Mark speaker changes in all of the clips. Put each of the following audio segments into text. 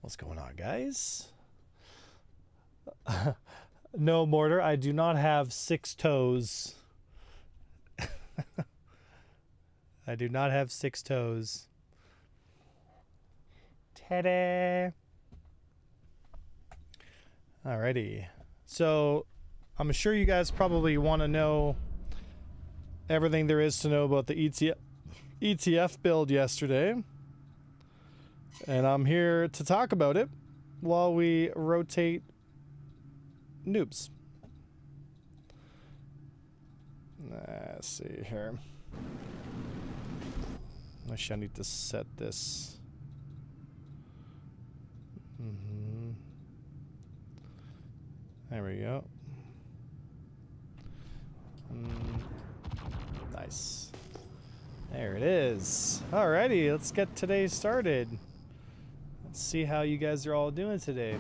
Speaker 1: What's going on, guys? No, Mortar, I do not have 6 toes. I do not have 6 toes. Ta-da! Alrighty. So, I'm sure you guys probably want to know everything there is to know about the ETF build yesterday. And I'm here to talk about it while we rotate noobs. Let's see here. Actually, I need to set this. There we go. Nice. There it is. Alrighty, let's get today started. Let's see how you guys are all doing today.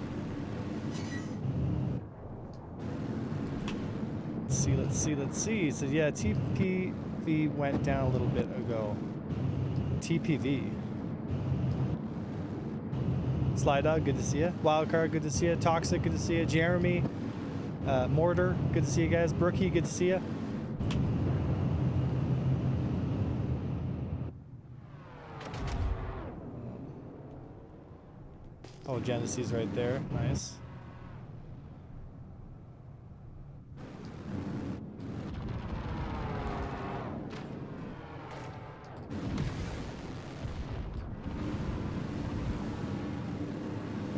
Speaker 1: Let's see. So yeah, TPV went down a little bit ago. TPV. Sly Dog, good to see you. Wildcard, good to see you. Toxic, good to see you. Jeremy, Mortar, good to see you guys. Brookie, good to see you. Oh, Genesis right there. Nice.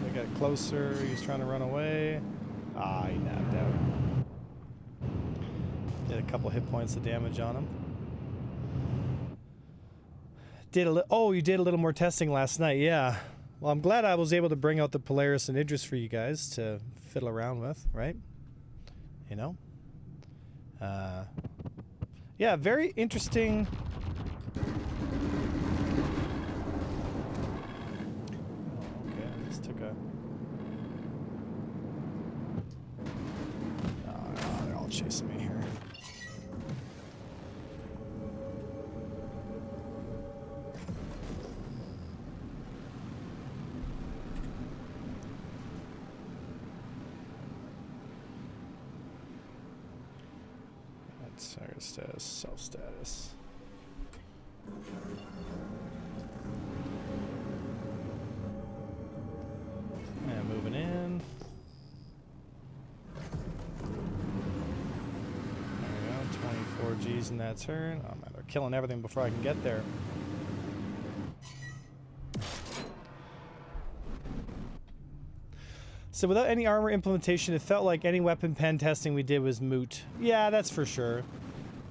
Speaker 1: We got closer. He's trying to run away. Ah, he nabbed out. Did a couple hit points of damage on him. Oh, you did a little more testing last night. Yeah. Well, I'm glad I was able to bring out the Polaris and Idris for you guys to fiddle around with, right? You know? Yeah, very interesting. Okay, I just took a... Oh, they're all chasing me here. Status, self-status. And moving in. There we go, 24 Gs in that turn. Oh man, they're killing everything before I can get there. So without any armor implementation, it felt like any weapon pen testing we did was moot. Yeah, that's for sure.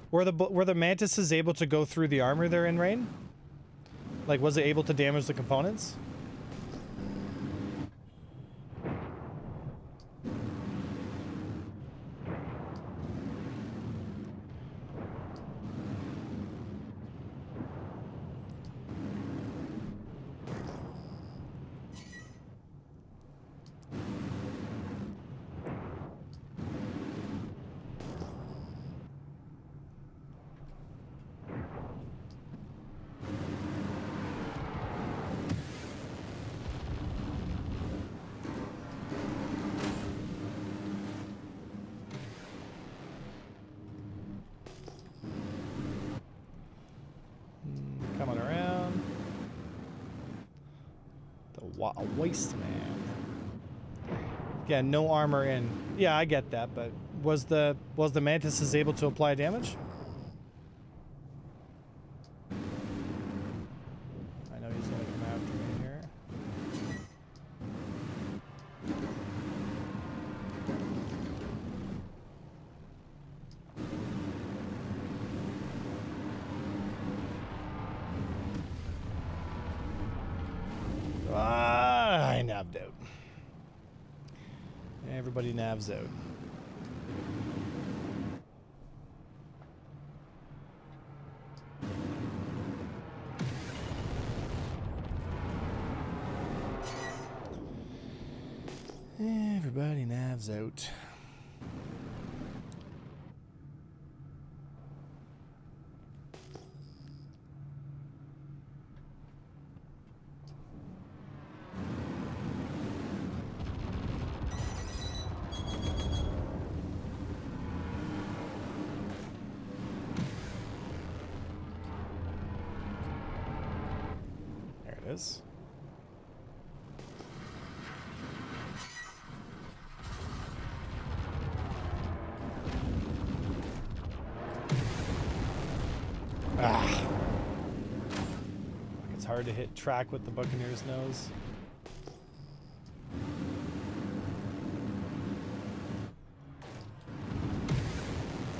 Speaker 1: Were the mantises able to go through the armor they're in, Rain? Like, was it able to damage the components? Coming around. A waste man. Yeah, no armor in. Yeah, I get that, but was the mantises able to apply damage? I know he's gonna come after me here. I nabbed out. Everybody nabs out. Everybody nabs out. it is. Ah. It's hard to hit track with the Buccaneers' nose.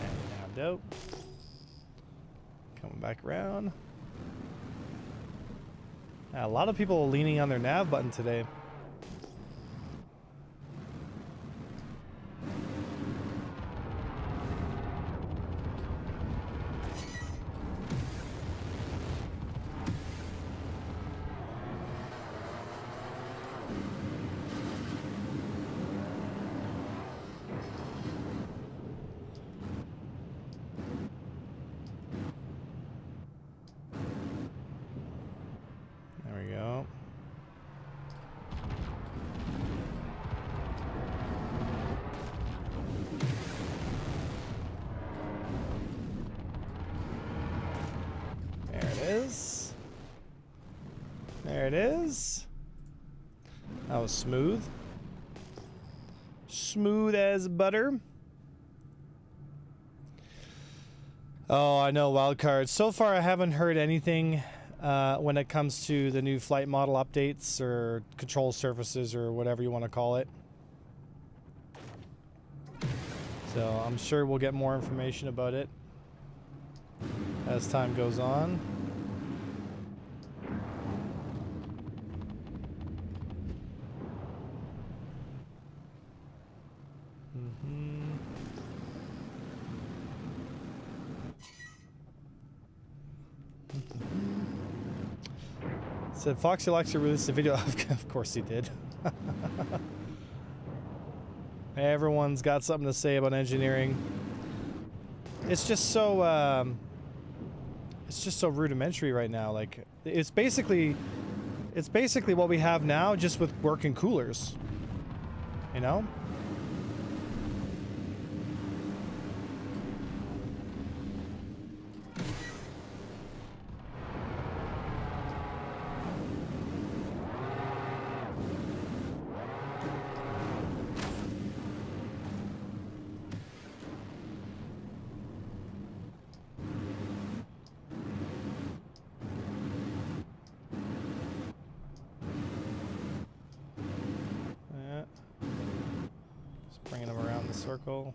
Speaker 1: And nabbed out. Coming back around. A lot of people leaning on their nav button today. There it is. That was smooth. Smooth as butter. Oh, I know, wildcard. So far, I haven't heard anything when it comes to the new flight model updates or control surfaces or whatever you want to call it. So I'm sure we'll get more information about it as time goes on. Said Foxy Alexa released a video. Of course he did. Everyone's got something to say about engineering. It's just so rudimentary right now. Like it's basically what we have now, just with working coolers. You know? Circle.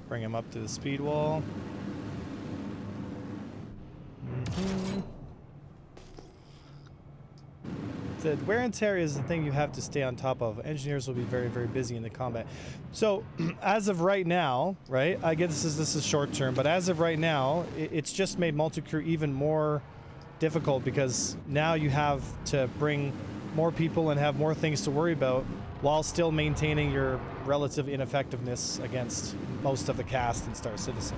Speaker 1: Bring him up to the speed wall. The wear and tear is the thing you have to stay on top of. Engineers will be very, very busy in the combat. So, as of right now, right? I guess this is short term, but as of right now, it's just made multi-crew even more difficult because now you have to bring more people and have more things to worry about while still maintaining your relative ineffectiveness against most of the cast in Star Citizen.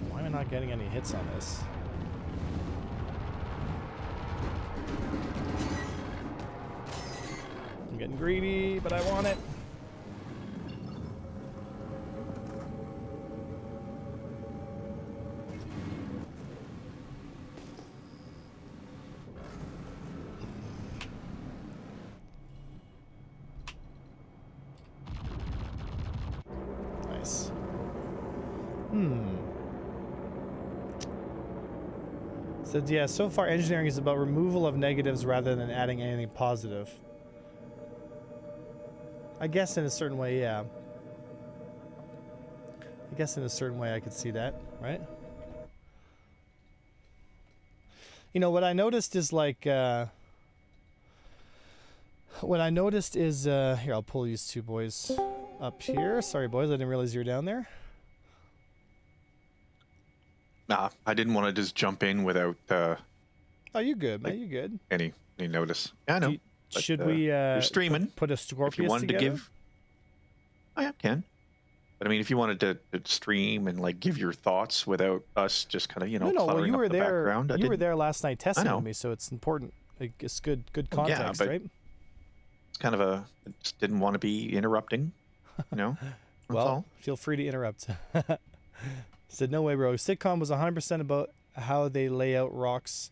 Speaker 1: Why am I not getting any hits on this? I'm getting greedy, but I want it. Nice. Said, yeah, so far engineering is about removal of negatives rather than adding anything positive. I guess in a certain way, yeah. I guess in a certain way I could see that, right? You know, what I noticed is like, here, I'll pull these two boys up here. Sorry, boys, I didn't realize you were down there.
Speaker 2: Nah, I didn't want to just jump in without,
Speaker 1: Oh, you good,
Speaker 2: like,
Speaker 1: man, you good.
Speaker 2: any notice. Yeah, I know.
Speaker 1: Should
Speaker 2: But,
Speaker 1: we
Speaker 2: you're streaming.
Speaker 1: put a Scorpius
Speaker 2: If you wanted
Speaker 1: together?
Speaker 2: to give. Oh, yeah, can. But I mean, if you wanted to stream and like give your thoughts without us just kind of, you know,
Speaker 1: No, well,
Speaker 2: cluttering
Speaker 1: you
Speaker 2: up
Speaker 1: were
Speaker 2: the
Speaker 1: there.
Speaker 2: background, I
Speaker 1: You were
Speaker 2: didn't.
Speaker 1: there last night
Speaker 2: I
Speaker 1: testing with
Speaker 2: know.
Speaker 1: me, so it's important. Like, it's good
Speaker 2: Well, yeah,
Speaker 1: context,
Speaker 2: but
Speaker 1: right?
Speaker 2: it's kind of a. I just didn't want to be interrupting. You know, that's
Speaker 1: Well,
Speaker 2: all.
Speaker 1: feel free to interrupt. Said, no way, bro. Sitcom was 100% about how they lay out rocks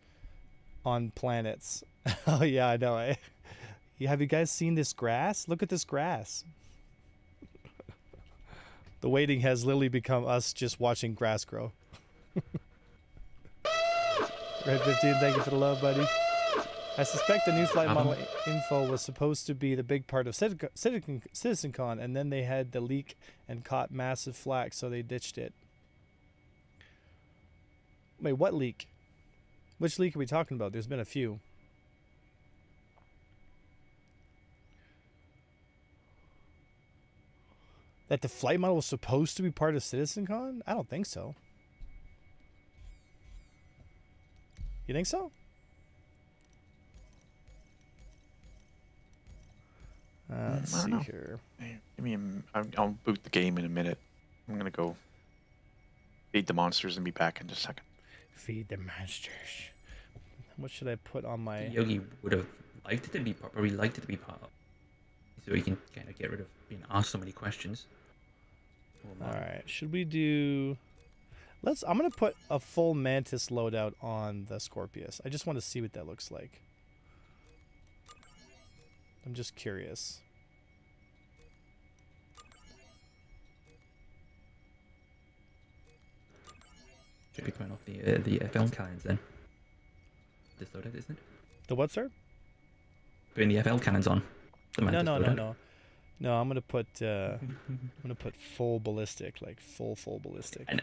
Speaker 1: on planets. Oh, yeah, I know. Have you guys seen this grass? Look at this grass. The waiting has literally become us just watching grass grow. Red 15, thank you for the love, buddy. I suspect the new flight model info was supposed to be the big part of CitizenCon, and then they had the leak and caught massive flack, so they ditched it. Wait, what leak? Which leak are we talking about? There's been a few. That the flight model was supposed to be part of CitizenCon? I don't think so. You think so? Let's see here.
Speaker 2: Give me I'll boot the game in a minute. I'm gonna go feed the monsters and be back in just a second.
Speaker 1: Feed the monsters. What should I put on my...
Speaker 3: Yogi would have liked it to be part, probably liked it to be part of, so he can kind of get rid of being asked so many questions.
Speaker 1: All right, should we do... I'm gonna put a full Mantis loadout on the Scorpius. I just want to see what that looks like. I'm just curious.
Speaker 3: Should be coming off the FM cannons then. This loadout, isn't it?
Speaker 1: The what, sir?
Speaker 3: Putting the FL cannons on. The Mantis loadout.
Speaker 1: No, I'm gonna put full ballistic, like full ballistic.
Speaker 3: And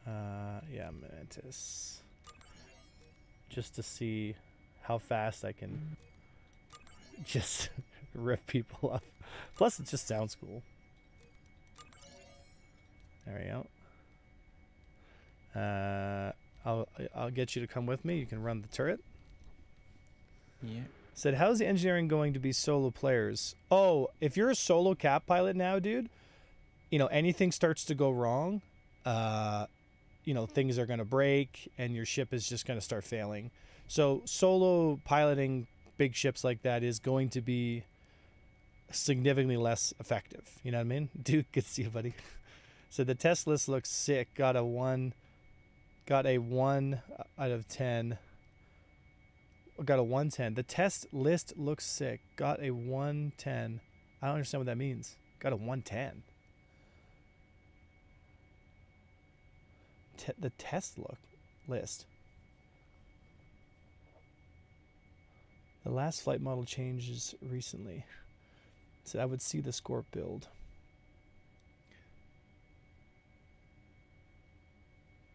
Speaker 1: yeah, Mantis. Just to see how fast I can just rip people up. Plus, it just sounds cool. There we go. I'll get you to come with me. You can run the turret.
Speaker 3: yeah.
Speaker 1: Said, how's the engineering going to be solo players? Oh, if you're a solo cap pilot now, dude, you know, anything starts to go wrong, you know, things are going to break and your ship is just going to start failing. So solo piloting big ships like that is going to be significantly less effective. You know what I mean? Dude, good to see you, buddy. So the test list looks sick. Got a 1 out of 10. Got a 110. The test list looks sick. Got a 110. I don't understand what that means. Got a 110. The test list. The last flight model changes recently. So I would see the Scorp build.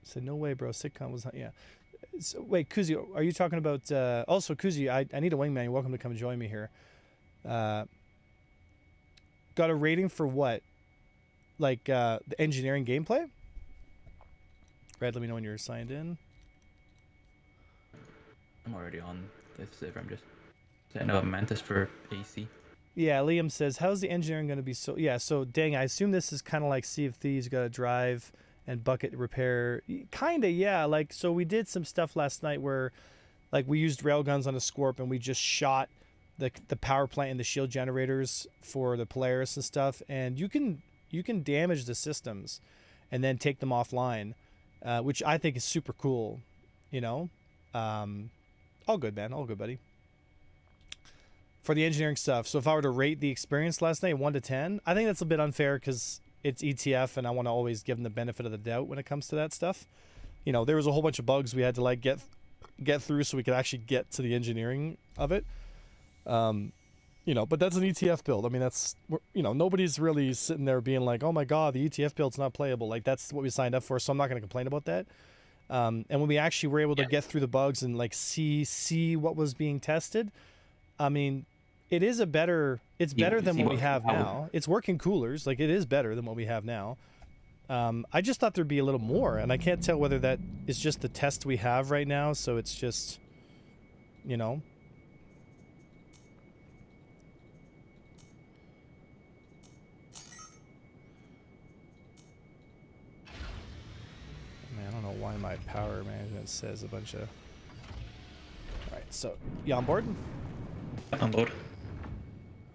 Speaker 1: So no way, bro. Sitcom was not. Yeah. So, wait, Kuzi, are you talking about... also, Kuzi, I need a wingman. You're welcome to come join me here. Got a rating for what? Like the engineering gameplay? Red, let me know when you're signed in.
Speaker 3: I'm already on this server. I'm just setting up Mantis for AC.
Speaker 1: Yeah, Liam says, how's the engineering going to be so... Yeah, so, dang, I assume this is kind of like Sea of Thieves. You got to drive and bucket repair. Kind of, yeah. Like, so we did some stuff last night where, like, we used railguns on a Scorp and we just shot the power plant and the shield generators for the Polaris and stuff. And you can damage the systems and then take them offline, which I think is super cool, you know? All good, man. All good, buddy. For the engineering stuff. So if I were to rate the experience last night 1 to 10, I think that's a bit unfair because it's ETF and I want to always give them the benefit of the doubt when it comes to that stuff. You know, there was a whole bunch of bugs we had to like get through so we could actually get to the engineering of it. You know, but that's an ETF build. I mean, that's, you know, nobody's really sitting there being like, oh my God, the ETF build's not playable. Like, that's what we signed up for. So I'm not going to complain about that. And when we actually were able to get through the bugs and like see what was being tested, I mean, it is a better, it's better than what we have now. It's working coolers. Like, it is better than what we have now. I just thought there'd be a little more, and I can't tell whether that is just the test we have right now. So it's just, you know, my power management says a bunch of... Alright, so, you on board?
Speaker 3: On board.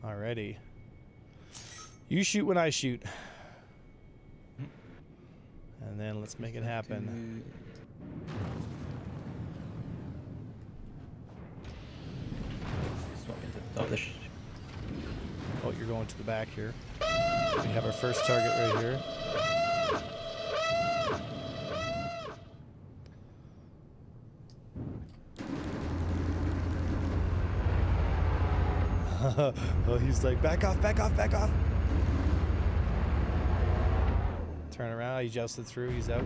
Speaker 1: Alrighty. You shoot when I shoot. And then let's make it happen.
Speaker 3: Swap into the top.
Speaker 1: Oh, you're going to the back here. We have our first target right here. Oh, he's like, back off, back off, back off. Turn around. He jousted through. He's out.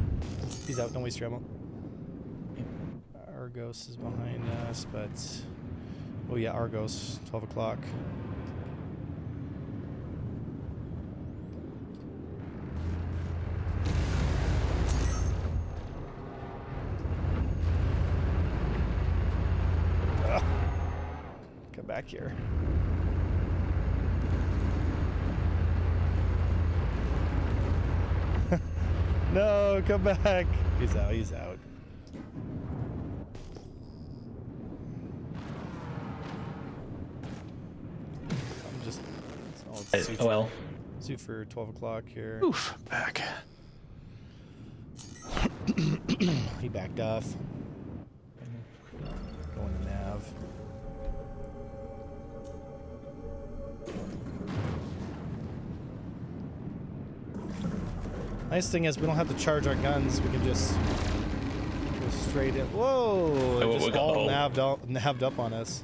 Speaker 1: He's out. Don't waste your ammo. Argos is behind us, but... Oh, yeah, Argos. 12 o'clock. Come back here. No, come back. He's out, he's out. I'm just...
Speaker 3: Oh well.
Speaker 1: Suit for 12 o'clock here.
Speaker 2: Oof, back.
Speaker 1: He backed off. Going to nav. Nice thing is we don't have to charge our guns. We can just go straight in. Whoa!
Speaker 3: Oh,
Speaker 1: Just all navved up on us.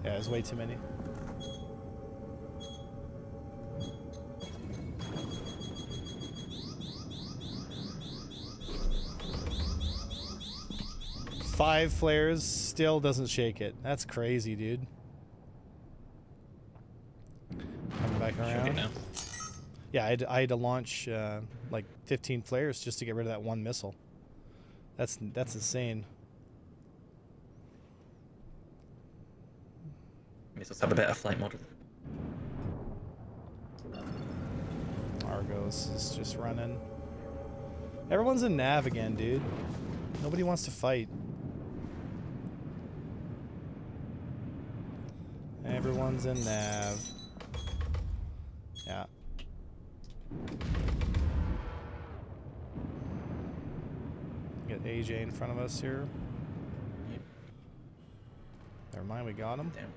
Speaker 1: Yeah, there's way too many. Five flares still doesn't shake it. That's crazy, dude. Coming back around.
Speaker 3: Now.
Speaker 1: Yeah, I had to launch like 15 flares just to get rid of that one missile. That's insane.
Speaker 3: Missiles have a better flight model.
Speaker 1: Argos is just running. Everyone's in nav again, dude. Nobody wants to fight. Everyone's in nav. Yeah. Get AJ in front of us here.
Speaker 3: Yep.
Speaker 1: Never mind, we got him.
Speaker 3: Damn.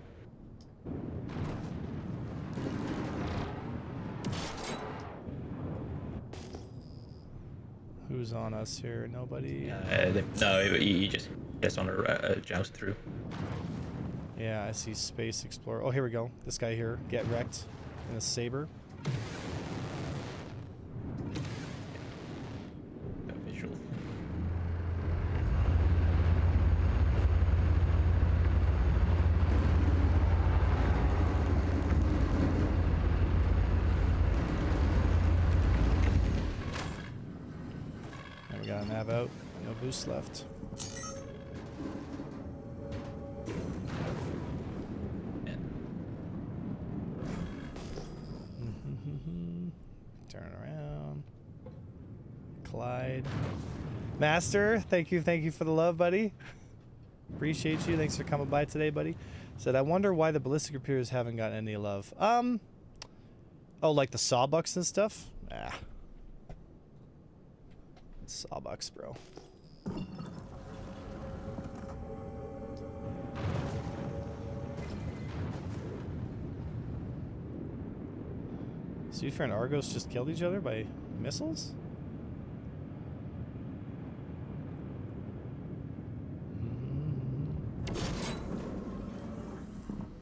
Speaker 1: Who's on us here? Nobody.
Speaker 3: No, you just on a joust through.
Speaker 1: Yeah, I see Space Explorer. Oh, here we go. This guy here. Get wrecked in a saber.
Speaker 3: Got visual.
Speaker 1: And we got a nav out. No boost left. Turn around. Clyde. Master, thank you for the love, buddy. Appreciate you. Thanks for coming by today, buddy. Said, I wonder why the ballistic repeaters haven't gotten any love. Oh, like the sawbucks and stuff? Ah. Sawbucks, bro. Seafair and Argos just killed each other by missiles?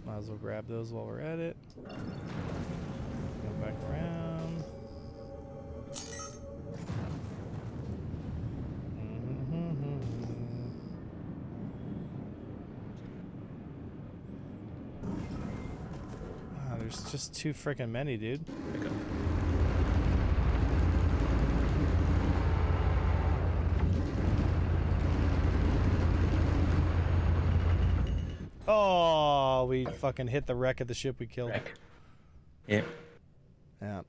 Speaker 1: Might as well grab those while we're at it. Go back around. Wow, there's just too freaking many, dude. Oh, we fucking hit the wreck of the ship we killed.
Speaker 3: Wreck. Yep.
Speaker 1: Yeah.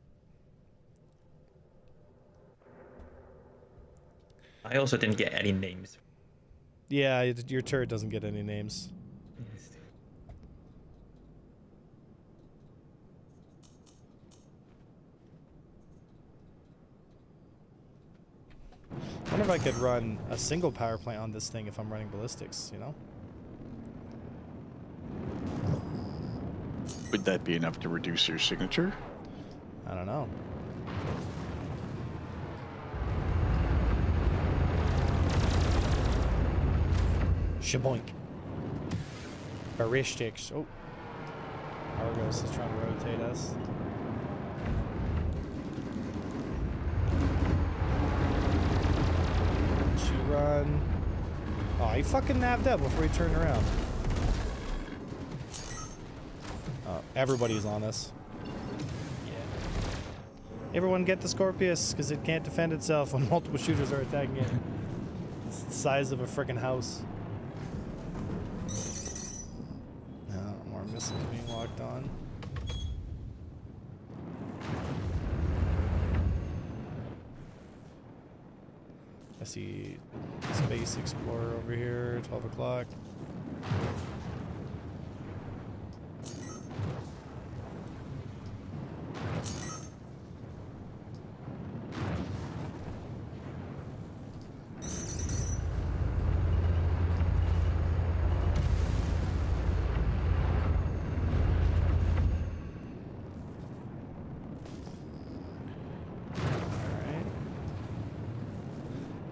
Speaker 3: I also didn't get any names.
Speaker 1: Yeah, your turret doesn't get any names. I wonder if I could run a single power plant on this thing if I'm running ballistics, you know?
Speaker 2: Would that be enough to reduce your signature?
Speaker 1: I don't know. Shaboink. Baristics. Oh. Argos is trying to rotate us. She run. Oh, he fucking nabbed up before he turned around. Oh, everybody's on us. Yeah. Everyone get the Scorpius, because it can't defend itself when multiple shooters are attacking it. It's the size of a freaking house. More missiles being locked on. I see Space Explorer over here, 12 o'clock.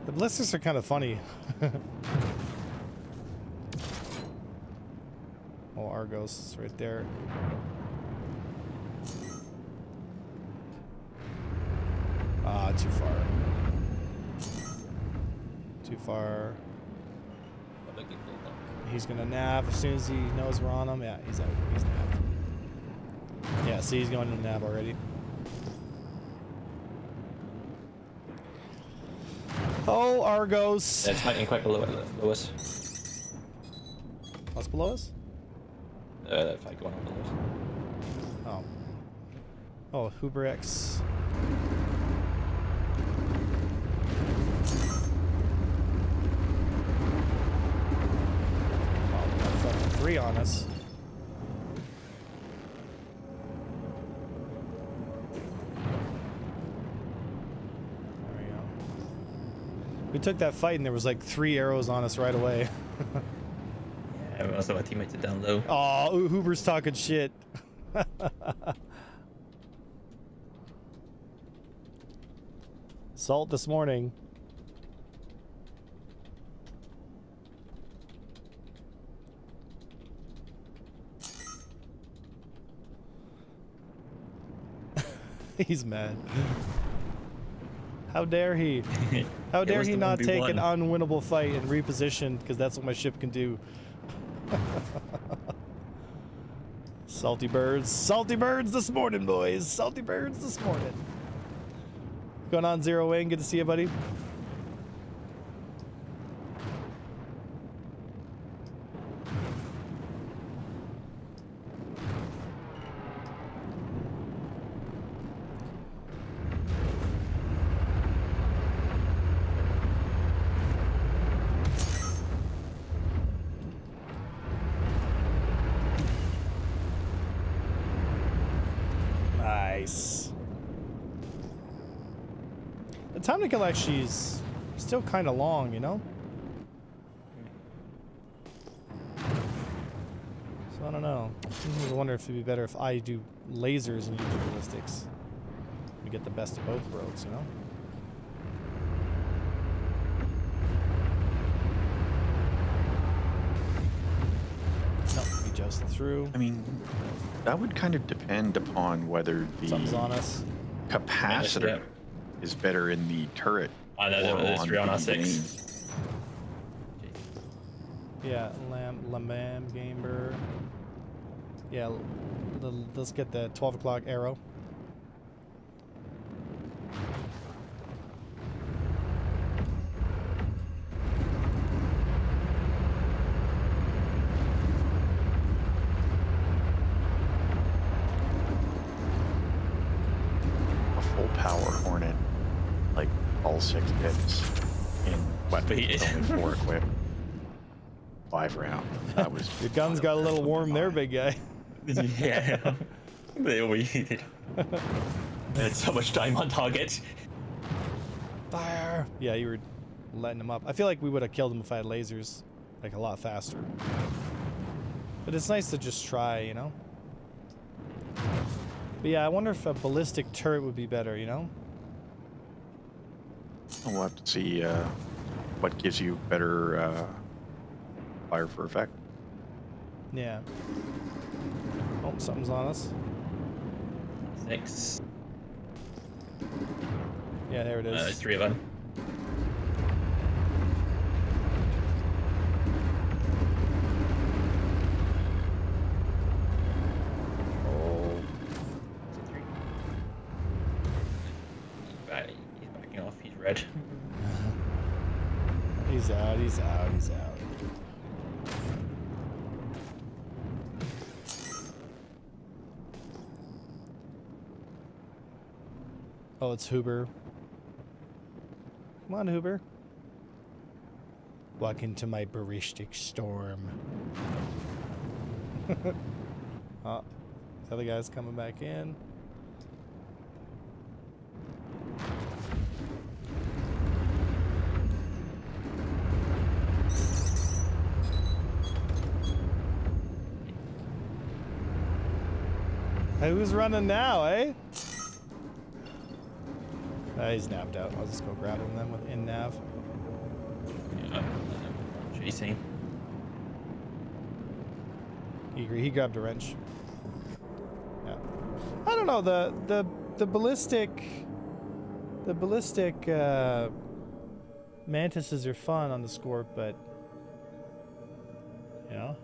Speaker 1: The ballistics are kind of funny. Oh, Argos is right there. Ah, too far. Too far. He's gonna nav as soon as he knows we're on him. Yeah, he's out. He's nabbed. Yeah, see, he's going to nav already. Oh, Argos.
Speaker 3: That's fighting quite below us.
Speaker 1: What's below us?
Speaker 3: That fight going on below us.
Speaker 1: Oh. Oh, Huber X. Oh, we got fucking 3 on us. We took that fight and there was like 3 arrows on us right away.
Speaker 3: Yeah, also our teammates are down low.
Speaker 1: Oh, Huber's talking shit. Salt this morning. He's mad. How dare he? How dare he not take an unwinnable fight and reposition, because that's what my ship can do. Salty birds this morning, boys. Salty birds this morning. Going on, Zero Wing. Good to see you, buddy. Nice. The time to kill actually is still kind of long, you know? So I don't know. I wonder if it'd be better if I do lasers and you do ballistics. We get the best of both worlds, you know? Nope, we joust through.
Speaker 2: I mean, that would kind of depend upon whether the
Speaker 1: Something's on us.
Speaker 2: capacitor is better in the turret.
Speaker 3: Oh, no,
Speaker 2: or
Speaker 3: there's
Speaker 2: on
Speaker 3: 3 on our
Speaker 2: the
Speaker 3: 6.
Speaker 1: Yeah, Lamam Gamer. Yeah, let's get the 12 o'clock arrow.
Speaker 2: A full power Hornet, like all 6 bits in
Speaker 3: overheated.
Speaker 2: It's only 4 equipped. 5 round. That was.
Speaker 1: Your guns got a little warm there, big guy.
Speaker 3: Yeah. They overheated. They had so much time on target.
Speaker 1: Fire! Yeah, you were letting them up. I feel like we would have killed them if I had lasers, like a lot faster. But it's nice to just try, you know? But yeah, I wonder if a ballistic turret would be better, you know?
Speaker 2: We'll have to see what gives you better fire for effect.
Speaker 1: Yeah. Oh, something's on us.
Speaker 3: 6.
Speaker 1: Yeah, there it is.
Speaker 3: There's 3 of them.
Speaker 1: Oh.
Speaker 3: He's backing off. He's red.
Speaker 1: He's out, he's out, he's out. Oh, it's Huber. Come on, Huber. Walk into my ballistic storm. Oh, the other guy's coming back in. Hey, who's running now, eh? He's napped out. I'll just go grab him then with in nav.
Speaker 3: Yeah, chasing.
Speaker 1: He grabbed a wrench. Yeah. I don't know, the ballistic mantises are fun on the Scorp, but you know.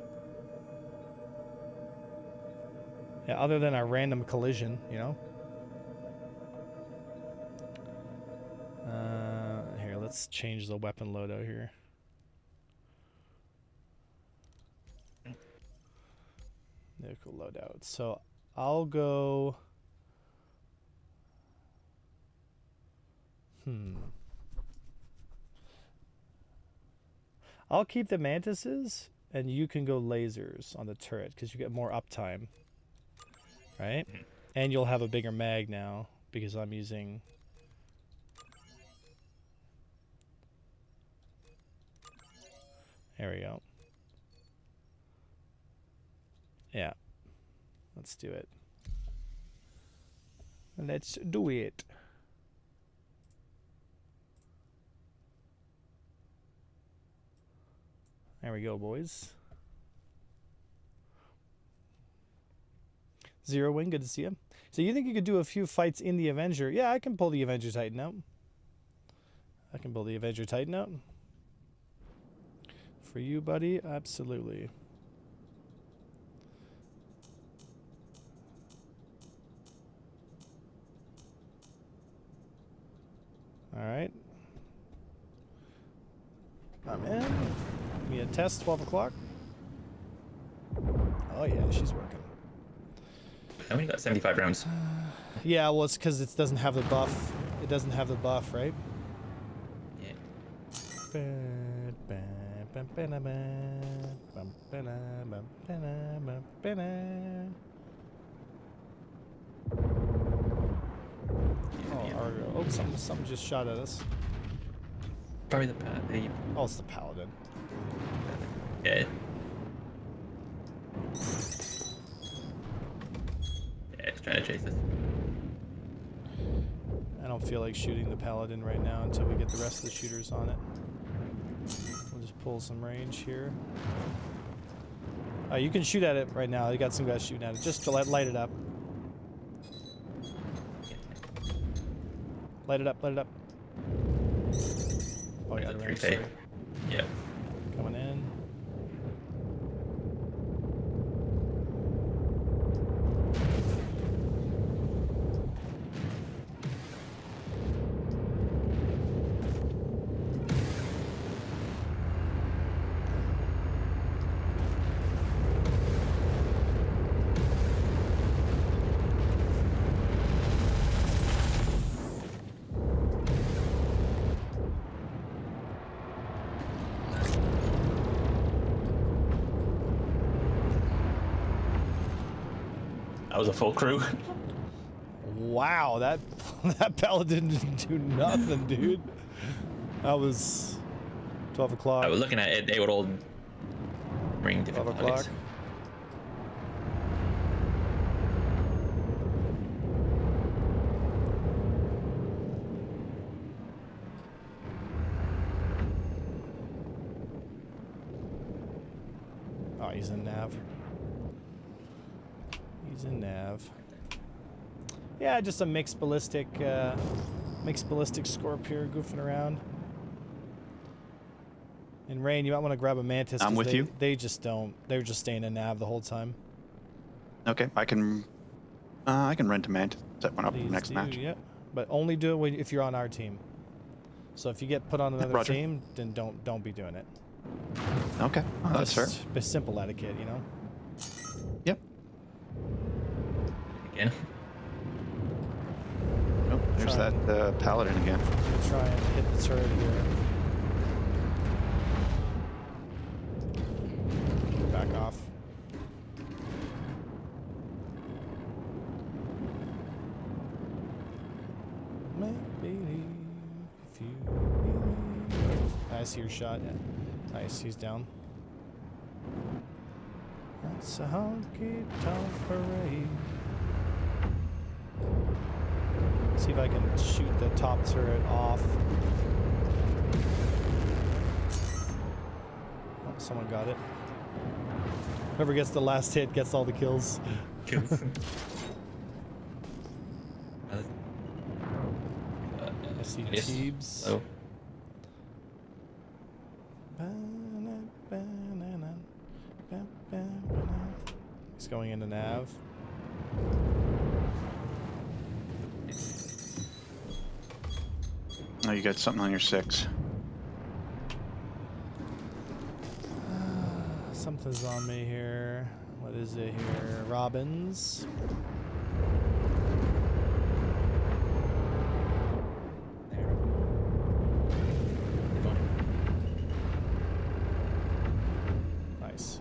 Speaker 1: Yeah, other than a random collision, you know. Here, let's change the weapon loadout here. Vehicle loadout. So I'll go. I'll keep the mantises, and you can go lasers on the turret because you get more uptime, right? And you'll have a bigger mag now because I'm using. There we go. Yeah. Let's do it. Let's do it. There we go, boys. Zero Wing, good to see you. So you think you could do a few fights in the Avenger? Yeah, I can pull the Avenger Titan out. I can pull the Avenger Titan out. For you, buddy, absolutely. All right. I'm in. Give me a test, 12 o'clock. Oh, yeah, she's working.
Speaker 3: I only got 75 rounds.
Speaker 1: Yeah, well, it's because it doesn't have the buff. It doesn't have the buff, right?
Speaker 3: Yeah.
Speaker 1: Oh, Argo. Oh, something just shot at us.
Speaker 3: Probably the
Speaker 1: Oh, it's the Paladin.
Speaker 3: yeah. Yeah, it's trying to chase us.
Speaker 1: I don't feel like shooting the Paladin right now until we get the rest of the shooters on it. We'll just pull some range here. You can shoot at it right now. You got some guys shooting at it. Just to light it up. Light it up, light it up. Oh, yeah, the range. Sorry.
Speaker 3: Yep.
Speaker 1: Coming in.
Speaker 3: That was a full crew.
Speaker 1: Wow, that that paladin didn't do nothing, dude. That was 12 o'clock.
Speaker 3: I was looking at it. They would all bring
Speaker 1: 12
Speaker 3: different
Speaker 1: o'clock.
Speaker 3: targets.
Speaker 1: Oh, he's in nav. He's in nav. Yeah, just a mixed ballistic Scorpius goofing around. And Rain, you might want to grab a Mantis.
Speaker 2: I'm with you.
Speaker 1: They just don't. They're just staying in nav the whole time.
Speaker 2: Okay, I can rent a Mantis, set one up for the next match.
Speaker 1: Yeah, but only do it if you're on our team. So if you get put on another
Speaker 2: Roger.
Speaker 1: team, then don't be doing it.
Speaker 2: Okay, oh, that's fair.
Speaker 1: Just simple etiquette, you know.
Speaker 2: Yep.
Speaker 3: Again.
Speaker 2: Oh, there's
Speaker 1: Try
Speaker 2: that paladin again.
Speaker 1: Try and hit the turret here. Back off. Maybe if you believe. I see your shot. Yeah. Nice, he's down. That's a honky-tonk parade. See if I can shoot the top turret off. Oh, someone got it. Whoever gets the last hit gets all the kills. I see Teebs.
Speaker 3: Oh.
Speaker 1: He's going into nav.
Speaker 2: Oh, you got something on your 6.
Speaker 1: Something's on me here. What is it here? Robins. Nice.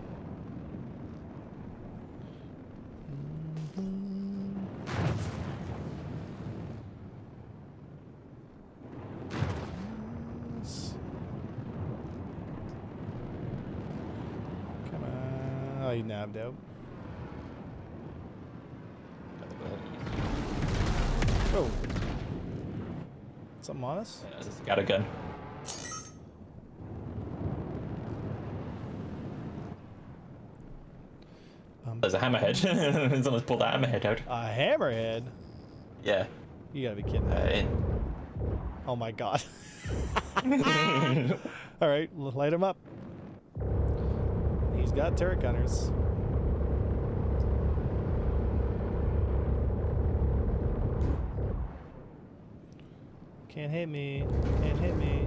Speaker 1: Come on. Oh, you nabbed out. Oh. Something on us?
Speaker 3: Yeah, just got a gun. There's a hammerhead. Someone's pulled a hammerhead out.
Speaker 1: A hammerhead?
Speaker 3: Yeah.
Speaker 1: You gotta be kidding me. Oh my god. Alright, light him up. He's got turret gunners. Can't hit me. Can't hit me.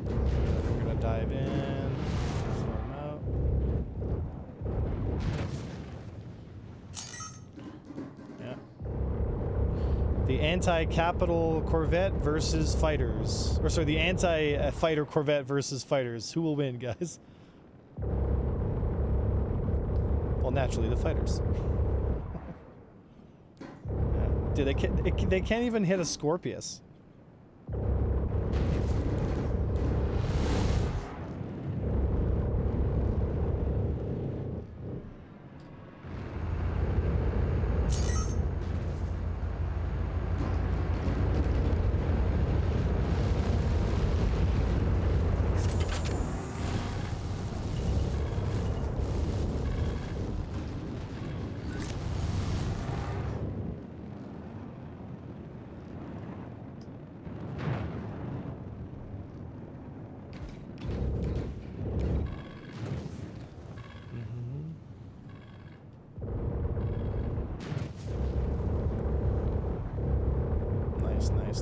Speaker 1: We're gonna dive in. Throw him out. Yeah. The anti-capital Corvette versus fighters. Or sorry, the anti-fighter Corvette versus fighters. Who will win, guys? Well, naturally, the fighters. Dude, they can't even hit a Scorpius.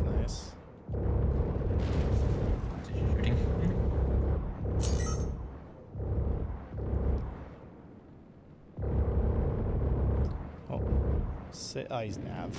Speaker 1: Nice.
Speaker 3: Shooting.
Speaker 1: Oh, he's nav.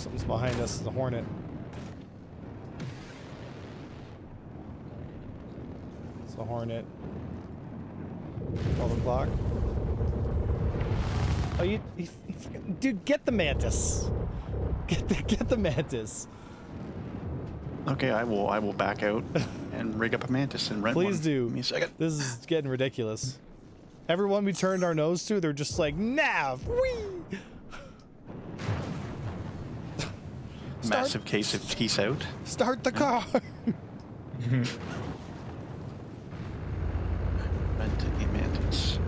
Speaker 1: Something's behind us. The Hornet. It's a Hornet. 12 o'clock. Oh, you dude, get the Mantis. Get the Mantis.
Speaker 2: Okay, I will back out and rig up a Mantis and rent one.
Speaker 1: Please do.
Speaker 2: Give me a second.
Speaker 1: This is getting ridiculous. Everyone we turned our nose to, they're just like, Nav, whee!
Speaker 2: Massive case of peace out.
Speaker 1: Start the car!
Speaker 2: Rent a Mantis.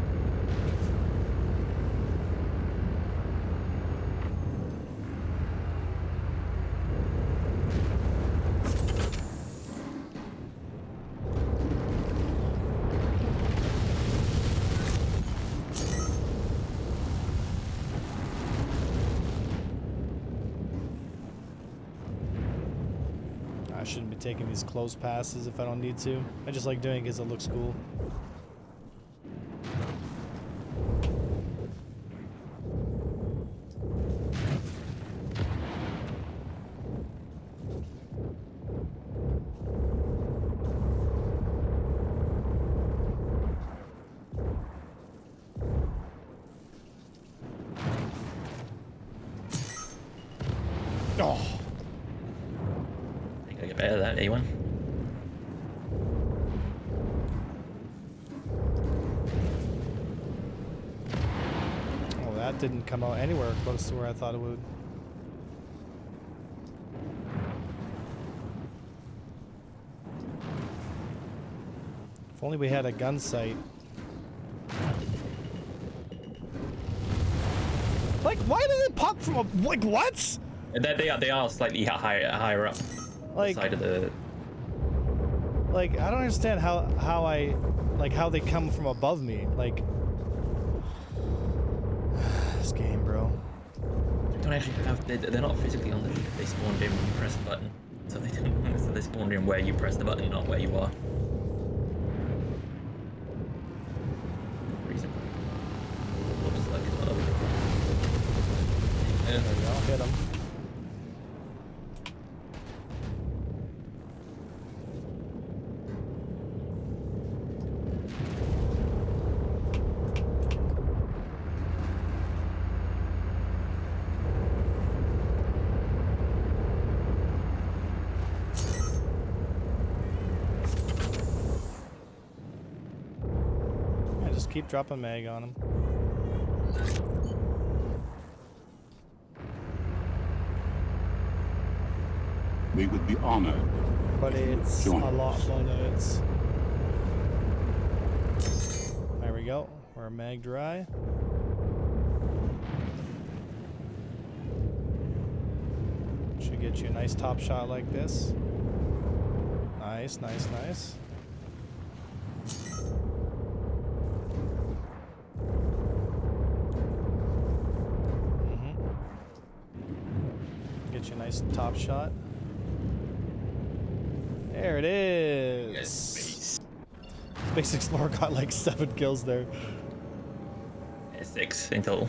Speaker 1: I shouldn't be taking these close passes if I don't need to. I just like doing it because it looks cool. Oh.
Speaker 3: I think I get better at that, A1.
Speaker 1: Oh, that didn't come out anywhere close to where I thought it would. If only we had a gun sight. Like, why did it pop from a... Like, what?
Speaker 3: And they are slightly higher up.
Speaker 1: Like,
Speaker 3: The side of the...
Speaker 1: like, I don't understand how they come from above me. Like, this game, bro.
Speaker 3: They don't actually have... They're not physically on the ship. They spawned in when you press the button. So they don't... So they spawned in where you press the button, not where you are. Reason. Looks like it's up.
Speaker 1: There we go. Hit him. Yeah, just keep dropping mag on him.
Speaker 4: We would be honored.
Speaker 1: But it's a
Speaker 4: Join
Speaker 1: lot
Speaker 4: us.
Speaker 1: more minutes. There we go. We're mag dry. Should get you a nice top shot like this. Nice, nice, nice. Get you a nice top shot. There it is. Space Explorer got like 7 kills there.
Speaker 3: 6 in total.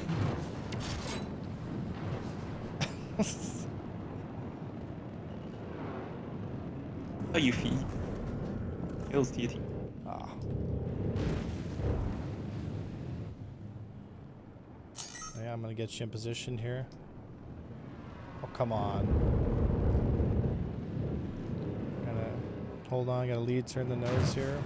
Speaker 3: How you feed? Kills to your team.
Speaker 1: Ah. Yeah, I'm gonna get you in position here. Oh, come on. Gotta hold on, gotta lead, turn the nose here.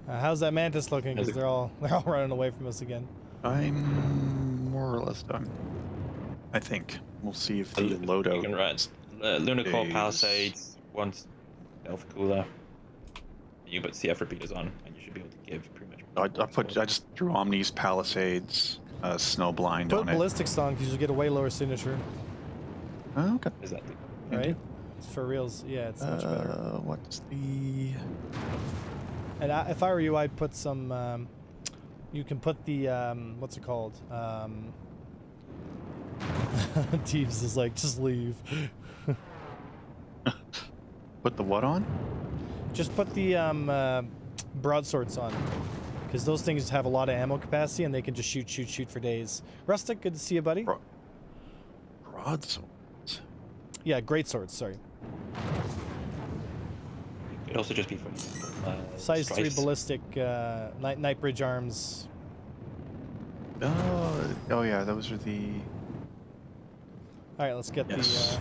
Speaker 1: How's that Mantis looking? Because they're all running away from us again.
Speaker 2: I'm more or less done. I think. We'll see if the loadout.
Speaker 5: You can rent Lunar Core
Speaker 2: is-
Speaker 5: Palisades, one Stealth Cooler. You put CF repeaters on, and you should be able to give pretty much.
Speaker 2: I just threw Omni's Palisades, Snowblind
Speaker 1: Put
Speaker 2: on it.
Speaker 1: ballistics on because you get a way lower signature,
Speaker 2: Oh, okay.
Speaker 5: Is that
Speaker 1: right? It's for reals. Yeah, it's much better.
Speaker 2: What's the?
Speaker 1: And if I were you, I'd put some. You can put the what's it called? Teeves is like, just leave.
Speaker 2: Put the what on?
Speaker 1: Just put the broadswords on, because those things have a lot of ammo capacity and they can just shoot for days. Rustic, good to see you, buddy.
Speaker 2: Broadswords.
Speaker 1: Yeah, great swords. Sorry.
Speaker 5: It could also just be for
Speaker 1: Size 3
Speaker 5: strikes.
Speaker 1: ballistic night bridge arms.
Speaker 2: Oh yeah, those are the.
Speaker 1: All right, let's get
Speaker 2: Yes.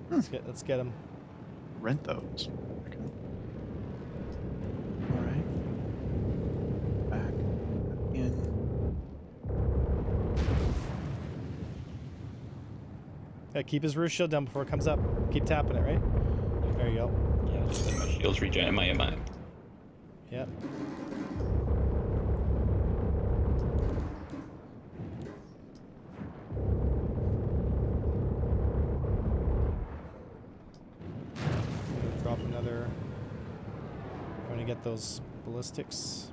Speaker 1: the. Let's get them.
Speaker 2: Rent those. Okay. All right. Back in.
Speaker 1: Keep his roof shield down before it comes up. Keep tapping it, right? There you go.
Speaker 5: Yeah, just let my shields regen in my map.
Speaker 1: Yeah. Drop another. I'm gonna get those ballistics.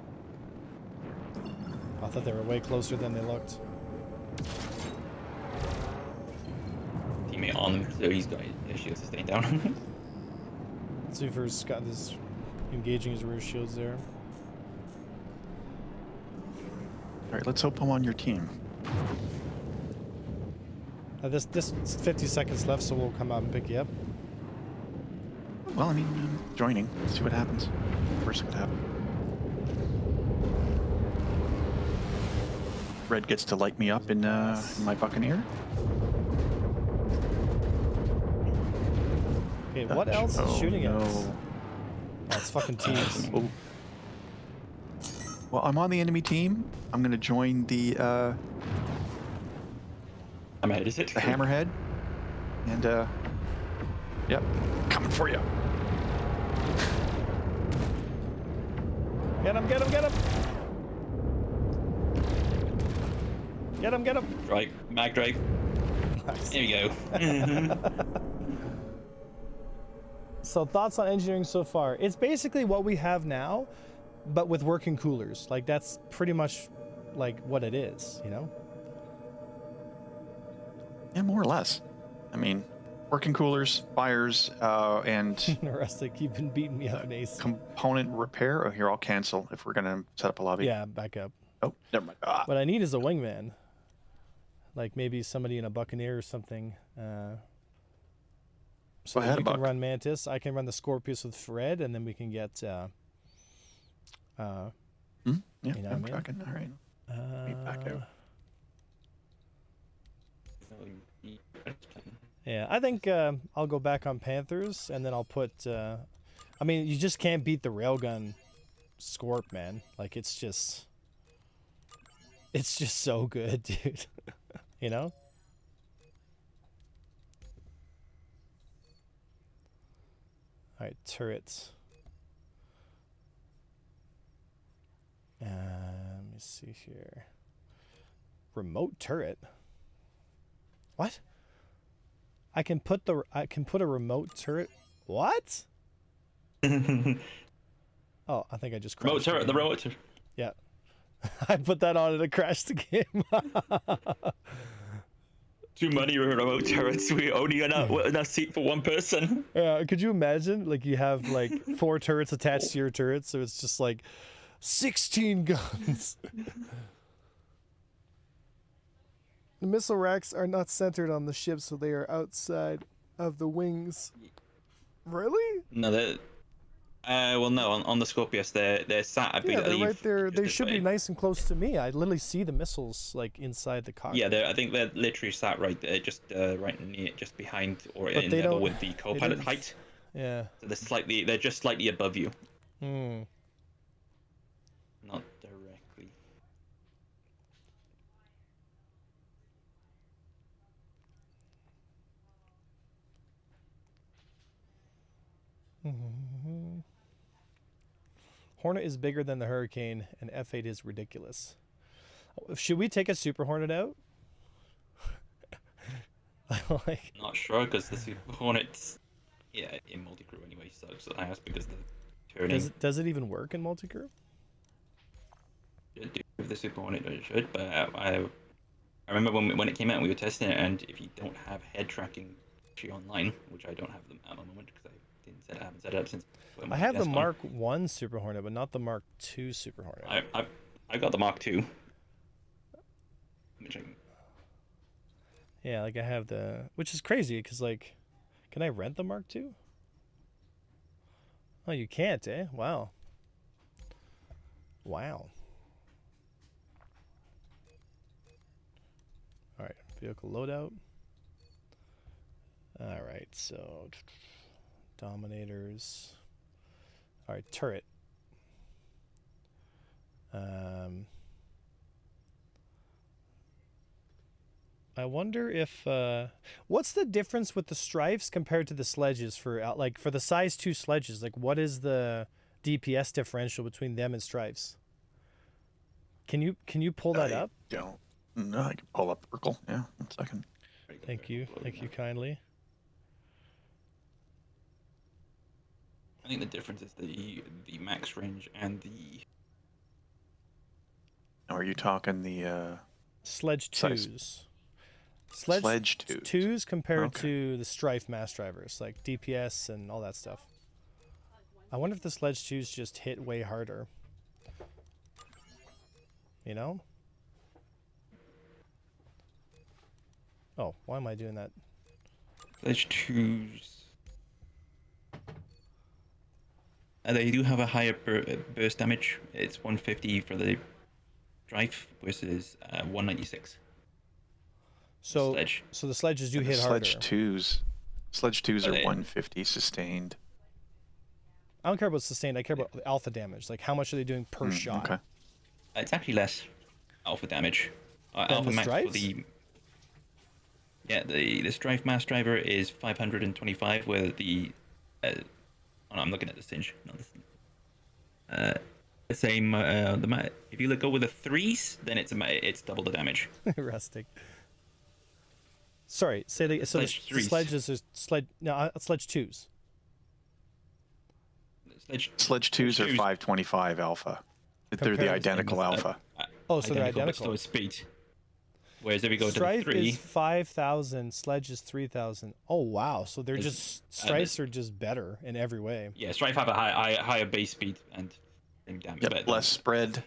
Speaker 1: I thought they were way closer than they looked.
Speaker 5: Teammate on them, so he's got his shields to stay down.
Speaker 1: Zufer's got this engaging his rear shields there.
Speaker 2: All right, let's hope I'm on your team.
Speaker 1: This 50 seconds left, so we'll come out and pick you up.
Speaker 2: Well, I mean, I'm joining. Let's see what happens. Worst could happen. Red gets to light me up in my Buccaneer.
Speaker 1: Okay, what else is shooting at us?
Speaker 2: no.
Speaker 1: Oh, it's fucking teams.
Speaker 2: Oh. Well, I'm on the enemy team. I'm gonna join the
Speaker 5: I'm ahead, is it?
Speaker 2: Hammerhead, and yep, coming for you.
Speaker 1: Get him, get him, get him! Get him, get him!
Speaker 5: Drag, mag drag.
Speaker 1: Nice.
Speaker 5: There we go.
Speaker 1: So thoughts on engineering so far? It's basically what we have now, but with working coolers. Like that's pretty much like what it is, you know?
Speaker 2: Yeah, more or less. I mean, working coolers, fires, and
Speaker 1: Rustic, you've been beating me up in ace.
Speaker 2: component repair. Oh, here, I'll cancel if we're gonna set up a lobby.
Speaker 1: Yeah, back up.
Speaker 2: Oh, never mind. Ah.
Speaker 1: What I need is a wingman. Like maybe somebody in a Buccaneer or something. So
Speaker 2: Go ahead,
Speaker 1: you can
Speaker 2: Buck.
Speaker 1: run Mantis. I can run the Scorpius with Fred, and then we can get.
Speaker 2: Yeah,
Speaker 1: You know what I
Speaker 2: I'm
Speaker 1: mean?
Speaker 2: tracking. All right. Meet back out.
Speaker 1: Yeah, I think I'll go back on Panthers, and then I'll put. I mean, you just can't beat the railgun Scorp, man. Like it's just so good, dude. You know. All right, turrets. Let me see here. Remote turret. What? I can put a remote turret. What? Oh, I think I just crashed.
Speaker 5: Remote turret, the remote turret.
Speaker 1: Yeah. I put that on and it crashed the game.
Speaker 5: Too many remote turrets. We only enough seat for one person.
Speaker 1: Yeah, could you imagine? Like you have like 4 turrets attached to your turret, so it's just like 16 guns. The missile racks are not centered on the ship, so they are outside of the wings. Really?
Speaker 5: No, they're. Well, no. On the Scorpius, they're sat. I
Speaker 1: Yeah,
Speaker 5: believe.
Speaker 1: they're right there.
Speaker 5: just
Speaker 1: They
Speaker 5: this
Speaker 1: should be
Speaker 5: way.
Speaker 1: nice and close to me. I literally see the missiles like inside the cockpit.
Speaker 5: Yeah, I think they're literally sat right there, just right near, just behind or
Speaker 1: But
Speaker 5: in
Speaker 1: they
Speaker 5: level
Speaker 1: don't-
Speaker 5: with the
Speaker 1: they
Speaker 5: co-pilot
Speaker 1: don't-
Speaker 5: height.
Speaker 1: Yeah.
Speaker 5: So they're just slightly above you,
Speaker 1: Hmm.
Speaker 5: not directly.
Speaker 1: Hornet is bigger than the Hurricane, and F8 is ridiculous. Should we take a Super Hornet out? Like,
Speaker 5: Not sure because the Super Hornets, yeah, in multi-crew anyway sucks ass because the turning.
Speaker 1: does it even work in multi-crew?
Speaker 5: Should do with the Super Hornet, it should. But I remember when it came out, we were testing it, and if you don't have head tracking actually online, which I don't have them at the moment because I I haven't set it up since.
Speaker 1: I have the Mark 1 Super Hornet, but not the Mark 2 Super Hornet.
Speaker 5: I got the Mark 2.
Speaker 1: Yeah, like I have the, which is crazy because like, can I rent the Mark 2? Oh, you can't, eh? Wow. Wow. All right, vehicle loadout. All right, so Dominators. All right, turret. I wonder if what's the difference with the strifes compared to the sledges for like for the size 2 sledges? Like, what is the DPS differential between them and strifes? Can you pull that up?
Speaker 2: Don't. No, I can pull up Urkel. Yeah, 1 second.
Speaker 1: Thank you kindly.
Speaker 5: I think the difference is the max range and the.
Speaker 2: Are you talking the
Speaker 1: Sledge
Speaker 2: size?
Speaker 1: 2s?
Speaker 2: Sledge
Speaker 1: 2s compared
Speaker 2: Okay.
Speaker 1: to the Strife mass drivers, like DPS and all that stuff. I wonder if the Sledge 2s just hit way harder. You know? Oh, why am I doing that?
Speaker 5: Sledge 2s. They do have a higher burst damage. It's 150 for the drive versus 196.
Speaker 1: So,
Speaker 5: Sledge.
Speaker 1: so the sledges do
Speaker 2: The
Speaker 1: hit
Speaker 2: Sledge
Speaker 1: harder.
Speaker 2: 2s. Sledge 2s
Speaker 5: Are
Speaker 2: are
Speaker 5: they?
Speaker 2: 150 sustained.
Speaker 1: I don't care about sustained. I care about the alpha damage. Like, how much are they doing per shot?
Speaker 2: Okay.
Speaker 5: It's actually less alpha damage.
Speaker 1: Than
Speaker 5: Alpha
Speaker 1: the
Speaker 5: max for
Speaker 1: stripes?
Speaker 5: the. Yeah, the Strife mass driver is 525, where the. Oh no, I'm looking at the Singe. Not the same. If you go with the 3s, then it's double the damage.
Speaker 1: Rustic. Sorry, say the so
Speaker 5: Sledge
Speaker 1: the
Speaker 5: 3s.
Speaker 1: sledges are sledge 2s.
Speaker 2: Sledge 2s are 525 alpha. They're
Speaker 1: Compared
Speaker 2: the
Speaker 1: to-
Speaker 2: identical alpha.
Speaker 1: Oh, so they're
Speaker 5: But
Speaker 1: identical.
Speaker 5: slower speed. Whereas if you go
Speaker 1: Strife
Speaker 5: to the 3,
Speaker 1: is 5,000, Sledge is 3,000. Oh wow, so they're
Speaker 5: Is-
Speaker 1: just strifes are just better in every way.
Speaker 5: yeah, Strife have a higher base speed and damage.
Speaker 2: Yep,
Speaker 5: but
Speaker 2: less spread.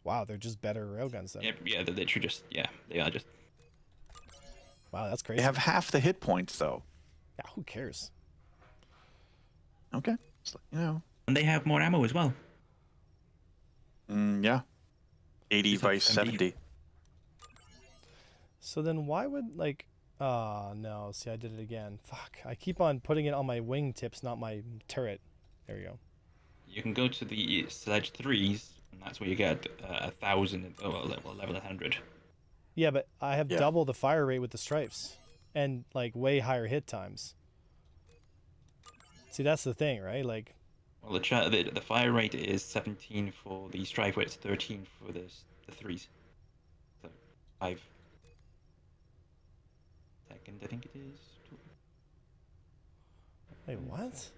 Speaker 1: Wow, they're just better railguns then.
Speaker 5: Yeah, they're literally just they are just.
Speaker 1: Wow, that's crazy.
Speaker 2: They have half the hit points though.
Speaker 1: Yeah, who cares?
Speaker 2: Okay. Just let you know.
Speaker 5: And they have more ammo as well.
Speaker 2: Yeah. 80
Speaker 5: It's like
Speaker 2: vice
Speaker 5: 70.
Speaker 2: 70.
Speaker 1: So then why would like no, see I did it again. Fuck. I keep on putting it on my wingtips, not my turret. There you go.
Speaker 5: You can go to the Sledge 3s, and that's where you get 1,000, level 100.
Speaker 1: Yeah, but I have
Speaker 2: Yeah.
Speaker 1: double the fire rate with the stripes and like way higher hit times. See, that's the thing, right? Like
Speaker 5: Well, the fire rate is 17 for the Strife, where it's 13 for the 3s. So 5 second, I think it is.
Speaker 1: wait, what?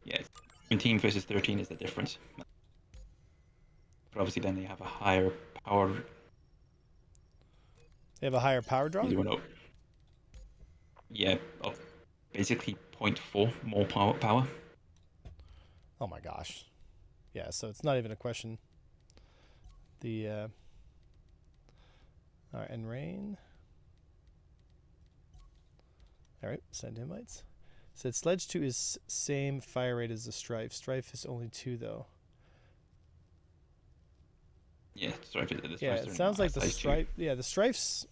Speaker 5: Yeah, 17 versus 13 is the difference. But obviously, then they have a higher power.
Speaker 1: They have a higher power draw?
Speaker 5: Yeah, of basically 0.4 more power.
Speaker 1: Oh my gosh. Yeah, so it's not even a question. The all right, and rain. All right, send invites. Said Sledge 2 is same fire rate as the Strife. Strife is only 2 though.
Speaker 5: Yeah, Strife.
Speaker 1: Yeah, it sounds like the Strife. Yeah, the Strifes.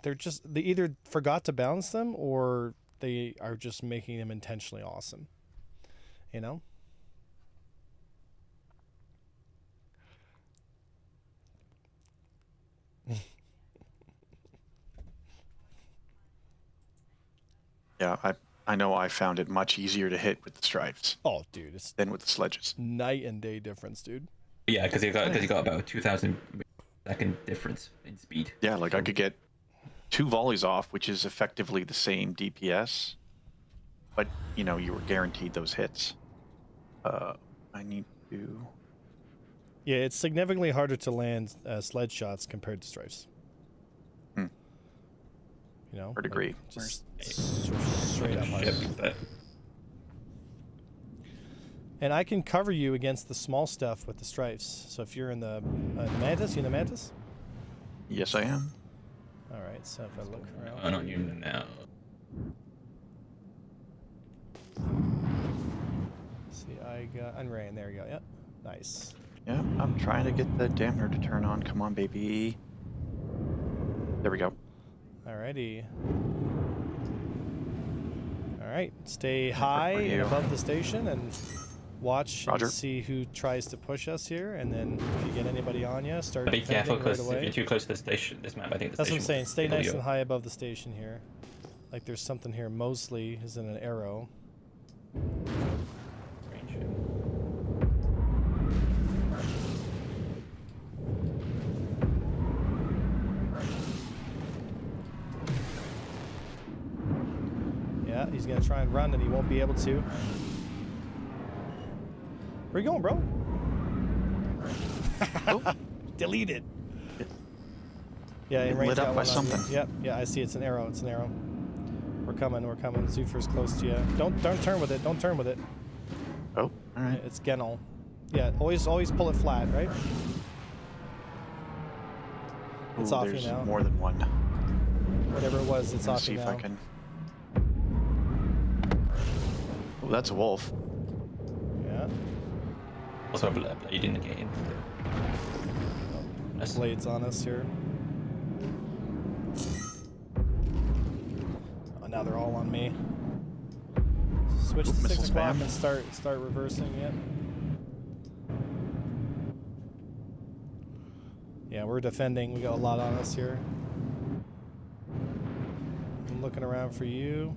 Speaker 1: They're just they either forgot to balance them or they are just making them intentionally awesome. You know.
Speaker 2: Yeah, I know I found it much easier to hit with the stripes
Speaker 1: Oh, dude, it's
Speaker 2: than with the sledges.
Speaker 1: night and day difference, dude.
Speaker 5: Yeah, because you got about a 2,000 second difference in speed.
Speaker 2: Yeah, like I could get 2 volleys off, which is effectively the same DPS, but you know you were guaranteed those hits. I need to.
Speaker 1: Yeah, it's significantly harder to land sledge shots compared to strifes.
Speaker 2: Hmm.
Speaker 1: You know,
Speaker 2: Hard agree.
Speaker 1: just straight up harder.
Speaker 5: Ship, but
Speaker 1: And I can cover you against the small stuff with the strifes. So if you're in the mantis, you in the mantis?
Speaker 2: Yes, I am.
Speaker 1: All right. So if I look around.
Speaker 5: Oh, not you now.
Speaker 1: See, I got Unrain. There we go. Yep. Nice.
Speaker 2: Yeah, I'm trying to get the dampener to turn on. Come on, baby. There we go.
Speaker 1: Alrighty. All right. Stay
Speaker 2: for
Speaker 1: high and
Speaker 2: you.
Speaker 1: above the station and watch
Speaker 2: Roger.
Speaker 1: and see who tries to push us here. And then if you get anybody on you, start
Speaker 5: Be careful
Speaker 1: defending right
Speaker 5: because
Speaker 1: away.
Speaker 5: if you're too close to the station, this map, I think the
Speaker 1: That's what I'm
Speaker 5: station
Speaker 1: saying.
Speaker 5: will
Speaker 1: Stay
Speaker 5: kill
Speaker 1: nice
Speaker 5: you.
Speaker 1: and high above the station here. Like there's something here. Mosley is in an arrow.
Speaker 5: Range.
Speaker 1: Yeah, he's gonna try and run and he won't be able to. Where you going, bro?
Speaker 2: Oh.
Speaker 1: Deleted. Yeah, in
Speaker 2: It
Speaker 1: range
Speaker 2: lit up
Speaker 1: got
Speaker 2: by
Speaker 1: one on you.
Speaker 2: something.
Speaker 1: Yep, yeah, I see. It's an arrow. It's an arrow. We're coming. We're coming. Zufir's close to you. Don't turn with it. Don't turn with it.
Speaker 2: Oh, all
Speaker 1: Yeah,
Speaker 2: right.
Speaker 1: it's Genel. Yeah, always pull it flat, right? It's
Speaker 2: Ooh,
Speaker 1: off you
Speaker 2: there's
Speaker 1: now.
Speaker 2: more than one.
Speaker 1: Whatever it was, it's
Speaker 2: Let's
Speaker 1: off
Speaker 2: see
Speaker 1: you
Speaker 2: if
Speaker 1: now.
Speaker 2: I can. Oh, that's a wolf.
Speaker 1: Yeah.
Speaker 5: Also, a blade in the game. That's
Speaker 1: Blades on us here. Oh, now they're all on me. Switch to
Speaker 2: Oop,
Speaker 1: 6
Speaker 2: missile
Speaker 1: o'clock
Speaker 2: spam.
Speaker 1: and start reversing it. Yeah, we're defending. We got a lot on us here. I'm looking around for you.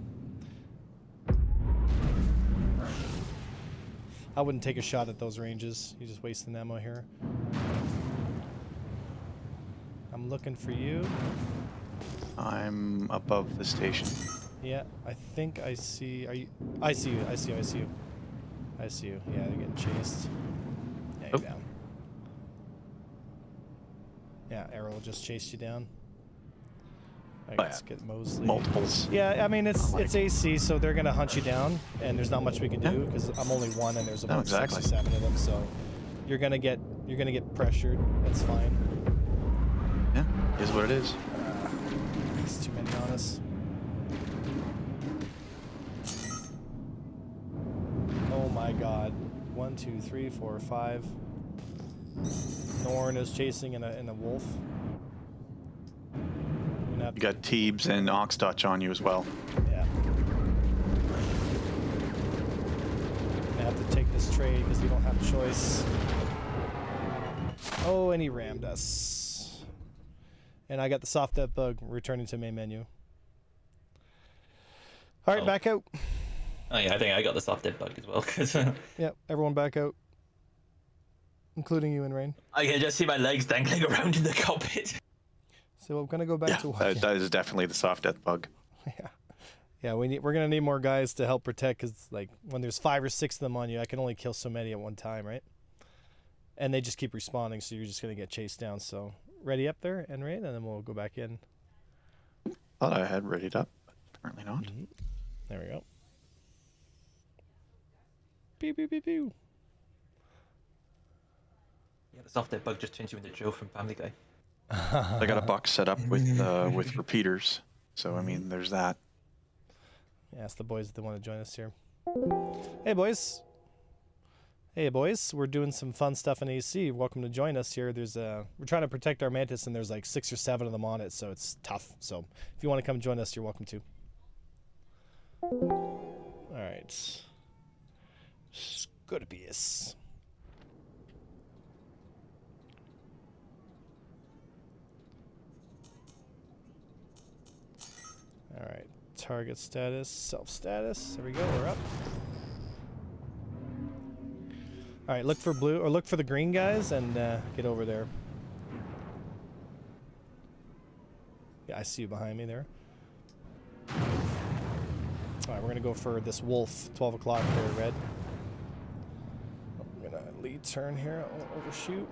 Speaker 1: I wouldn't take a shot at those ranges. You're just wasting ammo here. I'm looking for you.
Speaker 2: I'm above the station.
Speaker 1: Yeah, I think I see. Are you? I see you. I see you. I see you. I see you. Yeah, they're getting chased. Yeah, you're
Speaker 2: Oh.
Speaker 1: down. Yeah, arrow just chased you down. I
Speaker 2: Oh,
Speaker 1: let's
Speaker 2: yeah.
Speaker 1: get Mosley.
Speaker 2: Multiples.
Speaker 1: Yeah, I mean it's
Speaker 2: Like-
Speaker 1: it's AC, so they're gonna hunt you down, and there's not much we can
Speaker 2: Yeah.
Speaker 1: do because I'm only one, and there's
Speaker 2: No,
Speaker 1: about
Speaker 2: exactly.
Speaker 1: 6 or 7 of them. So you're gonna get pressured. That's fine.
Speaker 2: Yeah, is what it is.
Speaker 1: There's too many on us. Oh my God! 1, 2, 3, 4, 5. Norn is chasing in a wolf. We're gonna have
Speaker 2: You got Teebs and Oxdutch on you as well.
Speaker 1: Yeah. I have to take this trade because we don't have a choice. Oh, and he rammed us. And I got the soft death bug returning to main menu. All right,
Speaker 5: Oh.
Speaker 1: back out.
Speaker 5: Oh yeah, I think I got the soft dead bug as well because
Speaker 1: Yep, everyone back out. Including you and Rain.
Speaker 5: I can just see my legs dangling around in the cockpit.
Speaker 1: So I'm gonna go back
Speaker 2: Yeah,
Speaker 1: to
Speaker 2: that is definitely the soft death bug.
Speaker 1: Yeah. Yeah, we're gonna need more guys to help protect because like when there's 5 or 6 of them on you, I can only kill so many at one time, right? And they just keep respawning, so you're just gonna get chased down. So ready up there and Rain, and then we'll go back in.
Speaker 2: Thought I had readied up, but apparently not.
Speaker 1: There we go. Pew pew pew pew.
Speaker 5: Yeah, the soft dead bug just turns you into Joe from Family Guy.
Speaker 2: I got a box set up with repeaters, so I mean, there's that.
Speaker 1: Yeah, it's the boys that want to join us here. Hey boys. Hey boys, we're doing some fun stuff in AC. Welcome to join us here. We're trying to protect our mantis, and there's like 6 or 7 of them on it, so it's tough. So if you want to come join us, you're welcome to. All right. Scorpius. All right. Target status, self status. There we go. We're up. All right. Look for blue or look for the green guys and get over there. Yeah, I see you behind me there. All right, we're gonna go for this wolf. 12 o'clock there, red. I'm gonna lead turn here. I'll overshoot.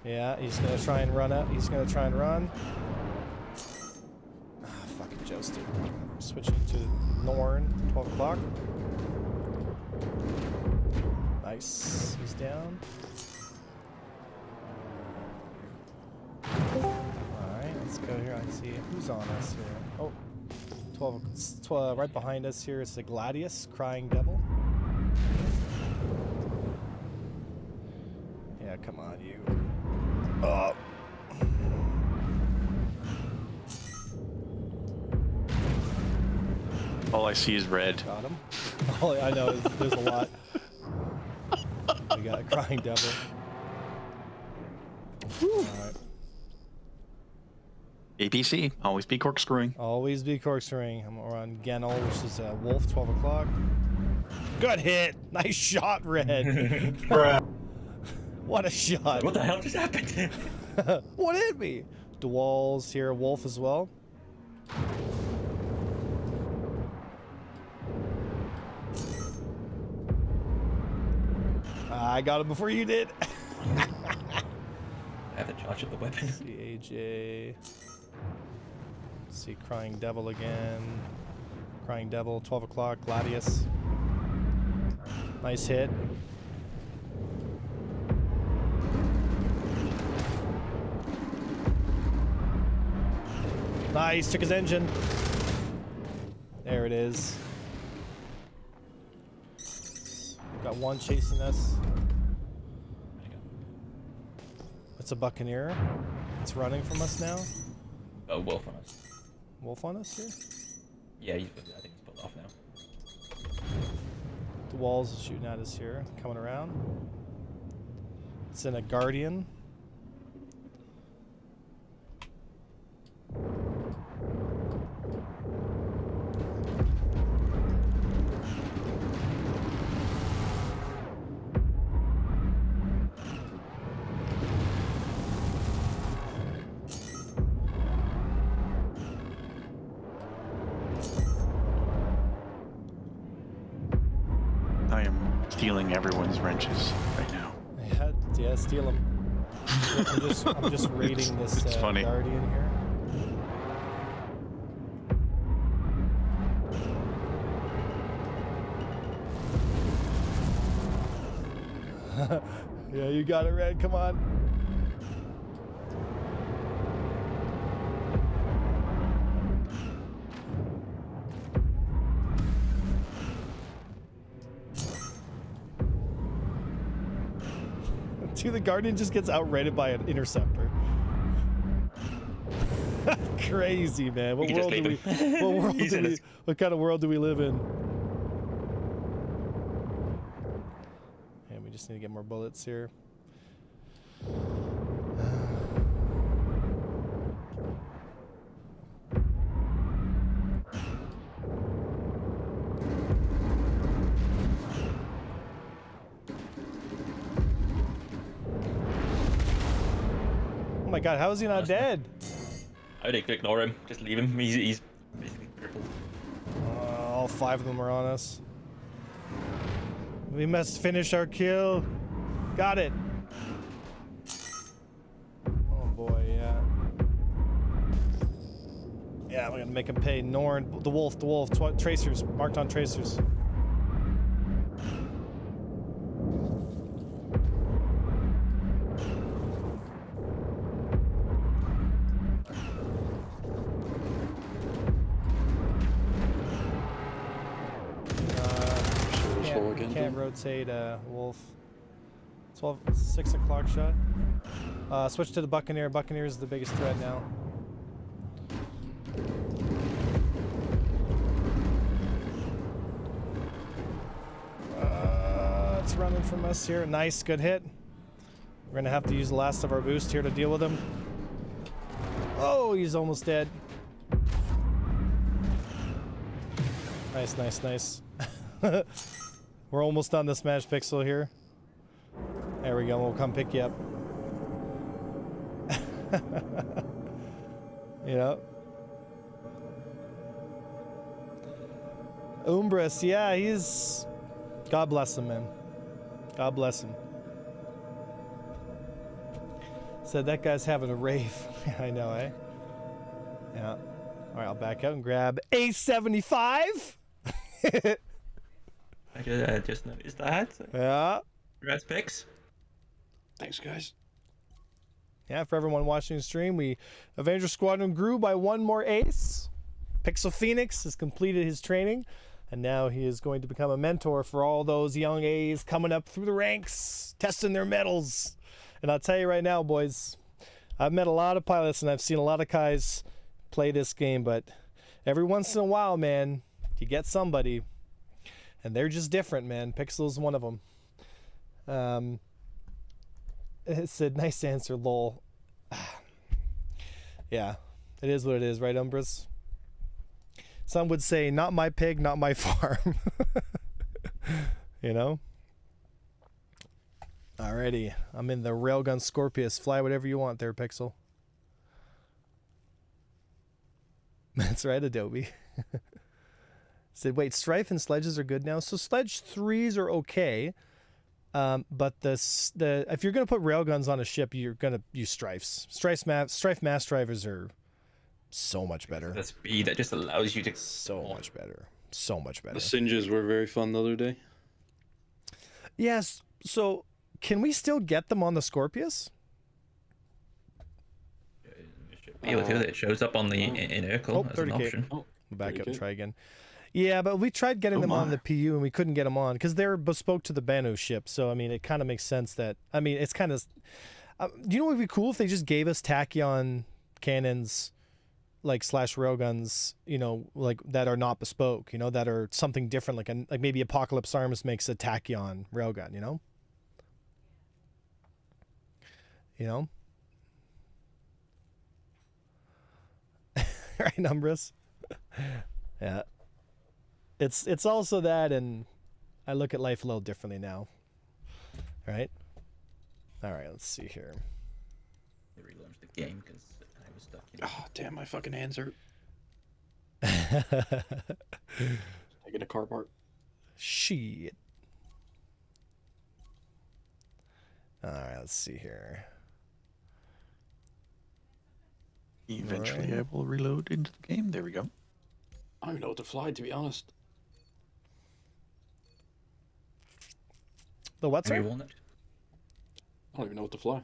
Speaker 1: Yeah, he's gonna try and run up. He's gonna try and run. Ah, fucking jousted. I'm switching to Norn, 12 o'clock. Nice. He's down. Alright, let's go here. I see who's on us here. Oh, 12, right behind us here is the Gladius, Crying Devil. Yeah, come on, you. Oh.
Speaker 2: All I see is red.
Speaker 1: Got him. Oh, I know. There's a lot. We got a Crying Devil. Alright.
Speaker 2: APC, always be corkscrewing.
Speaker 1: Always be corkscrewing. I'm on Genel, which is Wolf, 12 o'clock. Good hit. Nice shot, Red. What a shot.
Speaker 3: What the hell just happened?
Speaker 1: What hit me? DeWall's here, Wolf as well. I got him before you did.
Speaker 3: I have the charge of the weapon.
Speaker 1: CAJ. See Crying Devil again. Crying Devil, 12 o'clock, Gladius. Nice hit. Nice, took his engine. There it is. Got one chasing us. It's a Buccaneer. It's running from us now.
Speaker 3: Oh, Wolf on us.
Speaker 1: Wolf on us here?
Speaker 3: Yeah, I think he's pulled off now.
Speaker 1: The walls is shooting at us here, coming around. It's in a Guardian.
Speaker 2: I am stealing everyone's wrenches right now.
Speaker 1: Yeah, steal them. I'm just raiding this
Speaker 2: It's funny.
Speaker 1: Guardian here. Yeah, you got it, Red. Come on. Dude, the Guardian just gets outrated by an interceptor. Crazy, man. What
Speaker 3: You just
Speaker 1: world do we?
Speaker 3: leave him.
Speaker 1: What world
Speaker 3: He's
Speaker 1: do
Speaker 3: in
Speaker 1: we?
Speaker 3: his-
Speaker 1: What kind of world do we live in? And we just need to get more bullets here. Oh my God! How is he not dead?
Speaker 3: I would ignore him. Just leave him. He's basically crippled.
Speaker 1: All 5 of them are on us. We must finish our kill. Got it. Oh boy, yeah. Yeah, we're gonna make him pay. Norn, the wolf, tracers, marked on tracers. Can't rotate wolf. 6 o'clock shot. Switch to the Buccaneer. Buccaneer is the biggest threat now. It's running from us here. Nice, good hit. We're gonna have to use the last of our boost here to deal with him. Oh, he's almost dead. Nice, nice, nice. We're almost done the Smash Pixel here. There we go, we'll come pick you up. You know? Umbris, yeah, he's... God bless him, man. God bless him. Said that guy's having a rave. I know, eh? Yeah. Alright, I'll back out and grab A75.
Speaker 3: I just noticed that.
Speaker 1: Yeah.
Speaker 3: Congrats, picks.
Speaker 6: Thanks, guys.
Speaker 1: Yeah, for everyone watching the stream, Avenger Squadron grew by one more ace. Pixel Phoenix has completed his training, and now he is going to become a mentor for all those young A's coming up through the ranks, testing their mettle. And I'll tell you right now, boys, I've met a lot of pilots and I've seen a lot of guys play this game, but every once in a while, man, you get somebody, and they're just different, man. Pixel's one of them. It said, nice answer, lol. Yeah, it is what it is, right, Umbras? Some would say, not my pig, not my farm. You know? Alrighty, I'm in the Railgun Scorpius. Fly whatever you want there, Pixel. That's right, Adobe. Said, wait, Strife and Sledges are good now? So Sledge 3s are okay. But if you're gonna put railguns on a ship, you're gonna use Strifes. Strife mass drivers are so much better.
Speaker 3: The speed that just allows you to
Speaker 1: So much better. So much better.
Speaker 6: The Singes were very fun the other day.
Speaker 1: Yes. So can we still get them on the Scorpius?
Speaker 3: be able to. It shows up on the in Urkel as an
Speaker 1: 30K.
Speaker 3: option.
Speaker 6: Oh,
Speaker 1: Back up,
Speaker 6: 30K.
Speaker 1: try again. Yeah, but we tried getting them on the PU and we couldn't get them on because they're bespoke to the Banu ship. So I mean, it kind of makes sense that it's kind of. You know what would be cool if they just gave us tachyon cannons, like slash railguns, you know, like that are not bespoke, you know, that are something different, like maybe Apocalypse Arms makes a tachyon railgun, you know. You know. Right, Numbers. Yeah. It's also that, and I look at life a little differently now. Right? All right, let's see here.
Speaker 3: They relaunched the game because I was stuck.
Speaker 6: Oh, damn, my fucking hands hurt. Taking a car apart.
Speaker 1: Shit. All right, let's see here.
Speaker 2: Eventually,
Speaker 1: Right.
Speaker 2: I will reload into the game. There we go.
Speaker 6: I don't even know what to fly, to be honest.
Speaker 1: The what's
Speaker 3: Maybe
Speaker 1: that?
Speaker 3: Walnut.
Speaker 6: I don't even know what to fly.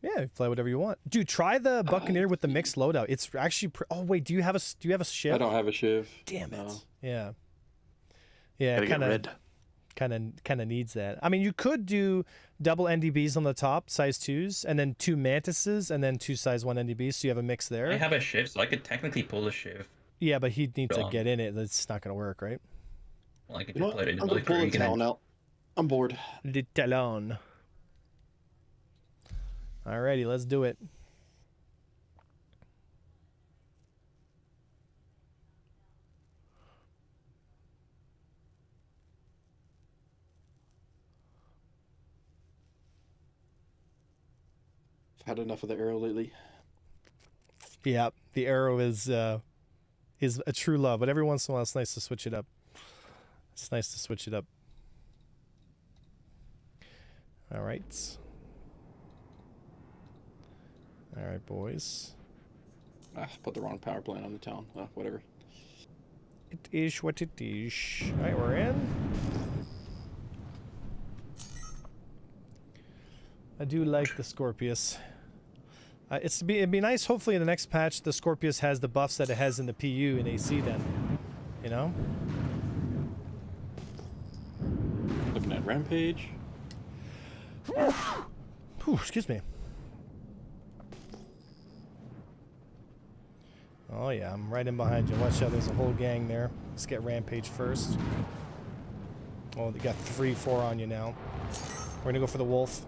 Speaker 1: Yeah, fly whatever you want, dude. Try the Buccaneer with the mixed loadout. It's actually. Oh wait, do you have a ship?
Speaker 6: I don't have a shiv.
Speaker 1: Damn it.
Speaker 6: No.
Speaker 1: Yeah. Yeah,
Speaker 2: Gotta get red.
Speaker 1: kind of needs that. I mean, you could do double NDBs on the top, size 2s, and then 2 Mantises, and then 2 size 1 NDBs, so you have a mix there.
Speaker 3: I have a shiv, so I could technically pull a shiv.
Speaker 1: Yeah, but he'd need to
Speaker 3: Gone.
Speaker 1: get in it. That's not going to work, right?
Speaker 3: Well, I could
Speaker 6: You know
Speaker 3: just
Speaker 6: what?
Speaker 3: play it in
Speaker 6: I'm going to pull the talon out. I'm bored.
Speaker 1: Le Talon. Alrighty, let's do it.
Speaker 6: I've had enough of the arrow lately.
Speaker 1: Yeah, the arrow is a true love, but every once in a while it's nice to switch it up. It's nice to switch it up. All right. All right, boys.
Speaker 6: Ah, put the wrong power plant on the town. Whatever.
Speaker 1: It is what it is. All right, we're in. I do like the Scorpius. It'd be nice. Hopefully, in the next patch, the Scorpius has the buffs that it has in the PU and AC. Then, you know.
Speaker 6: Looking at Rampage.
Speaker 1: Whew, excuse me. Oh yeah, I'm right in behind you. Watch out, there's a whole gang there. Let's get Rampage first. Oh, they got 3-4 on you now. We're gonna go for the wolf.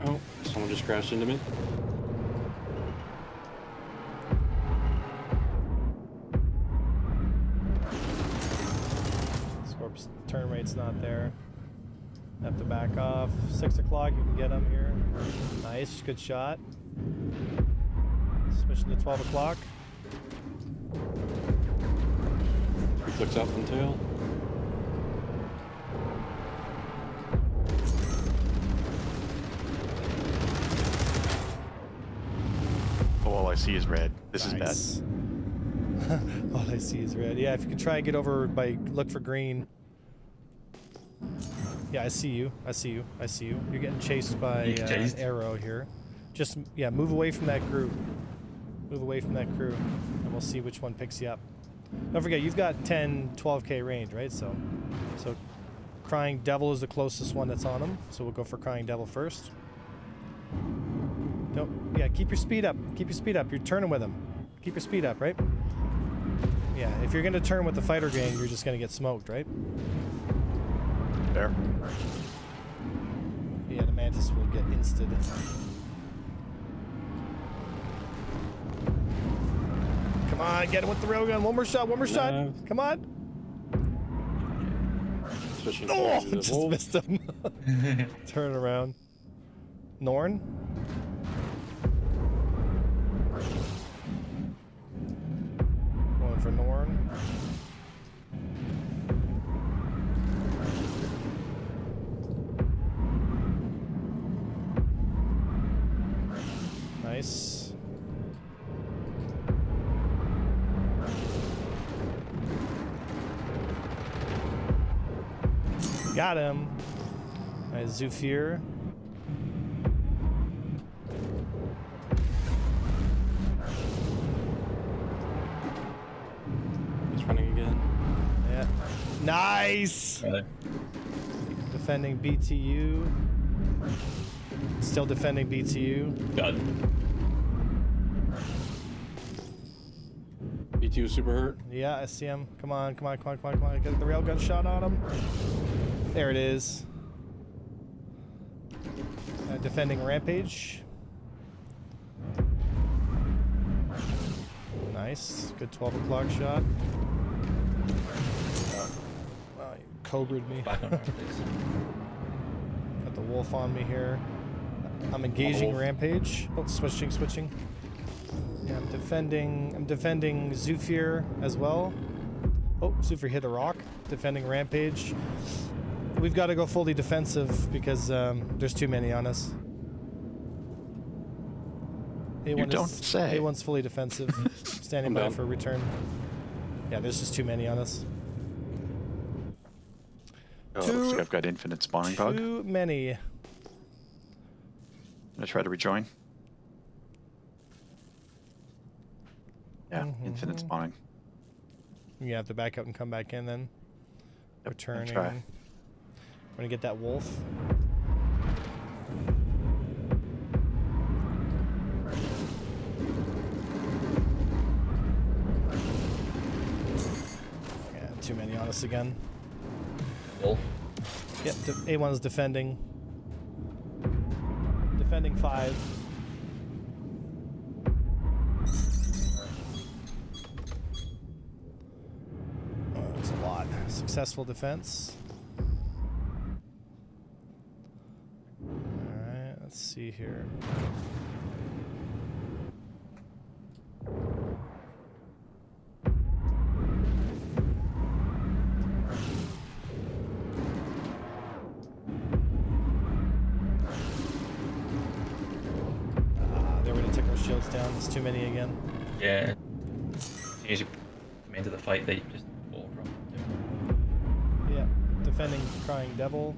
Speaker 6: Oh, someone just crashed into me.
Speaker 1: Scorp's turn rate's not there. Have to back off. 6 o'clock, you can get him here. Nice, good shot. Switching to 12 o'clock.
Speaker 6: 3 clicks out from tail.
Speaker 2: Oh, all I see is red. This is bad.
Speaker 1: Nice. All I see is red. Yeah, if you can try and get over by look for green. Yeah, I see you. I see you. I see you. You're getting chased by
Speaker 3: You're chased?
Speaker 1: an arrow here. Just yeah, move away from that group. Move away from that crew, and we'll see which one picks you up. Don't forget, you've got 10, 12k range, right? So Crying Devil is the closest one that's on him. So we'll go for Crying Devil first. Don't. Yeah, keep your speed up. Keep your speed up. You're turning with him. Keep your speed up, right? Yeah, if you're gonna turn with the fighter gang, you're just gonna get smoked, right?
Speaker 2: There.
Speaker 1: Yeah, the Mantis will get insted. Come on, get him with the railgun. One more shot, one more shot. Come on.
Speaker 6: Switching
Speaker 1: Oh,
Speaker 6: to the
Speaker 1: just
Speaker 6: wolf.
Speaker 1: missed him. Turn around. Norn. Going for Norn. Nice. Got him. Nice, Zufir.
Speaker 6: He's running again.
Speaker 1: Yeah. Nice.
Speaker 3: Right.
Speaker 1: Defending BTU. Still defending BTU.
Speaker 3: God.
Speaker 6: B2 super hurt.
Speaker 1: Yeah, I see him. Come on, come on, come on, come on, come on. Get the railgun shot on him. There it is. Defending Rampage. Nice. Good 12 o'clock shot. Wow, you cobra'd me.
Speaker 3: Back on our place.
Speaker 1: Got the wolf on me here. I'm engaging
Speaker 6: wolf.
Speaker 1: Rampage. Oh, switching. Yeah, I'm defending Zufir as well. Oh, Zufir hit a rock. Defending Rampage. We've got to go fully defensive because there's too many on us.
Speaker 2: You don't say.
Speaker 1: A1's fully defensive. Standing
Speaker 6: I'm
Speaker 1: by
Speaker 6: down.
Speaker 1: for a return. Yeah, there's just too many on us.
Speaker 2: Oh, looks like I've got infinite spawning bug. I'm
Speaker 1: Too many.
Speaker 2: gonna try to rejoin. Yeah, infinite spawning.
Speaker 1: You have to back out and come back in then.
Speaker 2: Yep,
Speaker 1: Returning.
Speaker 2: try.
Speaker 1: We're gonna get that wolf. Yeah, too many on us again.
Speaker 3: Wolf.
Speaker 1: Yep, A1's defending. Defending 5. Oh, that's a lot. Successful defense. Alright, let's see here. They're gonna take our shields down. There's too many again.
Speaker 3: Yeah. As soon as you come into the fight, they just fall from.
Speaker 1: Yeah, defending Crying Devil.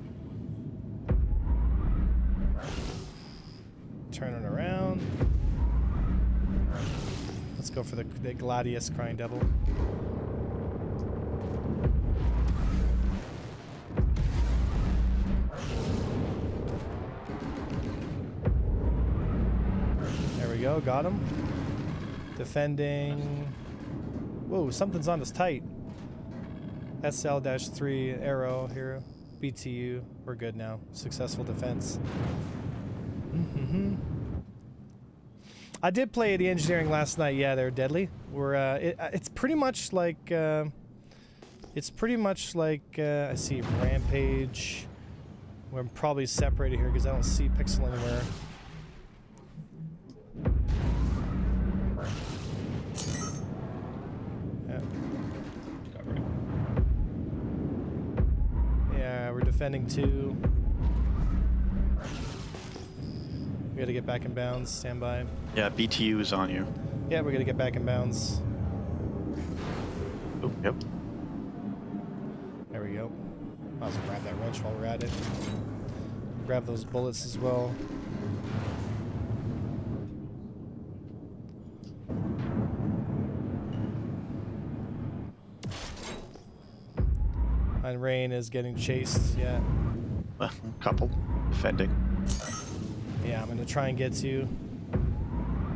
Speaker 1: Turning around. Let's go for the Gladius Crying Devil. There we go, got him. Defending. Whoa, something's on us tight. SL-3 arrow here. BTU. We're good now. Successful defense. I did play the engineering last night. Yeah, they're deadly. It's pretty much like. I see Rampage. We're probably separated here because I don't see Pixel anywhere. Yeah, we're defending 2. We gotta get back in bounds. Stand by.
Speaker 2: Yeah, BTU is on you.
Speaker 1: Yeah, we're gonna get back in bounds.
Speaker 2: Oh, yep.
Speaker 1: There we go. Might as well grab that wrench while we're at it. Grab those bullets as well. And Rain is getting chased. Yeah.
Speaker 2: A couple. Defending.
Speaker 1: Yeah, I'm gonna try and get to you.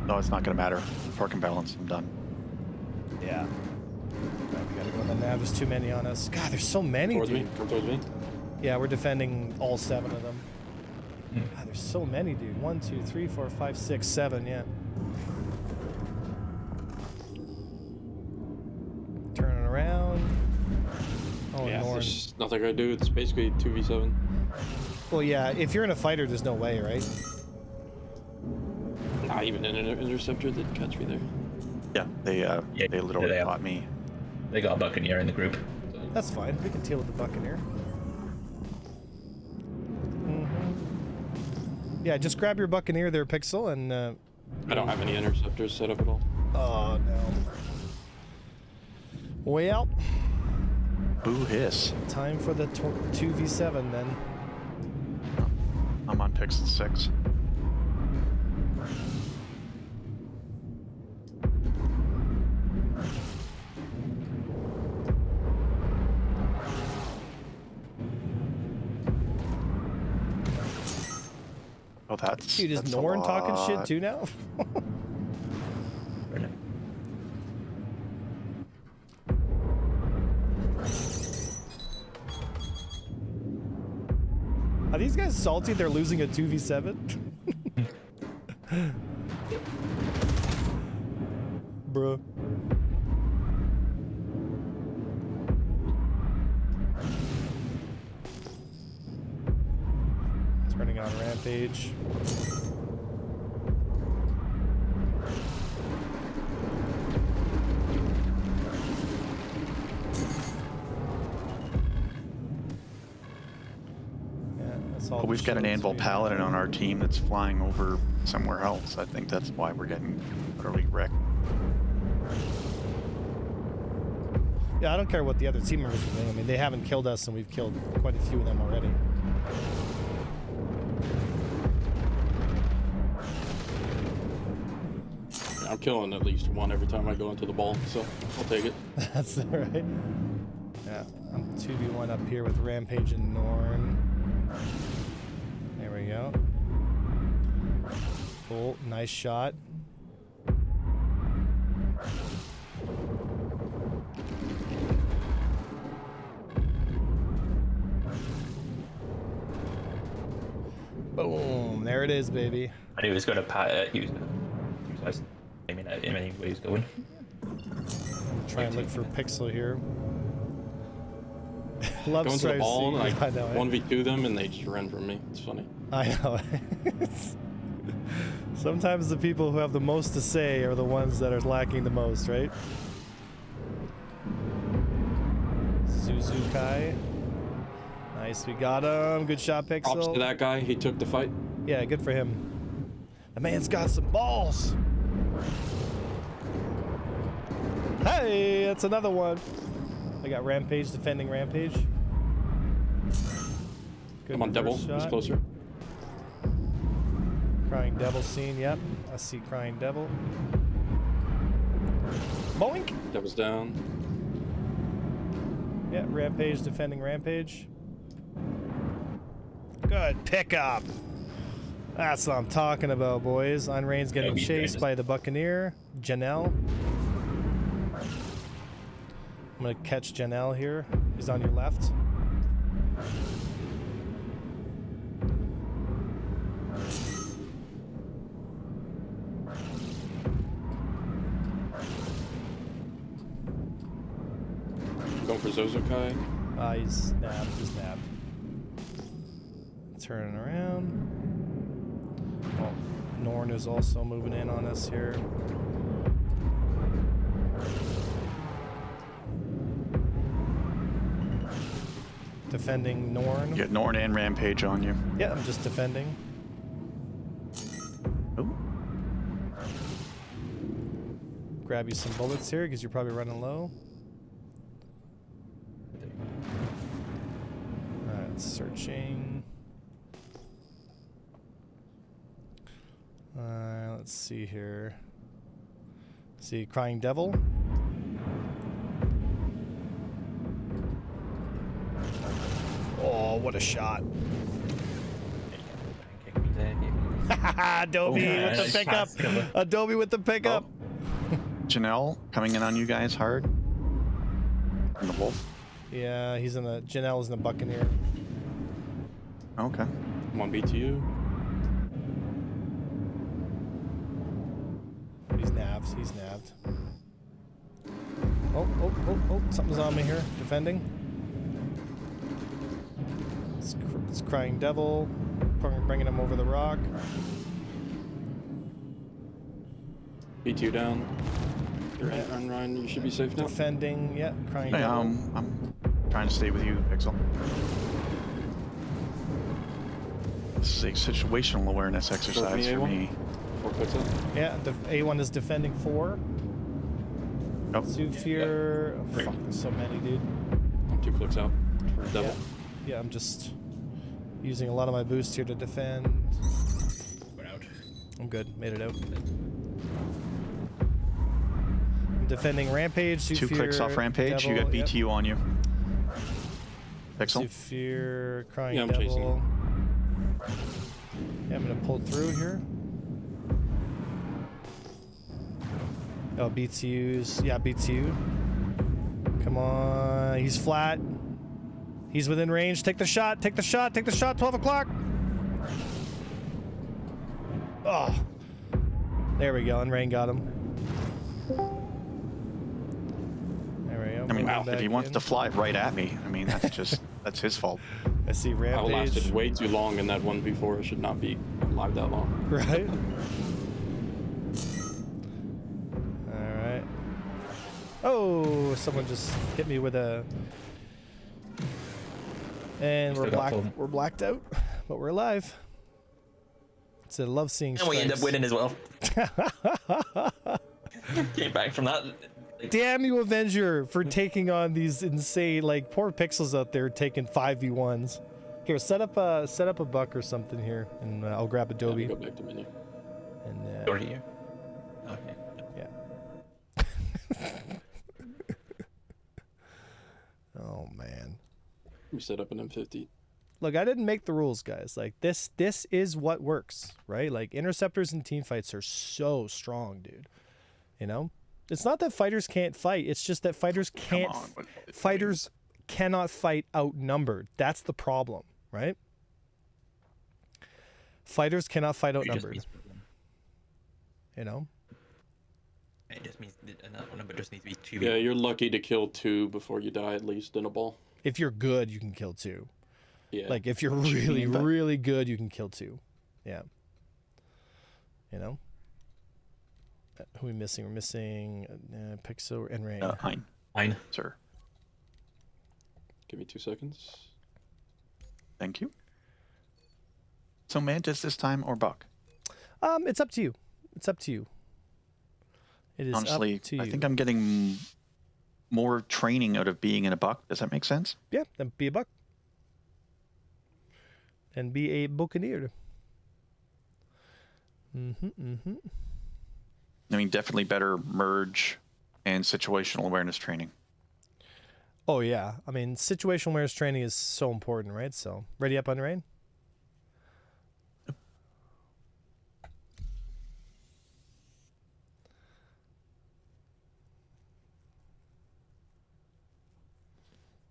Speaker 2: No, it's not going to matter. Park and balance. I'm done.
Speaker 1: Yeah. Alright, we gotta go on the nav. There's too many on us. God, there's so many,
Speaker 6: Towards
Speaker 1: dude.
Speaker 6: me. Come towards me.
Speaker 1: Yeah, we're defending all 7 of them. God, there's so many, dude. 1, 2, 3, 4, 5, 6, 7. Yeah. Turning around. Oh,
Speaker 6: Yeah,
Speaker 1: Norn.
Speaker 6: there's nothing I do. It's basically 2v7.
Speaker 1: Well, yeah. If you're in a fighter, there's no way, right?
Speaker 6: Not even an interceptor that catch me there.
Speaker 2: Yeah, they literally
Speaker 3: they are.
Speaker 2: caught me.
Speaker 3: They got a Buccaneer in the group. So
Speaker 1: That's fine. We can deal with the Buccaneer. Yeah, just grab your Buccaneer there, Pixel, and...
Speaker 6: I don't have any interceptors set up at all.
Speaker 1: Oh, no. Well,
Speaker 2: Boo hiss.
Speaker 1: time for the 2v7 then.
Speaker 2: I'm on Pixel 6. Oh,
Speaker 1: Dude, is
Speaker 2: that's a
Speaker 1: Norn talking shit
Speaker 2: lot.
Speaker 1: too now?
Speaker 3: right now.
Speaker 1: Are these guys salty they're losing a 2v7? Bruh. Turning on Rampage.
Speaker 2: But we've got an Anvil Paladin on our team that's flying over somewhere else. I think that's why we're getting utterly wrecked.
Speaker 1: Yeah, I don't care what the other team members are doing. I mean, they haven't killed us, and we've killed quite a few of them already.
Speaker 6: I'm killing at least one every time I go into the ball, so I'll take it.
Speaker 1: That's right. Yeah, I'm 2v1 up here with Rampage and Norn. There we go. Cool, nice shot. Boom, there it is, baby.
Speaker 3: And he was going to he was aiming at him anyway he was going.
Speaker 1: Try and look for Pixel here. Love
Speaker 6: Go into the ball, and I
Speaker 1: I know,
Speaker 6: 1v2 them, and they just run from me. It's funny.
Speaker 1: I know. Sometimes the people who have the most to say are the ones that are lacking the most, right? Suzukai. Nice, we got him. Good shot, Pixel.
Speaker 6: Props to that guy. He took the fight.
Speaker 1: Yeah, good for him. The man's got some balls. Hey, that's another one. I got Rampage defending Rampage. Good
Speaker 6: Come on, Devil.
Speaker 1: reverse
Speaker 6: He's
Speaker 1: shot.
Speaker 6: closer.
Speaker 1: Crying Devil scene, yep. I see Crying Devil. Boink!
Speaker 6: Devil's down.
Speaker 1: Yeah, Rampage defending Rampage. Good pickup! That's what I'm talking about, boys. Unrain's getting
Speaker 3: we
Speaker 1: chased
Speaker 3: just-
Speaker 1: by the Buccaneer. Janelle. I'm gonna catch Janelle here. He's on your left.
Speaker 6: Going for Zozokai.
Speaker 1: He's nabbed. He's nabbed. Turning around. Oh, Norn is also moving in on us here. Defending Norn.
Speaker 2: You got Norn and Rampage on you.
Speaker 1: Yeah, I'm just defending.
Speaker 2: Oh,
Speaker 1: Grab you some bullets here because you're probably running low. let's see here. See, Crying Devil. Oh, what a shot. Adobe with the pickup. Adobe with the pickup.
Speaker 2: Janelle coming in on you guys hard. And the Wolf.
Speaker 1: Yeah, he's in the Janelle's in the Buccaneer.
Speaker 2: Okay.
Speaker 6: I'm on BTU.
Speaker 1: He's navs. He's naved. Oh! Something's on me here. Defending. It's Crying Devil. Bringing him over the rock.
Speaker 6: BTU down. You're on Ryan. You should be safe now.
Speaker 1: Defending. Yeah, Crying
Speaker 2: Hey,
Speaker 1: Devil.
Speaker 2: I'm trying to stay with you, Pixel. This is a situational awareness exercise for me.
Speaker 6: 4 clicks up.
Speaker 1: Yeah, A1 is defending 4.
Speaker 2: Oh.
Speaker 1: Zufir. Oh, fuck, there's so many, dude.
Speaker 6: I'm 2 clicks out for Devil.
Speaker 1: Yeah, I'm just using a lot of my boost here to defend.
Speaker 3: We're out.
Speaker 1: I'm good. Made it out. I'm defending Rampage. Zufir,
Speaker 2: 2 clicks off Rampage.
Speaker 1: Devil,
Speaker 2: You got
Speaker 1: yep.
Speaker 2: BTU on you. Pixel.
Speaker 1: Zufir, Crying
Speaker 6: Yeah, I'm
Speaker 1: Devil.
Speaker 6: chasing.
Speaker 1: Yeah, I'm gonna pull through here. Oh, BTUs. Yeah, BTU. Come on. He's flat. He's within range. Take the shot. Take the shot. Take the shot. 12 o'clock. Oh. There we go. And Rain got him. There we go.
Speaker 2: I mean,
Speaker 1: Bring him
Speaker 2: if
Speaker 1: back
Speaker 2: he wants
Speaker 1: in.
Speaker 2: to fly right at me, I mean, that's just, that's his fault.
Speaker 1: I see
Speaker 6: I
Speaker 1: Rampage.
Speaker 6: lasted way too long in that 1v4. It should not be alive that long.
Speaker 1: Right? Alright. Oh, someone just hit me with a... And
Speaker 3: Still got full.
Speaker 1: we're blacked out, but we're alive. It's a love seeing
Speaker 3: And we end up
Speaker 1: strikes.
Speaker 3: winning as well. Came back from that.
Speaker 1: Damn you, Avenger, for taking on these insane, like, poor pixels out there taking 5v1s. Here, set up a buck or something here, and I'll grab Adobe.
Speaker 6: Go back to menu.
Speaker 1: And
Speaker 3: You're here. Okay.
Speaker 1: yeah. Oh man.
Speaker 6: We set up an M50.
Speaker 1: Look, I didn't make the rules, guys. Like this is what works, right? Like interceptors and team fights are so strong, dude. You know? It's not that fighters can't fight, it's just that fighters can't fighters cannot fight outnumbered. That's the problem, right? Fighters cannot fight outnumbered. You know?
Speaker 3: It just means that number just needs to be 2.
Speaker 6: Yeah, you're lucky to kill 2 before you die, at least, in a ball.
Speaker 1: If you're good, you can kill 2.
Speaker 6: Yeah.
Speaker 1: Like if you're really, really good, you can kill 2. Yeah. You know? Who are we missing? We're missing Pixel and Rain.
Speaker 2: Hein.
Speaker 3: Fine.
Speaker 2: Sir.
Speaker 6: Give me 2 seconds.
Speaker 2: Thank you. So Mantis this time or Buck?
Speaker 1: It's up to you. It's up to you. It is
Speaker 2: Honestly,
Speaker 1: up to you.
Speaker 2: I think I'm getting more training out of being in a Buck. Does that make sense?
Speaker 1: Yeah, then be a buck. And be a buccaneer. Mm-hmm.
Speaker 2: I mean, definitely better merge and situational awareness training.
Speaker 1: Oh yeah. I mean, situational awareness training is so important, right? So ready up on Rain?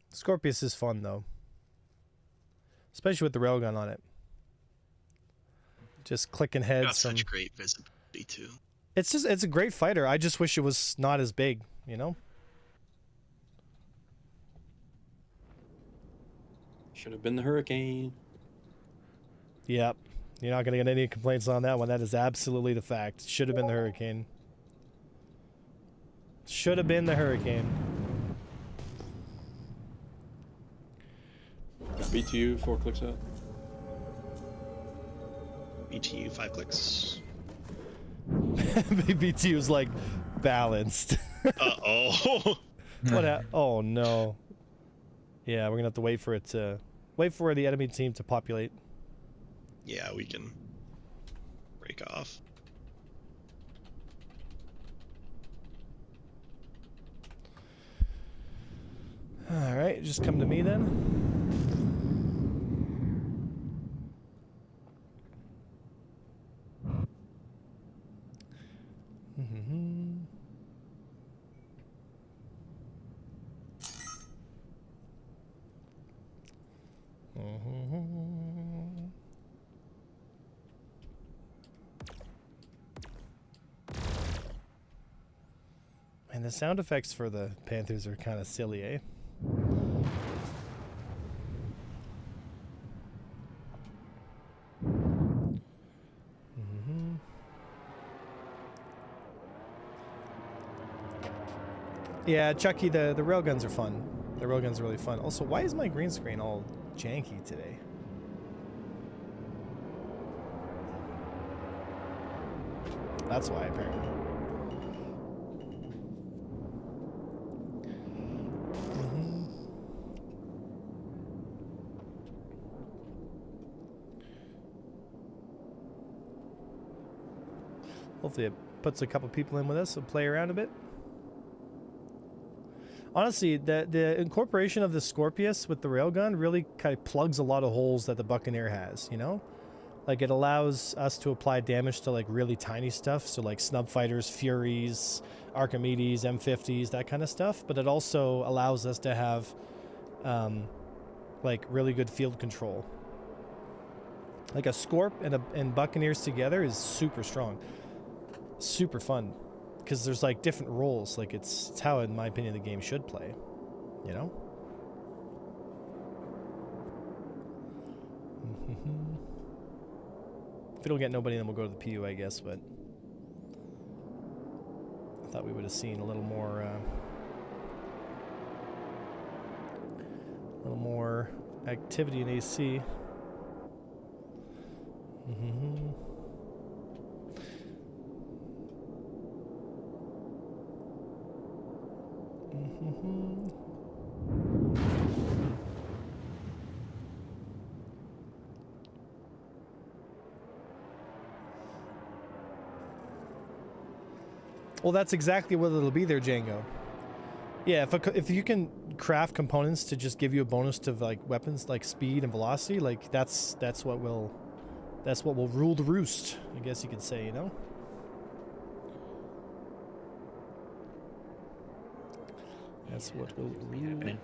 Speaker 1: Scorpius is fun though. Especially with the railgun on it. Just clicking heads
Speaker 7: Got
Speaker 1: from
Speaker 7: such great visibility too.
Speaker 1: it's a great fighter. I just wish it was not as big, you know?
Speaker 6: Should have been the Hurricane.
Speaker 1: Yep. You're not gonna get any complaints on that one. That is absolutely the fact. Should have been the Hurricane. Should have been the Hurricane.
Speaker 6: BTU, 4 clicks out.
Speaker 7: BTU 5 clicks.
Speaker 1: BT was like balanced.
Speaker 7: Oh.
Speaker 1: What? Oh no. Yeah, we're gonna have to wait for the enemy team to populate.
Speaker 7: Yeah, we can break off.
Speaker 1: right, just come to me then. And the sound effects for the Panthers are kind of silly, eh? Yeah, Chucky, the railguns are fun. The railguns are really fun. Also, why is my green screen all janky today? That's why, apparently. Hopefully it puts a couple people in with us and play around a bit. Honestly, the incorporation of the Scorpius with the railgun really kind of plugs a lot of holes that the Buccaneer has, you know? Like, it allows us to apply damage to, like, really tiny stuff. So, like, Snub Fighters, Furies, Archimedes, M50s, that kind of stuff. But it also allows us to have, like, really good field control. Like, a Scorp and Buccaneers together is super strong. Super fun. Because there's, like, different roles. Like, it's how, in my opinion, the game should play. You know? If we don't get nobody, then we'll go to the PU, I guess, but I thought we would have seen a little more activity in AC. Well, that's exactly what it'll be there, Django. Yeah, if you can craft components to just give you a bonus to like weapons like speed and velocity, like that's what will rule the roost, I guess you could say, you know? That's what will rule.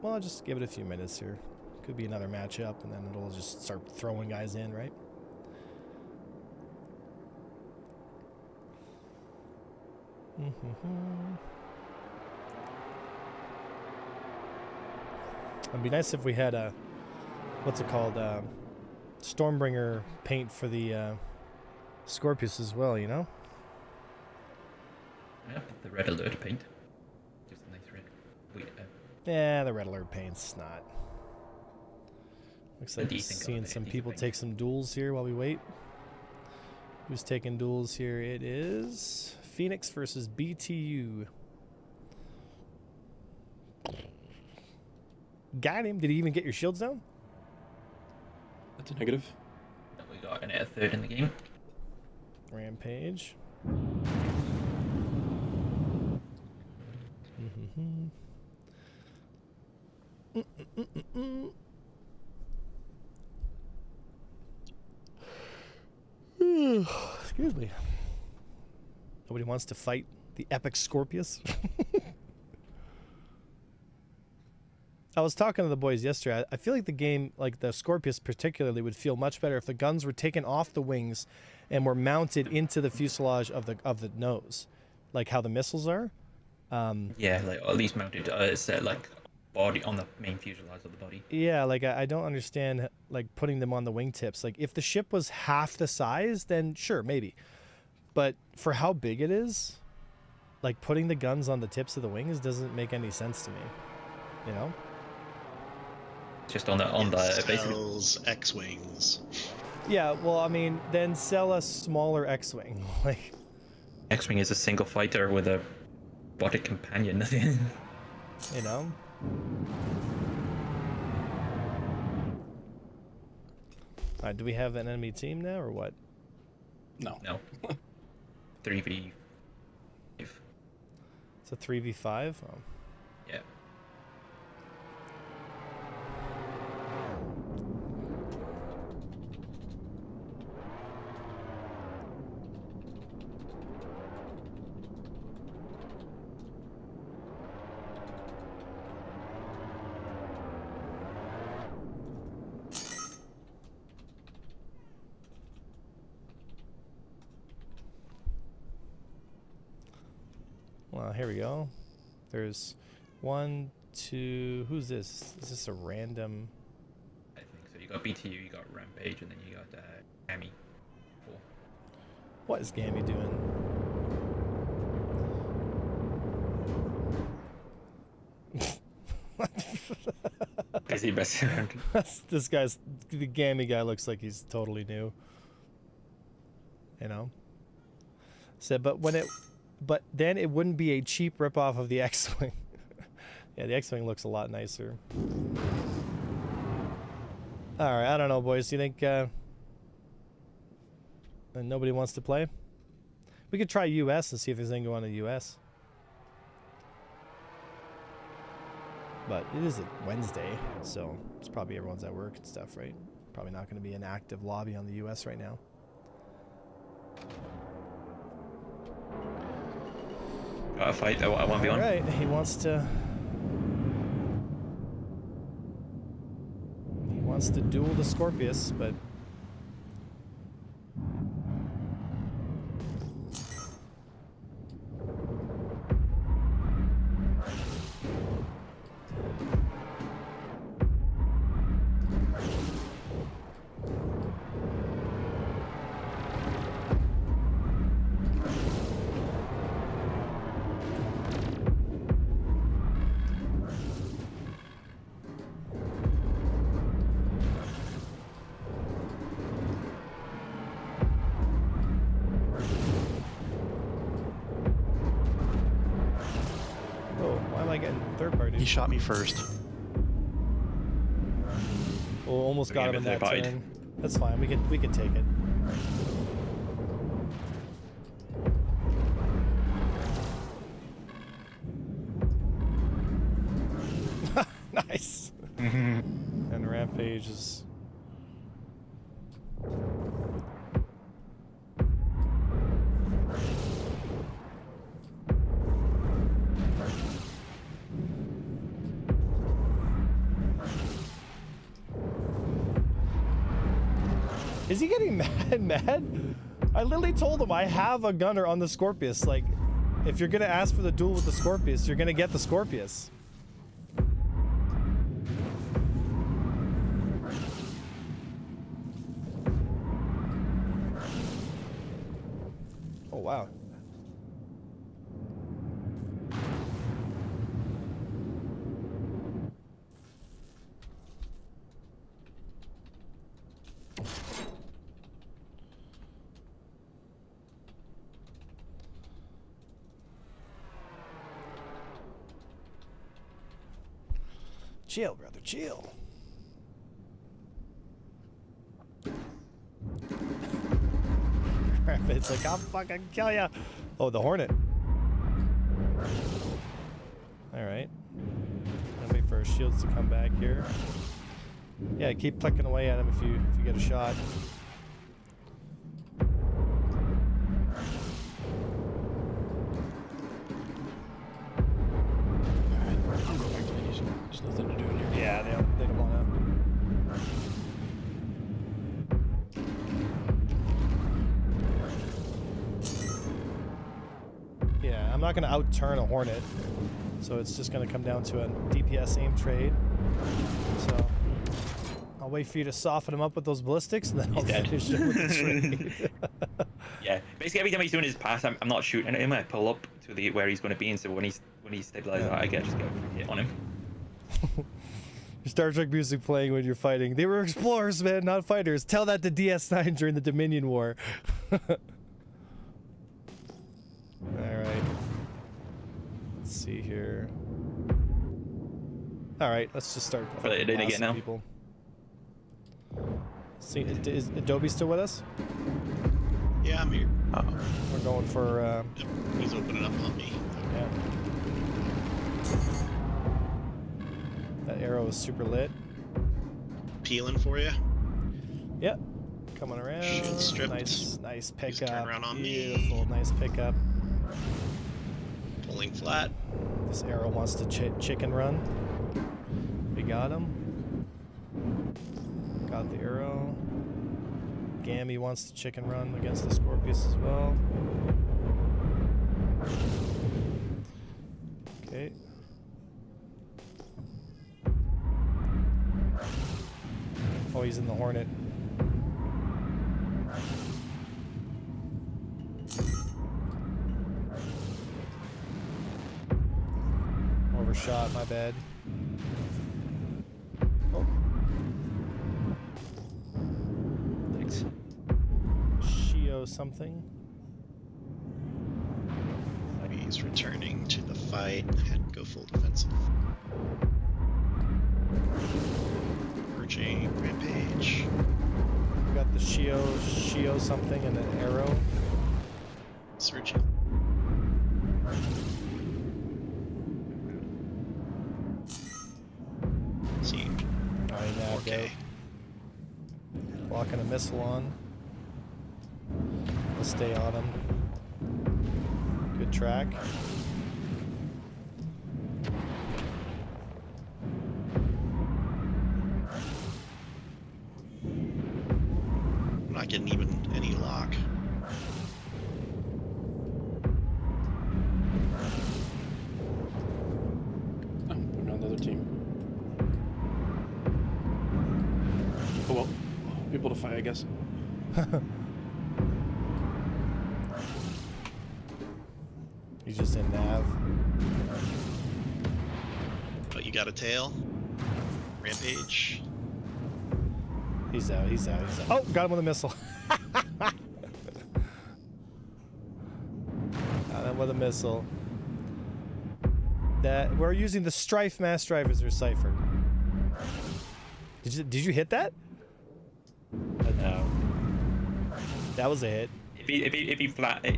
Speaker 1: Well, I'll just give it a few minutes here. Could be another matchup, and then it'll just start throwing guys in, right? It'd be nice if we had a, what's it called, Stormbringer paint for the Scorpius as well, you know?
Speaker 3: Yeah, the red alert paint. Just a nice red.
Speaker 1: Yeah, the red alert paint's not. Looks like
Speaker 3: Decent
Speaker 1: seeing
Speaker 3: color,
Speaker 1: some
Speaker 3: decent
Speaker 1: people
Speaker 3: paint.
Speaker 1: take some duels here while we wait. Who's taking duels here? It is Phoenix versus BTU. Got him. Did he even get your shields down?
Speaker 6: That's a negative.
Speaker 3: We got a third in the game.
Speaker 1: Rampage. Excuse me. Nobody wants to fight the epic Scorpius. I was talking to the boys yesterday. I feel like the game, like the Scorpius particularly, would feel much better if the guns were taken off the wings and were mounted into the fuselage of the nose, like how the missiles are.
Speaker 3: Yeah, like or at least mounted set like body on the main fuselage of the body.
Speaker 1: Yeah, like I don't understand like putting them on the wingtips. Like if the ship was half the size, then sure, maybe. But for how big it is, like putting the guns on the tips of the wings doesn't make any sense to me. You know?
Speaker 3: Just on the basically.
Speaker 7: Sells X-wings.
Speaker 1: Yeah, well, I mean, then sell a smaller X-wing. Like,
Speaker 3: X-wing is a single fighter with a robotic companion.
Speaker 1: you know? Alright, do we have an enemy team now or what?
Speaker 6: No.
Speaker 3: No. 3v.
Speaker 1: It's a 3v5? Oh.
Speaker 3: Yeah.
Speaker 1: Well, here we go. There's 1, 2. Who's this? Is this a random?
Speaker 5: I think so. You got BTU, you got Rampage, and then you got Amy.
Speaker 1: What is Gammy doing?
Speaker 5: Busy messing around.
Speaker 1: This guy's the Gammy guy looks like he's totally new. You know. So, but then it wouldn't be a cheap ripoff of the X-Wing. Yeah, the X-Wing looks a lot nicer. All right, I don't know, boys. Do you think nobody wants to play? We could try US and see if there's anything going on in the US. But it is a Wednesday, so it's probably everyone's at work and stuff, right? Probably not going to be an active lobby on the US right now.
Speaker 5: Got a fight. I want to be on.
Speaker 1: All right, he wants to duel the Scorpius, but
Speaker 2: He shot me first.
Speaker 1: oh, almost got him in that turn. That's fine. We can take it. Nice. And Rampage is. Is he getting mad? I literally told him I have a gunner on the Scorpius. Like, if you're gonna ask for the duel with the Scorpius, you're gonna get the Scorpius. Oh, wow. Chill, brother, chill. It's like, I'll fucking kill ya. Oh, the Hornet. Alright. Wait for our shields to come back here. Yeah, keep clicking away at him if you get a shot. Yeah, they don't want to. Yeah, I'm not going to outturn a Hornet, so it's just going to come down to a DPS aim trade. So I'll wait for you to soften him up with those ballistics, and then I'll finish him with the trade.
Speaker 5: Yeah, basically every time he's doing his pass, I'm not shooting at him. I pull up to where he's going to be, and so when he's stabilized, I just get a free hit on him.
Speaker 1: Star Trek music playing when you're fighting. They were explorers, man, not fighters. Tell that to DS9 during the Dominion War. Alright. Let's see here. Alright, let's just start.
Speaker 5: Again now.
Speaker 1: People. See, is Adobe still with us?
Speaker 7: Yeah, I'm here.
Speaker 1: We're going for.
Speaker 7: Yep, he's opening up on me.
Speaker 1: Yeah. That arrow is super lit.
Speaker 7: Peeling for you.
Speaker 1: Yep. Coming around.
Speaker 7: Shield stripped.
Speaker 1: Nice
Speaker 7: Just
Speaker 1: pickup.
Speaker 7: turn around on
Speaker 1: Beautiful,
Speaker 7: me.
Speaker 1: nice pickup.
Speaker 7: Pulling flat.
Speaker 1: This arrow wants to chicken run. We got him. Got the arrow. Gammy wants to chicken run against the Scorpius as well. he's in the Hornet. Overshot, my bad. Oh.
Speaker 5: Thanks.
Speaker 1: Shio something.
Speaker 7: Maybe he's returning to the fight. Had to go full defensive. Purging rampage.
Speaker 1: We got the Shio something and an arrow.
Speaker 7: Surging. Seemed
Speaker 1: Oh, he nabbed
Speaker 7: okay.
Speaker 1: out. Walking a missile on. We'll stay on him. Good track.
Speaker 7: I'm not getting even any lock.
Speaker 6: I'm putting on the other team. Oh well. People to fight, I guess.
Speaker 1: He's just in nav.
Speaker 7: But you got a tail. Rampage.
Speaker 1: He's out, he's out, he's out. Oh, got him with a missile. Got him with a missile. That we're using the Strife mass drivers or Cypher. Did you hit that? No. That was a hit.
Speaker 5: If he flat, I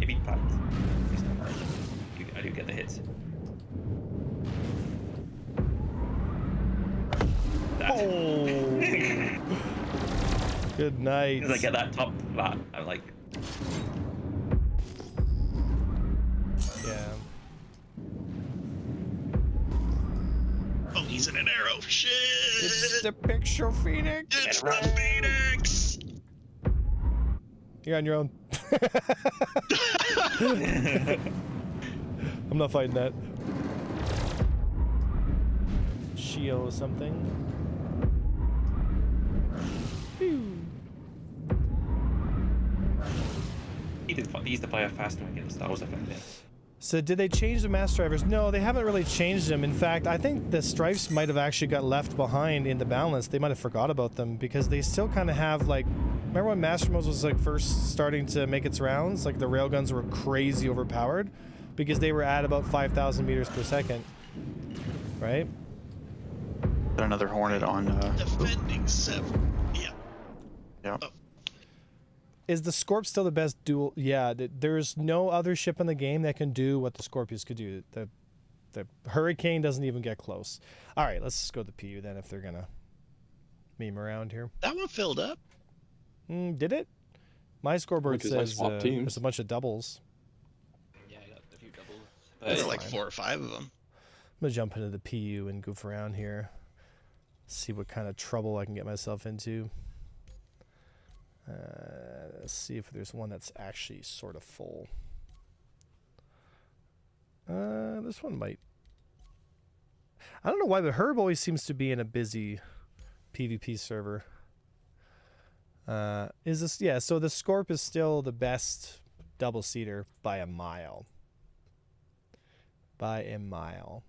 Speaker 5: do get the hits.
Speaker 1: Oh. Good night.
Speaker 5: Because I get that top flat, I'm like,
Speaker 1: Yeah.
Speaker 7: Oh, he's in an arrow. Shit!
Speaker 1: It's the picture, Phoenix.
Speaker 7: It's the Phoenix!
Speaker 1: You're on your own. I'm not fighting that. Shio something. Phew.
Speaker 5: he used to fire faster and get the Star Wars effect in.
Speaker 1: So did they change the mass drivers? No, they haven't really changed them. In fact, I think the Strifes might have actually got left behind in the balance. They might have forgot about them because they still kind of have like, remember when Master Mode was like first starting to make its rounds? Like the railguns were crazy overpowered because they were at about 5,000 meters per second, right?
Speaker 2: Got another Hornet on.
Speaker 7: Defending 7. Yeah.
Speaker 2: Yeah.
Speaker 7: Oh.
Speaker 1: Is the Scorp still the best duel? Yeah, there's no other ship in the game that can do what the Scorpius could do. The Hurricane doesn't even get close. All right, let's just go to the PU then if they're gonna meme around here.
Speaker 7: That one filled up.
Speaker 1: Did it? My scoreboard
Speaker 6: Because I
Speaker 1: says
Speaker 6: swapped teams.
Speaker 1: there's a bunch of doubles.
Speaker 5: Yeah, I got a few doubles.
Speaker 7: There were
Speaker 1: like
Speaker 7: like 4 or 5 of them.
Speaker 1: I'm gonna jump into the PU and goof around here. See what kind of trouble I can get myself into. Let's see if there's one that's actually sort of full. This one might. I don't know why, but Herb always seems to be in a busy PvP server. Is this? Yeah, so the Scorp is still the best double-seater by a mile. By a mile.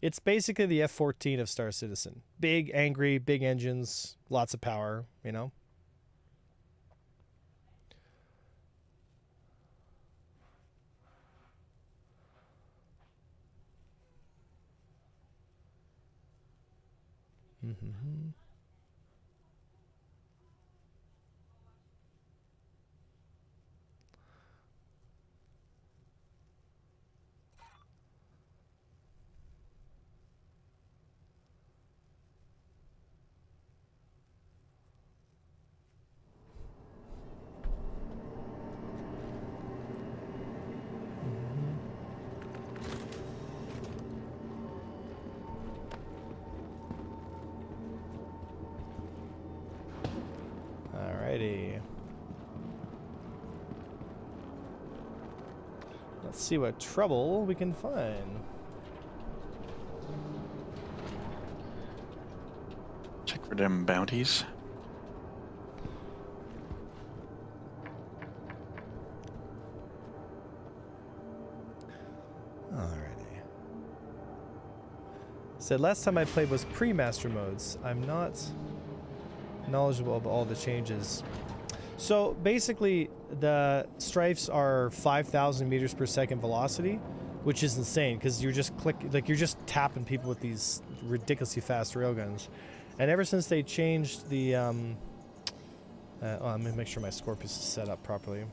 Speaker 1: It's basically the F-14 of Star Citizen. Big, angry, big engines, lots of power, you know? Mm-hmm. Alrighty. Let's see what trouble we can find.
Speaker 2: Check for them bounties.
Speaker 1: Alrighty. Said last time I played was pre-master modes. I'm not knowledgeable of all the changes. So basically, the strifes are 5,000 meters per second velocity, which is insane because you're just you're just tapping people with these ridiculously fast railguns. And ever since they changed the, I'm gonna make sure my Scorpius is set up properly.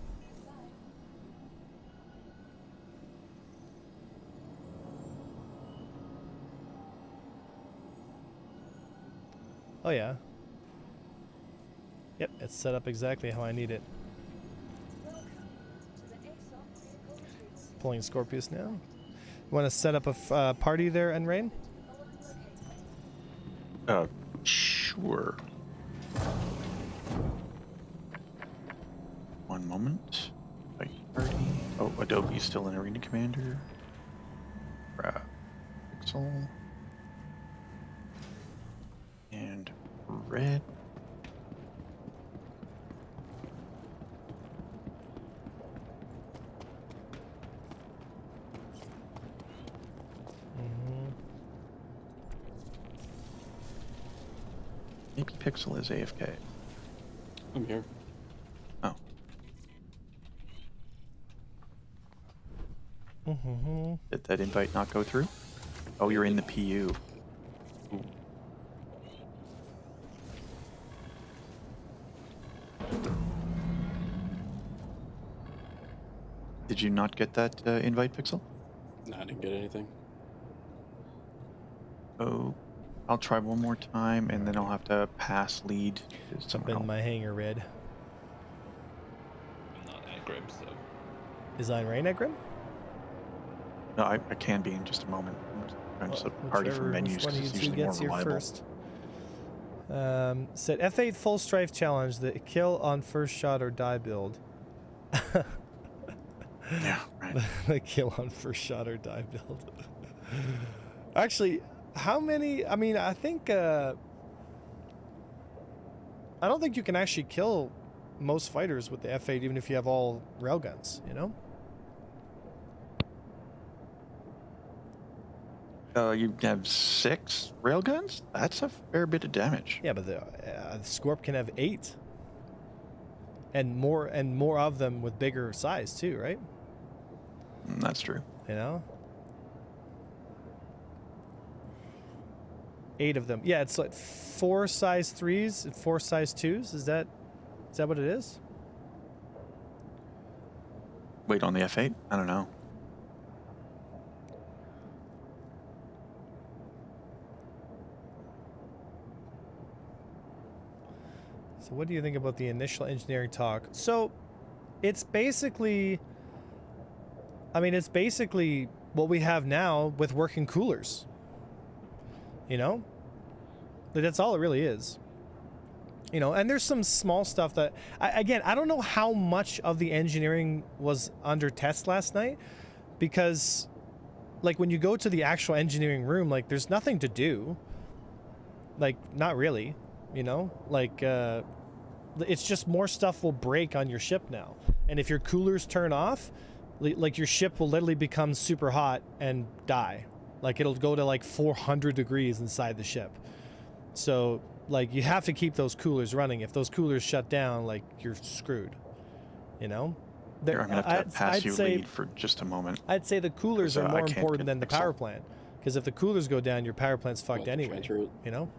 Speaker 1: Oh yeah. Yep, it's set up exactly how I need it. Pulling Scorpius now. You want to set up a party there, Enrain?
Speaker 2: Sure. One moment. Fight party. Oh, Adobe's still an arena commander. Pixel. And red. Maybe Pixel is AFK.
Speaker 6: I'm here.
Speaker 2: Oh. Did that invite not go through? Oh, you're in the PU. Ooh. Did you not get that invite, Pixel?
Speaker 6: No, I didn't get anything.
Speaker 2: Oh, I'll try one more time, and then I'll have to pass lead to
Speaker 1: Jump
Speaker 2: someone
Speaker 1: in
Speaker 2: else.
Speaker 1: my hangar, Red.
Speaker 5: I'm not at Grim, so
Speaker 1: Is Enrain at Grim?
Speaker 2: No, I can be in just a moment. I'm just a party from menus
Speaker 1: Which one
Speaker 2: because
Speaker 1: of
Speaker 2: it's
Speaker 1: you two
Speaker 2: usually more
Speaker 1: gets here
Speaker 2: reliable.
Speaker 1: first? Said F8 full strife challenge, the kill on first shot or die build.
Speaker 2: Yeah, right.
Speaker 1: The kill on first shot or die build. Actually, how many? I mean, I think I don't think you can actually kill most fighters with the F8, even if you have all railguns. You know.
Speaker 2: You have 6 railguns? That's a fair bit of damage.
Speaker 1: Yeah, but the Scorp can have 8, and more of them with bigger size too, right?
Speaker 2: That's true.
Speaker 1: You know, 8 of them. Yeah, it's like 4 size 3s and 4 size 2s. Is that what it is?
Speaker 2: Wait, on the F8? I don't know.
Speaker 1: So what do you think about the initial engineering talk? So it's basically, I mean, it's basically what we have now with working coolers. You know? Like, that's all it really is. You know, and there's some small stuff that, again, I don't know how much of the engineering was under test last night, because like when you go to the actual engineering room, like there's nothing to do. Like, not really, you know? Like, it's just more stuff will break on your ship now. And if your coolers turn off, like your ship will literally become super hot and die. Like it'll go to like 400 degrees inside the ship. So like you have to keep those coolers running. If those coolers shut down, like you're screwed, you know?
Speaker 2: Here, I'm going to have to pass you lead for just a moment.
Speaker 1: I'd say the coolers
Speaker 2: 'Cause,
Speaker 1: are more
Speaker 2: I can't
Speaker 1: important
Speaker 2: get
Speaker 1: than the
Speaker 2: Pixel.
Speaker 1: power plant. Because if the coolers go down, your power plant's fucked
Speaker 6: Well,
Speaker 1: anyway,
Speaker 6: transfer it.
Speaker 1: you know?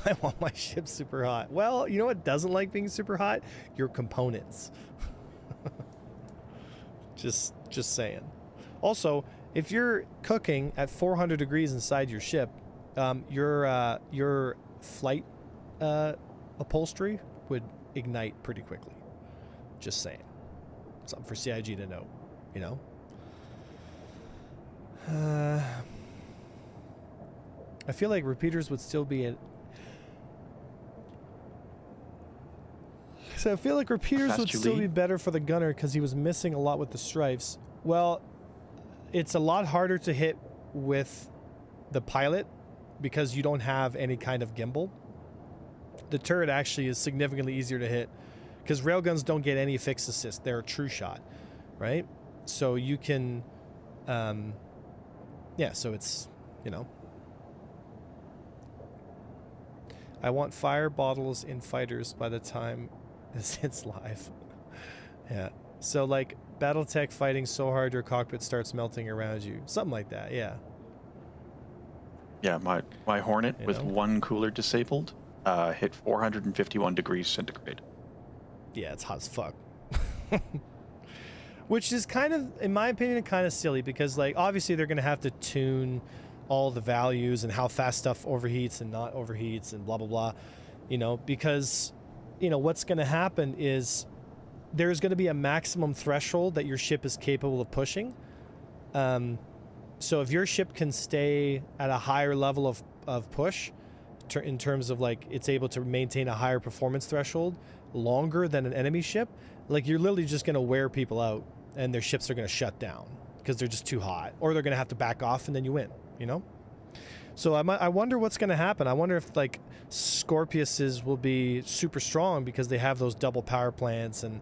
Speaker 1: I want my ship super hot. Well, you know what doesn't like being super hot? Your components. just saying. Also, if you're cooking at 400 degrees inside your ship, your flight upholstery would ignite pretty quickly. Just saying. Something for CIG to know, you know? I feel like repeaters would still be in. So I feel like repeaters
Speaker 2: Fast
Speaker 1: would
Speaker 2: you
Speaker 1: still be
Speaker 2: lead.
Speaker 1: better for the gunner because he was missing a lot with the strifes. Well, it's a lot harder to hit with the pilot because you don't have any kind of gimbal. The turret actually is significantly easier to hit because railguns don't get any fixed assist. They're a true shot, right? So you can Yeah, so it's, you know. I want fire bottles in fighters by the time it's live. Yeah. So like Battletech fighting so hard your cockpit starts melting around you. Something like that, yeah.
Speaker 2: Yeah, my Hornet
Speaker 1: You
Speaker 2: with
Speaker 1: know?
Speaker 2: one cooler disabled hit 451 degrees centigrade.
Speaker 1: Yeah, it's hot as fuck. Which is kind of, in my opinion, kind of silly because, like, obviously they're going to have to tune all the values and how fast stuff overheats and not overheats and blah, blah, blah, you know, because, you know, what's going to happen is there's going to be a maximum threshold that your ship is capable of pushing. So if your ship can stay at a higher level of push in terms of, like, it's able to maintain a higher performance threshold longer than an enemy ship, like, you're literally just going to wear people out and their ships are going to shut down because they're just too hot, or they're going to have to back off and then you win, you know? So I wonder what's going to happen. I wonder if, like, Scorpiuses will be super strong because they have those double power plants and,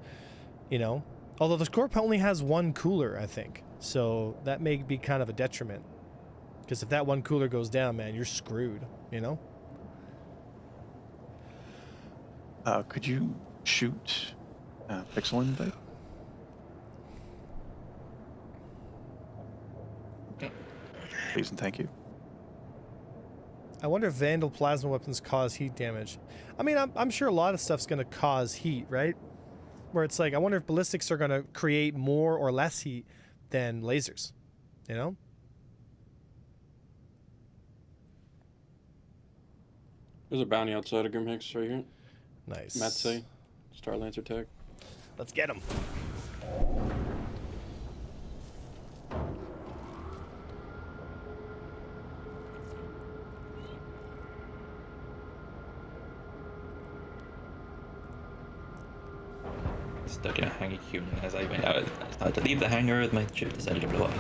Speaker 1: you know, although the Scorp only has one cooler, I think. So that may be kind of a detriment because if that one cooler goes down, man, you're screwed, you know?
Speaker 2: Could you shoot Pixel Invade? Please and thank you.
Speaker 1: I wonder if Vandal plasma weapons cause heat damage. I mean, I'm sure a lot of stuff's going to cause heat, right? Where it's like, I wonder if ballistics are going to create more or less heat than lasers, you know?
Speaker 6: There's a bounty outside of Grimhex right here.
Speaker 1: Nice.
Speaker 6: Matse, Star Lancer tech.
Speaker 1: Let's get him.
Speaker 5: Stuck in a hangar queue, and as I went out, I started to leave the hangar, my ship decided to blow up.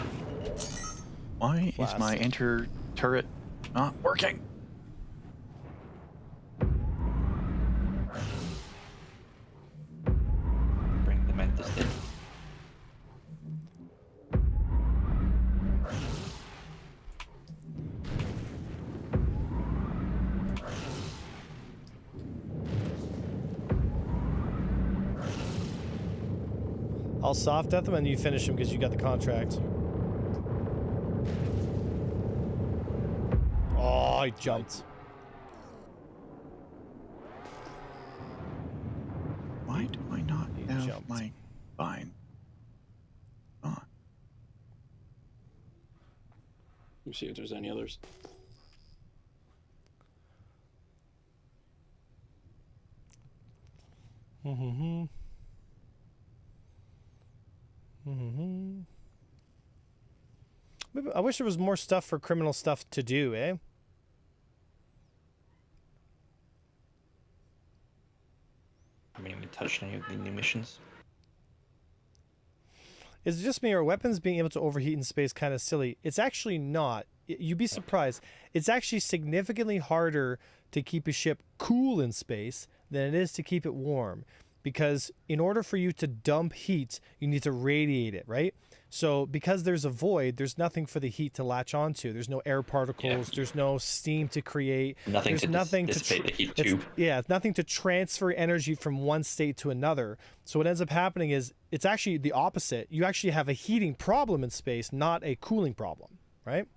Speaker 2: Why is my
Speaker 1: Blast.
Speaker 2: enter turret not working?
Speaker 5: Bring the Mantis in.
Speaker 1: I'll soft death him and you finish him because you got the contract. Oh, I jumped.
Speaker 2: Why do I not
Speaker 1: You
Speaker 2: have
Speaker 1: jumped.
Speaker 2: my bind on?
Speaker 6: Let me see if there's any others.
Speaker 1: Mm-hmm. Mm-hmm. Maybe, I wish there was more stuff for criminal stuff to do, eh?
Speaker 5: I haven't even touched any of the new missions.
Speaker 1: Is it just me or are weapons being able to overheat in space kind of silly? It's actually not. You'd be surprised. It's actually significantly harder to keep a ship cool in space than it is to keep it warm. Because in order for you to dump heat, you need to radiate it, right? So because there's a void, there's nothing for the heat to latch onto. There's no air particles. There's no steam to create.
Speaker 5: Nothing
Speaker 1: there's
Speaker 5: to
Speaker 1: nothing
Speaker 5: dissipate the heat
Speaker 1: it's-
Speaker 5: tube.
Speaker 1: Yeah, it's nothing to transfer energy from one state to another. So what ends up happening is it's actually the opposite. You actually have a heating problem in space, not a cooling problem, right?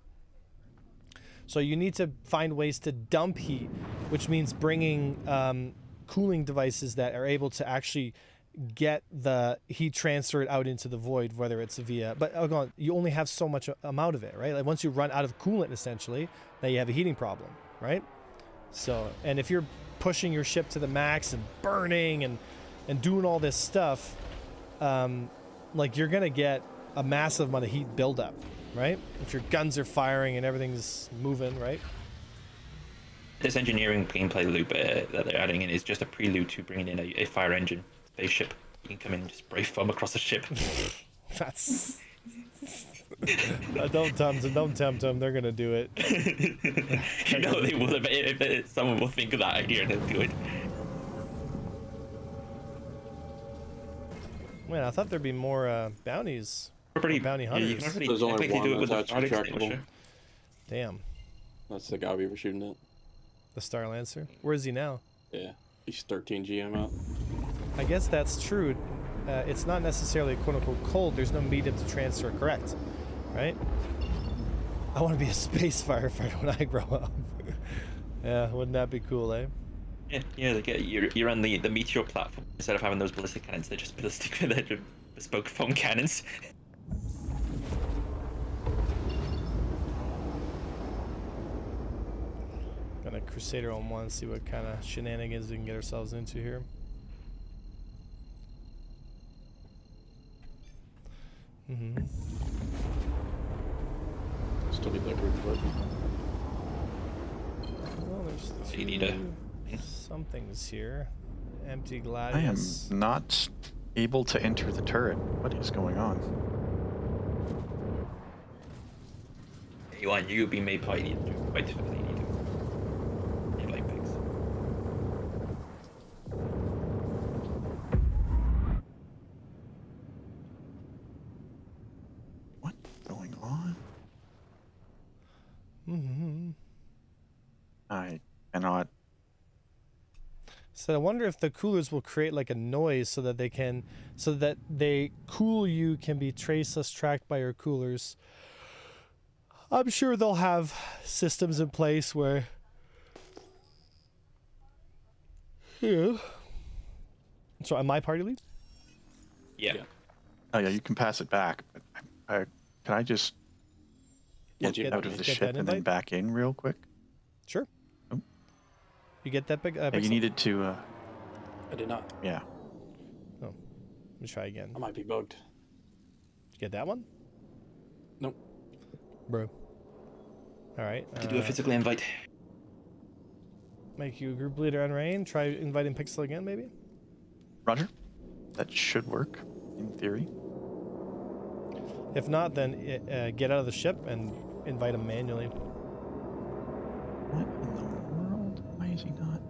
Speaker 1: So you need to find ways to dump heat, which means bringing cooling devices that are able to actually get the heat transferred out into the void, whether it's via, but you only have so much amount of it, right? Like once you run out of coolant, essentially, now you have a heating problem, right? So, and if you're pushing your ship to the max and burning and doing all this stuff, like you're gonna get a massive amount of heat buildup, right? If your guns are firing and everything's moving, right?
Speaker 5: This engineering gameplay loop that they're adding in is just a prelude to bringing in a fire engine spaceship. You can come in and just spray foam across the ship.
Speaker 1: That's don't tempt them. They're gonna do it.
Speaker 5: You know they will. If someone will think of that idea and they'll do it.
Speaker 1: Man, I thought there'd be more bounties
Speaker 5: Probably,
Speaker 1: bounty
Speaker 5: yeah, you
Speaker 1: hunters.
Speaker 5: can already
Speaker 6: There's only
Speaker 5: technically do it
Speaker 6: one
Speaker 5: with the
Speaker 6: that's
Speaker 5: Star
Speaker 6: retractable.
Speaker 5: extinguisher.
Speaker 1: Damn.
Speaker 6: That's the guy we were shooting at.
Speaker 1: The Star Lancer. Where is he now?
Speaker 6: Yeah, he's 13 GM out.
Speaker 1: I guess that's true. It's not necessarily quote-unquote cold. There's no medium to transfer, correct? Right? I want to be a space firefighter when I grow up. Yeah, wouldn't that be cool, eh?
Speaker 5: Yeah, they get you're on the meteor platform instead of having those ballistic cannons. They're just ballistic, they're just bespoke foam cannons.
Speaker 1: Gonna Crusader on one, see what kind of shenanigans we can get ourselves into here.
Speaker 6: Still get that group flip.
Speaker 1: Well, there's
Speaker 5: You need a
Speaker 1: some things here. Empty
Speaker 2: I am
Speaker 1: Gladius.
Speaker 2: not able to enter the turret. What is going on?
Speaker 5: you want you be made party to quite swiftly need to. You like pigs.
Speaker 2: What's going on? I cannot.
Speaker 1: So I wonder if the coolers will create like a noise so that they cool you can be traceless tracked by your coolers. I'm sure they'll have systems in place where, yeah. So am I party lead?
Speaker 5: Yeah.
Speaker 2: Oh yeah, you can pass it back. But can I just
Speaker 6: Once
Speaker 2: get
Speaker 6: you
Speaker 2: out of the
Speaker 1: get
Speaker 2: ship
Speaker 1: that
Speaker 2: and then
Speaker 1: invite?
Speaker 2: back in real quick?
Speaker 1: Sure.
Speaker 2: Oh.
Speaker 1: You get that big?
Speaker 2: Yeah, you
Speaker 1: pixel?
Speaker 2: needed to.
Speaker 6: I did not.
Speaker 2: Yeah.
Speaker 1: Let me try again.
Speaker 6: I might be bugged.
Speaker 1: Did you get that one?
Speaker 6: Nope.
Speaker 1: Bro. All right.
Speaker 5: To do a physical invite.
Speaker 1: Make you a group leader on Rain. Try inviting Pixel again, maybe.
Speaker 2: Roger. That should work in theory.
Speaker 1: If not, then get out of the ship and invite him manually.
Speaker 2: What in the world? Why is he not?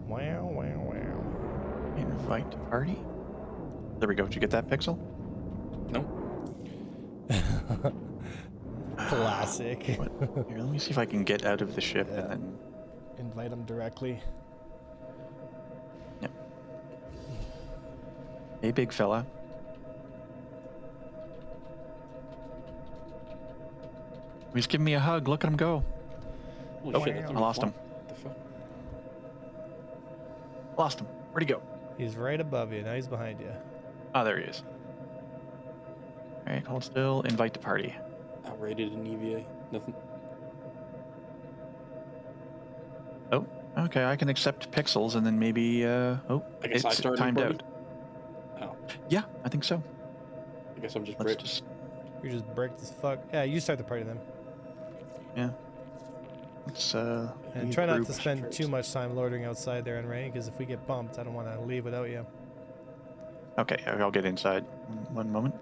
Speaker 1: Wow, wow, wow.
Speaker 2: Invite to party? There we go. Did you get that, Pixel?
Speaker 6: Nope.
Speaker 1: Classic.
Speaker 2: What? Here, let me see if I can get out of the ship
Speaker 1: Yeah.
Speaker 2: and then.
Speaker 1: Invite him directly.
Speaker 2: Yep. Hey, big fella. He's giving me a hug. Look at him go.
Speaker 6: Holy
Speaker 2: Oh,
Speaker 6: shit, that's
Speaker 2: I lost him.
Speaker 6: What the fuck?
Speaker 2: Lost him. Where'd he go?
Speaker 1: He's right above you. Now he's behind you.
Speaker 2: Oh, there he is. All right, hold still. Invite to party.
Speaker 6: Outrated in EVA. Nothing.
Speaker 2: Oh, okay. I can accept pixels and then maybe. Oh,
Speaker 6: I guess I
Speaker 2: it's
Speaker 6: started
Speaker 2: timed
Speaker 6: party?
Speaker 2: out.
Speaker 6: Oh,
Speaker 2: Yeah, I think so.
Speaker 6: I guess I'm just
Speaker 2: Let's
Speaker 6: bricked.
Speaker 2: just.
Speaker 1: You're just bricked as fuck. Yeah, you start the party then.
Speaker 2: Yeah. Let's.
Speaker 1: And
Speaker 2: leave
Speaker 1: try not
Speaker 2: group.
Speaker 1: to spend too much time loitering outside there in Rain, because if we get bumped, I don't want to leave without you.
Speaker 2: Okay, I'll get inside. One moment.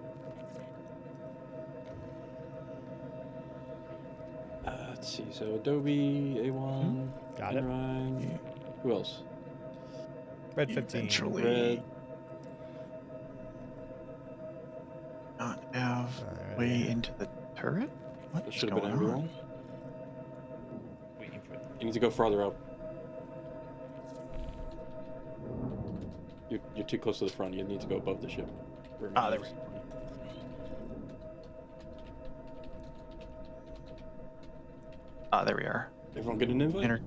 Speaker 6: Let's see. So Adobe, A1,
Speaker 1: Got it.
Speaker 6: Enrine. Who else?
Speaker 1: Red 15.
Speaker 2: Eventually.
Speaker 6: Red.
Speaker 2: Not have
Speaker 1: Alright,
Speaker 2: way
Speaker 1: yeah.
Speaker 2: into the turret. What
Speaker 6: That
Speaker 2: is
Speaker 6: should have
Speaker 2: going
Speaker 6: been everyone.
Speaker 2: on?
Speaker 5: Waiting for it.
Speaker 6: You need to go farther up. You're too close to the front. You need to go above the ship.
Speaker 2: Ah, there we There we are.
Speaker 6: Everyone get an invite?
Speaker 2: Enter.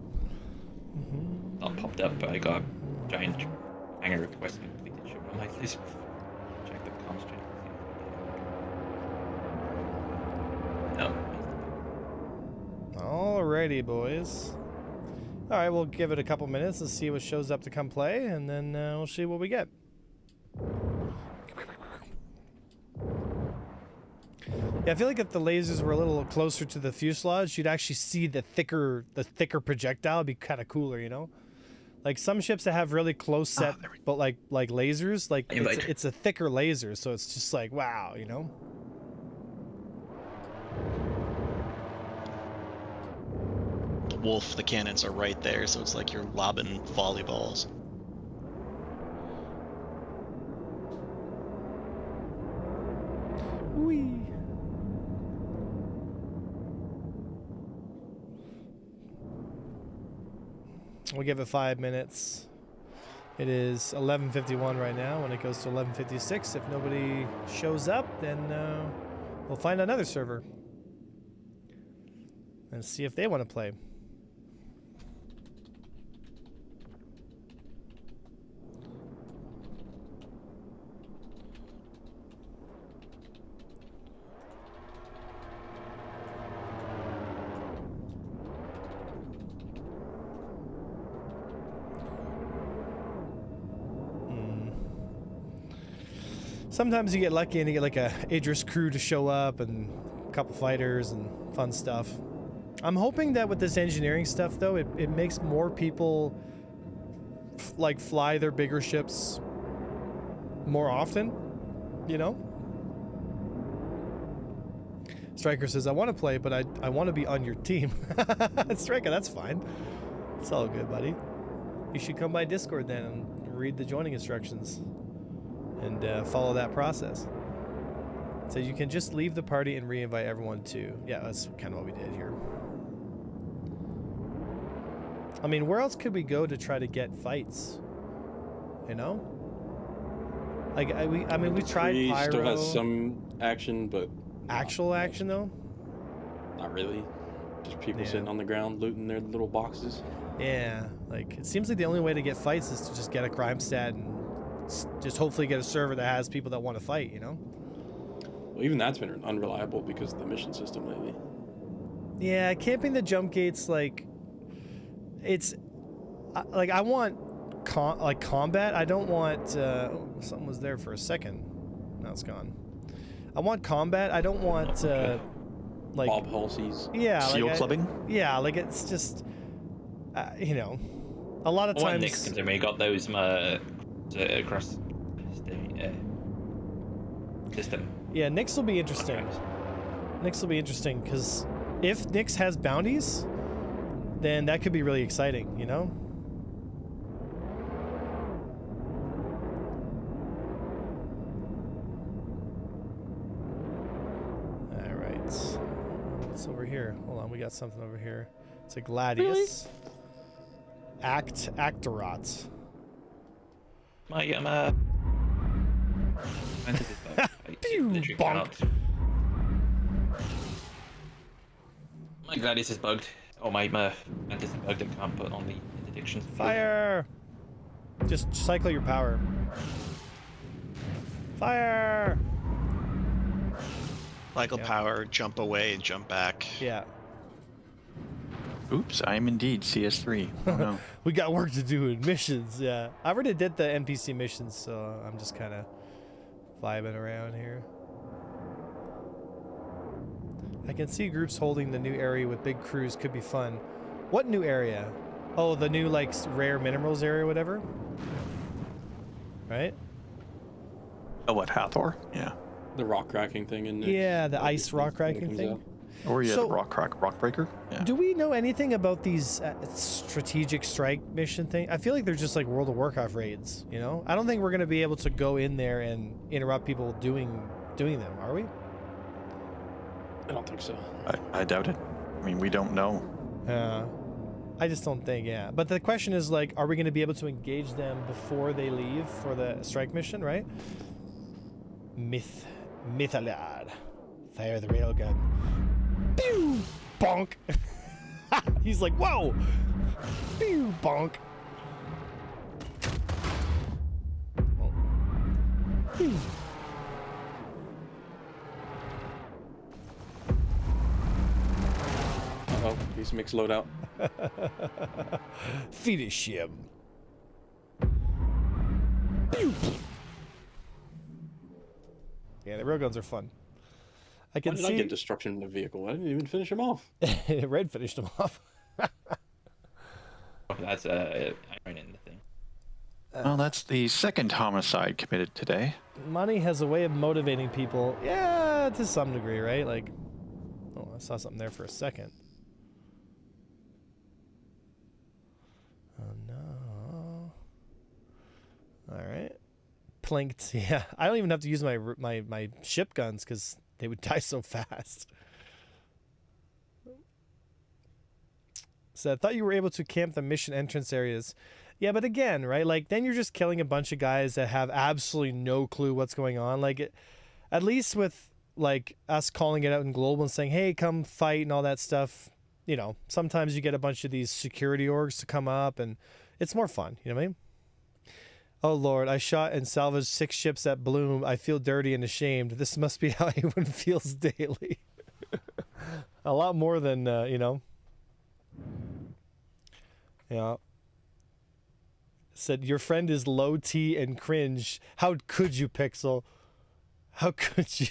Speaker 5: Not popped up, but I got a giant hanger request completed. Should I like this? Check the comms chain. No.
Speaker 1: Alrighty, boys. Alright, we'll give it a couple minutes and see what shows up to come play, and then we'll see what we get. Yeah, I feel like if the lasers were a little closer to the fuselage, you'd actually see the thicker projectile. It'd be kind of cooler, you know? Like some ships that have really close set,
Speaker 2: there we go.
Speaker 1: but like lasers, like
Speaker 5: Invite.
Speaker 1: it's a thicker laser, so it's just like, wow, you know?
Speaker 7: The wolf, the cannons are right there, so it's like you're lobbing volleyballs.
Speaker 1: We'll give it 5 minutes. It is 11:51 right now. When it goes to 11:56, if nobody shows up, then we'll find another server and see if they want to play. Sometimes you get lucky and you get like a Idris crew to show up and a couple fighters and fun stuff. I'm hoping that with this engineering stuff though, it makes more people like fly their bigger ships more often, you know? Striker says, I want to play, but I want to be on your team. Striker, that's fine. It's all good, buddy. You should come by Discord then and read the joining instructions. And follow that process. So you can just leave the party and re-invite everyone too. Yeah, that's kind of what we did here. I mean, where else could we go to try to get fights? You know? Like, I mean, we tried Pyro.
Speaker 6: Still has some action, but...
Speaker 1: Actual action, though?
Speaker 6: Not really. Just people sitting on the ground looting their little boxes.
Speaker 1: Yeah, like, it seems like the only way to get fights is to just get a crime stat and just hopefully get a server that has people that want to fight, you know?
Speaker 6: Well, even that's been unreliable because of the mission system lately.
Speaker 1: Yeah, camping the jump gates, like, it's like I want combat. I don't want oh, something was there for a second. Now it's gone. I want combat. I don't want like
Speaker 6: Bob Halsey's
Speaker 2: SEAL
Speaker 1: like
Speaker 2: clubbing.
Speaker 1: Yeah, like it's just you know, a lot of times.
Speaker 5: Next comes in, we got those across the system.
Speaker 1: Yeah, Nyx will be interesting. Nyx will be interesting because if Nyx has bounties, then that could be really exciting, you know? All right. What's over here? Hold on, we got something over here. It's a Gladius. Really? Actorot.
Speaker 5: Pew,
Speaker 1: bonk.
Speaker 5: My Gladius is bugged. Oh, my Mantis is bugged. I can't put on the interdictions.
Speaker 1: Fire! Just cycle your power. Fire!
Speaker 7: Michael Power, jump away and jump back.
Speaker 1: Yeah.
Speaker 2: Oops, I am indeed CS3. Oh, no.
Speaker 1: We got work to do in missions, yeah. I already did the NPC missions, so I'm just kind of vibing around here. I can see groups holding the new area with big crews could be fun. What new area? Oh, the new, like, rare minerals area or whatever? Right?
Speaker 2: Oh, what, Hathor? Yeah.
Speaker 6: The rock cracking thing in there.
Speaker 1: Yeah, the ice rock cracking thing.
Speaker 2: Or yeah,
Speaker 1: So-
Speaker 2: the rock breaker. Yeah.
Speaker 1: Do we know anything about these strategic strike mission thing? I feel like they're just like World of Warcraft raids, you know? I don't think we're going to be able to go in there and interrupt people doing them, are we?
Speaker 6: I don't think so.
Speaker 2: I doubt it. I mean, we don't know.
Speaker 1: I just don't think, yeah. But the question is, like, are we going to be able to engage them before they leave for the strike mission, right? Mythalad. Fire the railgun. Pew! Bonk! He's like, whoa! Pew! Bonk! Oh. Pew!
Speaker 6: Uh-oh, he's mixed loadout.
Speaker 1: Finish him. Pew! Yeah, the railguns are fun. I
Speaker 6: Why
Speaker 1: can
Speaker 6: did
Speaker 1: see.
Speaker 6: I get destruction in the vehicle? I didn't even finish him off.
Speaker 1: Red finished him off.
Speaker 5: That's iron in the thing.
Speaker 2: Well, that's the second homicide committed today.
Speaker 1: Money has a way of motivating people. Yeah, to some degree, right? Like, oh, I saw something there for a second. Oh no! All right, plinked. Yeah, I don't even have to use my ship guns because they would die so fast. So I thought you were able to camp the mission entrance areas. Yeah, but again, right? Like, then you're just killing a bunch of guys that have absolutely no clue what's going on. Like, at least with, like, us calling it out in global and saying, hey, come fight and all that stuff, you know, sometimes you get a bunch of these security orgs to come up, and it's more fun. You know what I mean? Oh, Lord, I shot and salvaged 6 ships at Bloom. I feel dirty and ashamed. This must be how everyone feels daily. A lot more than, you know. Yeah. Said, your friend is low T and cringe. How could you, Pixel? How could you?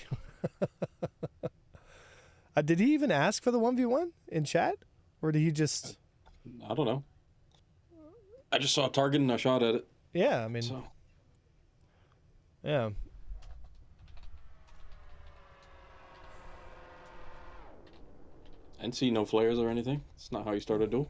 Speaker 1: Did he even ask for the 1v1 in chat? Or did he just...
Speaker 6: I don't know. I just saw a target and I shot at it.
Speaker 1: Yeah, I mean...
Speaker 6: So.
Speaker 1: Yeah.
Speaker 6: I didn't see no flares or anything. It's not how you start a duel.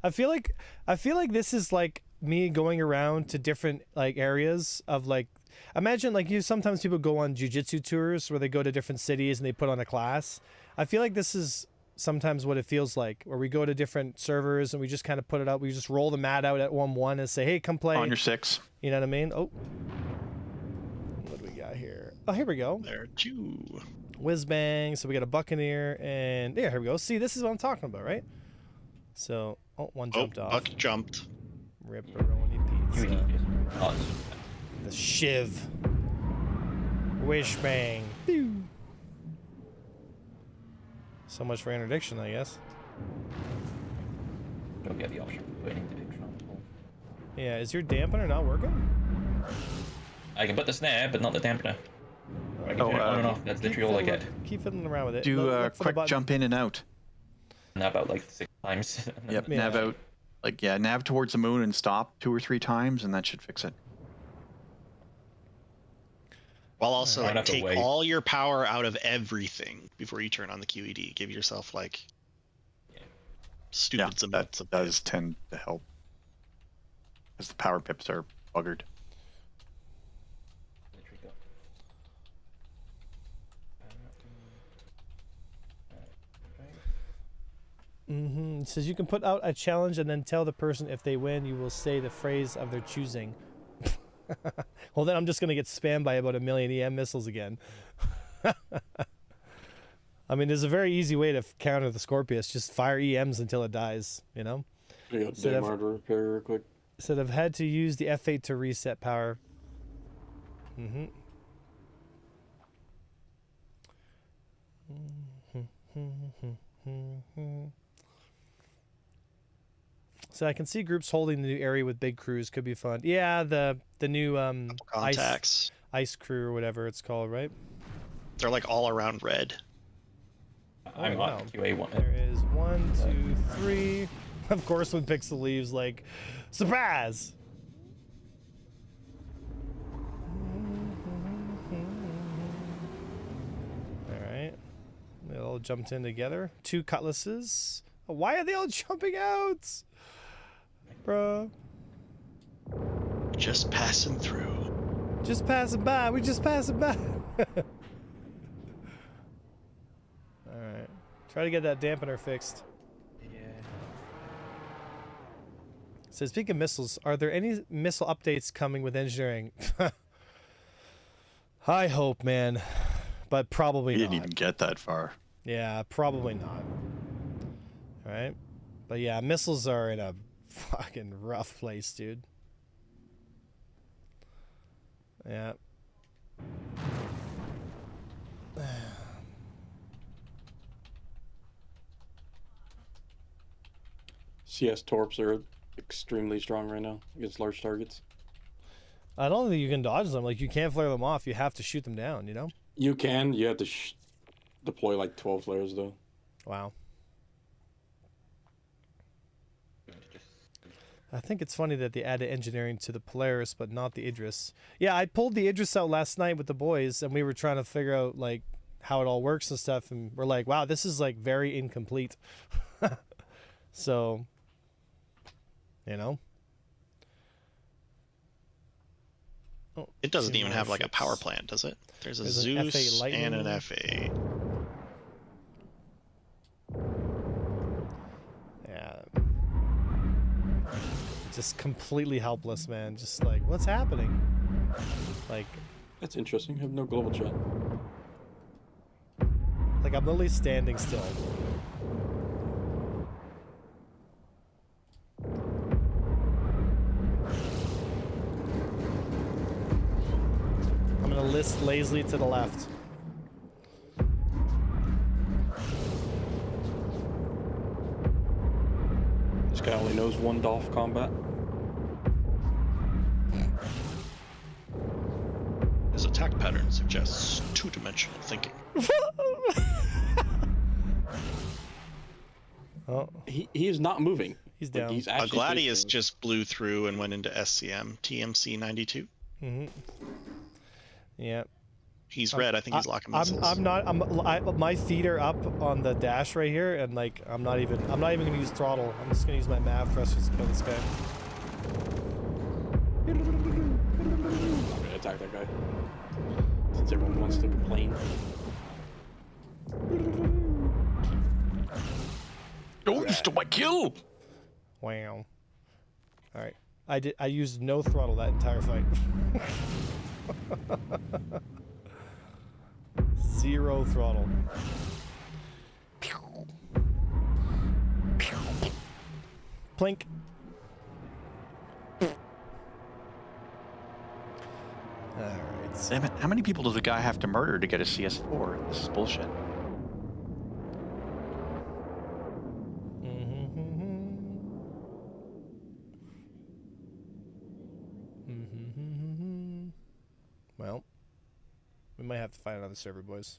Speaker 1: I feel like this is like me going around to different like areas of like, imagine like sometimes people go on jiu-jitsu tours where they go to different cities and they put on a class. I feel like this is sometimes what it feels like, where we go to different servers and we just kind of put it out. We just roll the mat out at 1-1 and say, hey, come play.
Speaker 2: On your 6.
Speaker 1: You know what I mean? Oh, what do we got here? Oh, here we go.
Speaker 7: There, chew.
Speaker 1: Whiz bang. So we got a Buccaneer, and yeah, here we go. See, this is what I'm talking about, right? So, oh, one jumped off.
Speaker 7: Buck jumped.
Speaker 1: Ripperoni pizza.
Speaker 3: Oh,
Speaker 1: The shiv. Wish bang. Pew. So much for interdiction, I guess.
Speaker 3: don't get the option for putting interdiction on the wall.
Speaker 1: Yeah, is your dampener not working?
Speaker 3: I can put the snare, but not the dampener. I can
Speaker 2: Oh,
Speaker 3: turn it on and off. That's literally all I get.
Speaker 1: Keep fiddling around with it.
Speaker 2: Do
Speaker 1: Look for the
Speaker 2: quick
Speaker 1: button.
Speaker 2: jump in and out.
Speaker 3: Now about like 6 times.
Speaker 2: Yep,
Speaker 1: Yeah.
Speaker 2: nav out. Like, yeah, nav towards the moon and stop 2 or 3 times, and that should fix it.
Speaker 7: While also
Speaker 3: Right
Speaker 7: like,
Speaker 3: up
Speaker 7: take
Speaker 3: away.
Speaker 7: all your power out of everything before you turn on the QED. Give yourself like stupid
Speaker 2: Yeah,
Speaker 7: amounts
Speaker 2: that
Speaker 7: of
Speaker 2: does tend to help. Because the power pips are buggered.
Speaker 3: Literally got-
Speaker 1: It says you can put out a challenge and then tell the person if they win, you will say the phrase of their choosing. Well, then I'm just going to get spammed by about 1 million EM missiles again. I mean, there's a very easy way to counter the Scorpius. Just fire EMs until it dies, you know?
Speaker 6: I got
Speaker 1: So
Speaker 6: damn hard to repair real quick.
Speaker 1: So I've had to use the F8 to reset power. So I can see groups holding the new area with big crews. Could be fun. Yeah, the new
Speaker 7: contacts.
Speaker 1: ice crew or whatever it's called, right?
Speaker 7: They're like all around red.
Speaker 3: I'm
Speaker 1: wow.
Speaker 3: on QA1.
Speaker 1: There is 1, 2, 3. Of course, when Pixel leaves, like, surprise! Alright. They all jumped in together. 2 cutlasses. Why are they all jumping out? Bruh.
Speaker 7: Just passing through.
Speaker 1: Just passing by. We just passing by. Alright. Try to get that dampener fixed. So speaking of missiles, are there any missile updates coming with engineering? I hope, man. But probably
Speaker 2: We
Speaker 1: not.
Speaker 2: didn't even get that far.
Speaker 1: Yeah, probably not. Alright. But yeah, missiles are in a fucking rough place, dude. Yeah.
Speaker 6: CS torps are extremely strong right now against large targets.
Speaker 1: I don't think you can dodge them. Like, you can't flare them off. You have to shoot them down, you know?
Speaker 6: You can. You have to deploy like 12 flares though.
Speaker 1: Wow. I think it's funny that they added engineering to the Polaris, but not the Idris. Yeah, I pulled the Idris out last night with the boys, and we were trying to figure out, like, how it all works and stuff, and we're like, wow, this is, like, very incomplete. So, you know? Oh, Oh,
Speaker 7: It doesn't
Speaker 1: two
Speaker 7: even
Speaker 1: more
Speaker 7: have like a
Speaker 1: ships.
Speaker 7: power plant, does it? There's a
Speaker 1: There's an FA
Speaker 7: Zeus and an
Speaker 1: Lightning.
Speaker 7: FA.
Speaker 1: Yeah. Just completely helpless, man. Just like, what's happening? Like,
Speaker 6: That's interesting. I have no global chat.
Speaker 1: I'm literally standing still. I'm gonna list lazily to the left.
Speaker 6: This guy only knows one Dolph combat.
Speaker 7: His attack pattern suggests two-dimensional thinking.
Speaker 1: Oh,
Speaker 6: He is not moving.
Speaker 1: he's
Speaker 6: Like,
Speaker 1: down.
Speaker 6: he's
Speaker 7: A
Speaker 6: actually
Speaker 7: Gladius
Speaker 6: stationary.
Speaker 7: just blew through and went into SCM, TMC 92.
Speaker 1: Yeah.
Speaker 7: He's red. I think he's locking missiles.
Speaker 1: I'm not. My feet are up on the dash right here, and like I'm not even gonna use throttle. I'm just gonna use my MAV thrusters to kill this guy.
Speaker 6: I'm gonna attack that guy. Since everyone wants to complain.
Speaker 2: Oh, you stole my kill!
Speaker 1: Wow. All right. I used no throttle that entire fight. Zero throttle. Plink. Alright.
Speaker 2: Damn it, how many people does the guy have to murder to get a CS4? This is bullshit.
Speaker 1: Well, we might have to find another server, boys.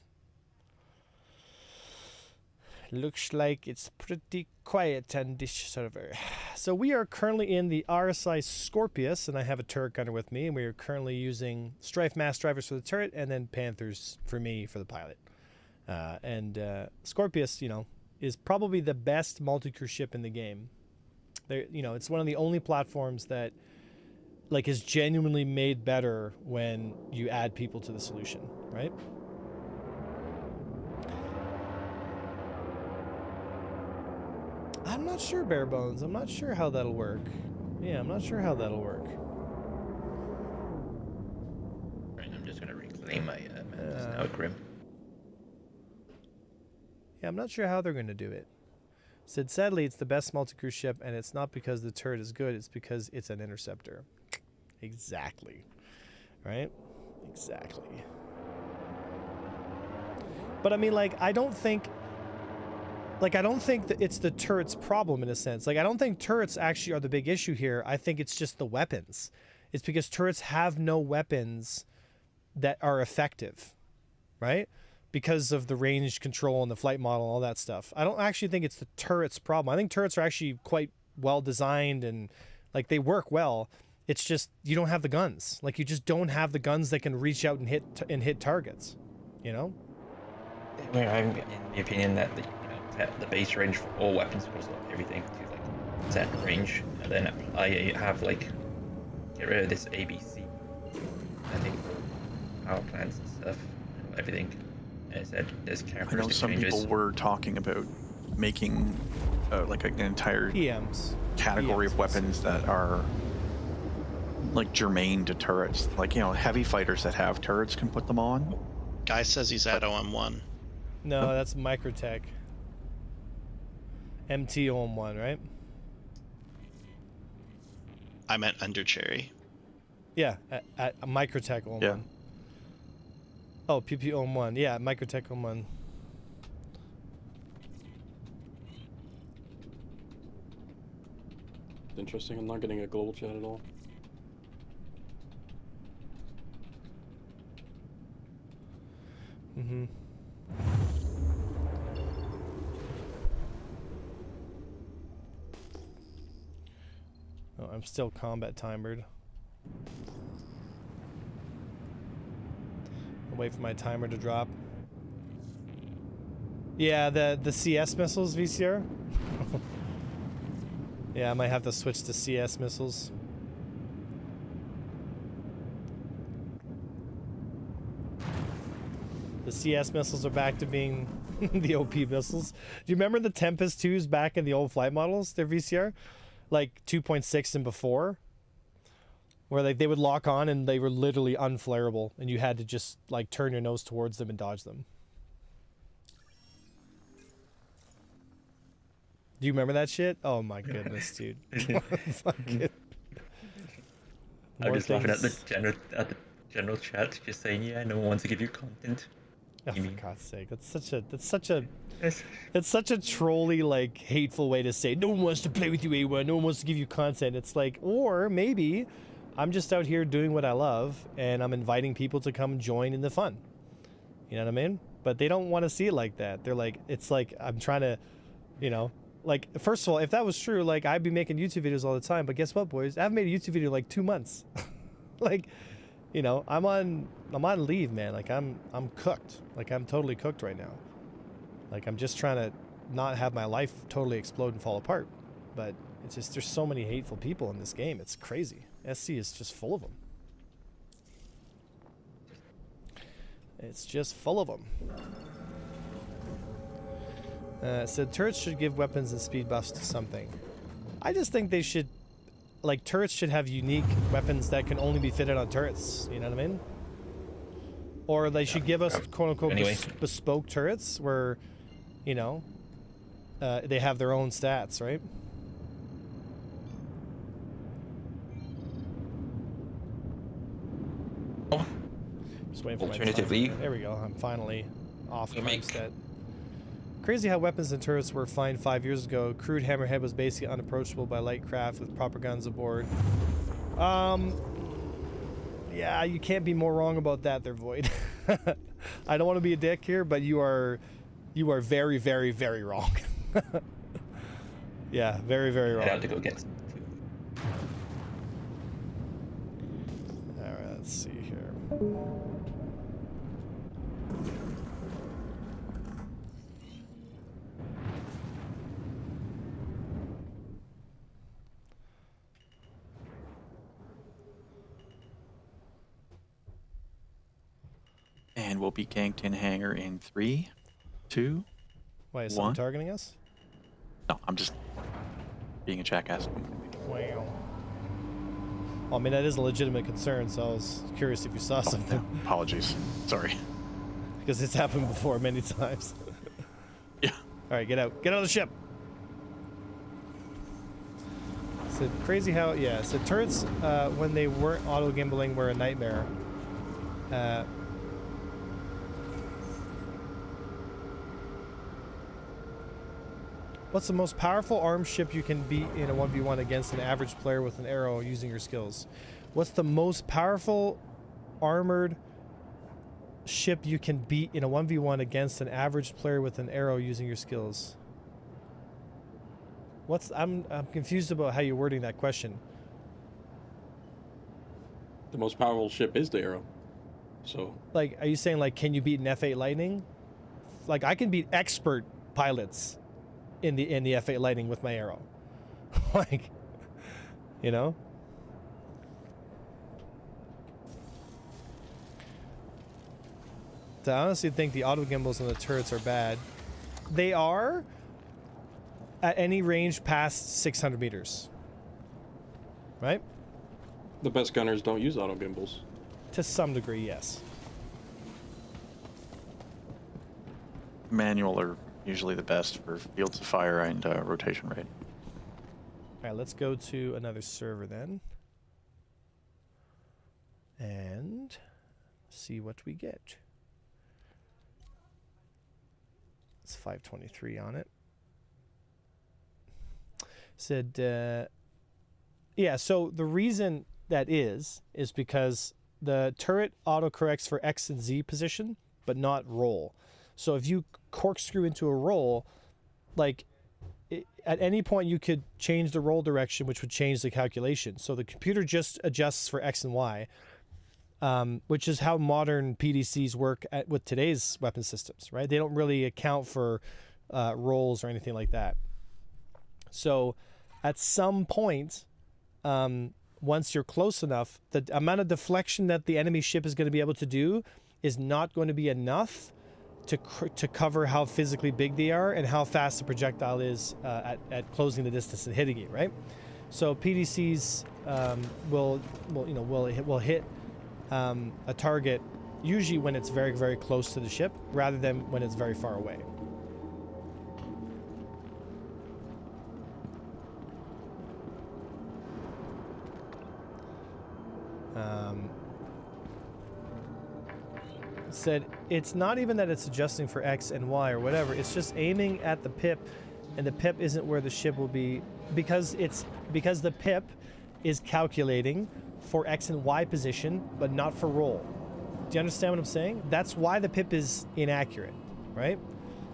Speaker 1: Looks like it's pretty quiet on this server. So we are currently in the RSI Scorpius, and I have a turret gunner with me, and we are currently using Strife mass drivers for the turret, and then Panthers for me for the pilot. Scorpius, you know, is probably the best multi-crew ship in the game. There, you know, it's one of the only platforms that like is genuinely made better when you add people to the solution, right? I'm not sure, Bare Bones. I'm not sure how that'll work. Yeah, I'm not sure how that'll work.
Speaker 3: Right, I'm just gonna reclaim my Mantis now, Grim.
Speaker 1: Yeah, I'm not sure how they're going to do it. Said, sadly, it's the best multi-crew ship, and it's not because the turret is good, it's because it's an interceptor. Exactly. Right? Exactly. But I mean, like, I don't think that it's the turret's problem in a sense. Like, I don't think turrets actually are the big issue here. I think it's just the weapons. It's because turrets have no weapons that are effective, right? Because of the range control and the flight model and all that stuff. I don't actually think it's the turret's problem. I think turrets are actually quite well designed and like they work well. It's just you don't have the guns. Like you just don't have the guns that can reach out and hit targets. You know?
Speaker 3: Where I'm in the opinion that the base range for all weapons goes up everything to like set range, and then I have like get rid of this ABC. I think for power plants and stuff, and everything. And it said there's
Speaker 2: I know
Speaker 3: characteristic
Speaker 2: some
Speaker 3: changes.
Speaker 2: people were talking about making like an entire
Speaker 1: PMs.
Speaker 2: category of weapons that are like germane to turrets. Like, you know, heavy fighters that have turrets can put them on.
Speaker 7: Guy says he's at OM1.
Speaker 1: No, that's Microtech. MT OM1, right?
Speaker 7: I meant under Cherry.
Speaker 1: Yeah, at Microtech OM1.
Speaker 2: Yeah.
Speaker 1: Oh, PP OM1. Yeah, Microtech OM1.
Speaker 6: Interesting. I'm not getting a global chat at all.
Speaker 1: Mm-hmm. Oh, I'm still combat timered. I'll wait for my timer to drop. Yeah, the CS missiles, VCR. Yeah, I might have to switch to CS missiles. The CS missiles are back to being the OP missiles. Do you remember the Tempest 2s back in the old flight models, their VCR? Like 2.6 and before? Where like they would lock on and they were literally unflareable and you had to just like turn your nose towards them and dodge them. Do you remember that shit? Oh my goodness, dude. Fucking...
Speaker 3: I'm just laughing at the general chat, just saying, yeah, no one wants to give you content.
Speaker 1: Oh, for God's sake, that's such a trolly, like, hateful way to say no one wants to play with you, A1, no one wants to give you content. It's like, or maybe I'm just out here doing what I love and I'm inviting people to come join in the fun. You know what I mean? But they don't want to see it like that. They're like, it's like I'm trying to, you know, like, first of all, if that was true, like, I'd be making YouTube videos all the time. But guess what, boys? I haven't made a YouTube video in like 2 months. Like, you know, I'm on leave, man. Like, I'm cooked. Like, I'm totally cooked right now. Like, I'm just trying to not have my life totally explode and fall apart. But it's just, there's so many hateful people in this game. It's crazy. SC is just full of them. It's just full of them. Said turrets should give weapons and speed buffs to something. I just think they should, like, turrets should have unique weapons that can only be fitted on turrets. You know what I mean? Or they should give us quote-unquote bespoke turrets where, you know, they have their own stats, right? Just waiting for
Speaker 3: Alternatively,
Speaker 1: there we go. I'm finally off the set. Crazy how weapons and turrets were fine 5 years ago. Crude Hammerhead was basically unapproachable by light craft with proper guns aboard. Yeah, you can't be more wrong about that there, Void. I don't want to be a dick here, but you are very, very, very wrong. Yeah, very, very wrong.
Speaker 3: I have to go get some.
Speaker 1: Alright, let's see here.
Speaker 2: And we'll be ganked in hangar in 3, 2.
Speaker 1: Why, is someone targeting us?
Speaker 2: No, I'm just being a jackass.
Speaker 1: Wow. Well, I mean, that is a legitimate concern, so I was curious if you saw something.
Speaker 2: No, apologies. Sorry.
Speaker 1: Because it's happened before many times.
Speaker 2: Yeah.
Speaker 1: Alright, get out. Get out of the ship! So crazy how, yeah, so turrets, when they weren't auto-gimbling, were a nightmare. What's the most powerful armed ship you can beat in a 1v1 against an average player with an arrow using your skills? What's the most powerful armored ship you can beat in a 1v1 against an average player with an arrow using your skills? What's I'm confused about how you're wording that question.
Speaker 6: The most powerful ship is the arrow. So,
Speaker 1: like, are you saying, like, can you beat an F8 Lightning? Like, I can beat expert pilots in the F8 Lightning with my arrow. Like, you know? So I honestly think the auto gimbals on the turrets are bad. They are at any range past 600 meters. Right?
Speaker 6: the best gunners don't use auto gimbals.
Speaker 1: To some degree, yes.
Speaker 2: Manual are usually the best for fields of fire and rotation rate.
Speaker 1: All right, let's go to another server then. And see what we get. It's 523 on it. Said, yeah, so the reason that is because the turret autocorrects for X and Z position, but not roll. So if you corkscrew into a roll, like at any point you could change the roll direction, which would change the calculation. So the computer just adjusts for X and Y, which is how modern PDCs work with today's weapon systems, right? They don't really account for rolls or anything like that. So at some point, once you're close enough, the amount of deflection that the enemy ship is going to be able to do is not going to be enough to cover how physically big they are and how fast the projectile is at closing the distance and hitting you, right? So PDCs will hit a target usually when it's very, very close to the ship rather than when it's very far away. Said it's not even that it's adjusting for X and Y or whatever, it's just aiming at the pip, and the pip isn't where the ship will be because the pip is calculating for X and Y position but not for roll. Do you understand what I'm saying? That's why the pip is inaccurate, right?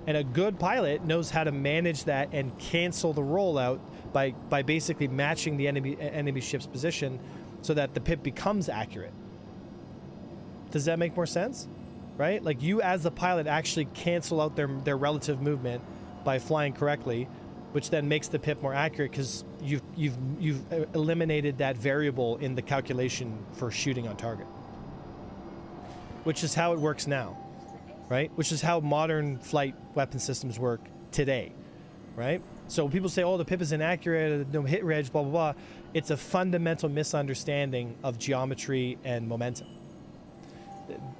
Speaker 1: And a good pilot knows how to manage that and cancel the rollout by basically matching the enemy ship's position so that the pip becomes accurate. Does that make more sense? Right? Like you as the pilot actually cancel out their relative movement by flying correctly, which then makes the pip more accurate because you've eliminated that variable in the calculation for shooting on target. Which is how it works now, right? Which is how modern flight weapon systems work today, right? So people say, oh, the pip is inaccurate, no hit reg, blah, blah, blah. It's a fundamental misunderstanding of geometry and momentum.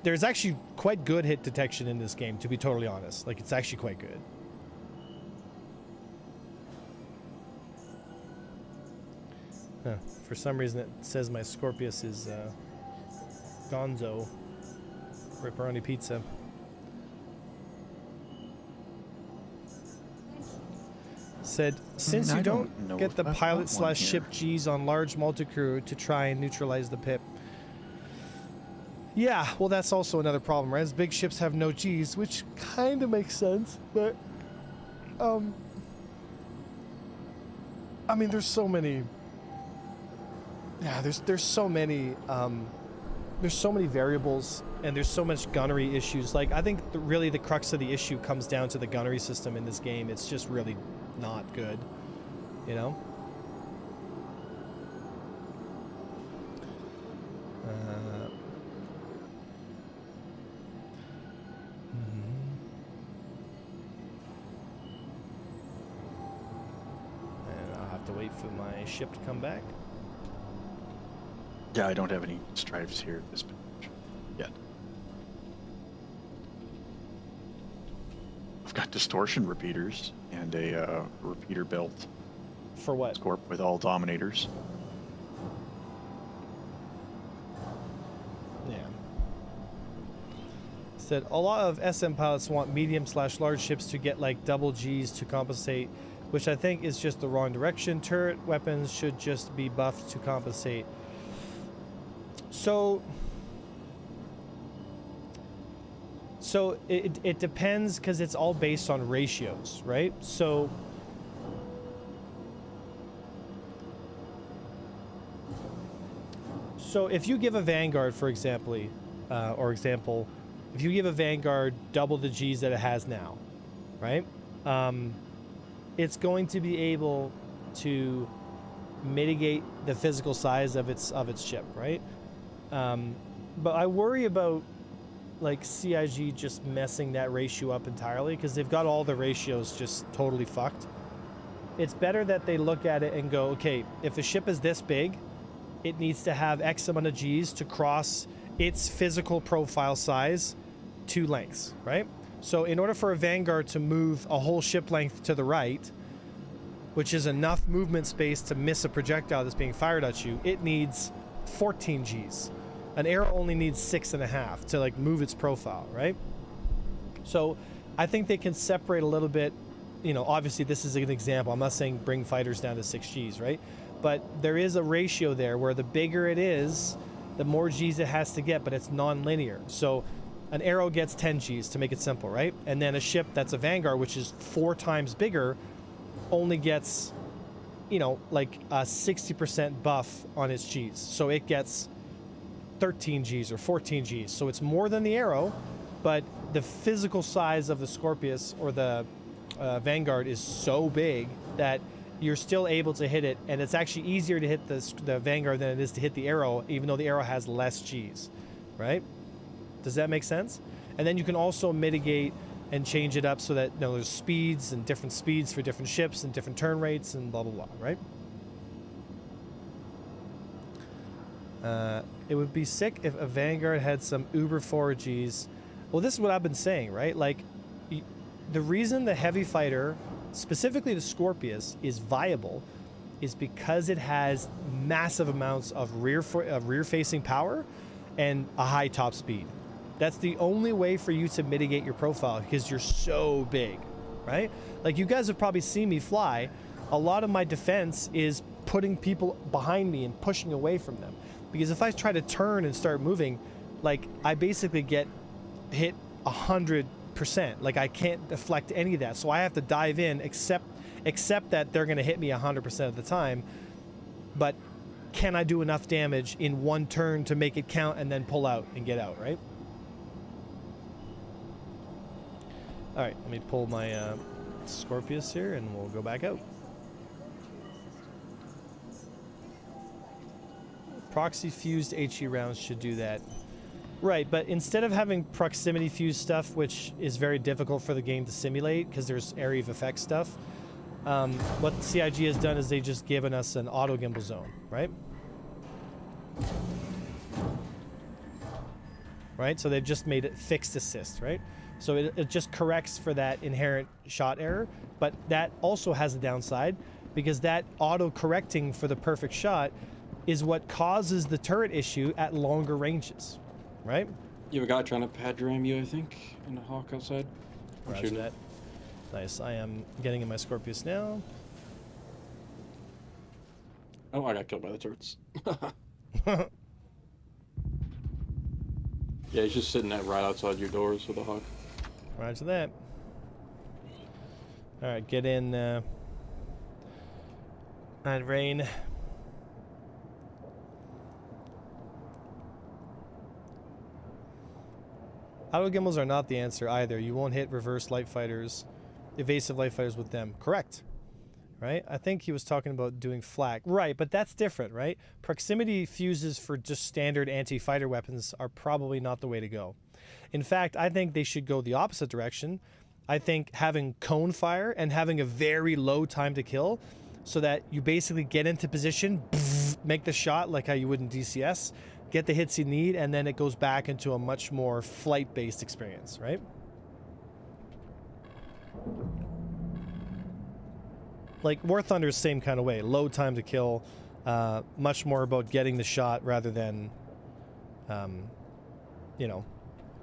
Speaker 1: There's actually quite good hit detection in this game, to be totally honest. Like, it's actually quite good. Huh. For some reason, it says my Scorpius is Gonzo. Ripperoni pizza. Said, since you don't get the pilot / ship G's on large multi-crew to try and neutralize the pip. Yeah, well, that's also another problem, right? As big ships have no G's, which kind of makes sense, but I mean, there's so many. Yeah, there's so many variables, and there's so much gunnery issues. Like, I think really the crux of the issue comes down to the gunnery system in this game. It's just really not good, you know? And I'll have to wait for my ship to come back.
Speaker 2: Yeah, I don't have any stripes here at this point yet. I've got distortion repeaters and a repeater built
Speaker 1: For what?
Speaker 2: Scorp with all dominators.
Speaker 1: Yeah. Said a lot of SM pilots want medium / large ships to get like double G's to compensate, which I think is just the wrong direction. Turret weapons should just be buffed to compensate. So it depends, because it's all based on ratios, right? So if you give a Vanguard, for example, if you give a Vanguard double the G's that it has now, right? It's going to be able to mitigate the physical size of its ship, right? But I worry about like CIG just messing that ratio up entirely, because they've got all the ratios just totally fucked. It's better that they look at it and go, okay, if a ship is this big, it needs to have X amount of G's to cross its physical profile size 2 lengths, right? So in order for a Vanguard to move a whole ship length to the right, which is enough movement space to miss a projectile that's being fired at you, it needs 14 G's. An arrow only needs 6.5 to like move its profile, right? So I think they can separate a little bit. You know, obviously this is an example. I'm not saying bring fighters down to 6 G's, right? But there is a ratio there where the bigger it is, the more G's it has to get, but it's non-linear. So an arrow gets 10 G's to make it simple, right? And then a ship that's a Vanguard, which is 4 times bigger, only gets, you know, like a 60% buff on its G's. So it gets 13 G's or 14 G's. So it's more than the arrow, but the physical size of the Scorpius or the Vanguard is so big that you're still able to hit it, and it's actually easier to hit the Vanguard than it is to hit the arrow, even though the arrow has less G's, right? Does that make sense? And then you can also mitigate and change it up so that there's speeds and different speeds for different ships and different turn rates and blah blah blah, right? It would be sick if a Vanguard had some Uber 4Gs. Well, this is what I've been saying, right? Like, the reason the heavy fighter, specifically the Scorpius, is viable is because it has massive amounts of rear-facing power and a high top speed. That's the only way for you to mitigate your profile because you're so big, right? Like, you guys have probably seen me fly. A lot of my defense is putting people behind me and pushing away from them. Because if I try to turn and start moving, like, I basically get hit 100%. Like, I can't deflect any of that. So I have to dive in, except that they're going to hit me 100% of the time. But can I do enough damage in one turn to make it count and then pull out and get out, right? All right, let me pull my Scorpius here and we'll go back out. Proxy fused HE rounds should do that. Right, but instead of having proximity fused stuff, which is very difficult for the game to simulate because there's area of effect stuff, what CIG has done is they've just given us an auto gimbal zone, right? Right, so they've just made it fixed assist, right? So it just corrects for that inherent shot error, but that also has a downside because that auto correcting for the perfect shot is what causes the turret issue at longer ranges, right?
Speaker 6: You have a guy trying to pad ram you, I think, in the Hawk outside. I'm
Speaker 1: Roger
Speaker 6: shooting.
Speaker 1: that. Nice. I am getting in my Scorpius now.
Speaker 6: Oh, I got killed by the turrets. Yeah, he's just sitting right outside your doors with a Hawk.
Speaker 1: Roger that. All right, get in on rain. Auto gimbals are not the answer either. You won't hit reverse light fighters, evasive light fighters with them. Correct. Right? I think he was talking about doing flak. Right, but that's different, right? Proximity fuses for just standard anti-fighter weapons are probably not the way to go. In fact, I think they should go the opposite direction. I think having cone fire and having a very low time to kill so that you basically get into position, make the shot like how you would in DCS, get the hits you need, and then it goes back into a much more flight-based experience, right? Like War Thunder's same kind of way. Low time to kill, much more about getting the shot rather than, you know,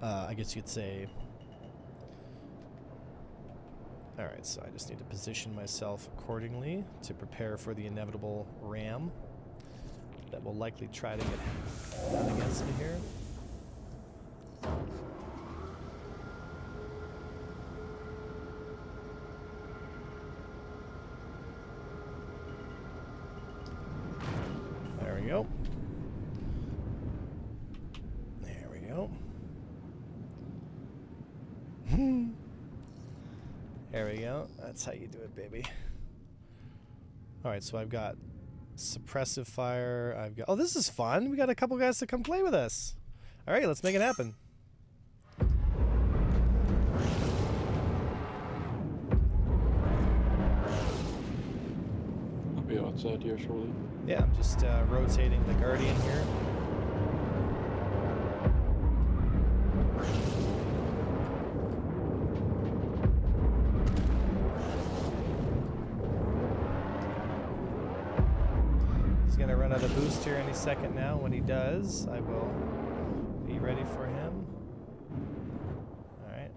Speaker 1: I guess you'd say. All right, so I just need to position myself accordingly to prepare for the inevitable ram that will likely try to get down against me here. There we go. There we go. There we go. That's how you do it, baby. All right, so I've got suppressive fire. I've got... Oh, this is fun. We got a couple guys to come play with us. All right, let's make it happen.
Speaker 6: I'll be outside here shortly.
Speaker 1: Yeah, I'm just rotating the Guardian here. Gonna run out of boost here any second now. When he does, I will be ready for him. Alright.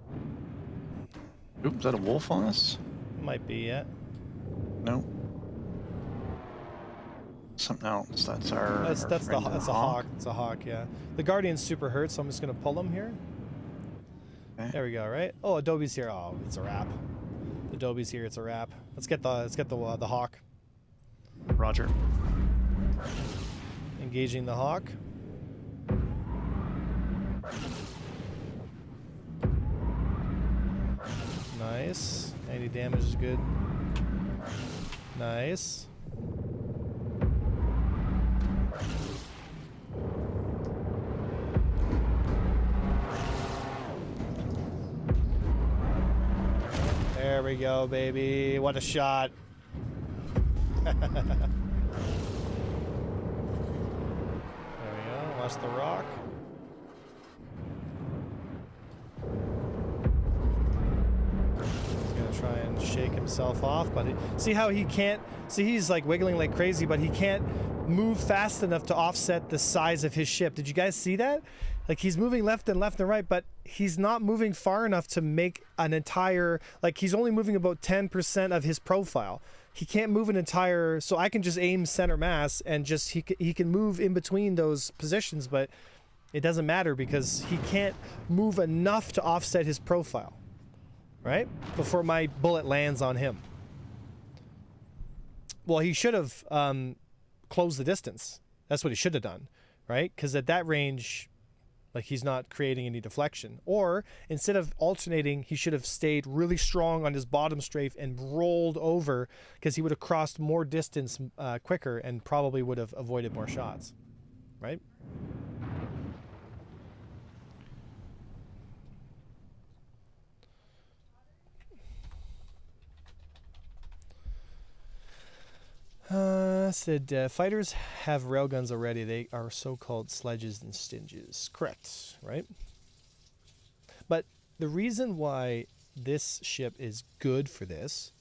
Speaker 2: Oops, is that a wolf on us?
Speaker 1: Might be, yeah.
Speaker 2: No. Something else. That's our.
Speaker 1: That's a
Speaker 2: hawk.
Speaker 1: It's a hawk, yeah. The Guardian's super hurt, so I'm just gonna pull him here.
Speaker 2: Okay.
Speaker 1: There we go, right? Oh, Adobe's here. Oh, it's a wrap. Adobe's here, it's a wrap. Let's get the hawk.
Speaker 2: Roger.
Speaker 1: Engaging the hawk. Nice. 90 damage is good. Nice. There we go, baby. What a shot. There we go. Watch the rock. He's gonna try and shake himself off, but see how he can't. See, he's like wiggling like crazy, but he can't move fast enough to offset the size of his ship. Did you guys see that? Like, he's moving left and right, but he's not moving far enough to make an entire, like, he's only moving about 10% of his profile. He can't move an entire, so I can just aim center mass and just, he can move in between those positions, but it doesn't matter because he can't move enough to offset his profile, right? Before my bullet lands on him. Well, he should have closed the distance. That's what he should have done, right? Because at that range, like, he's not creating any deflection. Or instead of alternating, he should have stayed really strong on his bottom strafe and rolled over, because he would have crossed more distance quicker and probably would have avoided more shots, right? Said fighters have railguns already. They are so-called sledges and stinges. Correct, right? But the reason why this ship is good for this,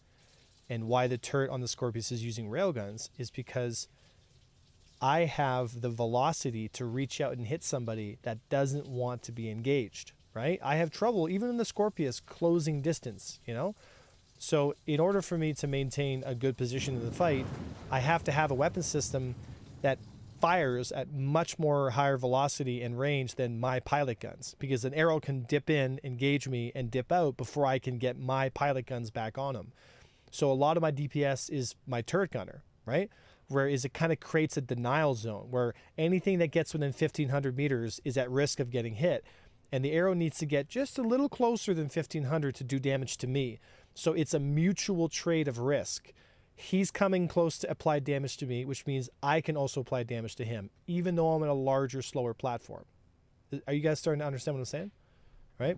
Speaker 1: and why the turret on the Scorpius is using railguns, is because I have the velocity to reach out and hit somebody that doesn't want to be engaged, right? I have trouble, even in the Scorpius, closing distance, you know? So in order for me to maintain a good position in the fight, I have to have a weapon system that fires at much more higher velocity and range than my pilot guns, because an arrow can dip in, engage me, and dip out before I can get my pilot guns back on them. So a lot of my DPS is my turret gunner, right? Whereas it kind of creates a denial zone where anything that gets within 1,500 meters is at risk of getting hit. And the arrow needs to get just a little closer than 1,500 to do damage to me. So it's a mutual trade of risk. He's coming close to apply damage to me, which means I can also apply damage to him, even though I'm in a larger, slower platform. Are you guys starting to understand what I'm saying? Right?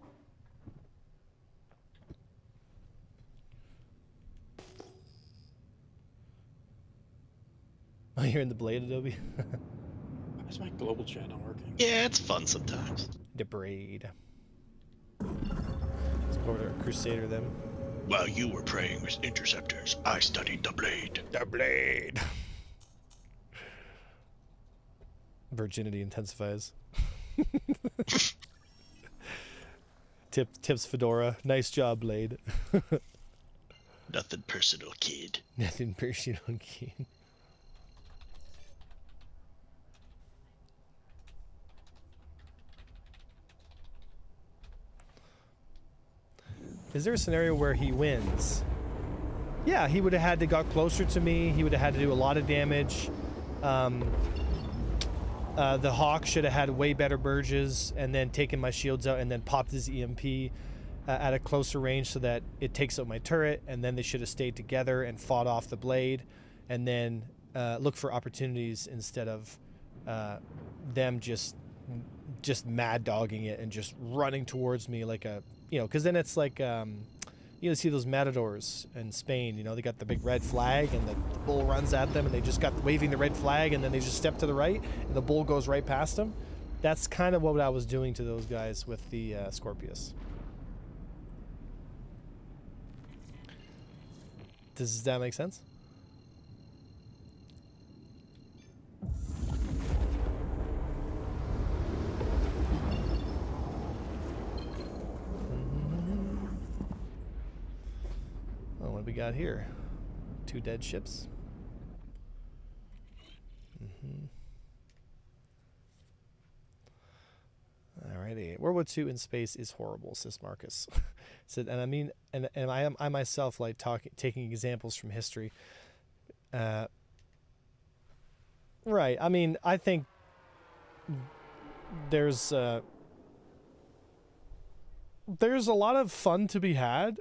Speaker 1: Oh, you're in the blade, Adobe?
Speaker 6: Why is my global chat not working?
Speaker 7: Yeah, it's fun sometimes.
Speaker 1: The braid. Let's go over to Crusader then.
Speaker 7: While you were praying with interceptors, I studied the blade.
Speaker 1: The blade. Virginity intensifies. Tips Fedora. Nice job, Blade.
Speaker 7: Nothing personal, kid.
Speaker 1: Nothing personal, kid. Is there a scenario where he wins? Yeah, he would have had to got closer to me. He would have had to do a lot of damage. The Hawk should have had way better Burges and then taken my shields out and then popped his EMP at a closer range so that it takes out my turret, and then they should have stayed together and fought off the blade and then look for opportunities instead of them just mad dogging it and just running towards me like a, you know, because then it's like, you see those matadors in Spain, you know, they got the big red flag and the bull runs at them and they just got waving the red flag and then they just step to the right and the bull goes right past them. That's kind of what I was doing to those guys with the Scorpius. Does that make sense? Oh, what do we got here? 2 dead ships. Alrighty. World War II in space is horrible, says Marcus. Said, and I mean, and I myself like taking examples from history. Right. I mean, I think there's a lot of fun to be had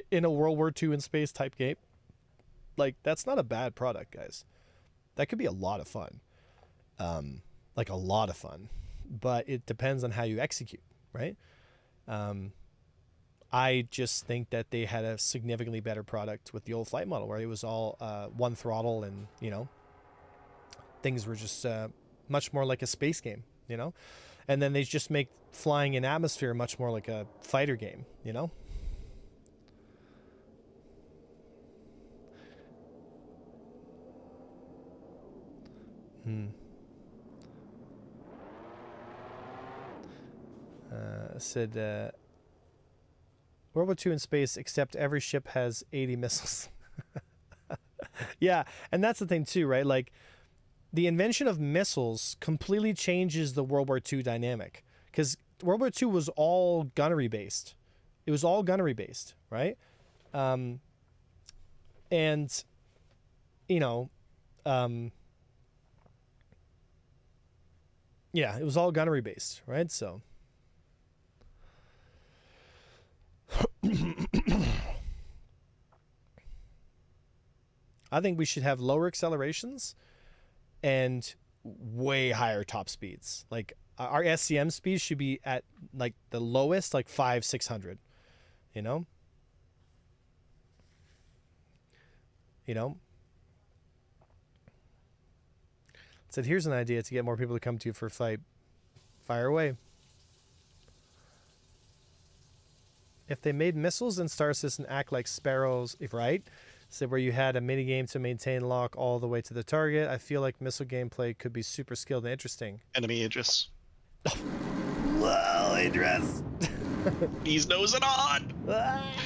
Speaker 1: in a World War II in space type game. Like, that's not a bad product, guys. That could be a lot of fun. Like a lot of fun. But it depends on how you execute, right? I just think that they had a significantly better product with the old flight model, where it was all one throttle, and things were just much more like a space game, and then they just make flying in atmosphere much more like a fighter game, Said World War II in space, except every ship has 80 missiles. Yeah, and that's the thing too, right? Like, the invention of missiles completely changes the World War II dynamic, because World War II was all gunnery based. It was all gunnery based, right? And yeah, it was all gunnery based, right? So I think we should have lower accelerations and way higher top speeds. Like, our SCM speeds should be at like the lowest, like 500-600, Said, here's an idea to get more people to come to you for a fight. Fire away. If they made missiles in Star Citizen act like sparrows, if right, said, where you had a mini game to maintain lock all the way to the target, I feel like missile gameplay could be super skilled and interesting.
Speaker 7: Enemy Idris.
Speaker 1: Well, Idris.
Speaker 7: He's nosing on.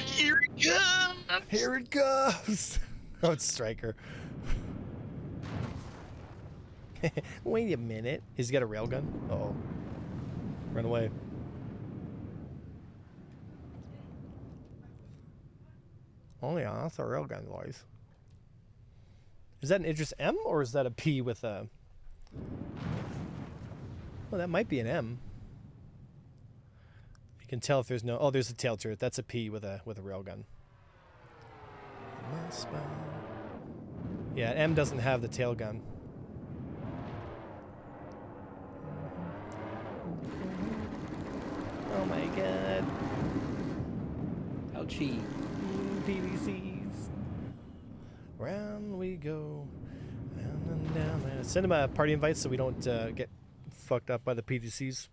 Speaker 7: Here it comes.
Speaker 1: Here it goes. Oh, it's Striker. Wait a minute. He's got a railgun. Uh-oh. Run away. Oh yeah, that's a railgun, boys. Is that an Idris M, or is that a P with a... Oh, that might be an M. You can tell if there's no... Oh, there's a tail turret. That's a P with a railgun. Yeah, M doesn't have the tail gun. Oh my god.
Speaker 6: Ouchie.
Speaker 1: PVCs. Round we go. Round and down. Send him a party invite so we don't get fucked up by the PVCs.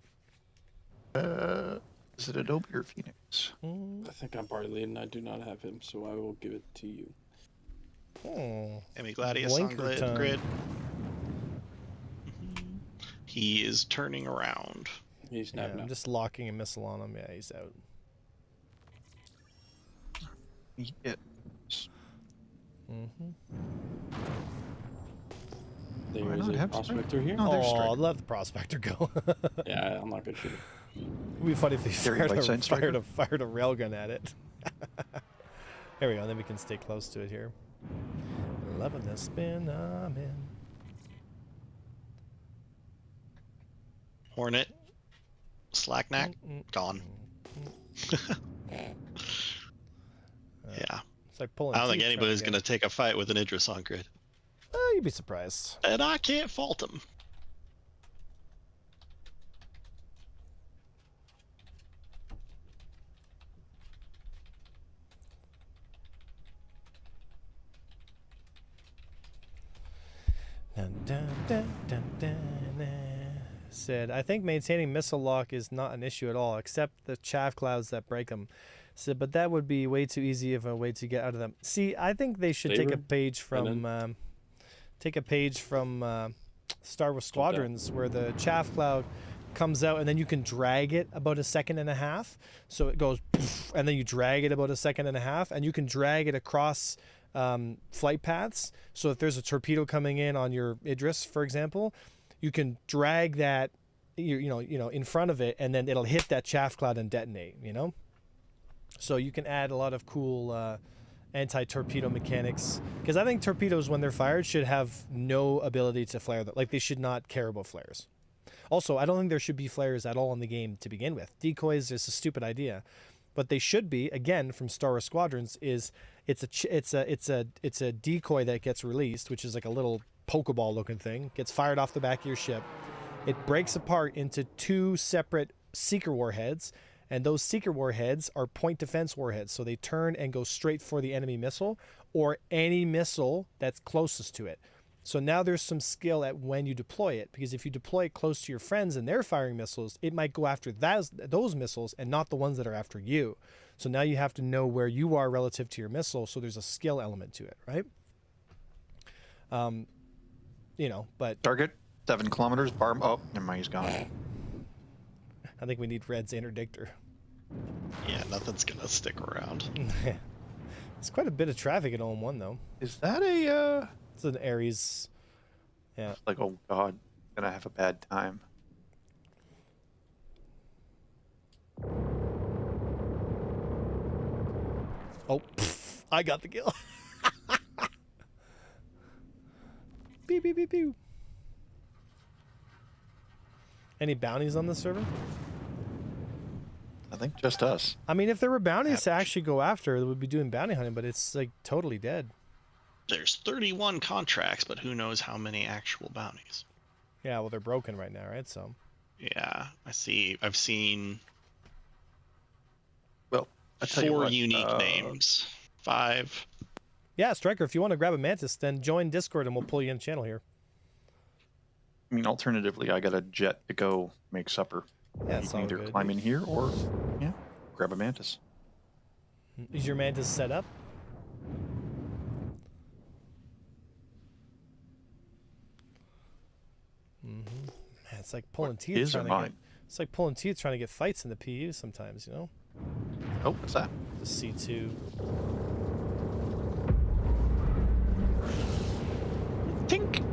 Speaker 2: Is it Adobe or Phoenix?
Speaker 6: I think I'm partly, and I do not have him, so I will give it to you.
Speaker 7: Emmy Gladius on
Speaker 1: Blinker time.
Speaker 7: grid. He is turning around.
Speaker 6: He's
Speaker 1: Yeah,
Speaker 6: snapping
Speaker 1: I'm
Speaker 6: out.
Speaker 1: just locking a missile on him. Yeah, he's out.
Speaker 2: Yeah.
Speaker 6: There
Speaker 2: Why
Speaker 6: is
Speaker 2: not
Speaker 6: a
Speaker 2: have
Speaker 6: prospector here.
Speaker 2: Oh, there's
Speaker 1: Oh,
Speaker 2: Striker.
Speaker 1: let the prospector go.
Speaker 6: Yeah, I'm not gonna shoot him.
Speaker 1: It'd be funny if they
Speaker 2: Gary
Speaker 1: fired
Speaker 2: Whiteside Striker?
Speaker 1: fired a railgun at it. There we go. Then we can stay close to it here. Loving the spin I'm in.
Speaker 7: Hornet. Slacknack. Gone. Yeah.
Speaker 1: It's like pulling.
Speaker 7: I don't think
Speaker 1: teeth
Speaker 7: anybody's
Speaker 1: trying
Speaker 7: going to take a fight with an Idris on grid.
Speaker 1: You'd be surprised.
Speaker 7: And I can't fault him.
Speaker 1: Dun, dun, dun, dun, dun, dun. Said, I think maintaining missile lock is not an issue at all, except the chaff clouds that break them. Said, but that would be way too easy of a way to get out of them. See, I think they should take a page from Star Wars Squadrons, where the chaff cloud comes out and then you can drag it about a second and a half. So it goes, poof, and then you drag it about a second and a half, and you can drag it across flight paths. So if there's a torpedo coming in on your Idris, for example, you can drag that, in front of it, and then it'll hit that chaff cloud and detonate. So you can add a lot of cool anti-torpedo mechanics, because I think torpedoes, when they're fired, should have no ability to flare them. Like, they should not care about flares. Also, I don't think there should be flares at all in the game to begin with. Decoys is a stupid idea. What they should be, again, from Star Wars Squadrons, is it's a decoy that gets released, which is like a little Pokeball looking thing, gets fired off the back of your ship. It breaks apart into two separate seeker warheads, And those seeker warheads are point defense warheads. So they turn and go straight for the enemy missile or any missile that's closest to it. So now there's some skill at when you deploy it, because if you deploy it close to your friends and they're firing missiles, it might go after those missiles and not the ones that are after you. So now you have to know where you are relative to your missile. So there's a skill element to it, right? You know, but
Speaker 2: Target 7 kilometers. Bar. Oh, never mind. He's gone.
Speaker 1: I think we need Red's interdictor.
Speaker 7: Yeah, nothing's gonna stick around.
Speaker 1: It's quite a bit of traffic in OM1 though.
Speaker 2: Is that a?
Speaker 1: It's an Ares. Yeah.
Speaker 2: Like, oh god, I'm gonna have a bad time.
Speaker 1: Oh, I got the kill. Beep, beep, beep, beep. Any bounties on the server?
Speaker 2: I think just us.
Speaker 1: I mean, if there were bounties to actually go after, they would be doing bounty hunting, but it's like totally dead.
Speaker 7: There's 31 contracts, but who knows how many actual bounties.
Speaker 1: Yeah, well, they're broken right now, right? So.
Speaker 7: Yeah, I see. I've seen
Speaker 2: Well, I tell you
Speaker 7: 4
Speaker 2: what,
Speaker 7: unique names. 5.
Speaker 1: Yeah, Striker, if you want to grab a Mantis, then join Discord and we'll pull you in channel here.
Speaker 2: I mean, alternatively, I got a jet to go make supper.
Speaker 1: Yeah,
Speaker 2: You
Speaker 1: it's
Speaker 2: can
Speaker 1: all
Speaker 2: either
Speaker 1: good.
Speaker 2: climb in here or, yeah, grab a mantis.
Speaker 1: Is your Mantis set up? Man, it's like pulling teeth.
Speaker 2: His or mine?
Speaker 1: It's like pulling teeth trying to get fights in the PU sometimes, you know?
Speaker 2: Oh, what's that?
Speaker 1: The C2.
Speaker 2: Tink.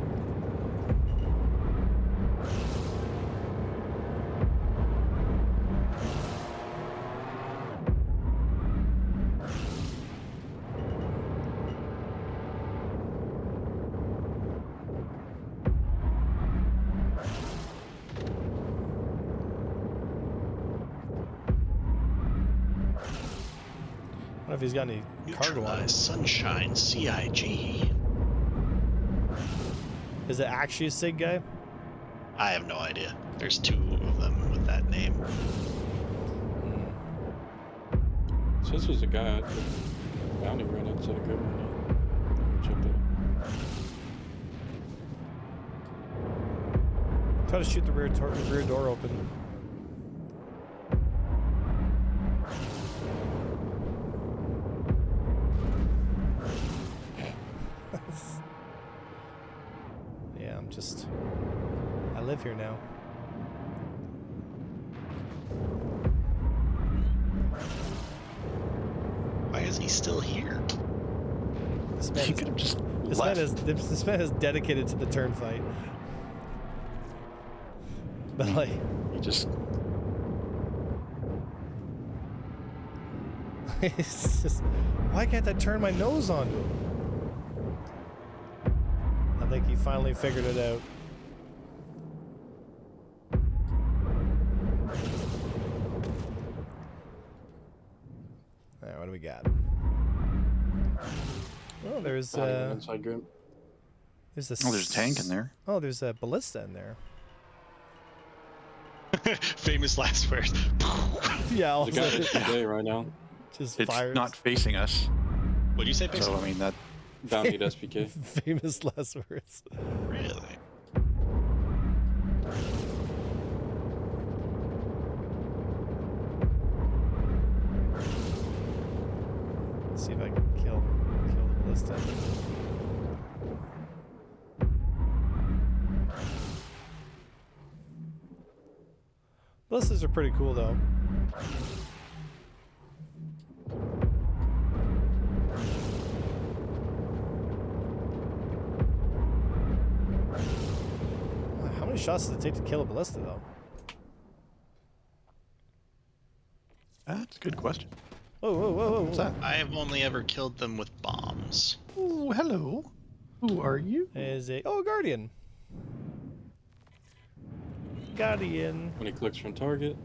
Speaker 1: I don't know if he's got any cargo on him.
Speaker 7: Neutralize Sunshine CIG.
Speaker 1: Is it actually a SIG guy?
Speaker 7: I have no idea. There's 2 of them with that name.
Speaker 6: So this was a guy at the bounty right outside of government. Check that out.
Speaker 1: Try to shoot the rear door open. Yeah, I live here now.
Speaker 7: Why is he still here?
Speaker 1: This man
Speaker 2: He
Speaker 1: is,
Speaker 2: could have just
Speaker 1: this
Speaker 2: left.
Speaker 1: this man is dedicated to the turn fight. But like,
Speaker 2: He just
Speaker 1: it's just, why can't I turn my nose onto him? I think he finally figured it out. Alright, what do we got? Oh, there's
Speaker 6: Bounty went inside group.
Speaker 1: there's a
Speaker 2: oh, there's a tank in there.
Speaker 1: Oh, there's a ballista in there.
Speaker 7: Famous last words.
Speaker 1: Yeah,
Speaker 6: There's a guy hit today right now.
Speaker 1: just
Speaker 2: It's
Speaker 1: fires.
Speaker 2: not facing us.
Speaker 7: What'd you say,
Speaker 2: So
Speaker 7: Pixel?
Speaker 2: I mean that.
Speaker 6: Bounty at SPK.
Speaker 1: Famous last words.
Speaker 7: Really?
Speaker 1: Let's see if I can kill the ballista. Ballistas are pretty cool though. How many shots does it take to kill a ballista though?
Speaker 2: That's a good question.
Speaker 1: Whoa, whoa, whoa, whoa.
Speaker 2: What's that?
Speaker 7: I have only ever killed them with bombs.
Speaker 2: Oh, hello. Who are you?
Speaker 1: Is a Guardian. Guardian.
Speaker 6: When he clicks from target.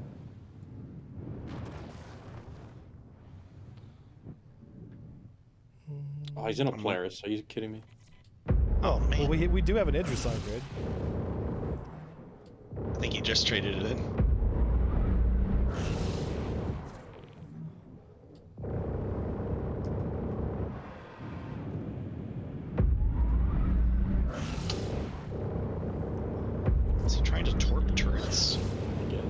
Speaker 6: Oh, he's in a Polaris. Are you kidding me?
Speaker 7: Oh man,
Speaker 1: Well, we do have an Idris on grid.
Speaker 7: I think he just traded it in. Is he trying to torp turrets?
Speaker 6: I guess.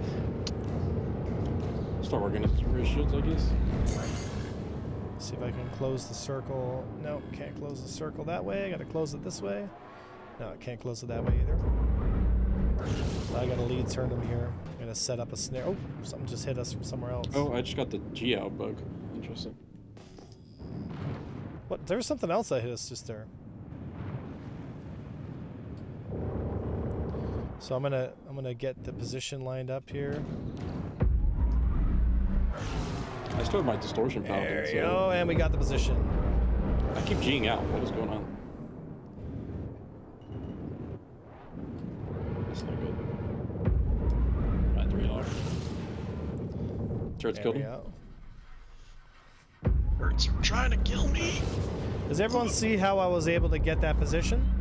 Speaker 6: Start working his shields, I guess.
Speaker 1: See if I can close the circle. No, can't close the circle that way. I gotta close it this way. No, I can't close it that way either. So I gotta lead turn him here. I'm gonna set up a snare. Oh, something just hit us from somewhere else.
Speaker 6: Oh, I just got the G out bug. Interesting.
Speaker 1: What? There's something else that hit us just there. So I'm gonna get the position lined up here.
Speaker 6: I still have my distortion power.
Speaker 1: There you go, and we got the position.
Speaker 6: I keep G'ing out. What is going on? That's not good. Alright, 3 log. Turret's
Speaker 1: There
Speaker 6: killed
Speaker 1: we
Speaker 6: him.
Speaker 1: go.
Speaker 7: Birds are trying to kill me.
Speaker 1: Does everyone see how I was able to get that position?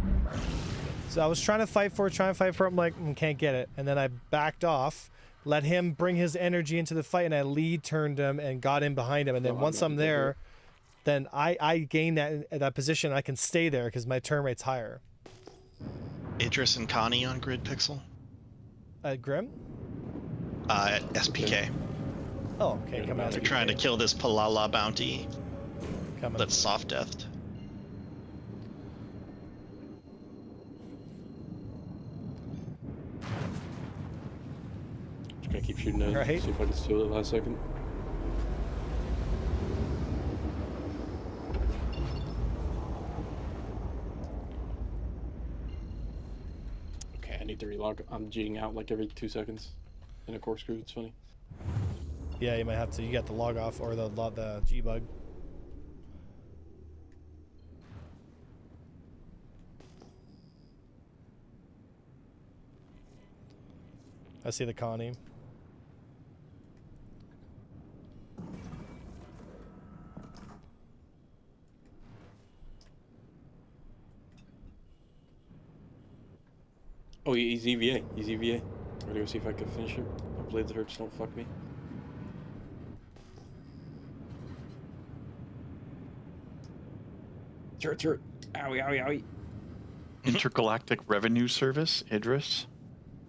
Speaker 1: So I was trying to fight for it, I'm like, can't get it. And then I backed off, let him bring his energy into the fight, and I lead turned him and got in behind him. And then once I'm there, then I gain that position. I can stay there because my turn rate's higher.
Speaker 7: Idris and Connie on Grid Pixel.
Speaker 1: Grim?
Speaker 7: SPK.
Speaker 1: Oh, okay, come out.
Speaker 7: They're trying to kill this Palala bounty
Speaker 1: Coming.
Speaker 7: that's soft deathed.
Speaker 6: Just gonna keep shooting it.
Speaker 1: Right.
Speaker 6: See if I can steal it last second. Okay, I need to relog. I'm G'ing out like every 2 seconds in a corkscrew. It's funny.
Speaker 1: Yeah, you might have to. You got the log off or the G bug. I see the Connie.
Speaker 6: Oh, he's EVA. He's EVA. I'm gonna go see if I can finish him. Hopefully the hurts don't fuck me. Turret. Owie, owie, owie.
Speaker 2: Intergalactic Revenue Service, Idris.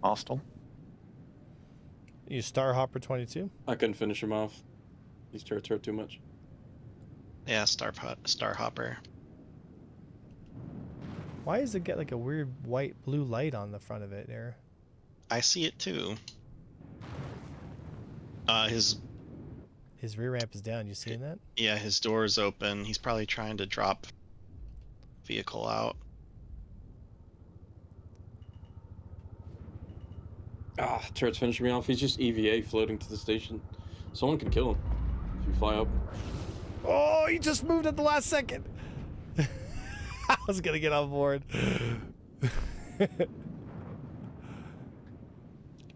Speaker 2: Hostile.
Speaker 1: You Star Hopper 22.
Speaker 6: I couldn't finish him off. These turrets hurt too much.
Speaker 7: Yeah, Star Hopper.
Speaker 1: Why does it get like a weird white blue light on the front of it there?
Speaker 7: I see it too. His
Speaker 1: rear ramp is down. You seeing that?
Speaker 7: Yeah, his door is open. He's probably trying to drop vehicle out.
Speaker 6: Ah, turret's finishing me off. He's just EVA floating to the station. Someone can kill him if you fly up.
Speaker 1: Oh, he just moved at the last second. I was gonna get on board.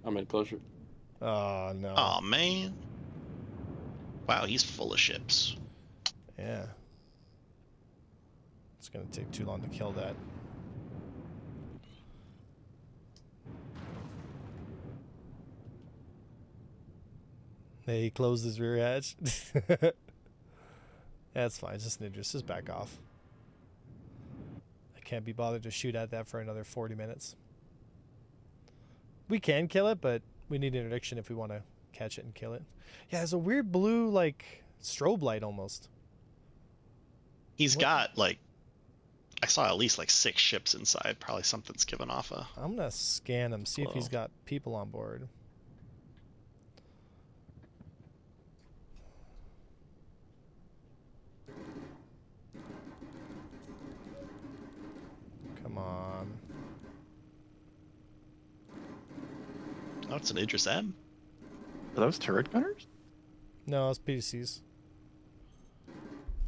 Speaker 6: I'm in closer.
Speaker 1: Oh no.
Speaker 7: Oh man. Wow, he's full of ships.
Speaker 1: Yeah. It's gonna take too long to kill that. Hey, he closed his rear hatch. That's fine. Just an Idris. Just back off. I can't be bothered to shoot at that for another 40 minutes. We can kill it, but we need interdiction if we want to catch it and kill it. Yeah, there's a weird blue, like, strobe light almost.
Speaker 7: He's got, like, I saw at least, like, 6 ships inside. Probably something's giving off a...
Speaker 1: I'm going to scan him, see if he's
Speaker 7: glow.
Speaker 1: got people on board. Come on.
Speaker 7: Oh, it's an Idris M.
Speaker 2: Are those turret gunners?
Speaker 1: No, it's PCs.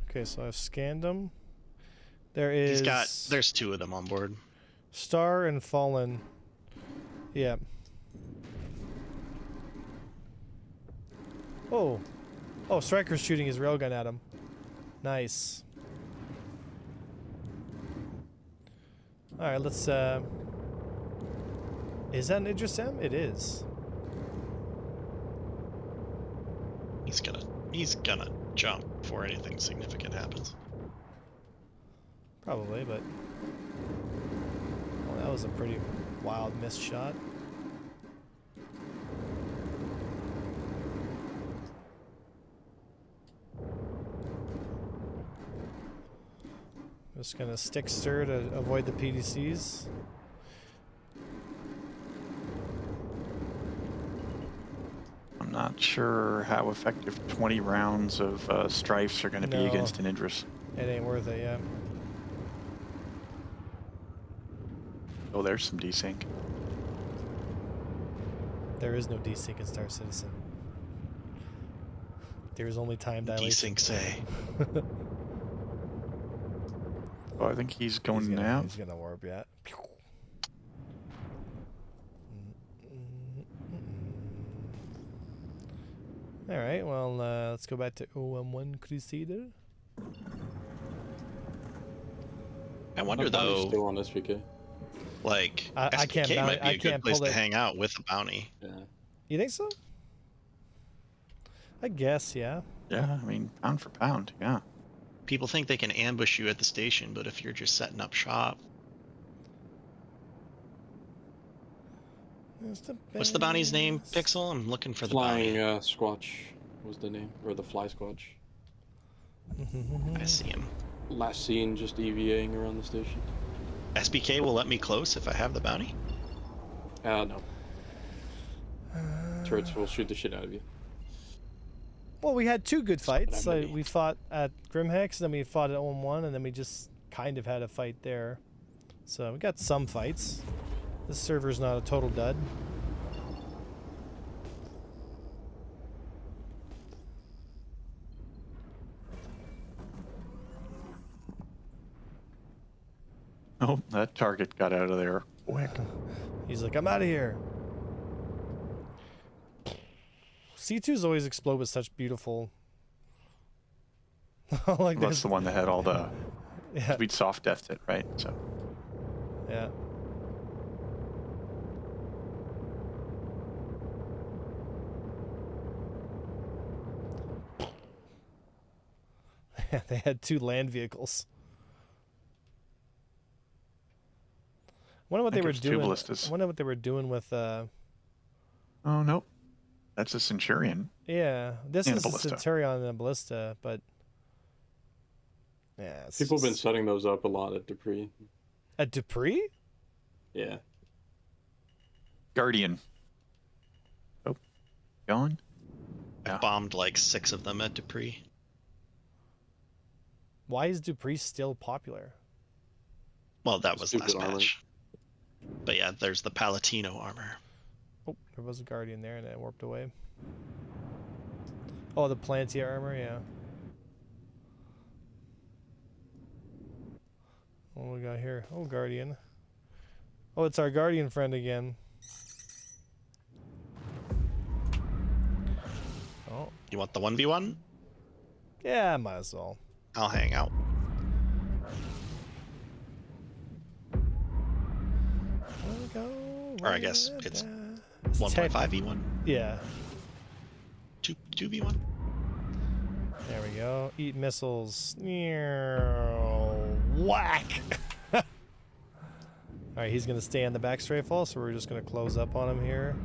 Speaker 1: Okay, so I've scanned them. There is...
Speaker 7: There's 2 of them on board.
Speaker 1: Star and Fallen. Yeah. Oh. Oh, Striker's shooting his railgun at him. Nice. Alright, let's, Is that an Idris M? It is.
Speaker 7: He's gonna jump before anything significant happens.
Speaker 1: Probably, but... Well, that was a pretty wild missed shot. Just gonna stick stir to avoid the PDCs.
Speaker 2: I'm not sure how effective 20 rounds of strifes are going to be
Speaker 1: No.
Speaker 2: against an Idris.
Speaker 1: It ain't worth it, yeah.
Speaker 2: Oh, there's some desync.
Speaker 1: There is no desync in Star Citizen. There is only time dilation.
Speaker 7: Desync say.
Speaker 2: Oh, I think he's going
Speaker 1: He's gonna,
Speaker 2: now.
Speaker 1: He's gonna warp, yeah. All right, well, let's go back to OM1 Crusader.
Speaker 7: I wonder
Speaker 6: That bounty's
Speaker 7: though,
Speaker 6: still on SPK.
Speaker 7: like
Speaker 1: I can't
Speaker 7: SPK might be
Speaker 1: I
Speaker 7: a good
Speaker 1: can't
Speaker 7: place
Speaker 1: pull
Speaker 7: to
Speaker 1: it.
Speaker 7: hang out with a bounty.
Speaker 6: Yeah.
Speaker 1: You think so? I guess, yeah.
Speaker 2: Yeah, I mean, pound for pound, yeah.
Speaker 7: People think they can ambush you at the station, but if you're just setting up shop, what's the bounty's name? Pixel? I'm looking for the
Speaker 6: Flying
Speaker 7: bounty.
Speaker 6: Squatch was the name, or the Fly Squatch.
Speaker 7: I see him.
Speaker 6: Last seen just EVAing around the station.
Speaker 7: SBK will let me close if I have the bounty.
Speaker 6: No. Turrets will shoot the shit out of you.
Speaker 1: Well, we had two good fights.
Speaker 6: But I'm
Speaker 1: Like, we fought at Grimhex, then we fought at OM1, and then we just kind of had a fight there. So we got some fights. This server's not a total dud.
Speaker 2: Oh, that target got out of there quick.
Speaker 1: He's like, I'm out of here. C2s always explode with such beautiful. Like
Speaker 2: That's the one that had all the
Speaker 1: Yeah,
Speaker 2: sweet soft death hit, right? So
Speaker 1: yeah. They had two land vehicles. Wonder what
Speaker 2: I
Speaker 1: they
Speaker 2: think
Speaker 1: were
Speaker 2: it was two
Speaker 1: doing.
Speaker 2: ballistas.
Speaker 1: I wonder what they were doing with.
Speaker 2: oh no, that's a Centurion.
Speaker 1: Yeah, this
Speaker 2: And a
Speaker 1: is a
Speaker 2: ballista.
Speaker 1: Centurion and a ballista, but yeah, it's
Speaker 6: People have been
Speaker 1: just-
Speaker 6: setting those up a lot at Dupree.
Speaker 1: at Dupree.
Speaker 6: Yeah.
Speaker 2: Guardian. Oh, going.
Speaker 7: I
Speaker 2: Yeah.
Speaker 7: bombed like 6 of them at Dupree.
Speaker 1: Why is Dupree still popular?
Speaker 7: Well, that was
Speaker 6: Stupid
Speaker 7: last
Speaker 6: armor.
Speaker 7: match. But yeah, there's the Palatino armor.
Speaker 1: Oh, there was a Guardian there, and it warped away. Oh, the Plantia armor, yeah. What do we got here? Oh, Guardian. Oh, it's our Guardian friend again. Oh,
Speaker 7: You want the 1v1?
Speaker 1: yeah, might as well.
Speaker 7: I'll hang out.
Speaker 1: We'll go
Speaker 7: Or I guess
Speaker 1: right
Speaker 7: it's
Speaker 1: there.
Speaker 7: 1.5v1?
Speaker 1: Yeah,
Speaker 7: 2v1?
Speaker 1: there we go. Eat missiles. Whack! Alright, he's going to stay on the back strafe fall, so we're just going to close up on him here.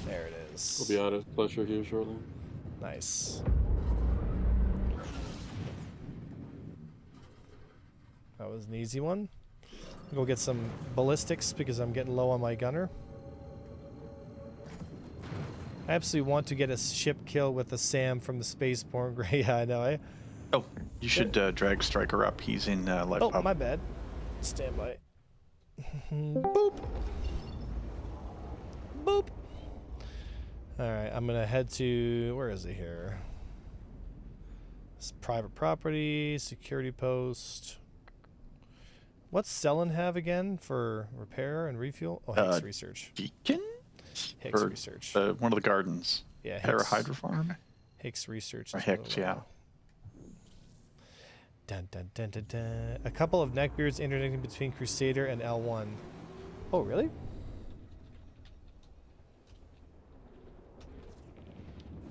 Speaker 1: There it is.
Speaker 6: We'll be out of pleasure here shortly.
Speaker 1: Nice. That was an easy one. Go get some ballistics because I'm getting low on my gunner. I absolutely want to get a ship kill with the Sam from the Spaceborne Grey. Yeah, I know.
Speaker 2: Oh, you should drag Striker up. He's in life
Speaker 1: Oh,
Speaker 2: pub.
Speaker 1: my bad. Stand by. Boop. Boop. Alright, I'm gonna head to... Where is it here? It's private property, security post. What's Selen have again for repair and refuel? Oh, Hicks research.
Speaker 2: Deacon?
Speaker 1: Hicks
Speaker 2: Or,
Speaker 1: research.
Speaker 2: one of the gardens.
Speaker 1: Yeah, Hicks,
Speaker 2: Parahydro Farm?
Speaker 1: Hicks research.
Speaker 2: Or
Speaker 1: is what
Speaker 2: Hicks,
Speaker 1: it
Speaker 2: yeah.
Speaker 1: was. Dun, dun, dun, dun, dun. A couple of neckbeards interdicting between Crusader and L1. Oh, really?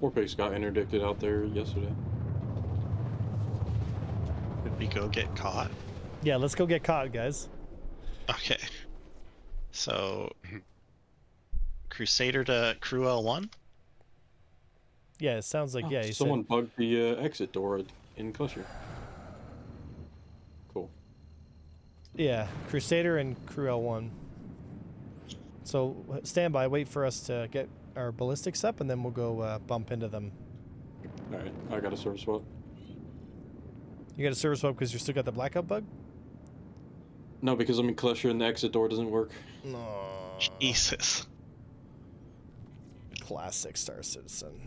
Speaker 6: Warpace got interdicted out there yesterday.
Speaker 7: Did we go get caught?
Speaker 1: Yeah, let's go get caught, guys.
Speaker 7: Okay. So, Crusader to Crew L1?
Speaker 1: Yeah, it sounds like, yeah, he
Speaker 6: someone
Speaker 1: said,
Speaker 6: bugged the exit door in Cluster. Cool.
Speaker 1: yeah, Crusader and Crew L1. So stand by, wait for us to get our ballistics up, and then we'll go bump into them.
Speaker 6: All right, I got a service swap.
Speaker 1: You got a service swap because you still got the blackout bug?
Speaker 6: No, because I'm in Cluster and the exit door doesn't work.
Speaker 1: No.
Speaker 7: Jesus.
Speaker 1: Classic Star Citizen.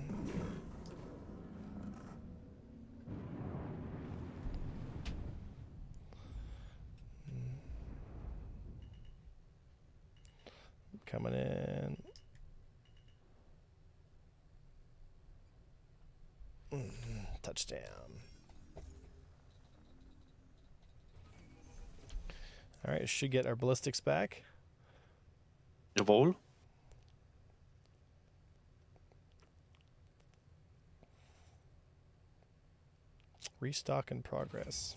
Speaker 1: Coming in. Touchdown. All right, should get our ballistics back.
Speaker 2: Jawohl.
Speaker 1: Restock in progress.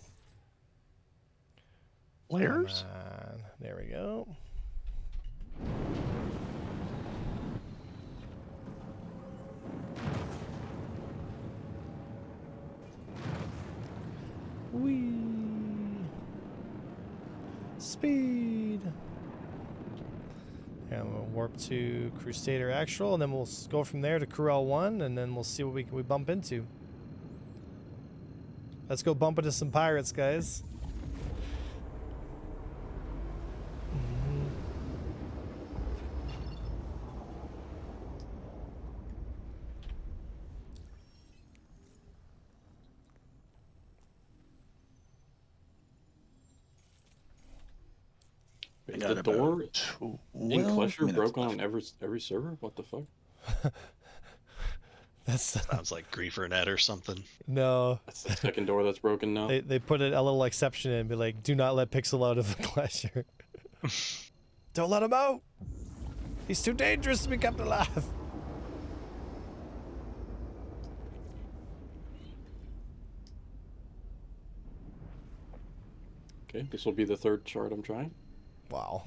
Speaker 2: Layers?
Speaker 1: Come on. There we go. Whee! Speed! And we'll warp to Crusader Actual, and then we'll go from there to Corel 1, and then we'll see what we bump into. Let's go bump into some pirates, guys.
Speaker 6: Is the door in Cluster broken on every server? What the fuck?
Speaker 1: That's
Speaker 7: Sounds like Griefernet or something.
Speaker 1: no.
Speaker 6: That's the second door that's broken now.
Speaker 1: They put a little exception in and be like, do not let Pixel out of the Cluster. Don't let him out. He's too dangerous to be kept alive.
Speaker 6: Okay, this will be the third chart I'm trying.
Speaker 1: Wow.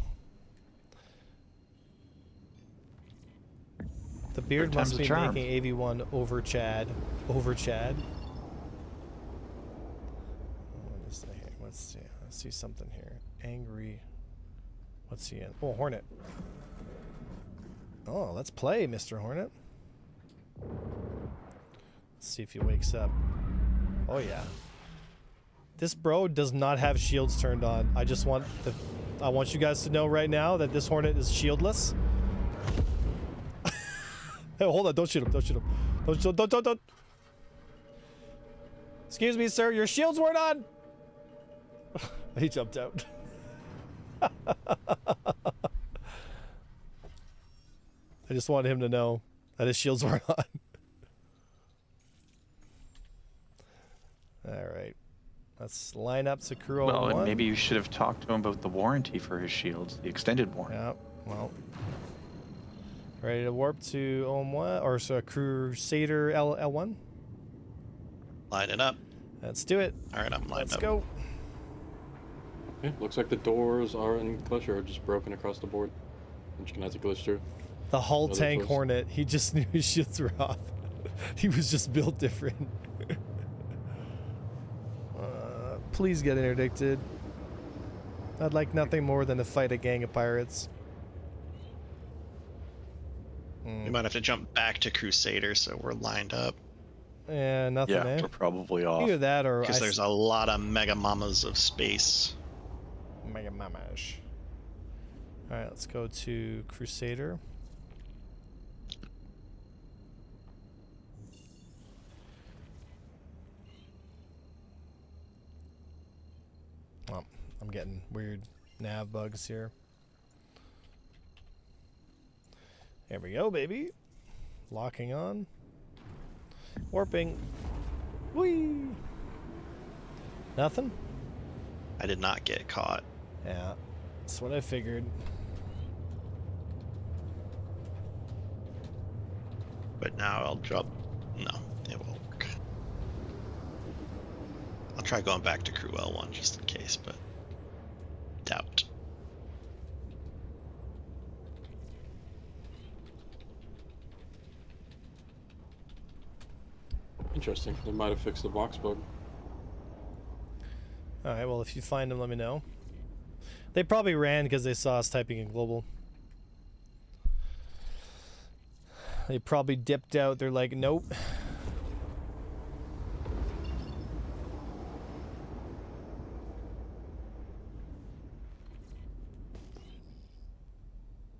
Speaker 1: The beard
Speaker 2: Third
Speaker 1: must
Speaker 2: time's
Speaker 1: be
Speaker 2: a charm.
Speaker 1: making AV1 over Chad. Over Chad. What is that here? Let's see. Let's see something here. Angry. What's he in? Oh, Hornet. Oh, let's play, Mr. Hornet. Let's see if he wakes up. Oh, yeah. This bro does not have shields turned on. I want you guys to know right now that this Hornet is shieldless. Hey, hold on, don't shoot him, don't shoot him. Don't. Excuse me, sir, your shields weren't on. He jumped out. I just wanted him to know that his shields weren't on. Alright. Let's line up Sakura
Speaker 2: Well,
Speaker 1: 1.
Speaker 2: and maybe you should have talked to him about the warranty for his shields, the extended warranty.
Speaker 1: Yeah, well. Ready to warp to OM1 or so Crusader L1?
Speaker 7: Line it up.
Speaker 1: Let's do it.
Speaker 7: All right, I'm lined
Speaker 1: Let's
Speaker 7: up.
Speaker 1: go.
Speaker 6: Okay, looks like the doors are in Cluster are just broken across the board. I'm just gonna have to glitch through.
Speaker 1: The hull
Speaker 6: Another
Speaker 1: tank
Speaker 6: choice.
Speaker 1: Hornet, he just knew his shields were off. He was just built different. Please get interdicted. I'd like nothing more than to fight a gang of pirates.
Speaker 7: We might have to jump back to Crusader, so we're lined up.
Speaker 1: Yeah, nothing,
Speaker 2: Yeah,
Speaker 1: eh?
Speaker 2: we're probably off.
Speaker 1: Either that or
Speaker 7: Because there's a lot of Mega Mamas of space.
Speaker 1: Mega Mamash. Alright, let's go to Crusader. Oh, I'm getting weird nav bugs here. There we go, baby. Locking on. Warping. Whee! Nothing?
Speaker 7: I did not get caught.
Speaker 1: Yeah, that's what I figured.
Speaker 7: But now I'll drop. No, it won't work. I'll try going back to Crew L1 just in case, but doubt.
Speaker 6: Interesting. They might have fixed the box bug.
Speaker 1: All right. Well, if you find them, let me know. They probably ran because they saw us typing in global. They probably dipped out. They're like, nope.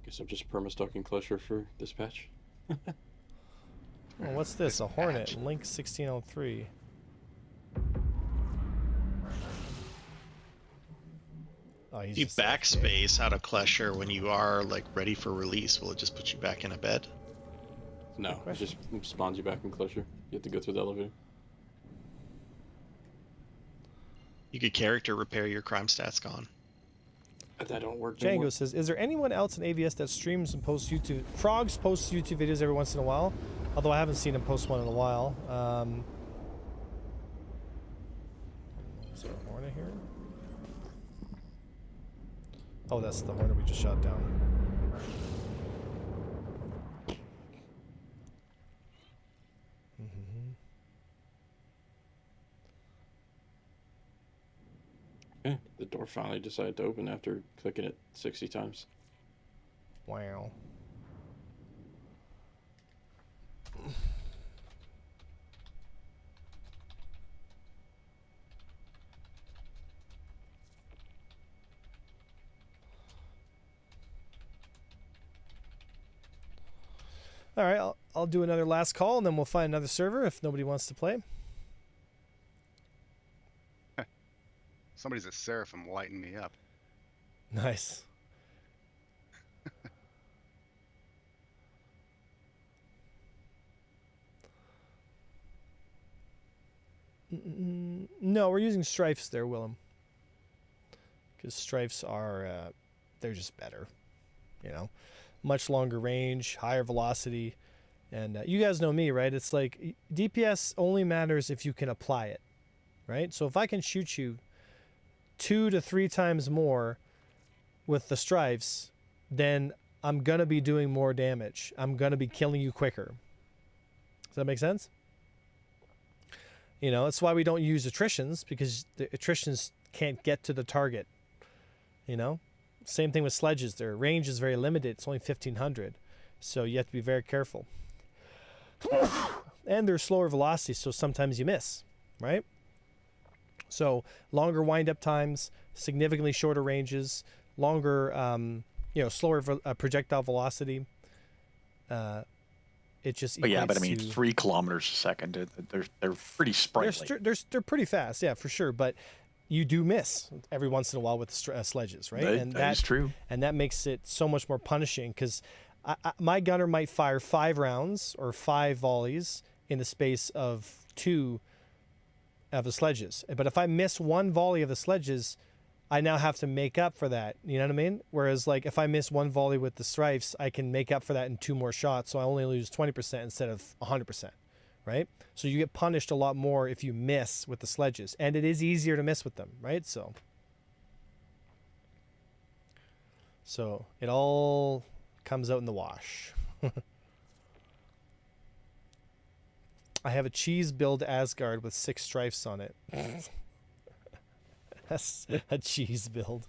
Speaker 6: Guess I'm just perma-stalking Clutcher for this patch.
Speaker 1: Oh, what's this? A Hornet. Link 1603. Oh, he's
Speaker 7: If you
Speaker 1: just AFK.
Speaker 7: backspace out of Klesher when you are like ready for release, will it just put you back in a bed?
Speaker 6: No, it just spawns you back in Clutcher. You have to go through the elevator.
Speaker 7: You could character repair your crime stats gone.
Speaker 6: That don't work
Speaker 1: Django
Speaker 6: anymore.
Speaker 1: says, is there anyone else in AVS that streams and posts YouTube? Frogs posts YouTube videos every once in a while, although I haven't seen him post one in a while. Is there a Hornet here? Oh, that's the Hornet we just shot down.
Speaker 6: Okay, the door finally decided to open after clicking it 60 times.
Speaker 1: Wow. All right, I'll do another last call, and then we'll find another server if nobody wants to play.
Speaker 8: Somebody's a Seraphim lighting me up.
Speaker 1: Nice. No, we're using strifes there, Willem. Because strifes are, they're just better. You know, much longer range, higher velocity. And you guys know me, right? It's like DPS only matters if you can apply it, right? So if I can shoot you 2 to 3 times more with the strifes, then I'm going to be doing more damage. I'm going to be killing you quicker. Does that make sense? You know, that's why we don't use attritions, because the attritions can't get to the target. You know, same thing with sledges. Their range is very limited. It's only 1,500. So you have to be very careful. And they're slower velocity, so sometimes you miss, right? So longer wind-up times, significantly shorter ranges, longer, slower projectile velocity. It just
Speaker 2: But yeah, but I
Speaker 1: equates
Speaker 2: mean,
Speaker 1: to-
Speaker 2: 3 kilometers a second. They're pretty sprightly.
Speaker 1: they're pretty fast, yeah, for sure. But you do miss every once in a while with sledges, right?
Speaker 2: That is true.
Speaker 1: And that makes it so much more punishing, because my gunner might fire 5 rounds or 5 volleys in the space of 2 of the sledges. But if I miss 1 volley of the sledges, I now have to make up for that. You know what I mean? Whereas, like, if I miss 1 volley with the strifes, I can make up for that in 2 more shots. So I only lose 20% instead of 100%, right? So you get punished a lot more if you miss with the sledges. And it is easier to miss with them, right? So it all comes out in the wash. I have a cheese build Asgard with 6 strifes on it. That's a cheese build.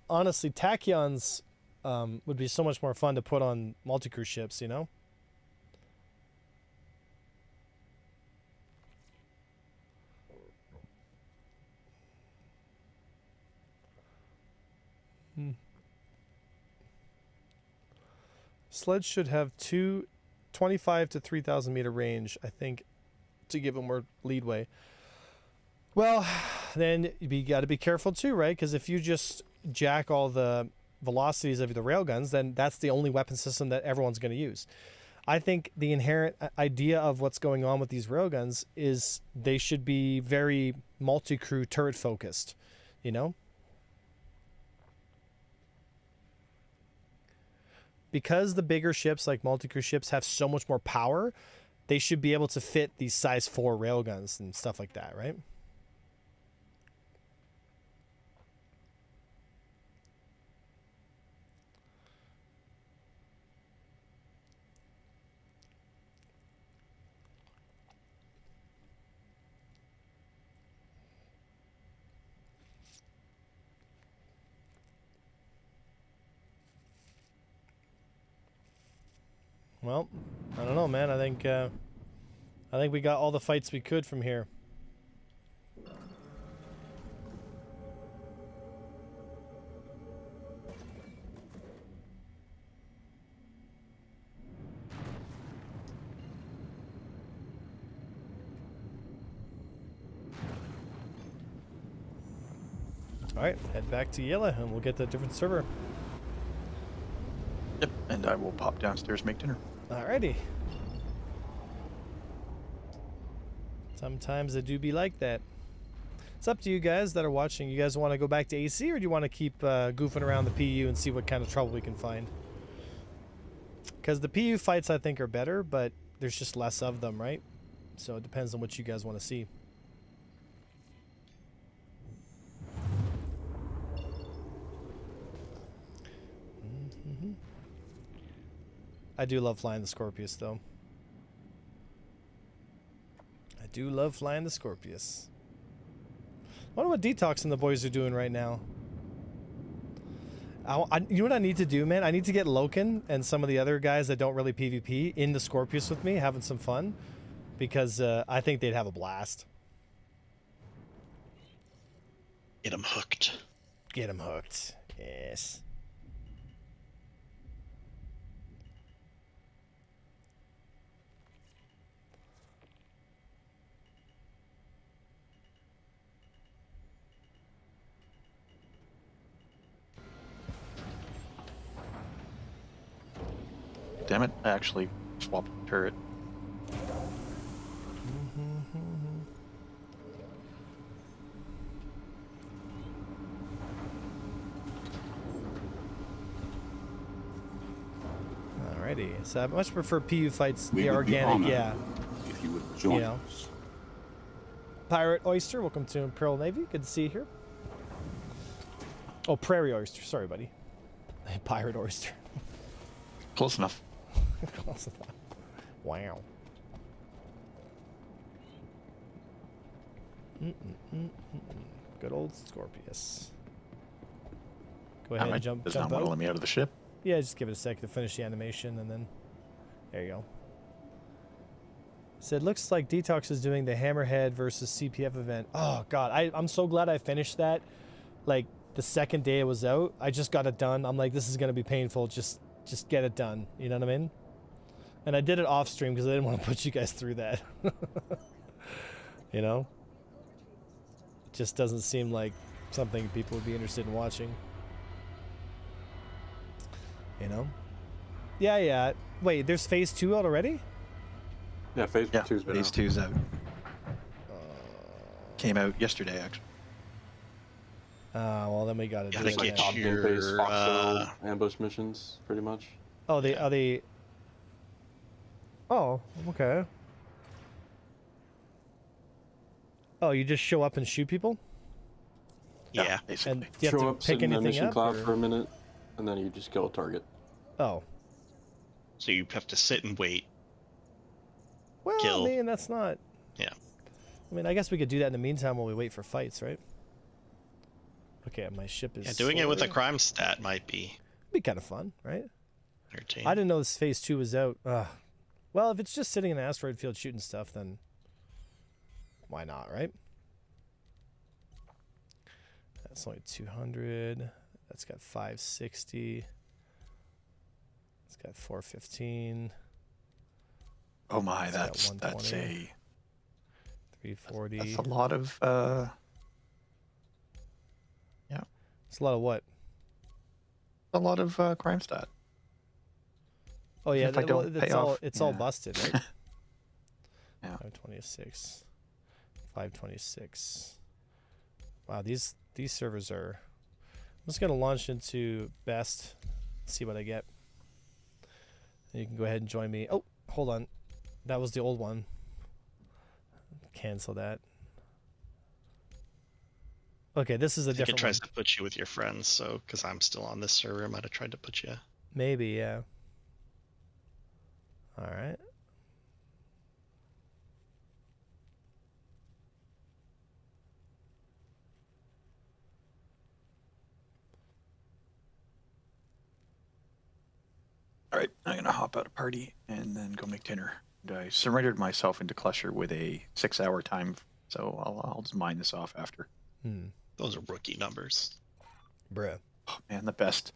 Speaker 1: Honestly, tachyons would be so much more fun to put on multi-crew ships, you know? Sledge should have 25 to 3,000 meter range, I think, to give it more leadway. Well, then you got to be careful too, right? Because if you just jack all the velocities of the railguns, then that's the only weapon system that everyone's going to use. I think the inherent idea of what's going on with these railguns is they should be very multi-crew turret focused, you know? Because the bigger ships like multi-crew ships have so much more power, they should be able to fit these size 4 railguns and stuff like that, right? Well, I don't know, man. I think we got all the fights we could from here. Alright, head back to Yella and we'll get the different server.
Speaker 2: Yep, and I will pop downstairs and make dinner.
Speaker 1: Alrighty. Sometimes it do be like that. It's up to you guys that are watching. You guys want to go back to AC, or do you want to keep goofing around the PU and see what kind of trouble we can find? Because the PU fights I think are better, but there's just less of them, right? So it depends on what you guys want to see. I do love flying the Scorpius, though. I do love flying the Scorpius. I wonder what Detox and the boys are doing right now. You know what I need to do, man? I need to get Loken and some of the other guys that don't really PvP in the Scorpius with me, having some fun. Because I think they'd have a blast.
Speaker 7: Get them hooked.
Speaker 1: Get them hooked. Yes.
Speaker 2: Damn it, I actually swapped the turret.
Speaker 1: Alrighty, so I much prefer PU fights,
Speaker 4: We
Speaker 1: the
Speaker 4: would be
Speaker 1: organic,
Speaker 4: honored
Speaker 1: yeah.
Speaker 4: if you would join
Speaker 1: You know.
Speaker 4: us.
Speaker 1: Pirate Oyster, welcome to Imperial Navy. Good to see you here. Oh, Prairie Oyster. Sorry, buddy. Pirate Oyster.
Speaker 2: Close enough.
Speaker 1: Wow. Good old Scorpius. Go ahead and jump
Speaker 2: Does not want to
Speaker 1: out.
Speaker 2: let me out of the ship.
Speaker 1: Yeah, just give it a sec to finish the animation, and then there you go. So it looks like Detox is doing the Hammerhead versus CPF event. Oh god, I'm so glad I finished that. Like the second day it was out, I just got it done. I'm like, this is gonna be painful. Just get it done. You know what I mean? And I did it off stream because I didn't want to put you guys through that. You know? It just doesn't seem like something people would be interested in watching. You know? Yeah. Wait, there's phase 2 out already?
Speaker 6: Yeah, phase
Speaker 2: Yeah,
Speaker 6: 2's been
Speaker 2: phase
Speaker 6: out.
Speaker 2: 2's out. Came out yesterday, actually.
Speaker 1: Well, then we gotta do
Speaker 7: Gotta
Speaker 1: it
Speaker 7: get
Speaker 1: again.
Speaker 6: Top
Speaker 7: your,
Speaker 6: based foxhole ambush missions, pretty much.
Speaker 1: Oh, are they... Oh, okay. Oh, you just show up and shoot people?
Speaker 7: Yeah.
Speaker 2: Basically.
Speaker 1: And do you have
Speaker 6: Show
Speaker 1: to
Speaker 6: up,
Speaker 1: pick
Speaker 6: sit in the
Speaker 1: anything
Speaker 6: mission
Speaker 1: up?
Speaker 6: cloud
Speaker 1: or-
Speaker 6: for a minute, and then you just kill a target.
Speaker 1: Oh.
Speaker 7: So you have to sit and wait.
Speaker 1: Well,
Speaker 7: Kill.
Speaker 1: I mean, that's not...
Speaker 7: Yeah.
Speaker 1: I mean, I guess we could do that in the meantime while we wait for fights, right? Okay, my ship is...
Speaker 7: Yeah, doing it with a
Speaker 1: sorted.
Speaker 7: crime stat might be
Speaker 1: Be kind of fun, right?
Speaker 7: entertaining.
Speaker 1: I didn't know this phase 2 was out. Well, if it's just sitting in an asteroid field shooting stuff, then why not, right? That's only 200. That's got 560. It's got 415.
Speaker 2: Oh my,
Speaker 1: It's got
Speaker 2: that's
Speaker 1: 120. 340.
Speaker 2: that's a lot of yeah,
Speaker 1: It's a lot of what?
Speaker 2: a lot of crime stat.
Speaker 1: Oh yeah,
Speaker 2: If I don't
Speaker 1: it's
Speaker 2: pay
Speaker 1: all
Speaker 2: off,
Speaker 1: it's all
Speaker 2: yeah.
Speaker 1: busted, right?
Speaker 2: Yeah.
Speaker 1: 526. 526. Wow, these servers are... I'm just gonna launch into best, see what I get. And you can go ahead and join me. Oh, hold on. That was the old one. Cancel that. Okay, this is a
Speaker 7: I think it
Speaker 1: different
Speaker 7: tries
Speaker 1: one.
Speaker 7: to put you with your friends, so because I'm still on this server, it might have tried to put you.
Speaker 1: Maybe, yeah. Alright.
Speaker 2: All right, I'm gonna hop out of party and then go make dinner. And I surrendered myself into Cluster with a 6-hour time, so I'll just mine this off after.
Speaker 7: Those are rookie numbers.
Speaker 1: Bruh.
Speaker 2: Oh, man, the best.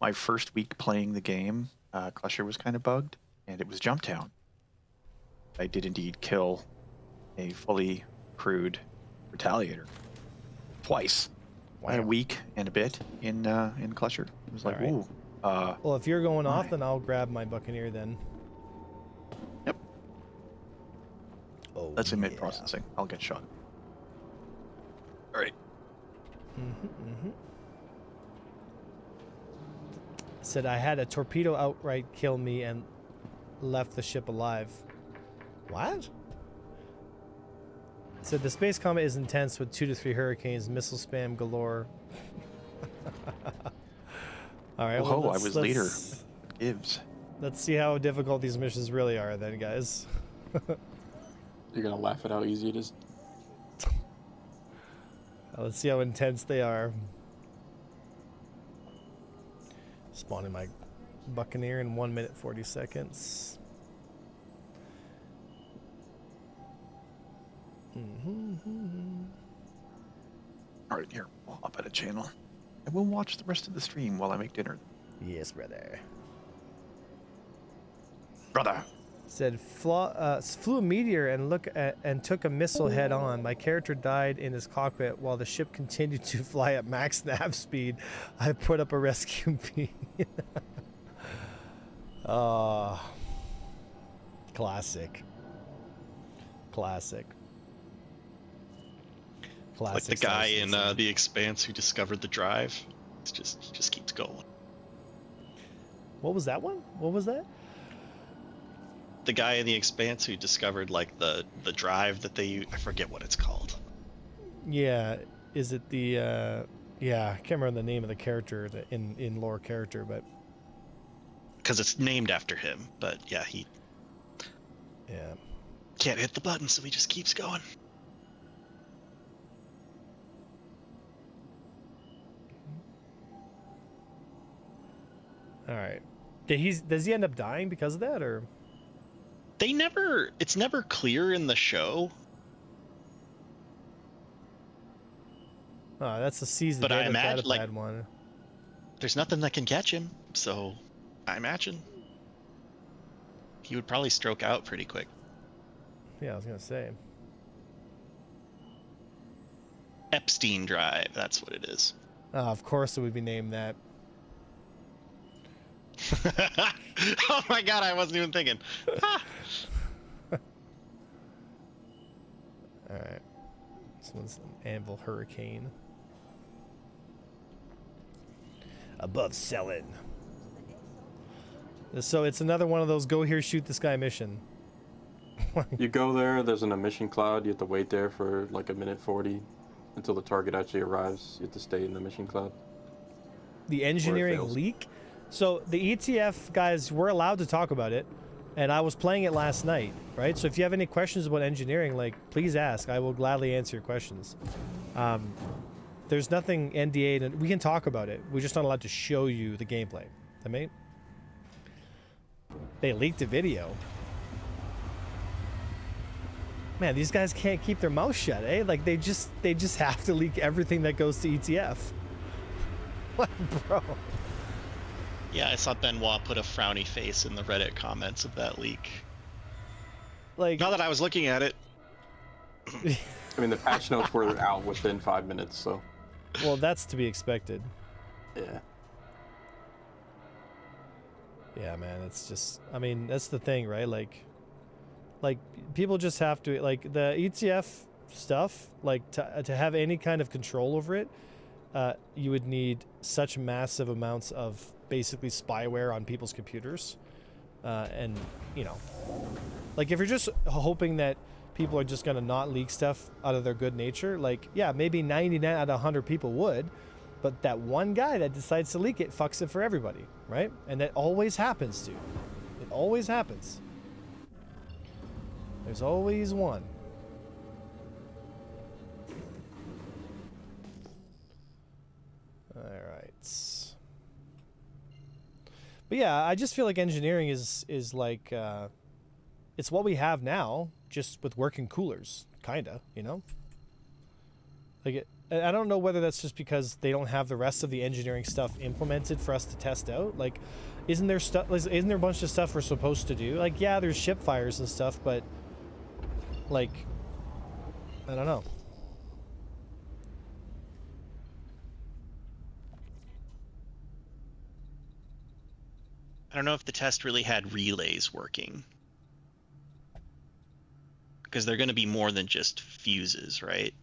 Speaker 2: My first week playing the game, Cluster was kind of bugged, and it was Jumptown. I did indeed kill a fully crewed Retaliator twice. Wow. A week and a bit in Cluster. It was like,
Speaker 1: All right.
Speaker 2: ooh.
Speaker 1: Well, if you're going off, then I'll grab my Buccaneer then.
Speaker 2: Yep.
Speaker 1: Oh,
Speaker 2: That's in mid-processing. I'll get shot. All right.
Speaker 1: Said I had a torpedo outright kill me and left the ship alive. What? Said the space combat is intense with 2 to 3 hurricanes, missile spam galore. All right.
Speaker 2: Oh, I was leader. Gibbs.
Speaker 1: Let's see how difficult these missions really are, then, guys.
Speaker 6: You're gonna laugh at how easy it is.
Speaker 1: Let's see how intense they are. Spawning my Buccaneer in 1 minute 40 seconds.
Speaker 2: All right, here. We'll hop at a channel. And we'll watch the rest of the stream while I make dinner.
Speaker 1: Yes, brother.
Speaker 2: Brother.
Speaker 1: Said flew a meteor and took a missile head on. My character died in his cockpit while the ship continued to fly at max nav speed. I put up a rescue beam. Classic. Classic.
Speaker 7: Like the guy in The Expanse who discovered the drive. He just keeps going.
Speaker 1: What was that one? What was that?
Speaker 7: The guy in The Expanse who discovered like the drive that they I forget what it's called.
Speaker 1: Yeah, is it the yeah, I can't remember the name of the character in lore character, but
Speaker 7: because it's named after him. But yeah, he can't hit the button, so he just keeps going.
Speaker 1: All right. Does he end up dying because of that, or?
Speaker 7: It's never clear in the show.
Speaker 1: Oh, that's the season.
Speaker 7: But I imagine like
Speaker 1: one.
Speaker 7: There's nothing that can catch him, so I imagine he would probably stroke out pretty quick.
Speaker 1: Yeah, I was gonna say.
Speaker 7: Epstein Drive, that's what it is.
Speaker 1: Of course it would be named that.
Speaker 7: Oh my god, I wasn't even thinking.
Speaker 1: Alright. This one's an Anvil Hurricane. Above selling. So it's another one of those go here, shoot this guy mission.
Speaker 6: You go there, there's an emission cloud, you have to wait there for like 1:40 until the target actually arrives. You have to stay in the mission cloud.
Speaker 1: The engineering leak? So the ETF guys, we're allowed to talk about it, and I was playing it last night, right? So if you have any questions about engineering, like, please ask. I will gladly answer your questions. There's nothing NDA, and we can talk about it. We're just not allowed to show you the gameplay. I mean, they leaked a video. Man, these guys can't keep their mouth shut, eh? Like they just have to leak everything that goes to ETF. What, bro?
Speaker 7: Yeah, I saw Benoit put a frowny face in the Reddit comments of that leak.
Speaker 1: Like,
Speaker 7: not that I was looking at it.
Speaker 6: I mean, the patch notes were out within 5 minutes, so.
Speaker 1: Well, that's to be expected.
Speaker 6: Yeah.
Speaker 1: Yeah, man, it's just, I mean, that's the thing, right? Like people just have to, like, the ETF stuff, like, to have any kind of control over it, you would need such massive amounts of basically spyware on people's computers. And, you know, like, if you're just hoping that people are just going to not leak stuff out of their good nature, like, yeah, maybe 99 out of 100 people would, but that one guy that decides to leak it fucks it for everybody, right? And that always happens, dude. It always happens. There's always one. All right. But yeah, I just feel like engineering is like it's what we have now, just with working coolers, kinda, you know. Like I don't know whether that's just because they don't have the rest of the engineering stuff implemented for us to test out. Like, isn't there a bunch of stuff we're supposed to do? Like, yeah, there's ship fires and stuff, but like, I don't know.
Speaker 7: I don't know if the test really had relays working. Because they're going to be more than just fuses, right?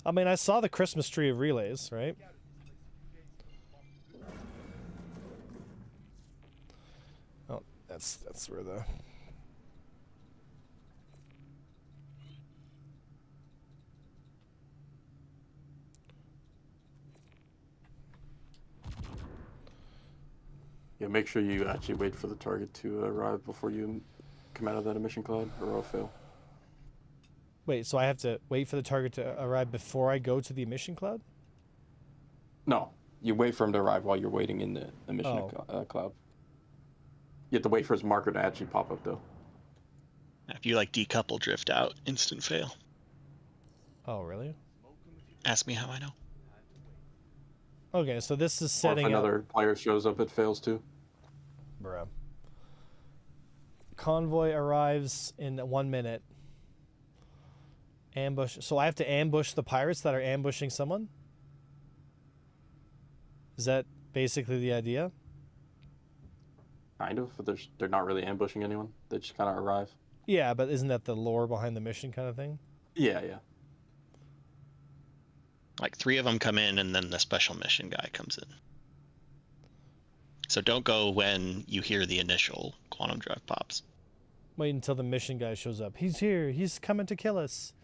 Speaker 1: I mean, I saw the Christmas tree of relays, right? Oh, that's where the...
Speaker 6: Yeah, make sure you actually wait for the target to arrive before you come out of that emission cloud, or it'll fail.
Speaker 1: Wait, so I have to wait for the target to arrive before I go to the emission cloud?
Speaker 6: No, you wait for him to arrive while you're waiting in the emission cloud. You have to wait for his marker to actually pop up, though.
Speaker 7: If you like decouple drift out, instant fail.
Speaker 1: Oh, really?
Speaker 7: Ask me how I know.
Speaker 1: Okay, so this is
Speaker 6: Or
Speaker 1: setting
Speaker 6: if another player shows up, it fails too.
Speaker 1: Bruh. Convoy arrives in 1 minute. Ambush. So I have to ambush the pirates that are ambushing someone? Is that basically the idea?
Speaker 6: Kind of, but they're not really ambushing anyone. They just kind of arrive.
Speaker 1: Yeah, but isn't that the lore behind the mission kind of thing?
Speaker 6: Yeah, yeah.
Speaker 7: Like 3 of them come in and then the special mission guy comes in. So don't go when you hear the initial quantum drive pops.
Speaker 1: Wait until the mission guy shows up. He's here. He's coming to kill us.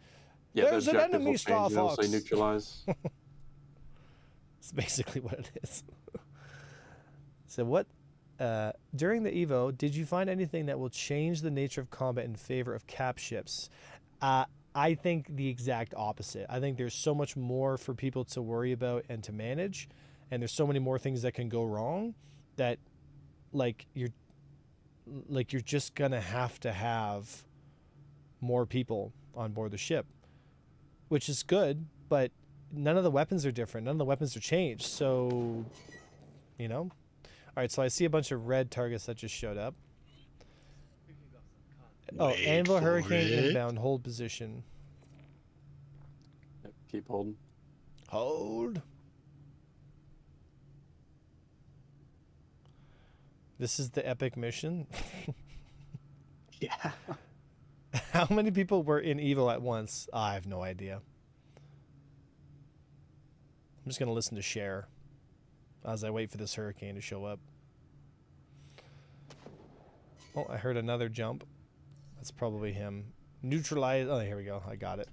Speaker 6: Yeah,
Speaker 1: There's an enemy, Star Fox.
Speaker 6: They neutralize.
Speaker 1: That's basically what it is. So what... during the Evo, did you find anything that will change the nature of combat in favor of cap ships? I think the exact opposite. I think there's so much more for people to worry about and to manage, and there's so many more things that can go wrong that, you're just gonna have to have more people on board the ship, which is good, but none of the weapons are different. None of the weapons are changed. So, you know. All right, so I see a bunch of red targets that just showed up. Oh,
Speaker 7: Wait
Speaker 1: Anvil
Speaker 7: for
Speaker 1: Hurricane
Speaker 7: it.
Speaker 1: inbound, hold position.
Speaker 6: Yep, keep holding.
Speaker 1: Hold. This is the epic mission.
Speaker 6: Yeah.
Speaker 1: How many people were in Evo at once? I have no idea. I'm just going to listen to Cher as I wait for this hurricane to show up. Oh, I heard another jump. That's probably him. Neutralize. Oh, here we go. I got it.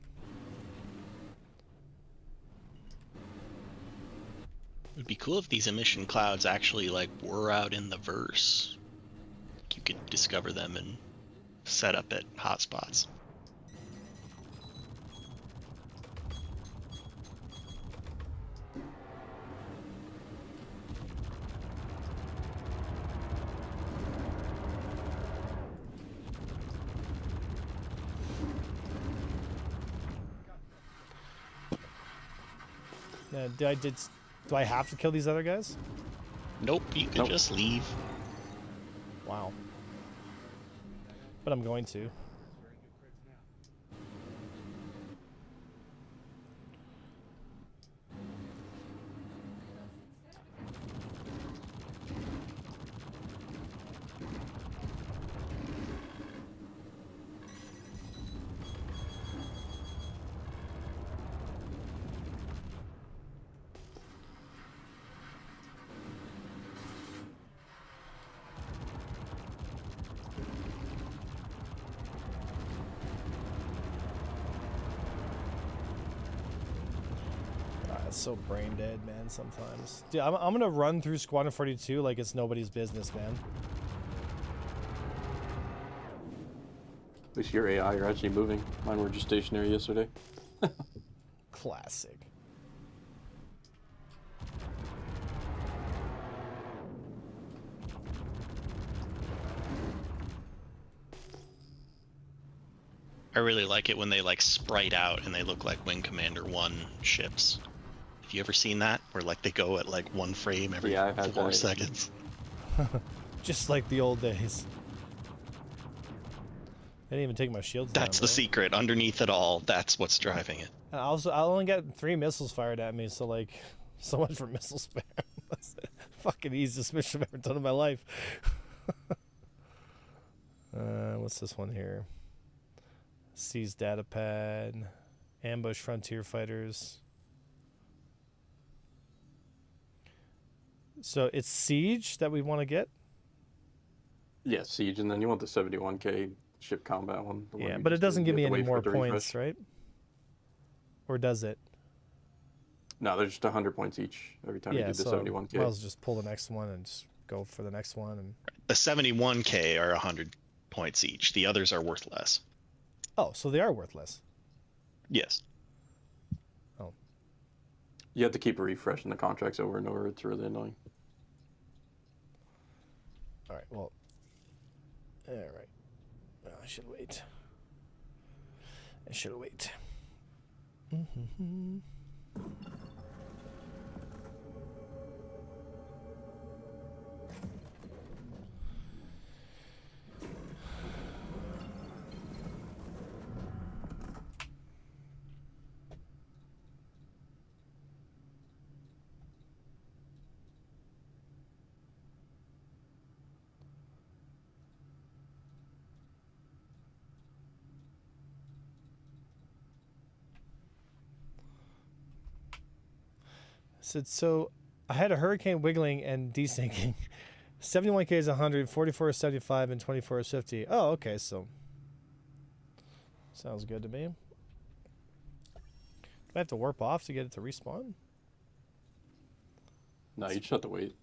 Speaker 7: It'd be cool if these emission clouds actually were out in the verse. You could discover them and set up at hotspots.
Speaker 1: Do I have to kill these other guys?
Speaker 7: Nope, you could just leave.
Speaker 1: Wow. But I'm going to. It's so brain dead, man, sometimes. Dude, I'm gonna run through Squadron 42 like it's nobody's business, man.
Speaker 6: At least your AI, you're actually moving. Mine were just stationary yesterday.
Speaker 1: Classic.
Speaker 7: I really like it when they like sprite out and they look like Wing Commander 1 ships. Have you ever seen that? Where like they go at like 1 frame every
Speaker 6: Yeah, I've had
Speaker 7: 4
Speaker 6: that.
Speaker 7: seconds.
Speaker 1: Just like the old days. I didn't even take my shields down.
Speaker 7: That's the
Speaker 1: bro.
Speaker 7: secret. Underneath it all, that's what's driving it.
Speaker 1: I only got 3 missiles fired at me, so like, so much for missile spam. That's the fucking easiest mission I've ever done in my life. What's this one here? Seize data pad, ambush frontier fighters. So it's siege that we want to get.
Speaker 6: Yeah, siege, and then you want the 71k ship combat one. the one
Speaker 1: Yeah,
Speaker 6: you
Speaker 1: but it
Speaker 6: just
Speaker 1: doesn't
Speaker 6: did.
Speaker 1: give
Speaker 6: You
Speaker 1: me
Speaker 6: have to
Speaker 1: any
Speaker 6: wait for
Speaker 1: more
Speaker 6: it to
Speaker 1: points,
Speaker 6: refresh.
Speaker 1: right? Or does it?
Speaker 6: No, they're just 100 points each every time you
Speaker 1: Yeah,
Speaker 6: do the
Speaker 1: so
Speaker 6: 71k.
Speaker 1: might as well just pull the next one and just go for the next one. And
Speaker 7: The 71k are 100 points each. The others are worth less.
Speaker 1: oh, so they are worthless.
Speaker 7: Yes.
Speaker 6: You have to keep refreshing the contracts over and over. It's really annoying.
Speaker 1: All right, well, all right. I should wait. I should wait. Said so. I had a hurricane wiggling and desyncing. 71k is 100, 44 is 75, and 24 is 50. Oh, okay, so sounds good to me. Do I have to warp off to get it to respawn?
Speaker 6: No, you just have to wait.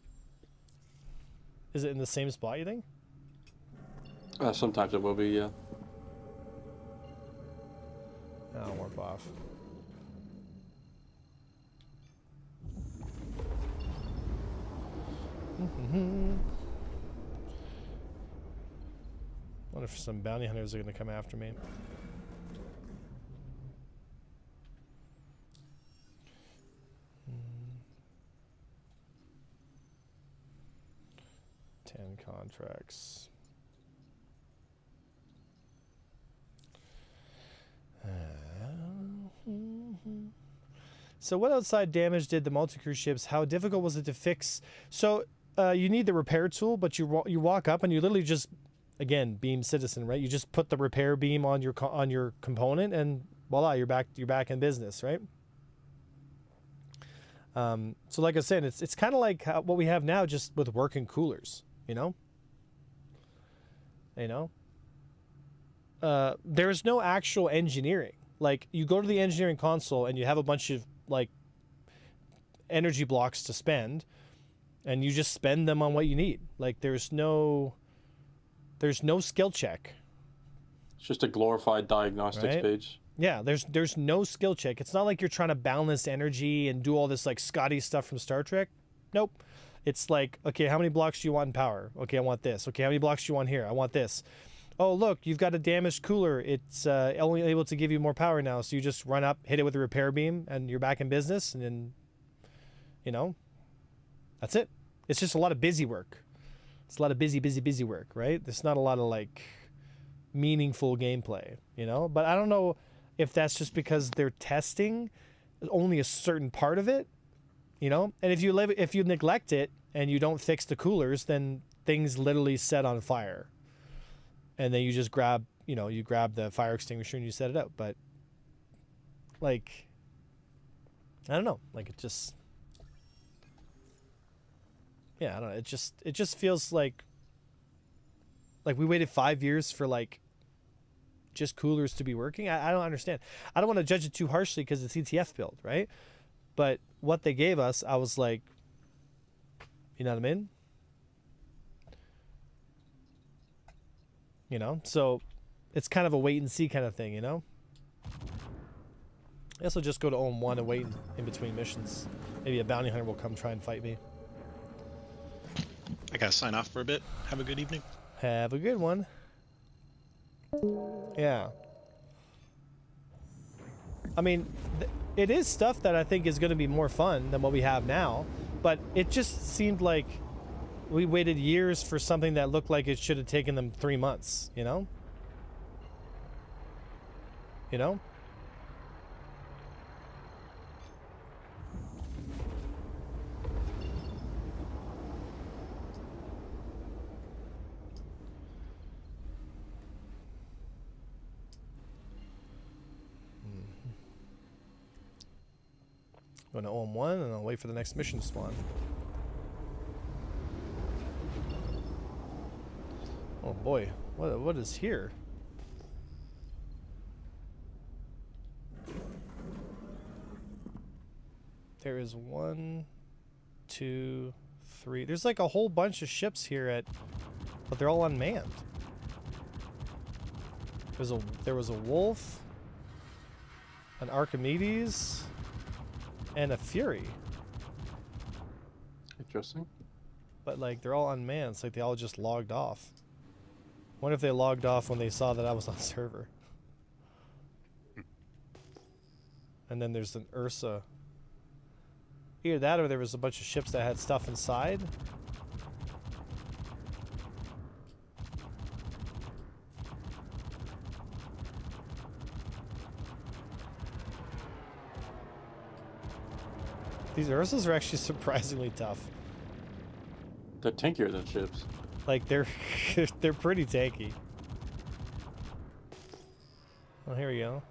Speaker 1: Is it in the same spot, you think?
Speaker 6: Sometimes it will be, yeah.
Speaker 1: I'll warp off. Wonder if some bounty hunters are going to come after me. Ten contracts. So what outside damage did the multi-crew ships? How difficult was it to fix? So you need the repair tool, but you walk up and you literally just, again, beam citizen, right? You just put the repair beam on your component and voila, you're back in business, right? So like I said, it's kind of like what we have now, just with working coolers, you know. There's no actual engineering. Like, you go to the engineering console and you have a bunch of like energy blocks to spend, and you just spend them on what you need. Like, there's no skill check.
Speaker 6: It's just a glorified diagnostics
Speaker 1: Right?
Speaker 6: page.
Speaker 1: Yeah, there's no skill check. It's not like you're trying to balance energy and do all this like Scotty stuff from Star Trek. Nope. It's like, okay, how many blocks do you want in power? Okay, I want this. Okay, how many blocks do you want here? I want this. Oh, look, you've got a damaged cooler. It's only able to give you more power now. So you just run up, hit it with a repair beam, and you're back in business. And then, that's it. It's just a lot of busy work. It's a lot of busy work, right? There's not a lot of like meaningful gameplay, But I don't know if that's just because they're testing only a certain part of it, And if you neglect it and you don't fix the coolers, then things literally set on fire. And then you just grab the fire extinguisher and you set it out. But like, I don't know. Like, it just, yeah, I don't know. It just feels like we waited 5 years for like just coolers to be working. I don't understand. I don't want to judge it too harshly because it's ETF build, right? But what they gave us, I was like, you know what I mean? So it's kind of a wait and see kind of thing, I guess I'll just go to Ohm 1 and wait in between missions. Maybe a bounty hunter will come try and fight me.
Speaker 7: I gotta sign off for a bit. Have a good evening.
Speaker 1: Have a good one. Yeah. I mean, it is stuff that I think is going to be more fun than what we have now, but it just seemed like we waited years for something that looked like it should have taken them 3 months, you know? You know? Going to own one, and I'll wait for the next mission to spawn. Oh boy, what is here? There is 1, 2, 3. There's like a whole bunch of ships here but they're all unmanned. There was a wolf, an Archimedes, and a Fury.
Speaker 6: Interesting.
Speaker 1: But like they're all unmanned. It's like they all just logged off. Wonder if they logged off when they saw that I was on server. And then there's an Ursa. Either that or there was a bunch of ships that had stuff inside. These Ursas are actually surprisingly tough.
Speaker 6: They're tankier than ships.
Speaker 1: Like they're they're pretty tanky. Oh, here we go.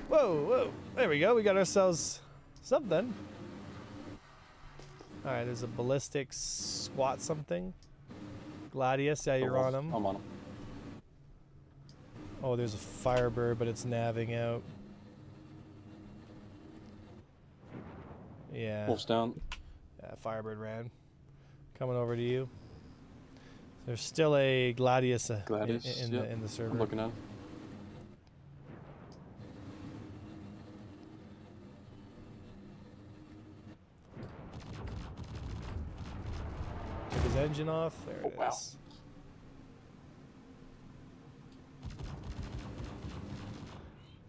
Speaker 1: Whoa, whoa! There we go. We got ourselves something. All right, there's a ballistic squat something. Gladius, yeah, you're on him.
Speaker 6: I'm on him.
Speaker 1: Oh, there's a Firebird, but it's navving out. Yeah.
Speaker 6: Wolf's down.
Speaker 1: Yeah, Firebird ran. Coming over to you. There's still a Gladius,
Speaker 6: Yep.
Speaker 1: in the server.
Speaker 6: I'm looking at him.
Speaker 1: Took his engine off. There it is.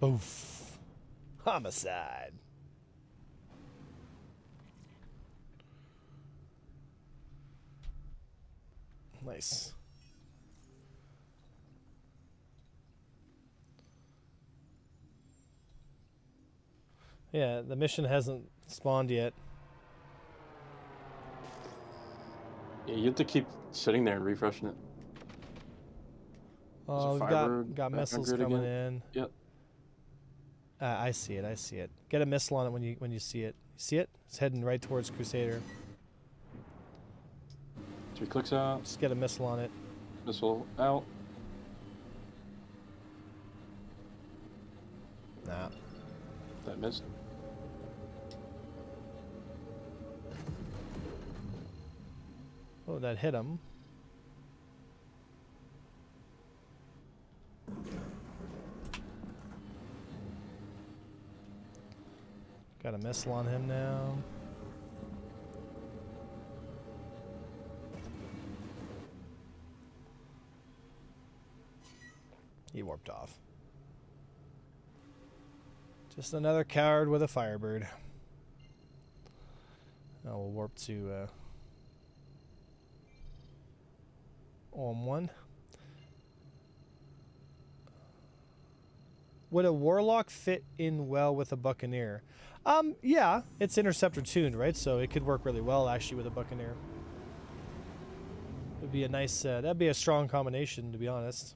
Speaker 6: Wow.
Speaker 1: Oof. Homicide. Nice. Yeah, the mission hasn't spawned yet.
Speaker 6: Yeah, you have to keep sitting there and refreshing it.
Speaker 1: Oh, we've
Speaker 6: Firebird
Speaker 1: got
Speaker 6: back on
Speaker 1: missiles
Speaker 6: grid
Speaker 1: coming
Speaker 6: again.
Speaker 1: in.
Speaker 6: Yep.
Speaker 1: I see it. I see it. Get a missile on it when you see it. You see it? It's heading right towards Crusader.
Speaker 6: 3 clicks out.
Speaker 1: Just get a missile on it.
Speaker 6: Missile out.
Speaker 1: Nah.
Speaker 6: That missed.
Speaker 1: Oh, that hit him. Got a missile on him now. He warped off. Just another coward with a Firebird. Now we'll warp to on one. Would a Warlock fit in well with a Buccaneer? Yeah, it's interceptor tuned, right? So it could work really well actually with a Buccaneer. It'd be a nice, that'd be a strong combination, to be honest.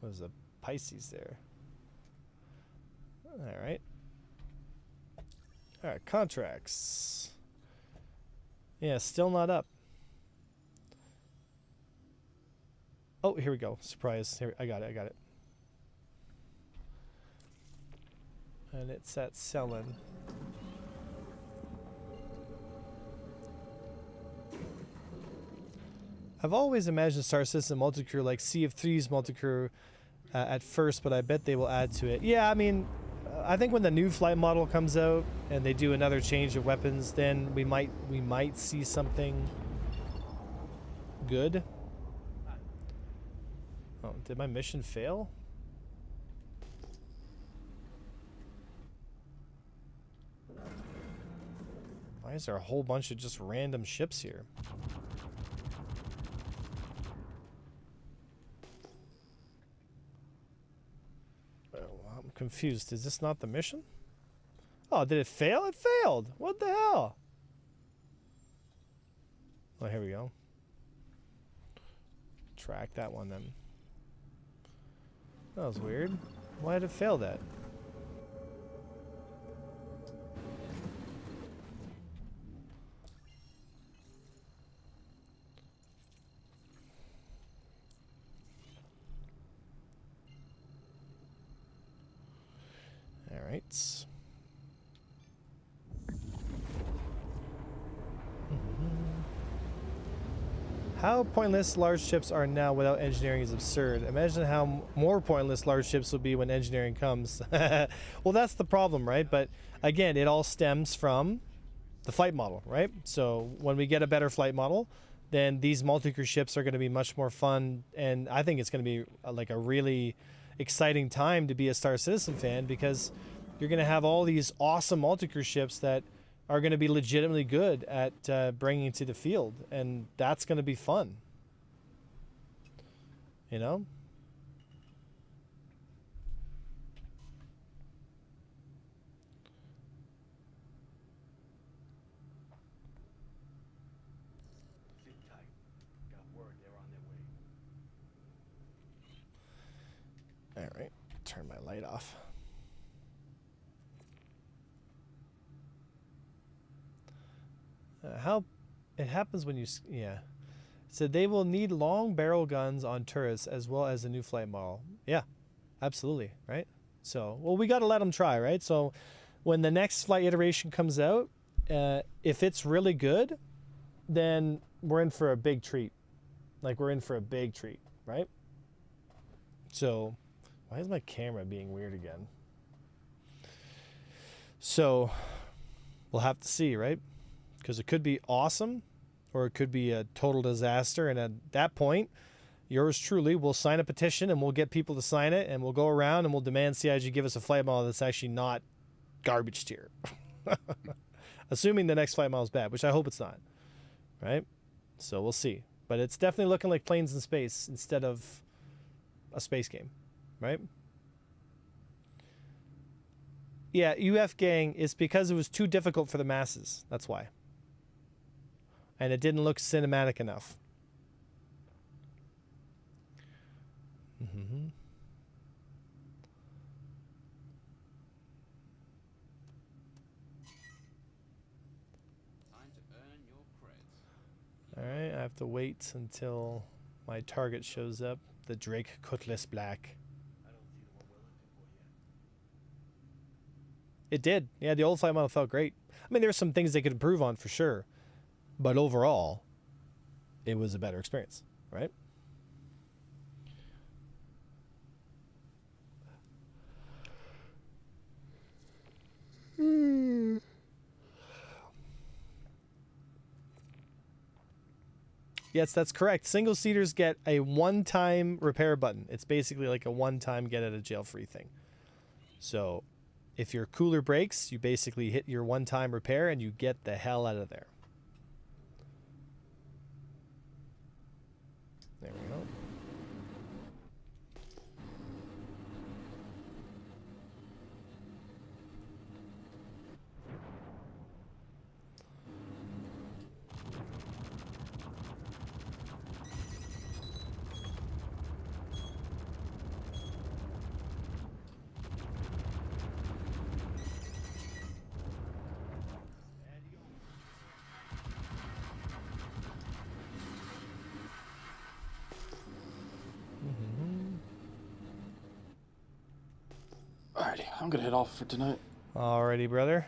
Speaker 1: Was a Pisces there? All right. All right, contracts. Yeah, still not up. Oh, here we go. Surprise. Here, I got it. And it's at selling. I've always imagined Star Citizen multicrew like Sea of Thieves multicrew at first, but I bet they will add to it. Yeah, I mean, I think when the new flight model comes out and they do another change of weapons, then we might see something good. Oh, did my mission fail? Why is there a whole bunch of just random ships here? I'm confused. Is this not the mission? Oh, did it fail? It failed. What the hell? Oh, here we go. Track that one then. That was weird. Why did it fail that? All right. How pointless large ships are now without engineering is absurd. Imagine how more pointless large ships will be when engineering comes. Well, that's the problem, right? But again, it all stems from the flight model, right? So when we get a better flight model, then these multi-crew ships are going to be much more fun. And I think it's going to be like a really exciting time to be a Star Citizen fan, because you're going to have all these awesome multi-crew ships that are going to be legitimately good at bringing to the field, and that's going to be fun. You know? All right, turn my light off. How it happens when you, yeah. So they will need long barrel guns on turrets as well as a new flight model. Yeah, absolutely, right? So, well, we got to let them try, right? So when the next flight iteration comes out, if it's really good, then we're in for a big treat. Like, we're in for a big treat, right? So, why is my camera being weird again? So, we'll have to see, right? Because it could be awesome, or it could be a total disaster. And at that point, yours truly will sign a petition, and we'll get people to sign it, and we'll go around and we'll demand CIG give us a flight model that's actually not garbage tier. Assuming the next flight model is bad, which I hope it's not, right? So we'll see. But it's definitely looking like planes in space instead of a space game, right? Yeah, UF gang is because it was too difficult for the masses. That's why. And it didn't look cinematic enough. Mm-hmm. All right, I have to wait until my target shows up. The Drake Cutlass Black. It did. Yeah, the old flight model felt great. I mean, there were some things they could improve on for sure. But overall, it was a better experience, right? Yes, that's correct. Single seaters get a one-time repair button. It's basically like a one-time get out of jail free thing. So if your cooler breaks, you basically hit your one-time repair and you get the hell out of there. There we go.
Speaker 6: Alrighty, I'm gonna head off for tonight.
Speaker 1: Alrighty, brother.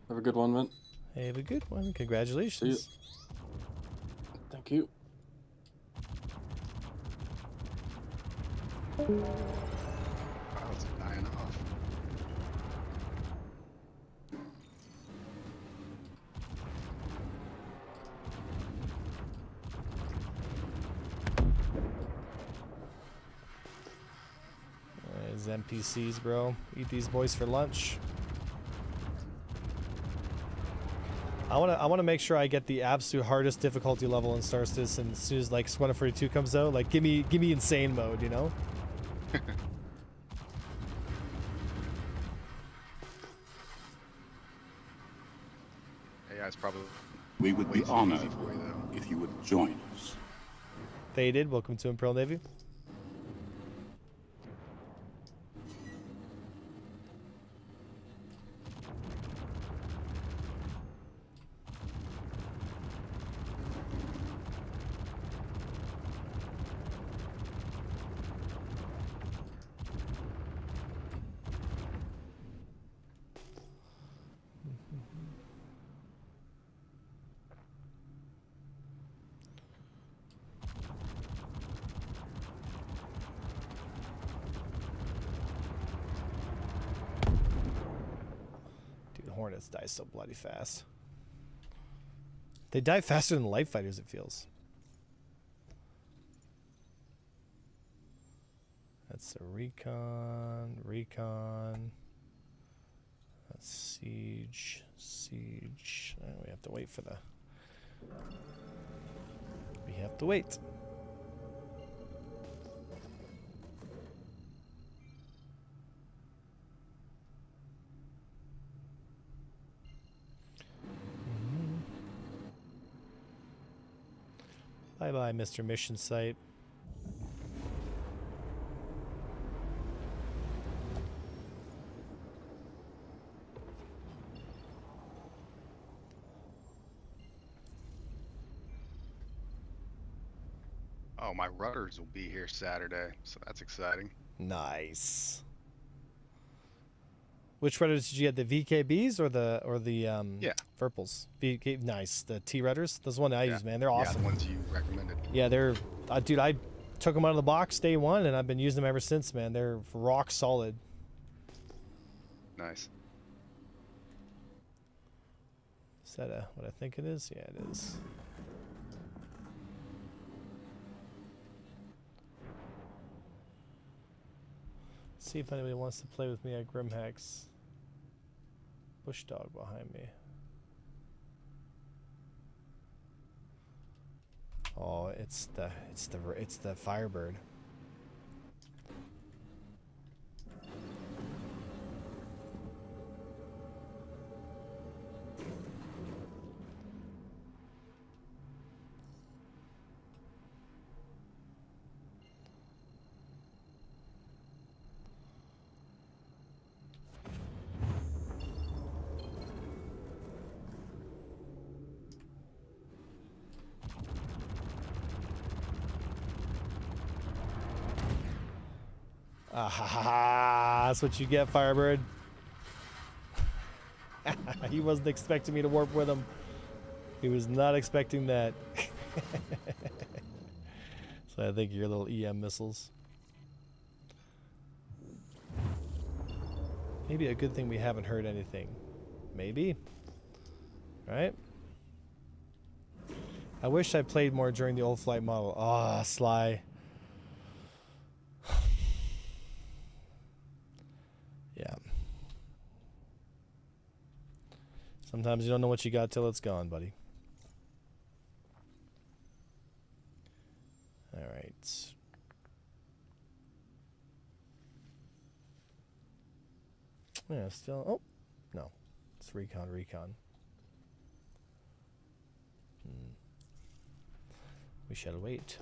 Speaker 6: Have a good one, man.
Speaker 1: Have a good one. Congratulations.
Speaker 6: See you. Thank you.
Speaker 8: Wow, it's a 9.5.
Speaker 1: NPCs, bro. Eat these boys for lunch. I wanna make sure I get the absolute hardest difficulty level in Star Citizen as soon as like Squadron 42 comes out. Like give me insane mode, you know?
Speaker 8: AI's probably
Speaker 4: We would be
Speaker 8: way too
Speaker 4: honored
Speaker 8: easy for you, though.
Speaker 4: if you would join us.
Speaker 1: Faded, welcome to Imperial Navy. Hornets die so bloody fast. They die faster than light fighters, it feels. That's a recon. That's siege. We have to wait for the... We have to wait. Bye-bye, Mr. Mission Site.
Speaker 8: Oh, my rudders will be here Saturday, so that's exciting.
Speaker 1: Nice. Which rudders did you get? The VKBs or the
Speaker 8: Yeah.
Speaker 1: Verpals? VK, nice. The T rudders. Those one I use, man. They're
Speaker 8: Yeah,
Speaker 1: awesome.
Speaker 8: the ones you recommended.
Speaker 1: Yeah, they're dude. I took them out of the box day one, and I've been using them ever since, man. They're rock solid.
Speaker 8: Nice.
Speaker 1: Is that what I think it is? Yeah, it is. See if anybody wants to play with me at Grimhex. Bush dog behind me. Oh, it's the Firebird. Ah, that's what you get, Firebird. He wasn't expecting me to warp with him. He was not expecting that. So I think your little EM missiles. Maybe a good thing we haven't heard anything. Maybe. Right? I wish I played more during the old flight model. Ah, Sly. Yeah. Sometimes you don't know what you got till it's gone, buddy. All right. Yeah, still. Oh, no. It's recon. We shall wait.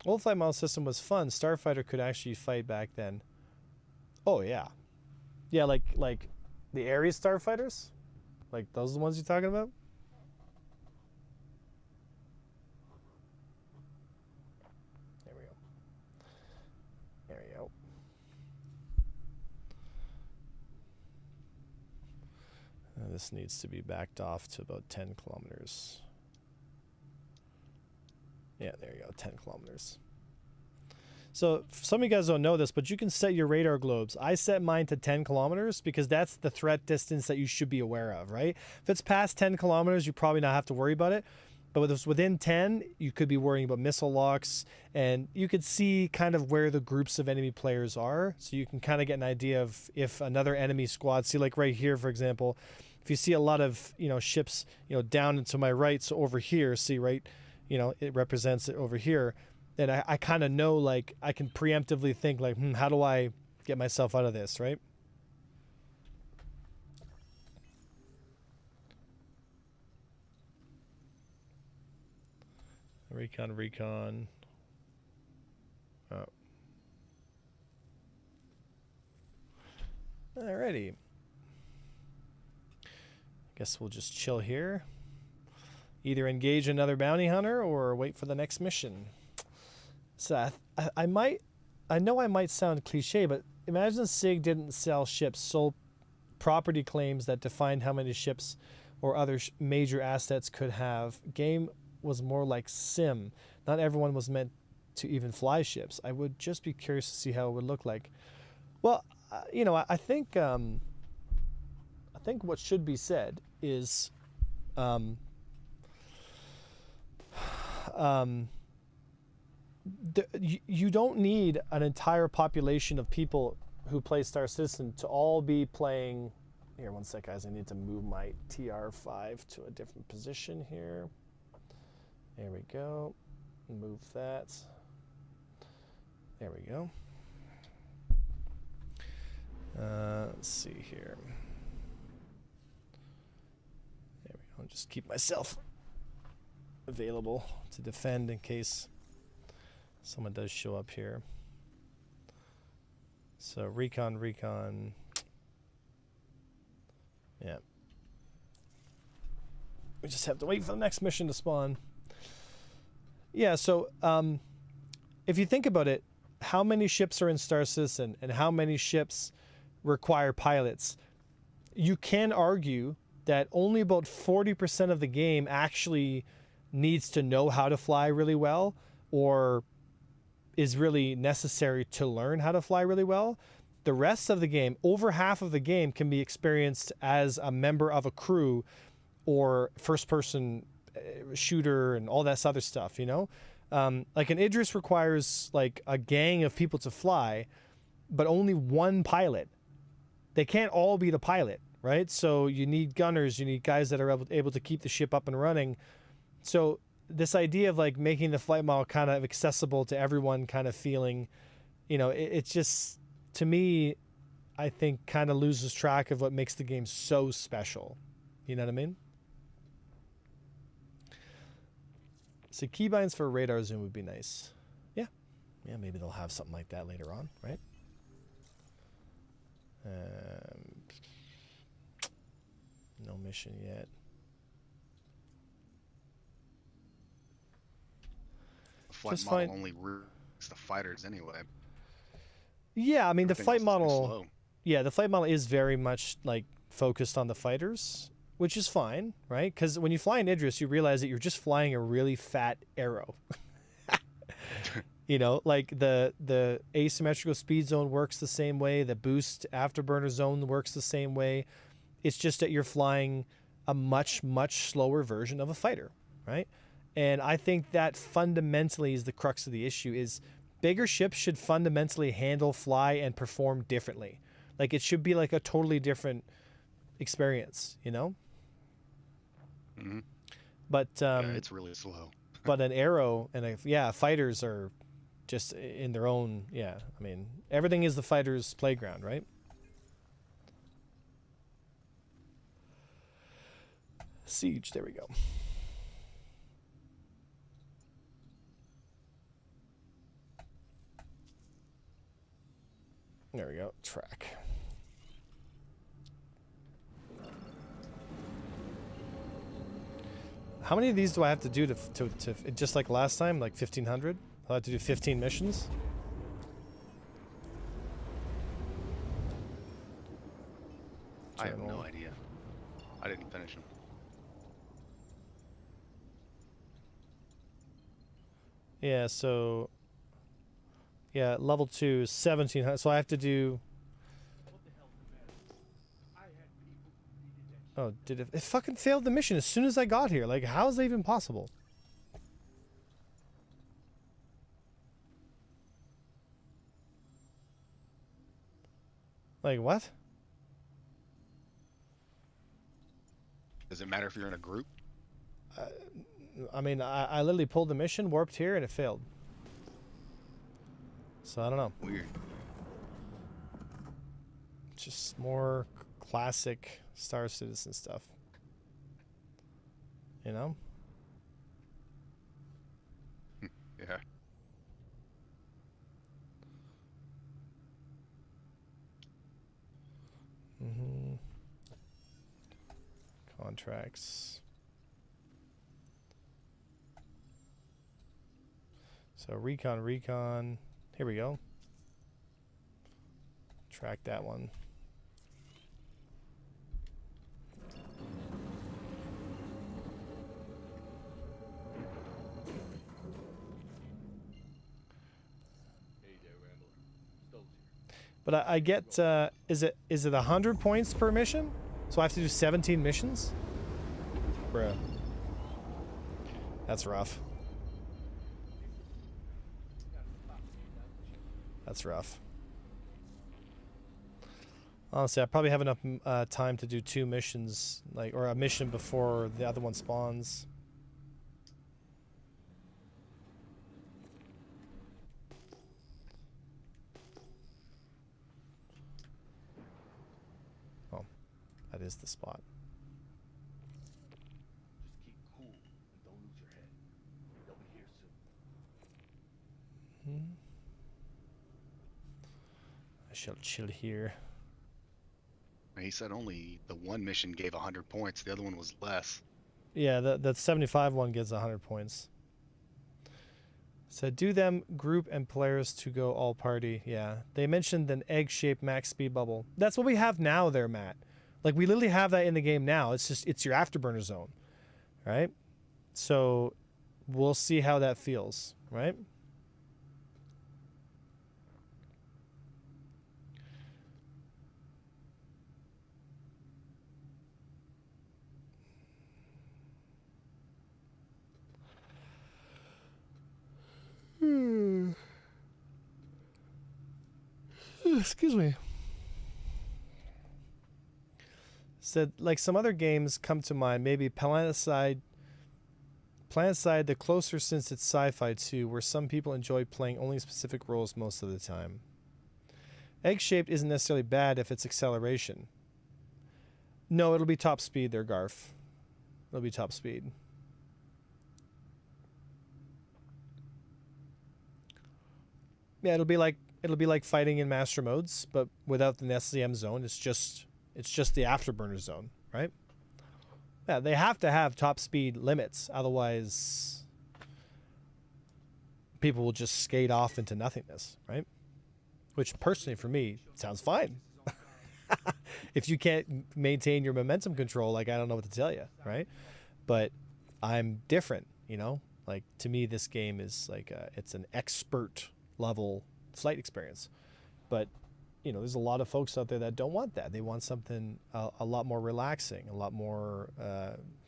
Speaker 1: Old flight model system was fun. Starfighter could actually fight back then. Oh yeah, yeah, like the Ares starfighters, like those are the ones you're talking about. There we go. There we go. This needs to be backed off to about 10 kilometers. Yeah, there you go, 10 kilometers. So some of you guys don't know this, but you can set your radar globes. I set mine to 10 kilometers because that's the threat distance that you should be aware of, right? If it's past 10 kilometers, you probably not have to worry about it. But if it's within 10, you could be worrying about missile locks, and you could see kind of where the groups of enemy players are. So you can kind of get an idea of if another enemy squad, see like right here, for example, if you see a lot of, ships, down and to my right, so over here, see, right, it represents it over here. And I kind of know, like, I can preemptively think, like, how do I get myself out of this, right? Recon. Oh. Alrighty. Guess we'll just chill here. Either engage another bounty hunter or wait for the next mission. So I know I might sound cliche, but imagine SIG didn't sell ships, sold property claims that defined how many ships or other major assets could have. Game was more like Sim. Not everyone was meant to even fly ships. I would just be curious to see how it would look like. Well, I think what should be said is you don't need an entire population of people who play Star Citizen to all be playing. Here, one sec, guys. I need to move my TR5 to a different position here. There we go. Move that. There we go. Let's see here. There we go. Just keep myself available to defend in case someone does show up here. So recon. Yeah. We just have to wait for the next mission to spawn. Yeah, so if you think about it, how many ships are in Star Citizen and how many ships require pilots? You can argue that only about 40% of the game actually needs to know how to fly really well or is really necessary to learn how to fly really well. The rest of the game, over half of the game, can be experienced as a member of a crew or first-person shooter and all that other stuff, like an Idris requires like a gang of people to fly, but only one pilot. They can't all be the pilot, right? So you need gunners, you need guys that are able to keep the ship up and running. So this idea of like making the flight model kind of accessible to everyone kind of feeling, it's just, to me, I think kind of loses track of what makes the game so special. You know what I mean? So keybinds for radar zoom would be nice. Yeah, maybe they'll have something like that later on, right? No mission yet.
Speaker 8: The flight model only works the fighters anyway.
Speaker 1: Yeah, I mean the flight model.
Speaker 8: Slow.
Speaker 1: Yeah, the flight model is very much like focused on the fighters, which is fine, right? Because when you fly in Idris, you realize that you're just flying a really fat arrow. Like the asymmetrical speed zone works the same way. The boost afterburner zone works the same way. It's just that you're flying a much, much slower version of a fighter, right? And I think that fundamentally is the crux of the issue is bigger ships should fundamentally handle, fly, and perform differently. Like it should be like a totally different experience,
Speaker 8: Mm-hmm.
Speaker 1: But
Speaker 8: it's really slow.
Speaker 1: But an arrow and fighters are just in their own. Yeah, I mean everything is the fighter's playground, right? Siege. There we go. There we go. Track. How many of these do I have to do to just like last time, like 1,500? I'll have to do 15 missions.
Speaker 8: I have no idea. I didn't finish them.
Speaker 1: Yeah, so Yeah, level 2 is 1700. So I have to do. Oh, did it? It fucking failed the mission as soon as I got here. Like, how is that even possible? Like, what?
Speaker 8: Does it matter if you're in a group?
Speaker 1: I mean, I literally pulled the mission, warped here, and it failed. So I don't know.
Speaker 8: Weird.
Speaker 1: Just more classic Star Citizen stuff. You know?
Speaker 8: Yeah.
Speaker 1: Mm-hmm. Contracts. So recon. Here we go. Track that one. But I get, is it 100 points per mission? So I have to do 17 missions? Bruh. That's rough. That's rough. Honestly, I probably have enough time to do 2 missions, like, or a mission before the other one spawns. Oh, that is the spot.
Speaker 9: Just keep cool and don't lose your head. They'll be here soon.
Speaker 1: I shall chill here.
Speaker 8: He said only the one mission gave 100 points. The other one was less.
Speaker 1: Yeah, that 75 one gets 100 points. So do them group and players to go all party. Yeah, they mentioned an egg-shaped max speed bubble. That's what we have now there, Matt. Like, we literally have that in the game now. It's just, it's your afterburner zone, right? So we'll see how that feels, right? Excuse me. Said, like, some other games come to mind, maybe Planetside, the closer since it's sci-fi too, where some people enjoy playing only specific roles most of the time. Egg-shaped isn't necessarily bad if it's acceleration. No, it'll be top speed there, Garf. It'll be top speed. Yeah, it'll be like fighting in master modes, but without the SCM zone. It's just the afterburner zone, right? Yeah, they have to have top speed limits, otherwise people will just skate off into nothingness, right? Which personally for me sounds fine. If you can't maintain your momentum control, like, I don't know what to tell you, right? But I'm different, you know? Like, to me this game is like it's an expert level flight experience. But you know, there's a lot of folks out there that don't want that. They want something a lot more relaxing, a lot more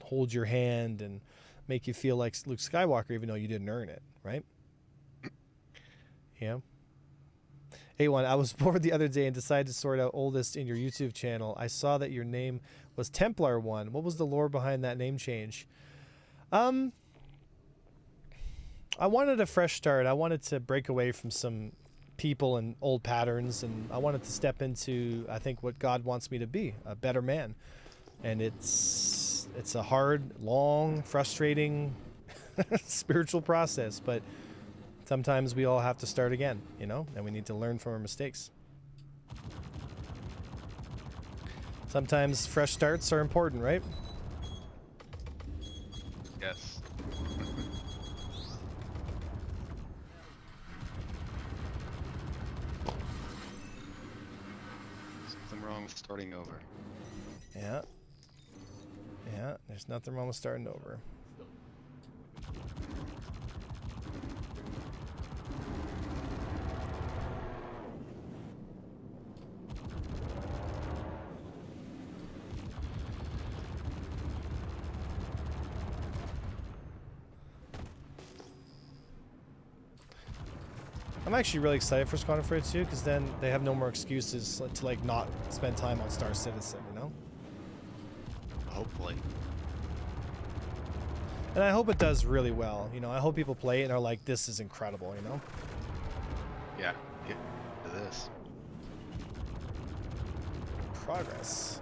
Speaker 1: hold your hand and make you feel like Luke Skywalker, even though you didn't earn it, right? Yeah. A1, I was bored the other day and decided to sort out oldest in your YouTube channel. I saw that your name was Templar 1. What was the lore behind that name change? I wanted a fresh start. I wanted to break away from some people and old patterns, and I wanted to step into, I think, what God wants me to be, a better man. And it's a hard, long, frustrating spiritual process, but sometimes we all have to start again, you know, and we need to learn from our mistakes. Sometimes fresh starts are important, right?
Speaker 8: Yes. Something wrong with starting over.
Speaker 1: Yeah. Yeah, there's nothing wrong with starting over. I'm actually really excited for Squadron 42 because then they have no more excuses to like not spend time on Star Citizen, you know?
Speaker 8: Hopefully.
Speaker 1: And I hope it does really well, you know? I hope people play it and are like, this is incredible, you know?
Speaker 8: Yeah. Get to this.
Speaker 1: Progress.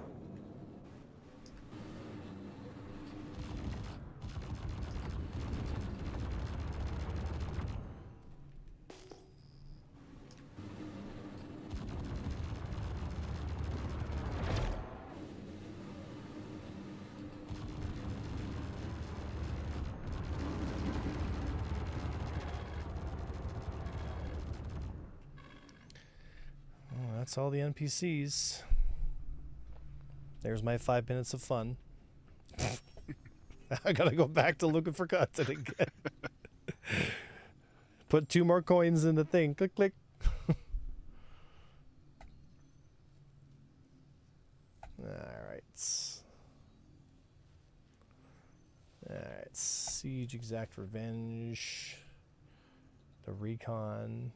Speaker 1: That's all the NPCs. There's my 5 minutes of fun. I gotta go back to looking for content again. Put 2 more coins in the thing. Click, click. Alright. Alright. Siege, Exact Revenge. The Recon.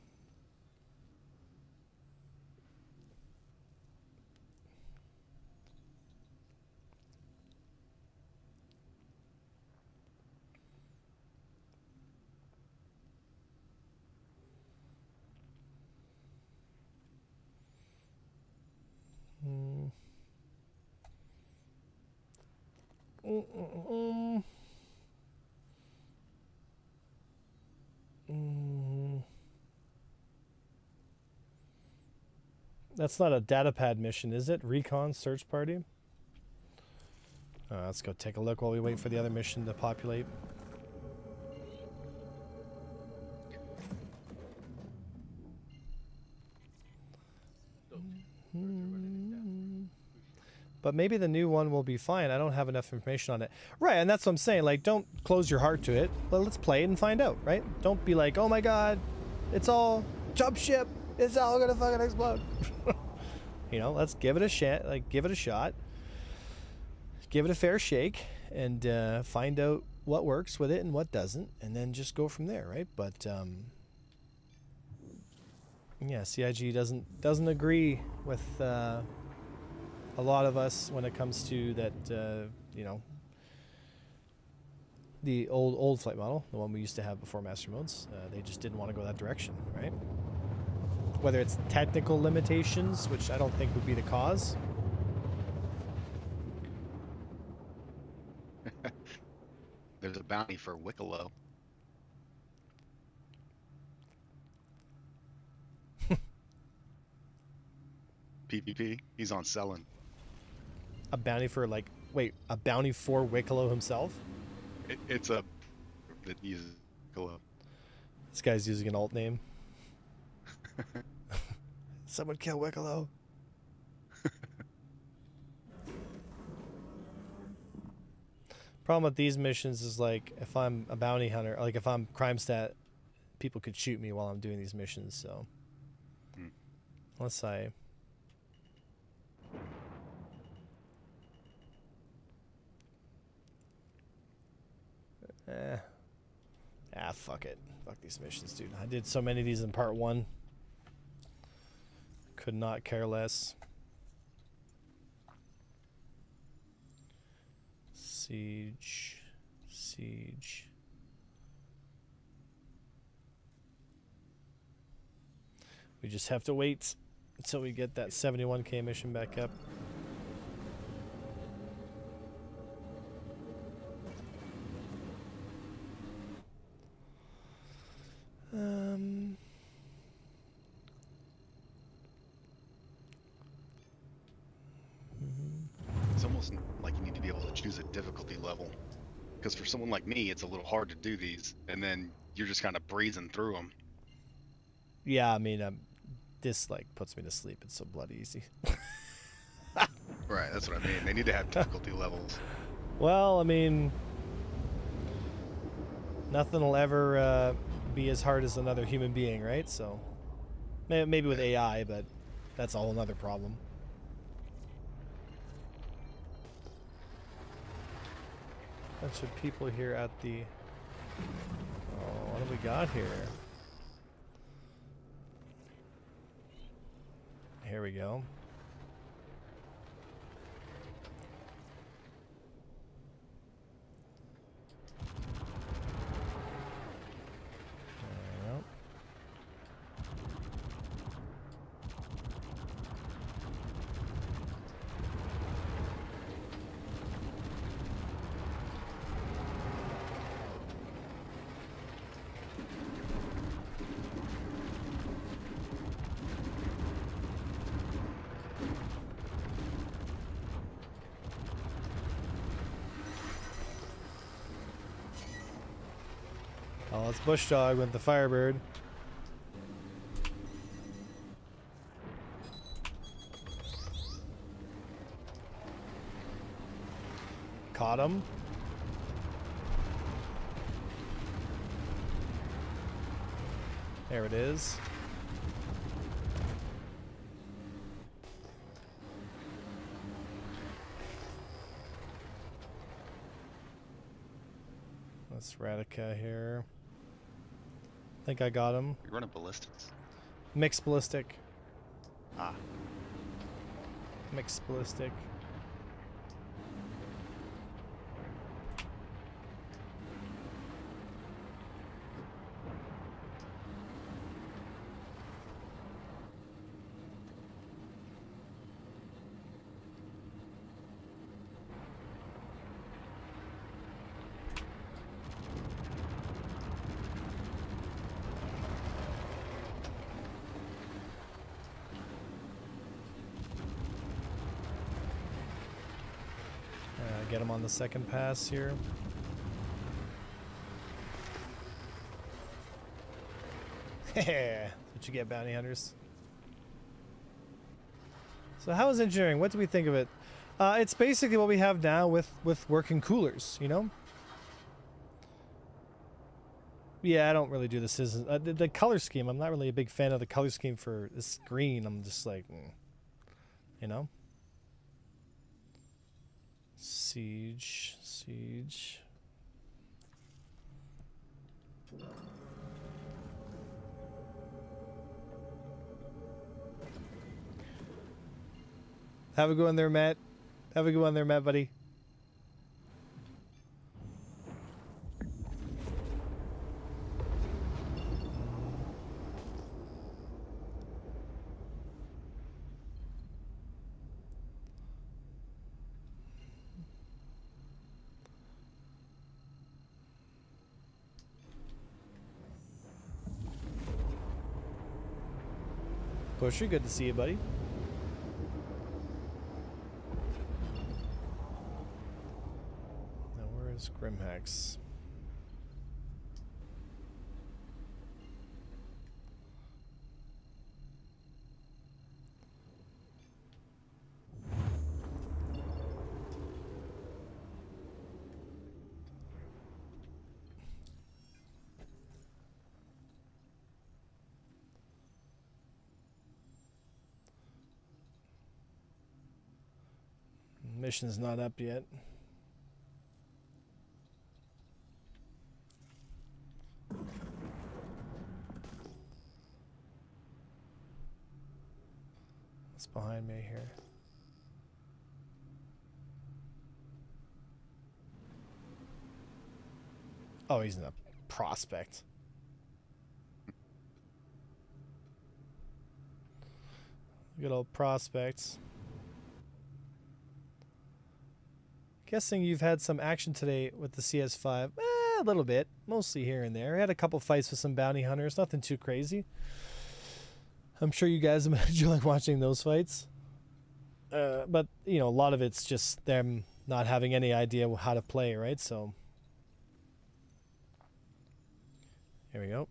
Speaker 1: That's not a datapad mission, is it? Recon search party? Let's go take a look while we wait for the other mission to populate. But maybe the new one will be fine. I don't have enough information on it. Right, and that's what I'm saying. Like, don't close your heart to it, but let's play it and find out, right? Don't be like, oh my god, it's all jump ship. It's all gonna fucking explode. You know, let's give it a shot. Like, give it a shot. Give it a fair shake, and find out what works with it and what doesn't, and then just go from there, right? But yeah, CIG doesn't agree with a lot of us when it comes to that. You know, the old flight model, the one we used to have before master modes. They just didn't want to go that direction, right? Whether it's technical limitations, which I don't think would be the cause.
Speaker 8: There's a bounty for Wicklow. PvP, he's on selling.
Speaker 1: A bounty for, like, wait, a bounty for Wicklow himself?
Speaker 8: It's a that uses Wicklow.
Speaker 1: This guy's using an alt name. Someone kill Wicklow. Problem with these missions is, like, if I'm a bounty hunter, like if I'm crime stat, people could shoot me while I'm doing these missions, so unless I fuck it. Fuck these missions, dude. I did so many of these in part 1. Could not care less. Siege. We just have to wait until we get that 71k mission back up.
Speaker 8: It's almost like you need to be able to choose a difficulty level. Because for someone like me, it's a little hard to do these, and then you're just kind of breezing through them.
Speaker 1: Yeah, I mean, this like puts me to sleep. It's so bloody easy.
Speaker 8: Right, that's what I mean. They need to have difficulty levels.
Speaker 1: Well, I mean, nothing will ever be as hard as another human being, right? So maybe with AI, but that's a whole nother problem. Bunch of people here at the... Oh, what do we got here? Here we go. There we go. Oh, it's Bush Dog with the Firebird. Caught him. There it is. That's Radica here. I think I got him.
Speaker 8: You're running ballistics.
Speaker 1: Mixed ballistic.
Speaker 8: Ah.
Speaker 1: Mixed ballistic. Get him on the second pass here. That's what you get, bounty hunters. So how is engineering? What do we think of it? It's basically what we have now with working coolers, you know? Yeah, I don't really do the citizens. The color scheme, I'm not really a big fan of the color scheme for this green. I'm just like, you know? Siege. Have a good one there, Matt. Have a good one there, Matt, buddy. Pusher, good to see you, buddy. Now, where is Grimhex? Mission's not up yet. What's behind me here? Oh, he's in a prospect. Good old prospects. Guessing you've had some action today with the CS5. A little bit. Mostly here and there. I had a couple fights with some bounty hunters. Nothing too crazy. I'm sure you guys have been enjoying watching those fights. But, you know, a lot of it's just them not having any idea how to play, right? So, here we go.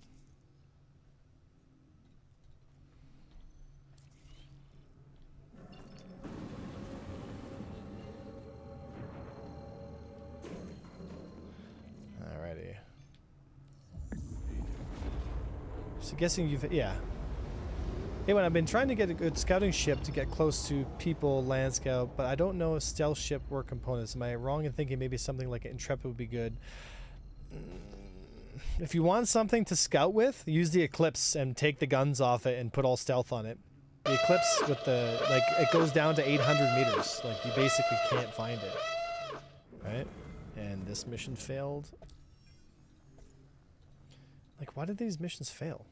Speaker 1: Alrighty. So guessing you've, yeah. Hey, when I've been trying to get a good scouting ship to get close to people, land scout, but I don't know if stealth ship work components. Am I wrong in thinking maybe something like an Intrepid would be good? If you want something to scout with, use the Eclipse and take the guns off it and put all stealth on it. The Eclipse with the, like, it goes down to 800 meters. Like, you basically can't find it. Right? And this mission failed. Like, why did these missions fail?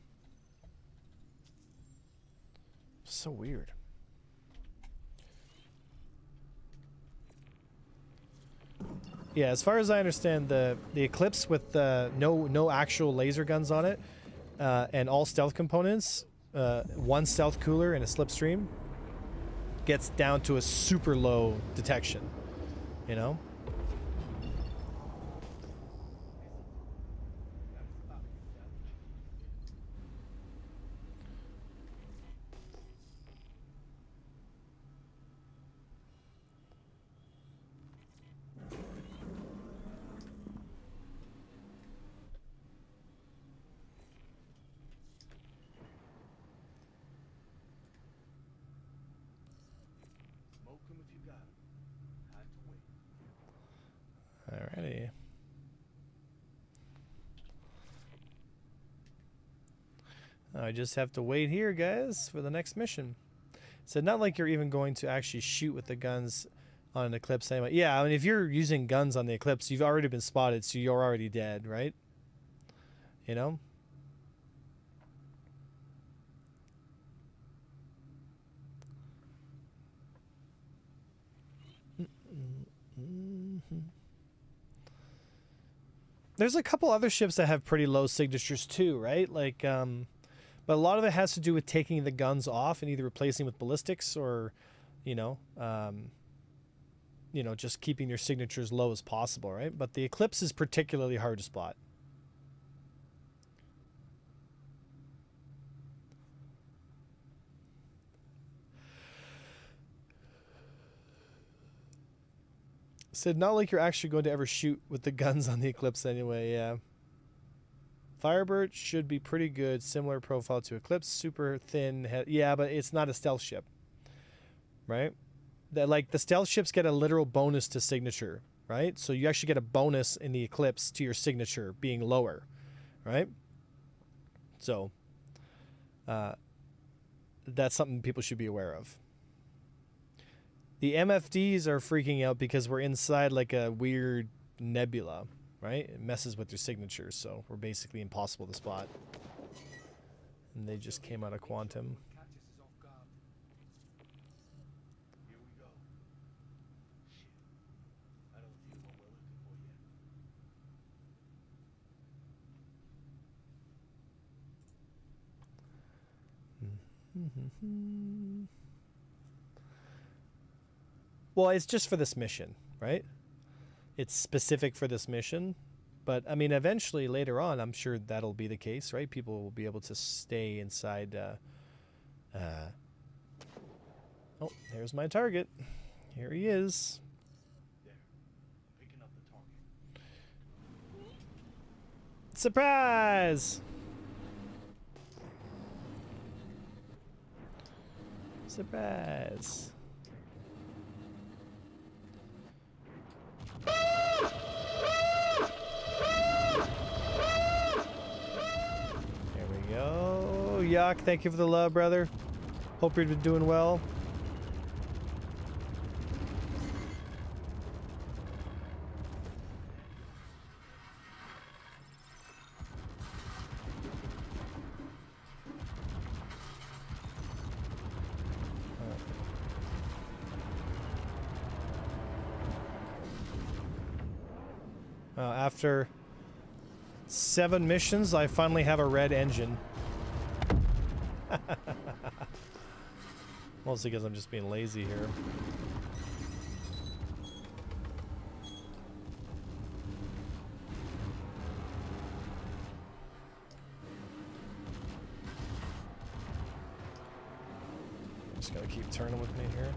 Speaker 1: So weird. Yeah, as far as I understand, the Eclipse with the no actual laser guns on it, and all stealth components, one stealth cooler and a slipstream, gets down to a super low detection. You know?
Speaker 9: Smoke 'em if you got 'em. Time to wait.
Speaker 1: Alrighty. I just have to wait here, guys, for the next mission. So not like you're even going to actually shoot with the guns on an Eclipse anyway. Yeah, I mean, if you're using guns on the Eclipse, you've already been spotted, so you're already dead, right? You know? There's a couple other ships that have pretty low signatures too, right? Like, but a lot of it has to do with taking the guns off and either replacing with ballistics or, you know, just keeping your signatures low as possible, right? But the Eclipse is particularly hard to spot. Said, not like you're actually going to ever shoot with the guns on the Eclipse anyway, yeah. Firebird should be pretty good. Similar profile to Eclipse. Super thin head. Yeah, but it's not a stealth ship. Right? That, like, the stealth ships get a literal bonus to signature. Right? So you actually get a bonus in the Eclipse to your signature being lower. Right? So, that's something people should be aware of. The MFDs are freaking out because we're inside like a weird nebula, right? It messes with your signatures, so we're basically impossible to spot. And they just came out of quantum.
Speaker 9: Catch us is off guard. Here we go. Shit. I don't see the one we're looking for yet.
Speaker 1: Well, it's just for this mission, right? It's specific for this mission. But, I mean, eventually, later on, I'm sure that'll be the case, right? People will be able to stay inside. Oh, there's my target. Here he is.
Speaker 9: There. Picking up the target.
Speaker 1: Surprise! Surprise. There we go. Yuck, thank you for the love, brother. Hope you've been doing well. After 7 missions, I finally have a red engine. Mostly because I'm just being lazy here. I'm just gonna keep turning with me here.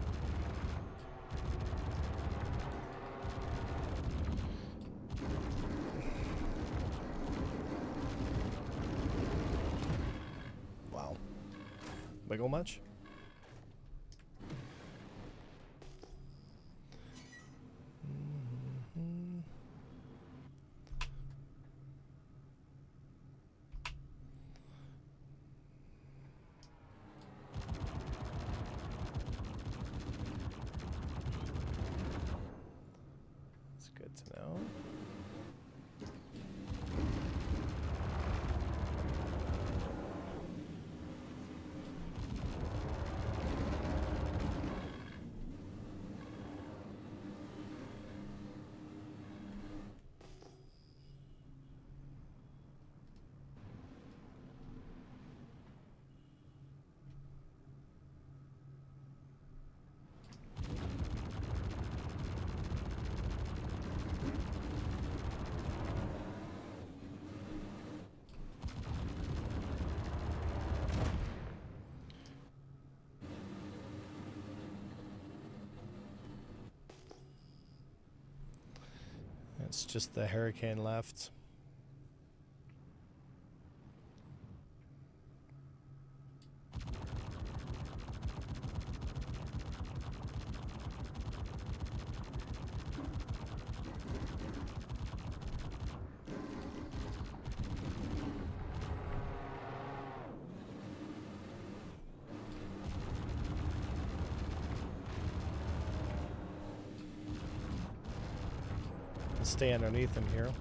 Speaker 1: Wiggle much? It's just the Hurricane left. Stay underneath him here.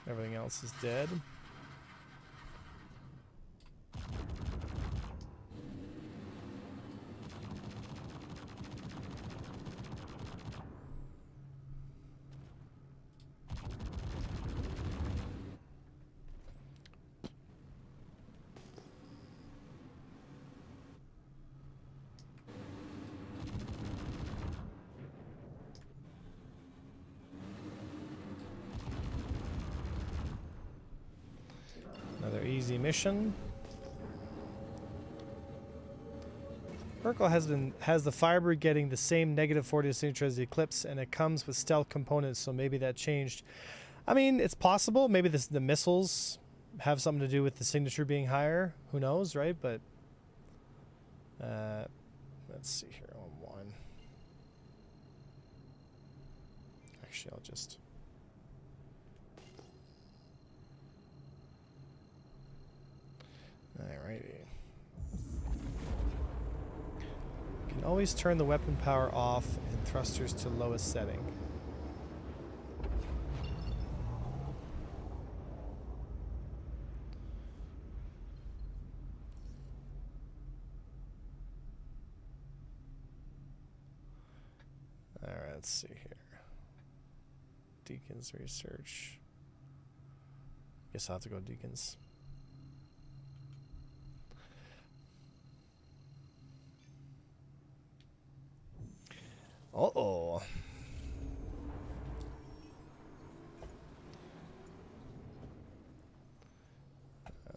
Speaker 1: Everything else is dead. Another easy mission. Urkel has the Firebird getting the same -40 signature as the Eclipse, and it comes with stealth components, so maybe that changed. I mean, it's possible. Maybe the missiles have something to do with the signature being higher. Who knows, right? But let's see here on one. Actually, I'll just. Alrighty. Can always turn the weapon power off and thrusters to lowest setting. Alright, let's see here. Deacons research. Guess I'll have to go Deacons. Uh-oh.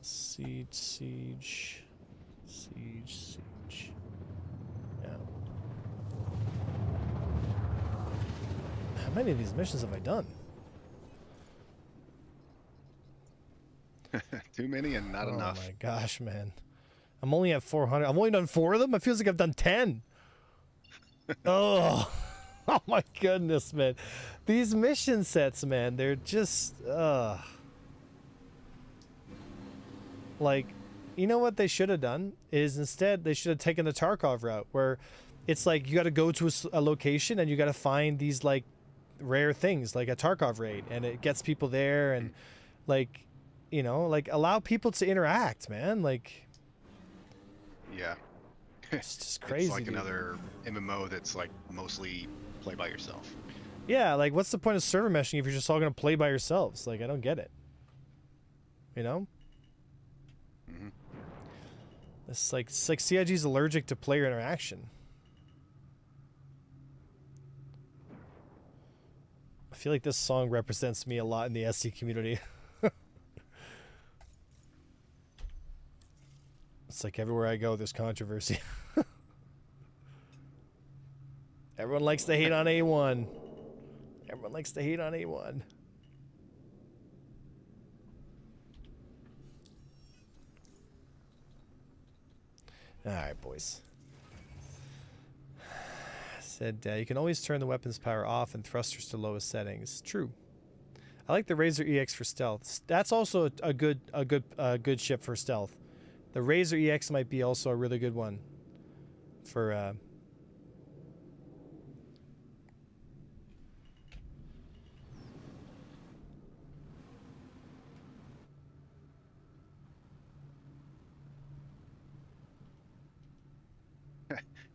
Speaker 1: Siege. Yeah. How many of these missions have I done?
Speaker 8: Too many and not enough.
Speaker 1: Oh my gosh, man. I'm only at 400. I've only done 4 of them? It feels like I've done 10. Oh my goodness, man. These mission sets, man, they're just like, you know what they should have done is instead they should have taken the Tarkov route, where it's like you got to go to a location and you got to find these like rare things like a Tarkov raid, and it gets people there, and like, you know, like allow people to interact, man. Like,
Speaker 8: yeah.
Speaker 1: It's just crazy.
Speaker 8: It's like
Speaker 1: dude.
Speaker 8: another MMO that's like mostly play by yourself.
Speaker 1: Yeah, like what's the point of server meshing if you're just all gonna play by yourselves? Like, I don't get it. You know?
Speaker 8: Mm-hmm.
Speaker 1: It's like CIG's allergic to player interaction. I feel like this song represents me a lot in the SC community. It's like everywhere I go, there's controversy. Everyone likes to hate on A1. Everyone likes to hate on A1. Alright, boys. Said you can always turn the weapon's power off and thrusters to lowest settings. True. I like the Razor EX for stealth. That's also a good ship for stealth. The Razor EX might be also a really good one for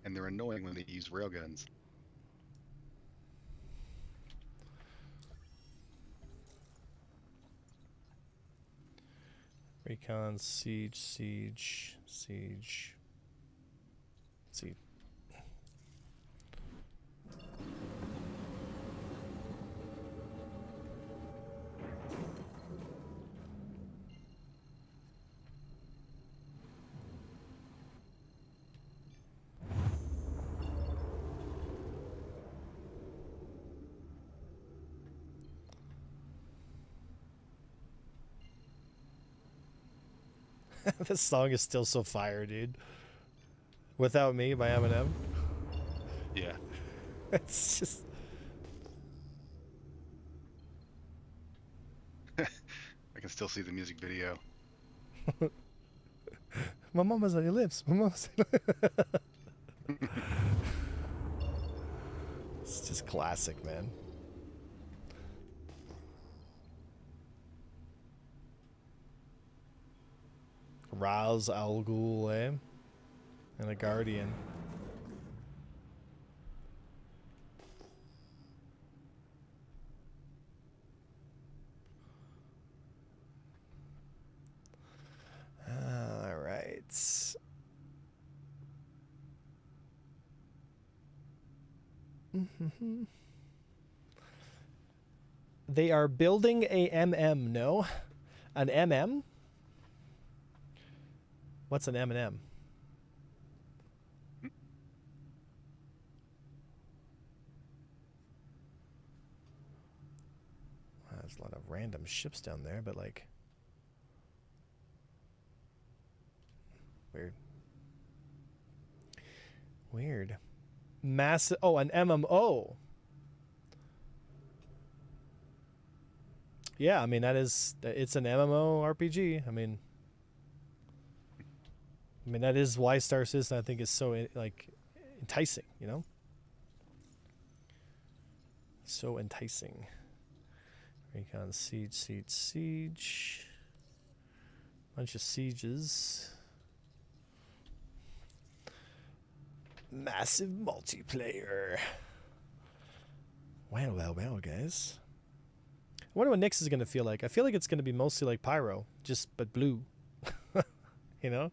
Speaker 8: And they're annoying when they use railguns.
Speaker 1: Recon, siege. Let's see. This song is still so fire, dude. Without Me by Eminem.
Speaker 8: Yeah.
Speaker 1: It's just...
Speaker 8: I can still see the music video.
Speaker 1: My mama's on your lips. My mama's on your lips. It's just classic, man. Ra's al Ghul, eh? And a Guardian. All right. They are building a MM, no? An MM? What's an M&M? Wow, there's a lot of random ships down there, but like... Weird. Weird. Massive... Oh, an MMO. Yeah, I mean, it's an MMO RPG. I mean, that is why Star Citizen, I think, is so, like, enticing, you know? So enticing. Recon, siege. Bunch of sieges. Massive multiplayer. Well, guys. I wonder what Nyx is going to feel like. I feel like it's going to be mostly like Pyro, but blue. You know?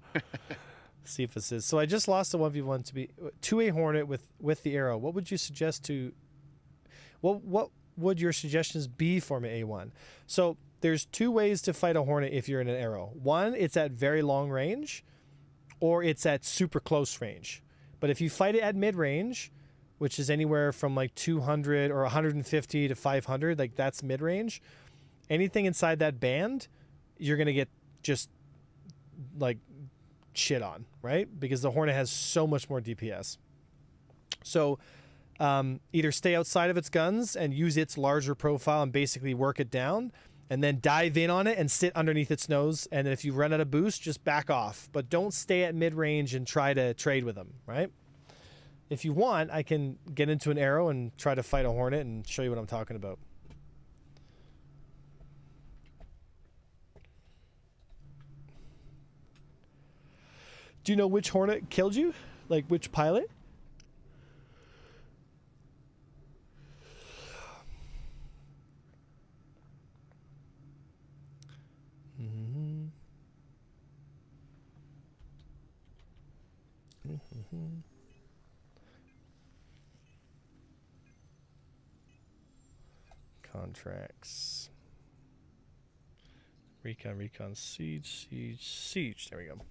Speaker 1: See if this is. So I just lost a 1v1 to a Hornet with the arrow. What would you suggest to... What would your suggestions be for me, A1? So there's two ways to fight a Hornet if you're in an arrow. One, it's at very long range, or it's at super close range. But if you fight it at mid-range, which is anywhere from like 200 or 150 to 500, like that's mid-range, anything inside that band, you're going to get just like shit on, right? Because the Hornet has so much more DPS. So either stay outside of its guns and use its larger profile and basically work it down, and then dive in on it and sit underneath its nose. And if you run out of boost, just back off. But don't stay at mid-range and try to trade with them, right? If you want, I can get into an arrow and try to fight a Hornet and show you what I'm talking about. Do you know which Hornet killed you? Like which pilot? Contracts. Recon, siege. There we go.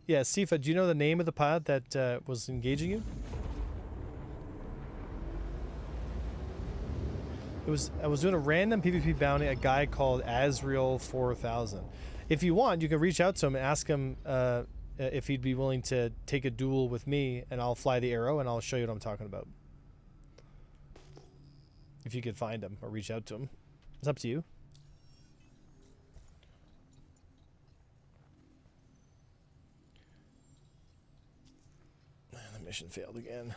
Speaker 1: Yeah, Sifa, do you know the name of the pilot that was engaging you? I was doing a random PvP bounty, a guy called Azrael 4000. If you want, you can reach out to him and ask him if he'd be willing to take a duel with me, and I'll fly the arrow and I'll show you what I'm talking about. If you could find him or reach out to him. It's up to you. The mission failed again.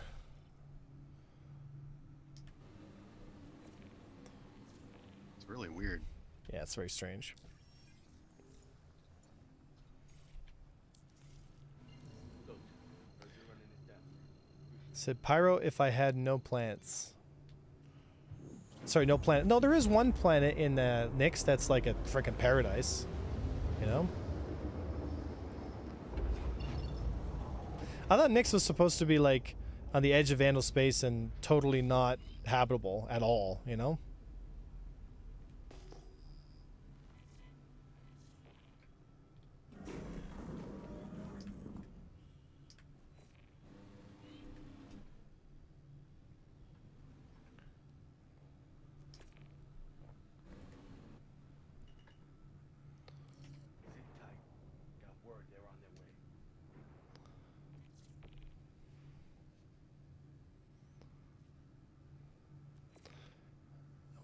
Speaker 8: Really weird.
Speaker 1: Yeah, it's very strange. Said Pyro if I had no planets. Sorry, no planet. No, there is one planet in Nyx that's like a freaking paradise. You know? I thought Nyx was supposed to be like on the edge of Vandal space and totally not habitable at all, you know?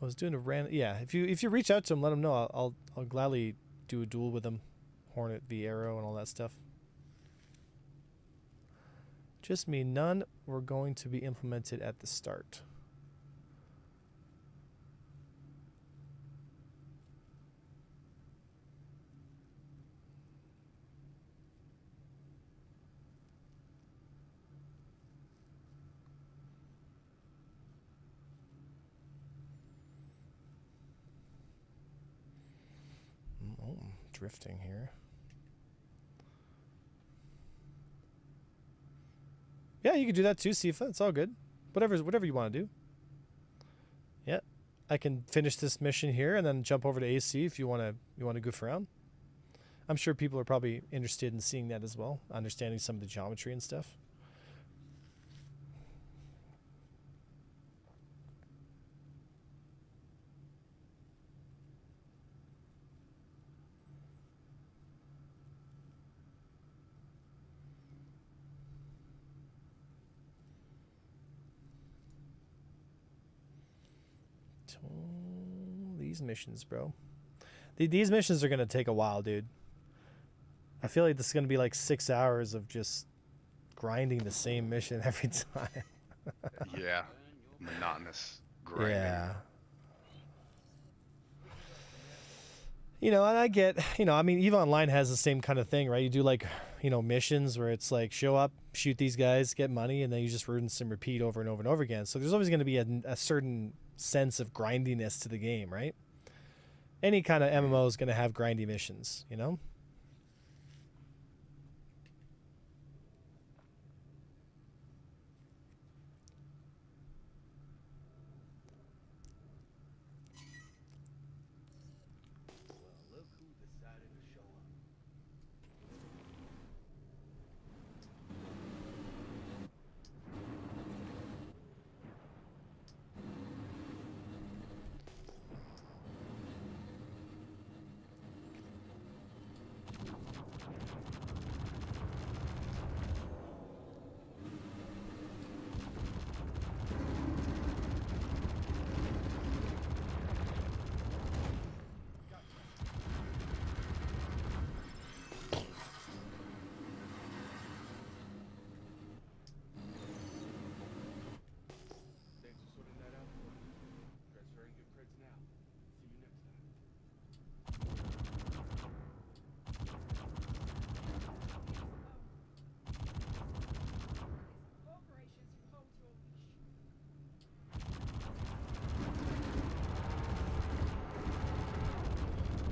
Speaker 1: I was doing a random. Yeah, if you reach out to him, let him know. I'll gladly do a duel with him, Hornet v Arrow and all that stuff. Just me. None were going to be implemented at the start. Oh, I'm drifting here. Yeah, you can do that too, Sifa. It's all good. Whatever you want to do. Yeah, I can finish this mission here and then jump over to AC if you want to goof around. I'm sure people are probably interested in seeing that as well, understanding some of the geometry and stuff. These missions, bro. These missions are going to take a while, dude. I feel like this is going to be like 6 hours of just grinding the same mission every time.
Speaker 8: Yeah. Monotonous grinding.
Speaker 1: Yeah. You know, and I get, I mean, EVE Online has the same kind of thing, right? You do like, missions where it's like show up, shoot these guys, get money, and then you just rinse and repeat over and over and over again. So there's always going to be a certain sense of grindiness to the game, right? Any kind of MMO is going to have grindy missions,
Speaker 9: Well, look who decided to show up. Thanks for sorting that out for me. Transferring your creds now. See you next time.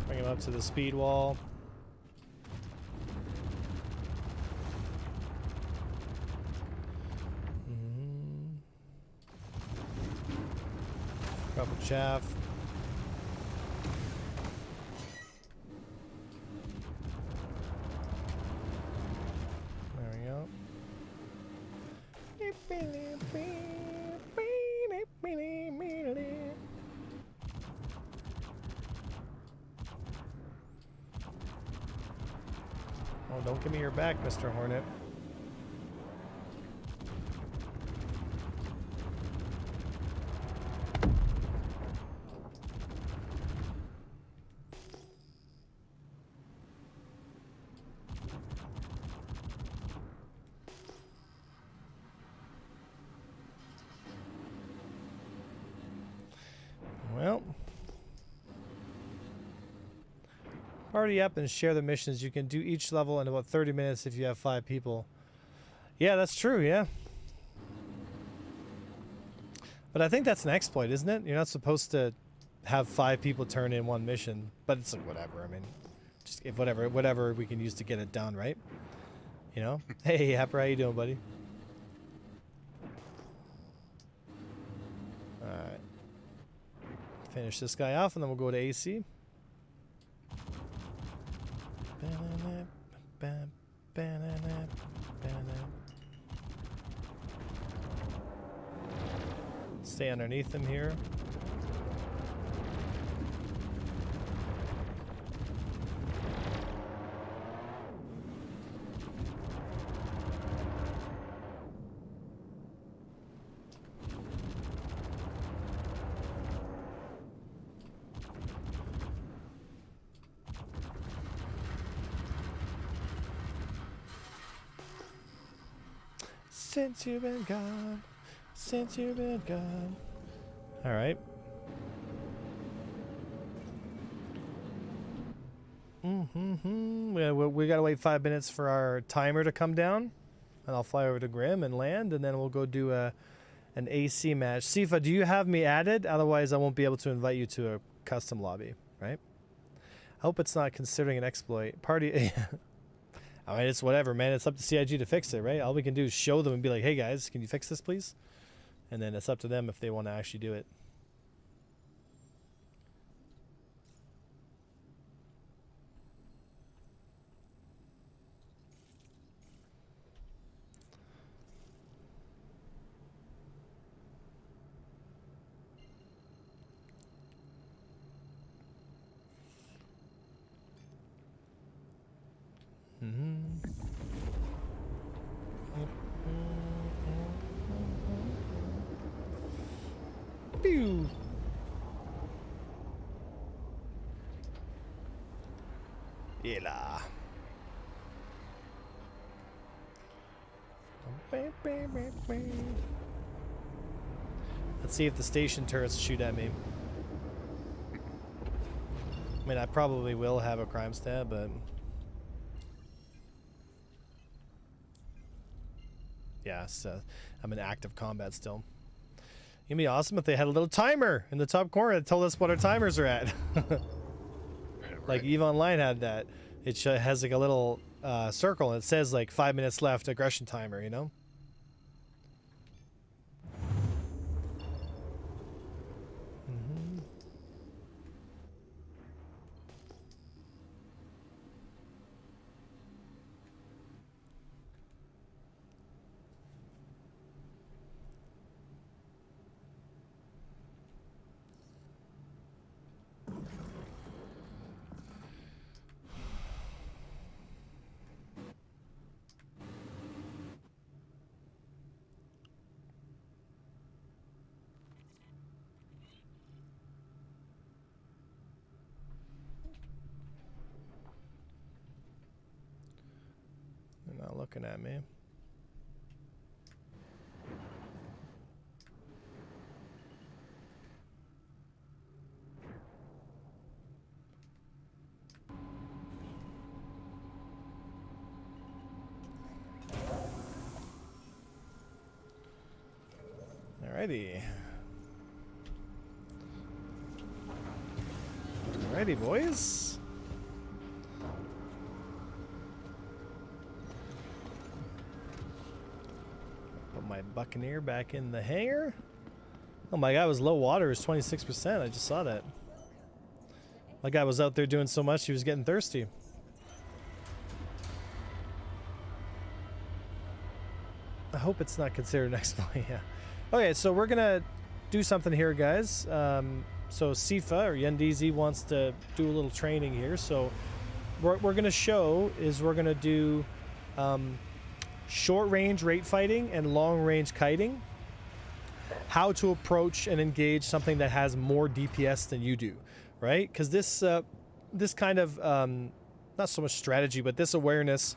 Speaker 1: Bring him up to the speed wall. Couple chaff. There we go. Oh, don't give me your back, Mr. Hornet. Well, party up and share the missions. You can do each level in about 30 minutes if you have 5 people. Yeah, that's true, yeah. But I think that's an exploit, isn't it? You're not supposed to have 5 people turn in one mission. But it's like, whatever. I mean, just if whatever we can use to get it done, right? Hey, Happer, how you doing, buddy? Alright. Finish this guy off, and then we'll go to AC. Stay underneath him here. Since you've been gone. Since you've been gone. All right. We gotta wait 5 minutes for our timer to come down, and I'll fly over to Grim and land, and then we'll go do an AC match. Sifa, do you have me added? Otherwise, I won't be able to invite you to a custom lobby, right? I hope it's not considering an exploit. Party. I mean, it's whatever, man. It's up to CIG to fix it, right? All we can do is show them and be like, hey, guys, can you fix this, please? And then it's up to them if they want to actually do it. Pew. Yeah. Let's see if the station turrets shoot at me. I mean, I probably will have a crime stab, but yeah, so I'm in active combat still. It'd be awesome if they had a little timer in the top corner that told us what our timers are at. Like EVE Online had that. It has like a little circle and it says like 5 minutes left aggression timer, you know? They're not looking at me. Alrighty. Alrighty, boys. Put my Buccaneer back in the hangar. Oh my god, it was low water. It was 26%. I just saw that. My guy was out there doing so much, he was getting thirsty. I hope it's not considered an exploit. Yeah. Okay, so we're gonna do something here, guys. So Sifa or Yendizi wants to do a little training here. So what we're gonna show is we're gonna do short range rate fighting and long range kiting. How to approach and engage something that has more DPS than you do, right? Because this kind of not so much strategy, but this awareness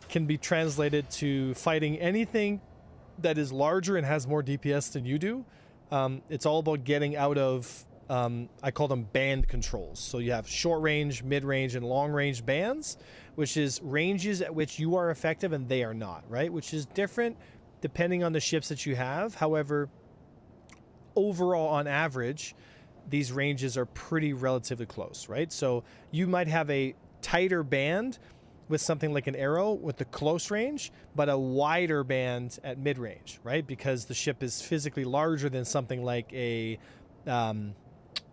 Speaker 1: can be translated to fighting anything that is larger and has more DPS than you do. It's all about getting out of, I call them band controls. So you have short range, mid range, and long range bands, which is ranges at which you are effective and they are not, right? Which is different depending on the ships that you have. However, overall, on average, these ranges are pretty relatively close, right? So you might have a tighter band with something like an arrow with the close range, but a wider band at mid range, right? Because the ship is physically larger than something like a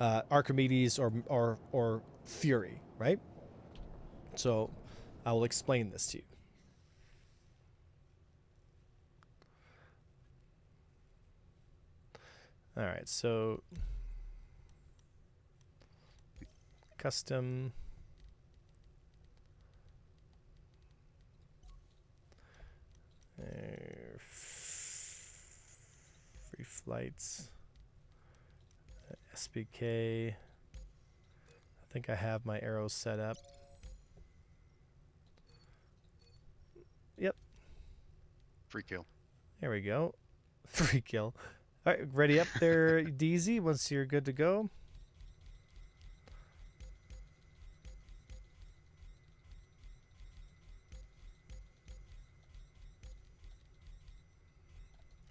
Speaker 1: Archimedes or Fury, right? So I will explain this to you. All right, so custom. Free flights. SPK. I think I have my arrows set up. Yep.
Speaker 8: Free kill.
Speaker 1: There we go. Free kill. All right, ready up there, DZ, once you're good to go.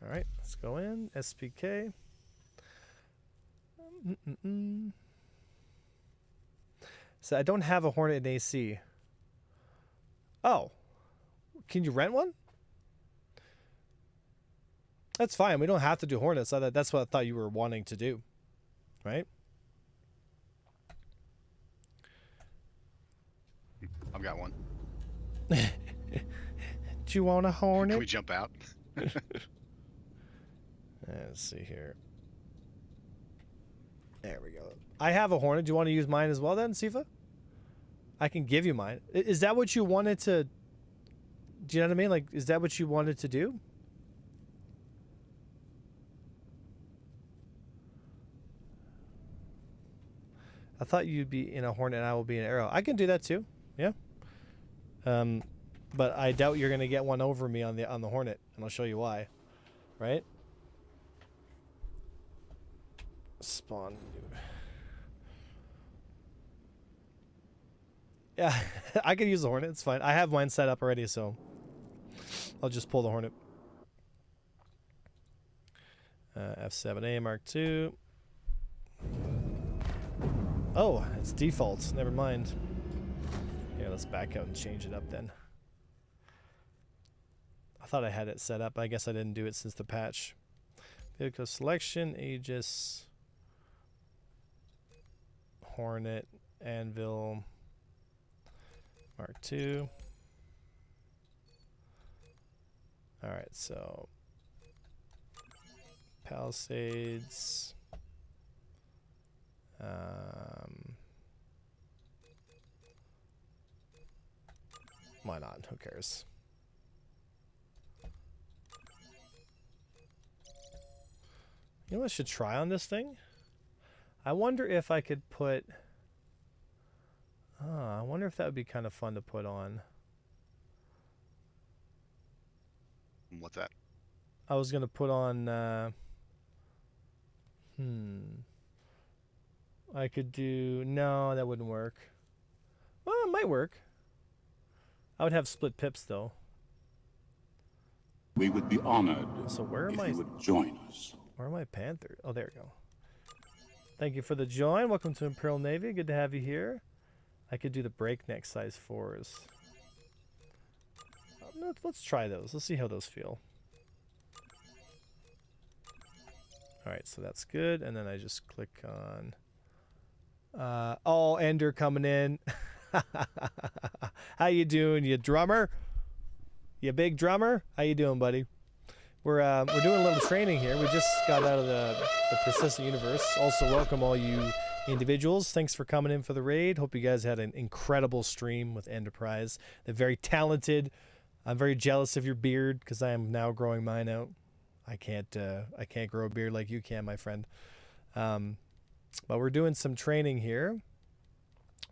Speaker 1: All right, let's go in. SPK. So I don't have a Hornet in AC. Oh. Can you rent one? That's fine. We don't have to do Hornets. That's what I thought you were wanting to do. Right?
Speaker 8: I've got one.
Speaker 1: Do you want a Hornet?
Speaker 8: Can we jump out?
Speaker 1: Let's see here. There we go. I have a Hornet. Do you want to use mine as well then, Sifa? I can give you mine. Is that what you wanted to... Do you know what I mean? Like, is that what you wanted to do? I thought you'd be in a Hornet and I will be an Arrow. I can do that too. Yeah. But I doubt you're gonna get one over me on the Hornet, and I'll show you why. Right? Spawn. Yeah, I could use the Hornet. It's fine. I have mine set up already, so I'll just pull the Hornet. F7A Mark II. Oh, it's default. Never mind. Here, let's back out and change it up then. I thought I had it set up. I guess I didn't do it since the patch. Vehicle selection, Aegis, Hornet, Anvil, Mark II. Alright, so Palisades. Why not? Who cares? You know what I should try on this thing? I wonder if I could put... I wonder if that would be kind of fun to put on.
Speaker 8: What's that?
Speaker 1: I was going to put on... I could do... No, that wouldn't work. Well, it might work. I would have split pips, though.
Speaker 4: We would be honored
Speaker 1: So where am
Speaker 4: if
Speaker 1: I...
Speaker 4: you would join us.
Speaker 1: Where are my Panthers? Oh, there we go. Thank you for the join. Welcome to Imperial Navy. Good to have you here. I could do the breakneck size 4s. Let's try those. Let's see how those feel. Alright, so that's good. And then I just click on... oh, Ender coming in. How you doing, you drummer? You big drummer? How you doing, buddy? We're doing a little training here. We just got out of the Persistent Universe. Also, welcome all you individuals. Thanks for coming in for the raid. Hope you guys had an incredible stream with Enterprise. They're very talented. I'm very jealous of your beard because I am now growing mine out. I can't grow a beard like you can, my friend. But we're doing some training here.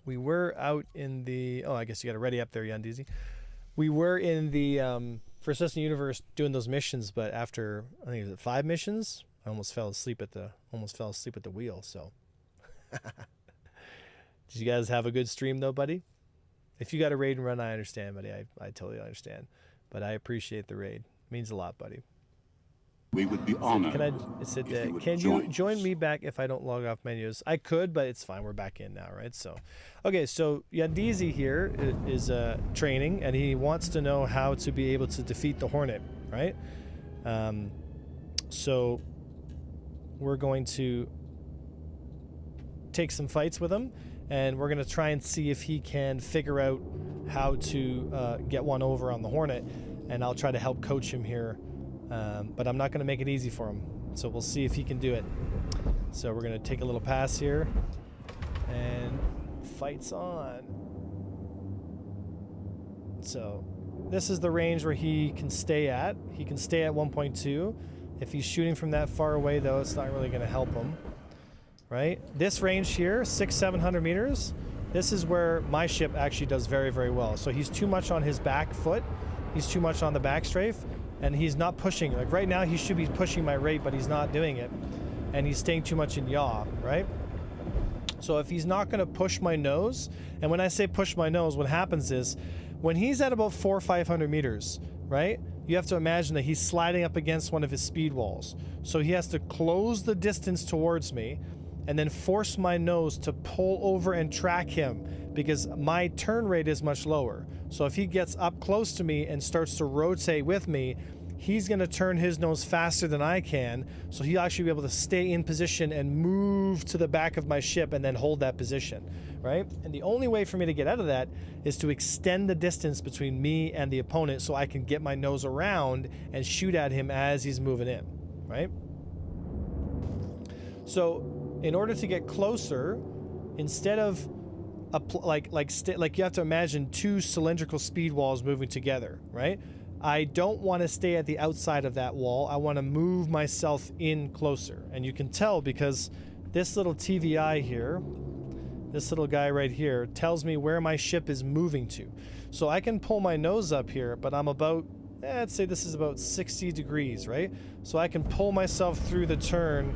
Speaker 1: We were out in the... Oh, I guess you got it ready up there, Yandizi. We were in the Persistent Universe doing those missions, but after, I think it was 5 missions, I almost fell asleep at the wheel, so... Did you guys have a good stream, though, buddy? If you got a raid and run, I understand, buddy. I totally understand. But I appreciate the raid. It means a lot, buddy.
Speaker 4: We would be honored.
Speaker 1: Can you join me back if I don't log off menus? I could, but it's fine. We're back in now, right? So, okay. So Yandizi here is training, and he wants to know how to be able to defeat the Hornet, right? So we're going to take some fights with him, and we're going to try and see if he can figure out how to get one over on the Hornet, and I'll try to help coach him here. But I'm not going to make it easy for him. So we'll see if he can do it. So we're going to take a little pass here. And fights on. So this is the range where he can stay at. He can stay at 1.2. If he's shooting from that far away, though, it's not really going to help him. Right? This range here, 600-700 meters, this is where my ship actually does very, very well. So he's too much on his back foot. He's too much on the back strafe. and he's not pushing. Like right now, he should be pushing my rate, but he's not doing it, and he's staying too much in yaw, right? So if he's not going to push my nose, and when I say push my nose, what happens is when he's at about 400 or 500 meters, right? You have to imagine that he's sliding up against one of his speed walls. So he has to close the distance towards me and then force my nose to pull over and track him because my turn rate is much lower. So if he gets up close to me and starts to rotate with me, he's going to turn his nose faster than I can, so he'll actually be able to stay in position and move to the back of my ship and then hold that position, right? And the only way for me to get out of that is to extend the distance between me and the opponent so I can get my nose around and shoot at him as he's moving in, right? So in order to get closer, instead of like you have to imagine two cylindrical speed walls moving together, right? I don't want to stay at the outside of that wall. I want to move myself in closer. And you can tell because this little TVI here, this little guy right here, tells me where my ship is moving to. So I can pull my nose up here, but I'm about, let's say this is about 60 degrees, right? So I can pull myself through the turn,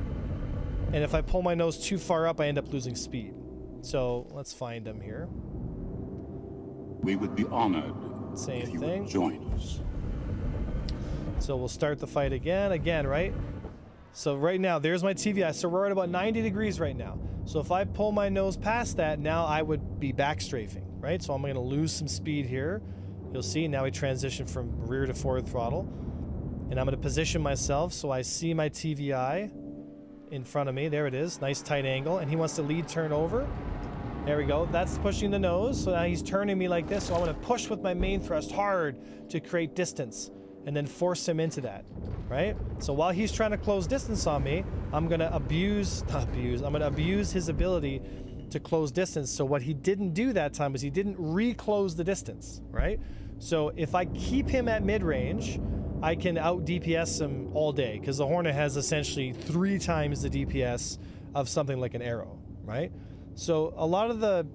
Speaker 1: and if I pull my nose too far up, I end up losing speed. So let's find him here.
Speaker 4: We would be honored
Speaker 1: Same
Speaker 4: if you
Speaker 1: thing.
Speaker 4: would join us.
Speaker 1: So we'll start the fight again, right? So right now, there's my TVI. So we're at about 90 degrees right now. So if I pull my nose past that, now I would be back strafing, right? So I'm going to lose some speed here. You'll see now we transition from rear to forward throttle. And I'm going to position myself so I see my TVI in front of me. There it is. Nice tight angle. And he wants to lead turn over. There we go. That's pushing the nose. So now he's turning me like this. So I want to push with my main thrust hard to create distance and then force him into that, right? So while he's trying to close distance on me, I'm going to abuse his ability to close distance. So what he didn't do that time was he didn't reclose the distance, right? So if I keep him at mid-range, I can out DPS him all day because the Hornet has essentially 3 times the DPS of something like an arrow, right? So a lot of the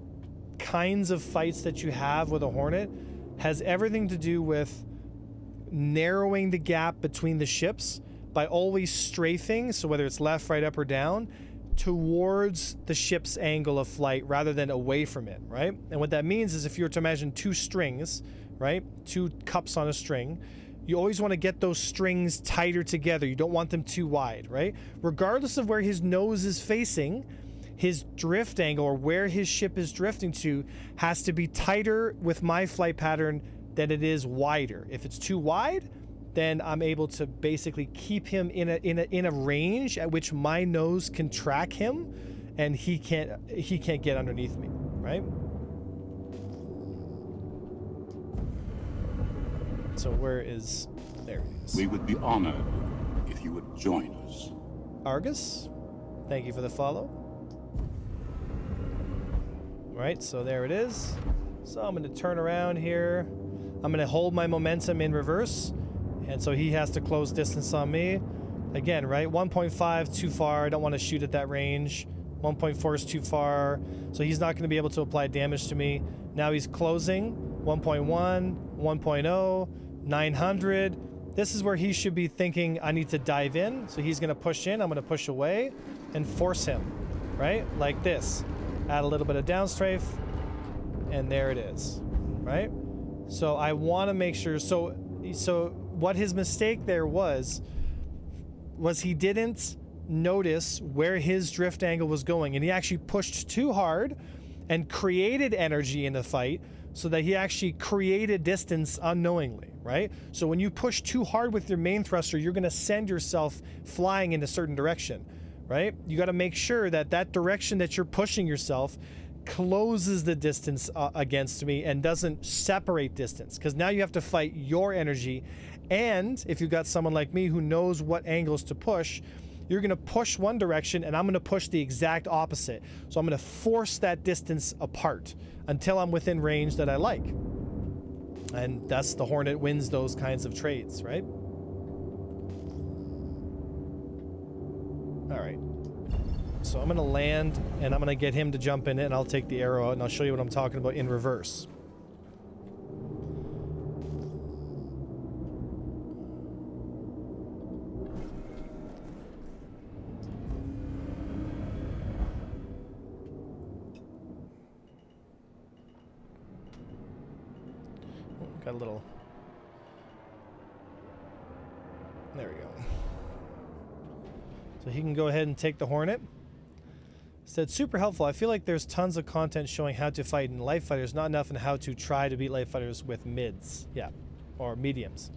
Speaker 1: kinds of fights that you have with a Hornet has everything to do with narrowing the gap between the ships by always strafing, so whether it's left, right, up, or down, towards the ship's angle of flight rather than away from it, right? And what that means is if you were to imagine 2 strings, right? 2 cups on a string, you always want to get those strings tighter together. You don't want them too wide, right? Regardless of where his nose is facing, his drift angle or where his ship is drifting to has to be tighter with my flight pattern than it is wider. If it's too wide, then I'm able to basically keep him in a range at which my nose can track him and he can't get underneath me, right? So where is, there he is.
Speaker 4: We would be honored if you would join us.
Speaker 1: Argus, thank you for the follow. Right, so there it is. So I'm going to turn around here. I'm going to hold my momentum in reverse. And so he has to close distance on me. Again, right, 1.5 too far. I don't want to shoot at that range. 1.4 is too far. So he's not going to be able to apply damage to me. Now he's closing. 1.1, 1.0, 900. This is where he should be thinking I need to dive in. So he's going to push in. I'm going to push away and force him, right? Like this. Add a little bit of downstrafe, and there it is, right? So I want to make sure. So what his mistake there was he didn't notice where his drift angle was going, and he actually pushed too hard and created energy in the fight so that he actually created distance unknowingly, right? So when you push too hard with your main thruster, you're going to send yourself flying in a certain direction, right? You got to make sure that that direction that you're pushing yourself closes the distance against me and doesn't separate distance, because now you have to fight your energy. And if you've got someone like me who knows what angles to push, you're going to push one direction and I'm going to push the exact opposite. So I'm going to force that distance apart until I'm within range that I like. And that's the Hornet wins those kinds of trades, right? All right. So I'm going to land and I'm going to get him to jump in it, and I'll take the arrow out and I'll show you what I'm talking about in reverse. Got a little... There we go. So he can go ahead and take the Hornet. Said, super helpful. I feel like there's tons of content showing how to fight in light fighters, not enough in how to try to beat light fighters with mids. Yeah. Or mediums.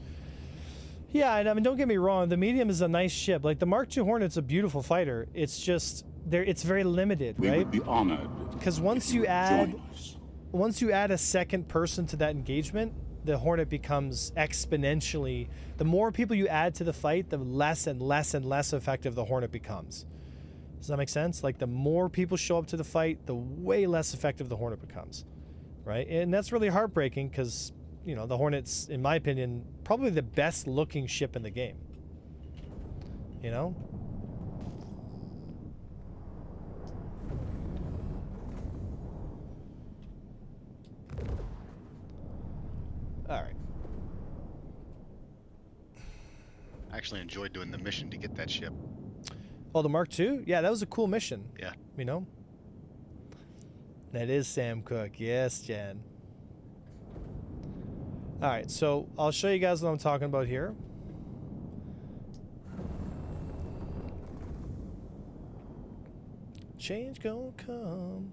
Speaker 1: Yeah, and I mean, don't get me wrong. The medium is a nice ship. Like, the Mark II Hornet's a beautiful fighter. It's just, it's very limited, right?
Speaker 4: We would be honored.
Speaker 1: Because once you add a second person to that engagement, the Hornet becomes exponentially... The more people you add to the fight, the less and less and less effective the Hornet becomes. Does that make sense? Like, the more people show up to the fight, the way less effective the Hornet becomes, right? And that's really heartbreaking because, you know, the Hornet's, in my opinion, probably the best looking ship in the game. You know? All right.
Speaker 8: I actually enjoyed doing the mission to get that ship.
Speaker 1: Oh, the Mark II? Yeah, that was a cool mission.
Speaker 8: Yeah.
Speaker 1: You know? That is Sam Cooke. Yes, Jen. All right, so I'll show you guys what I'm talking about here. Change gonna come.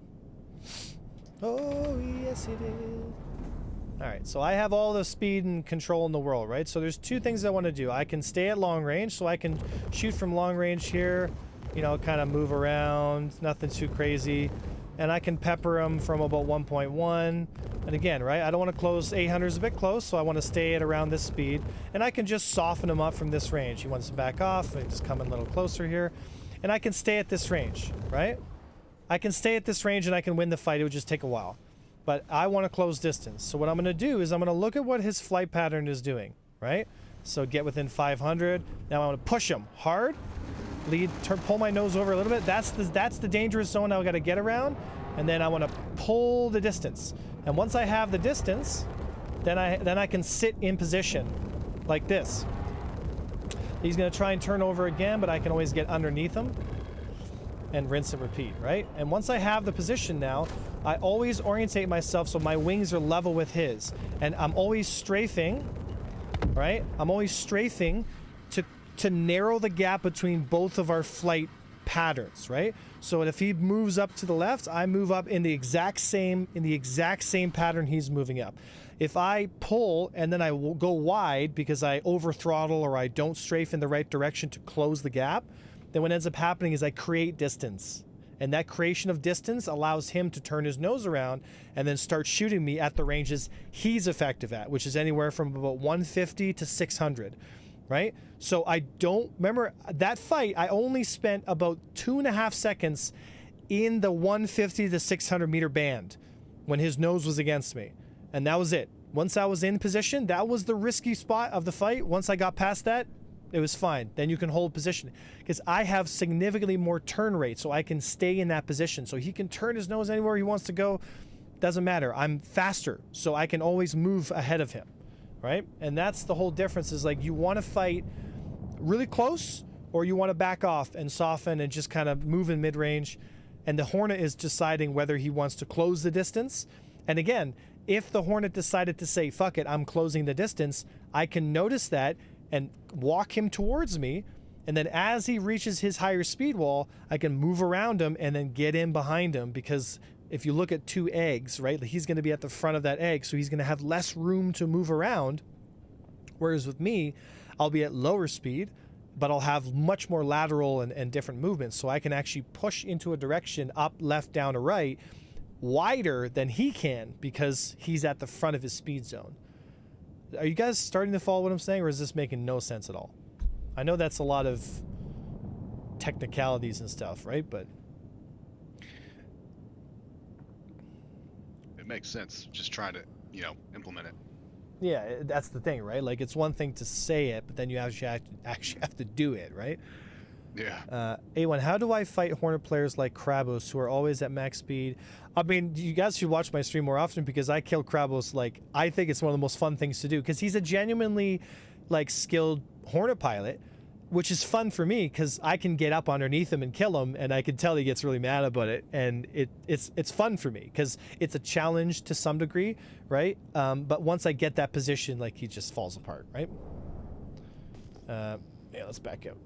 Speaker 1: Oh, yes it is. All right, so I have all the speed and control in the world, right? So there's two things I want to do. I can stay at long range, so I can shoot from long range here, you know, kind of move around, nothing too crazy. And I can pepper them from about 1.1. And again, right, I don't want to close 800 is a bit close, so I want to stay at around this speed. And I can just soften him up from this range. He wants to back off, and just come in a little closer here. And I can stay at this range, right? I can stay at this range and I can win the fight. It would just take a while. But I want to close distance. So what I'm going to do is I'm going to look at what his flight pattern is doing, right? So get within 500. Now I want to push him hard. Lead, pull my nose over a little bit. That's the dangerous zone I've got to get around. And then I want to pull the distance. And once I have the distance, then I can sit in position like this. He's going to try and turn over again, but I can always get underneath him and rinse and repeat, right? And once I have the position now, I always orientate myself so my wings are level with his. And I'm always strafing, right? I'm always strafing to narrow the gap between both of our flight patterns, right? So if he moves up to the left, I move up in the exact same pattern he's moving up. If I pull and then I will go wide because I over throttle or I don't strafe in the right direction to close the gap, then what ends up happening is I create distance. And that creation of distance allows him to turn his nose around and then start shooting me at the ranges he's effective at, which is anywhere from about 150 to 600, right? So I don't, remember that fight, I only spent about 2.5 seconds in the 150 to 600 meter band when his nose was against me. And that was it. Once I was in position, that was the risky spot of the fight. Once I got past that, it was fine. Then you can hold position because I have significantly more turn rate, so I can stay in that position. So he can turn his nose anywhere he wants to go. Doesn't matter. I'm faster, so I can always move ahead of him, right? And that's the whole difference is like you want to fight really close or you want to back off and soften and just kind of move in mid-range. And the Hornet is deciding whether he wants to close the distance. And again, if the Hornet decided to say, fuck it, I'm closing the distance, I can notice that and walk him towards me, and then as he reaches his higher speed wall, I can move around him and then get in behind him, because if you look at two eggs, right, he's going to be at the front of that egg, so he's going to have less room to move around, whereas with me, I'll be at lower speed, but I'll have much more lateral and different movements, so I can actually push into a direction up, left, down, or right wider than he can because he's at the front of his speed zone. Are you guys starting to follow what I'm saying, or is this making no sense at all? I know that's a lot of technicalities and stuff, right? But
Speaker 8: it makes sense. Just trying to, implement it.
Speaker 1: Yeah, that's the thing, right? Like, it's one thing to say it, but then you actually have to do it, right?
Speaker 8: Yeah.
Speaker 1: A1, how do I fight Hornet players like Krabos who are always at max speed? I mean, you guys should watch my stream more often because I kill Krabos. Like, I think it's one of the most fun things to do because he's a genuinely, like, skilled Hornet pilot. which is fun for me because I can get up underneath him and kill him, and I can tell he gets really mad about it, and it's fun for me because it's a challenge to some degree, right? But once I get that position, like, he just falls apart, right? Yeah, let's back out.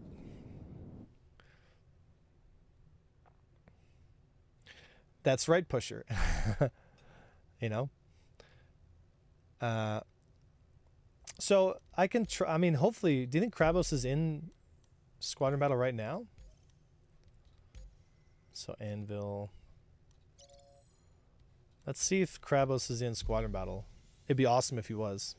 Speaker 1: That's right, Pusher. You know? So I can try. I mean, hopefully, do you think Krabos is in Squadron Battle right now? So Anvil. Let's see if Krabos is in Squadron Battle. It'd be awesome if he was.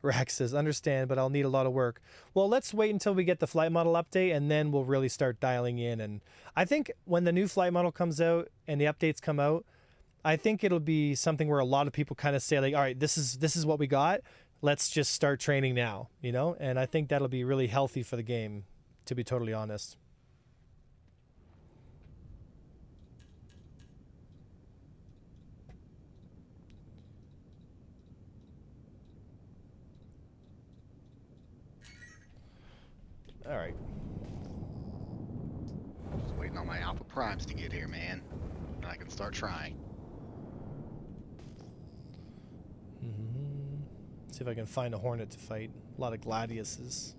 Speaker 1: Rax says, understand, but I'll need a lot of work. Well, let's wait until we get the flight model update, and then we'll really start dialing in. And I think when the new flight model comes out and the updates come out, I think it'll be something where a lot of people kind of say, like, all right, this is what we got. Let's just start training now, you know? And I think that'll be really healthy for the game, to be totally honest. All right.
Speaker 8: Just waiting on my Alpha Primes to get here, man. And I can start trying.
Speaker 1: See if I can find a Hornet to fight. A lot of Gladiuses.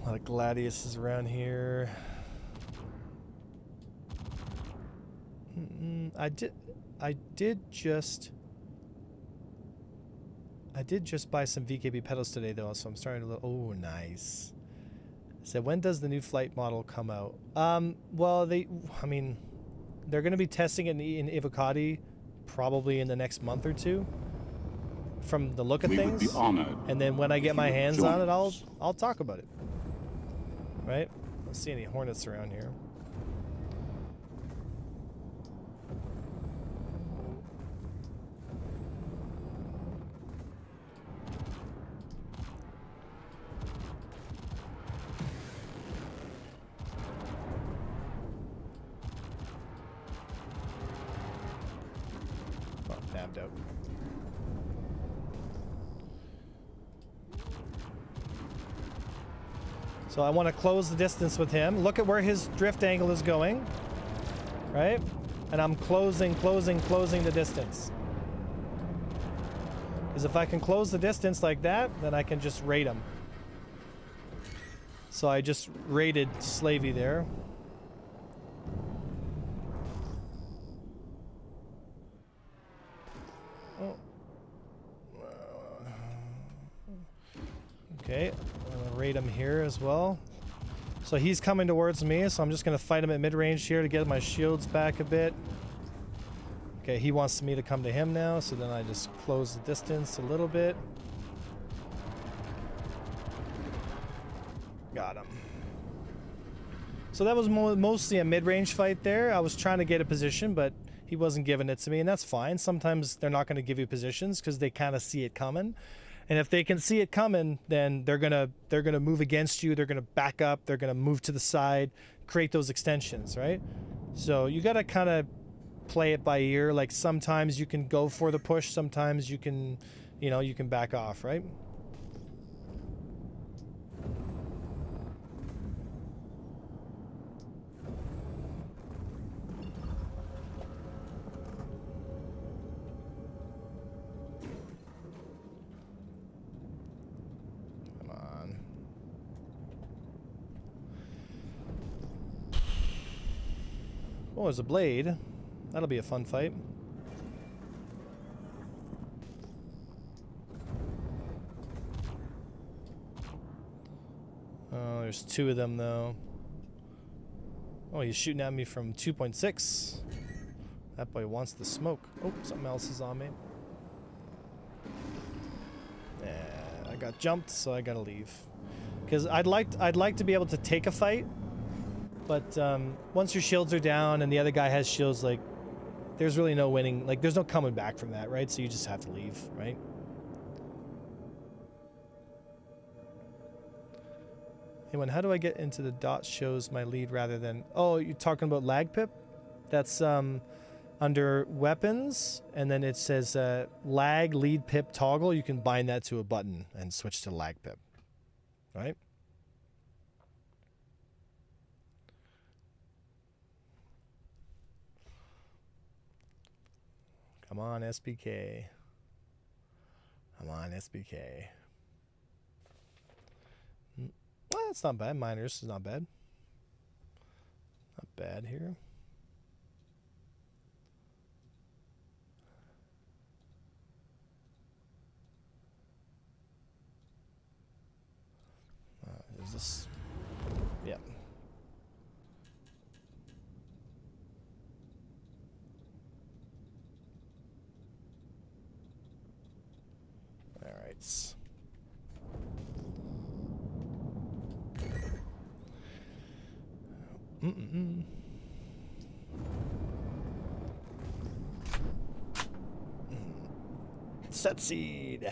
Speaker 1: A lot of Gladiuses around here. I did just buy some VKB pedals today, though, so I'm starting to look. Oh, nice. So when does the new flight model come out? Well, I mean, they're going to be testing it in Evocati probably in the next month or two, from the look of things.
Speaker 4: We would be honored.
Speaker 1: And then when I get my hands on it, I'll talk about it. Right? I don't see any Hornets around here. Out. So I want to close the distance with him. Look at where his drift angle is going, right? And I'm closing the distance. Because if I can close the distance like that, then I can just raid him. So I just raided Slavey there. Okay, I'm gonna raid him here as well. So he's coming towards me, so I'm just gonna fight him at mid-range here to get my shields back a bit. Okay, he wants me to come to him now, so then I just close the distance a little bit. Got him. So that was mostly a mid-range fight there. I was trying to get a position, but he wasn't giving it to me, and that's fine. Sometimes they're not going to give you positions because they kind of see it coming. And if they can see it coming, then they're gonna move against you. They're gonna back up. They're gonna move to the side, create those extensions, right? So you gotta kind of play it by ear. Like sometimes you can go for the push. Sometimes you can, you can back off, right? Oh, there's a blade. That'll be a fun fight. Oh, there's two of them, though. Oh, he's shooting at me from 2.6. That boy wants the smoke. Oh, something else is on me. Yeah, I got jumped, so I gotta leave. Because I'd like to be able to take a fight. But once your shields are down and the other guy has shields, like, there's really no winning. Like, there's no coming back from that, right? So you just have to leave, right? Hey, how do I get into the dot shows my lead rather than... Oh, you're talking about lag pip? That's... I'm under weapons, and then it says lag lead pip toggle. You can bind that to a button and switch to lag pip. Right? Come on, SBK. Come on, SBK. Well, it's not bad. Miners is not bad. Not bad here. Is this? Yep. All right. Set seed.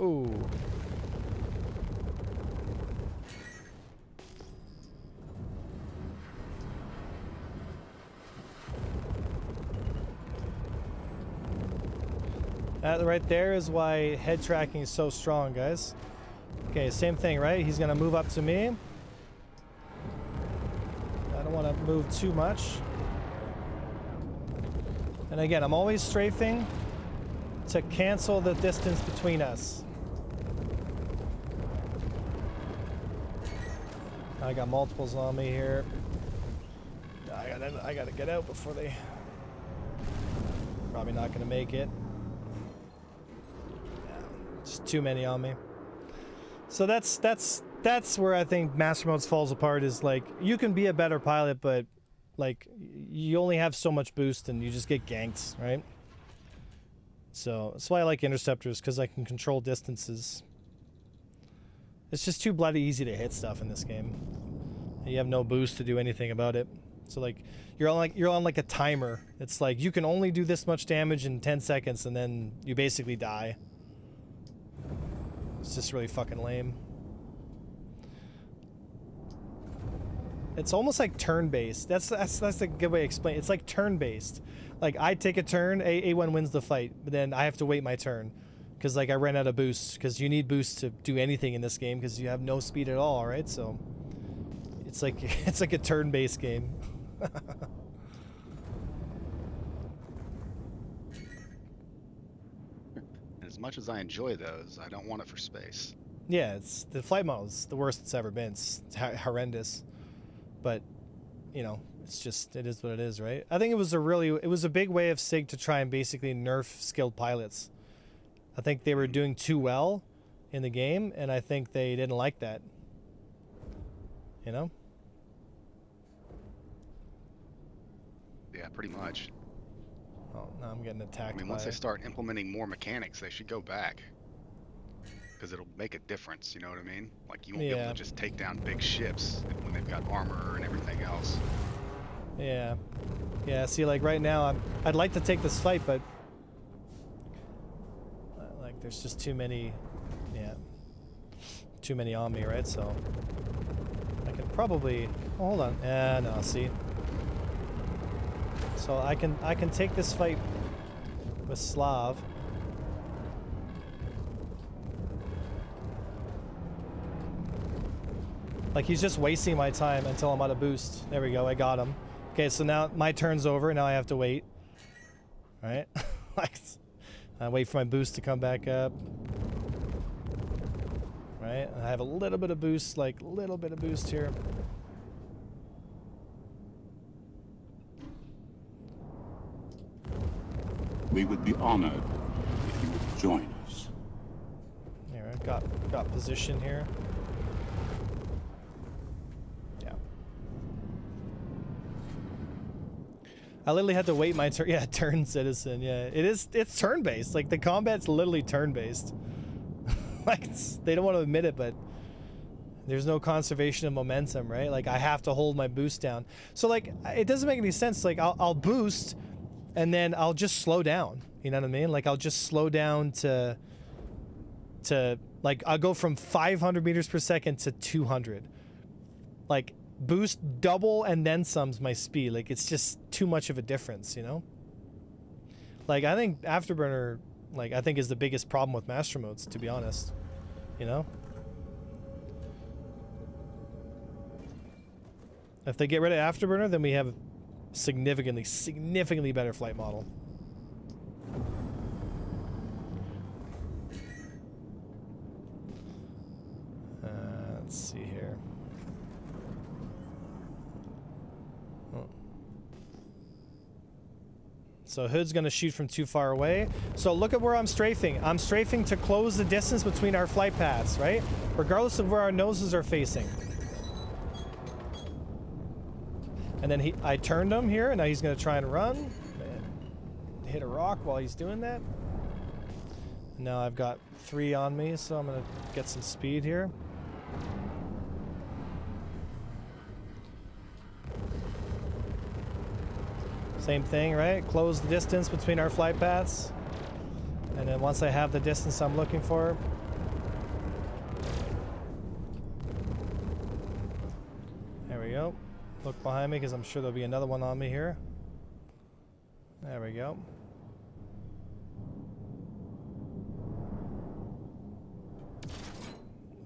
Speaker 1: Ooh. That right there is why head tracking is so strong, guys. Okay, same thing, right? He's gonna move up to me. I don't want to move too much. And again, I'm always strafing to cancel the distance between us. I got multiples on me here. I gotta get out before they... Probably not gonna make it. Just too many on me. So that's where I think Master Modes falls apart, is like, you can be a better pilot, but like you only have so much boost and you just get ganked, right? So that's why I like interceptors, because I can control distances. It's just too bloody easy to hit stuff in this game. And you have no boost to do anything about it. So like you're on like a timer. It's like you can only do this much damage in 10 seconds and then you basically die. It's just really fucking lame. It's almost like turn-based. That's a good way to explain it. It's like turn-based. Like I take a turn, A1 wins the fight, but then I have to wait my turn because like I ran out of boost, because you need boost to do anything in this game because you have no speed at all, right? So it's like a turn-based game.
Speaker 8: As much as I enjoy those, I don't want it for space.
Speaker 1: Yeah, it's the flight model is the worst it's ever been. It's horrendous, but you know, it's just, it is what it is, right? I think it was a big way of SIG to try and basically nerf skilled pilots. I think they were doing too well in the game, and I think they didn't like that. You know?
Speaker 8: Yeah, pretty much.
Speaker 1: Oh, now I'm getting attacked.
Speaker 8: I mean, once they start implementing more mechanics, they should go back. Because it'll make a difference, you know what I mean? Like, you won't be able to just take down big ships when they've got armor and everything else.
Speaker 1: Yeah. Yeah, see, like, right now, I'd like to take this fight, but... like, there's just too many... Yeah. Too many on me, right? So... I can probably... Oh, hold on. No, see? So I can take this fight with Slav. Like, he's just wasting my time until I'm out of boost. There we go, I got him. Okay, so now my turn's over, now I have to wait. Right? Like, I wait for my boost to come back up. Right? I have a little bit of boost, like, little bit of boost here.
Speaker 4: We would be honored if you would join us.
Speaker 1: Here, I've got position here. Yeah. I literally had to wait my turn. Yeah, turn citizen. Yeah, it's turn-based. Like, the combat's literally turn-based. Like, they don't want to admit it, but There's no conservation of momentum, right? Like, I have to hold my boost down. So, like, it doesn't make any sense. Like, I'll boost, and then I'll just slow down. You know what I mean? Like, I'll just slow down to like, I'll go from 500 meters per second to 200. Like, boost double and then some's my speed. Like, it's just too much of a difference, you know? Like, I think Afterburner, like, I think is the biggest problem with Master Modes, to be honest. You know? If they get rid of Afterburner, then we have a significantly better flight model. Let's see here. Oh. So Hood's gonna shoot from too far away. So look at where I'm strafing. I'm strafing to close the distance between our flight paths, right? Regardless of where our noses are facing. And then I turned him here, and now he's gonna try and run. And hit a rock while he's doing that. Now I've got 3 on me, so I'm gonna get some speed here. Same thing, right? Close the distance between our flight paths. And then once I have the distance I'm looking for, there we go. Look behind me because I'm sure there'll be another one on me here. There we go.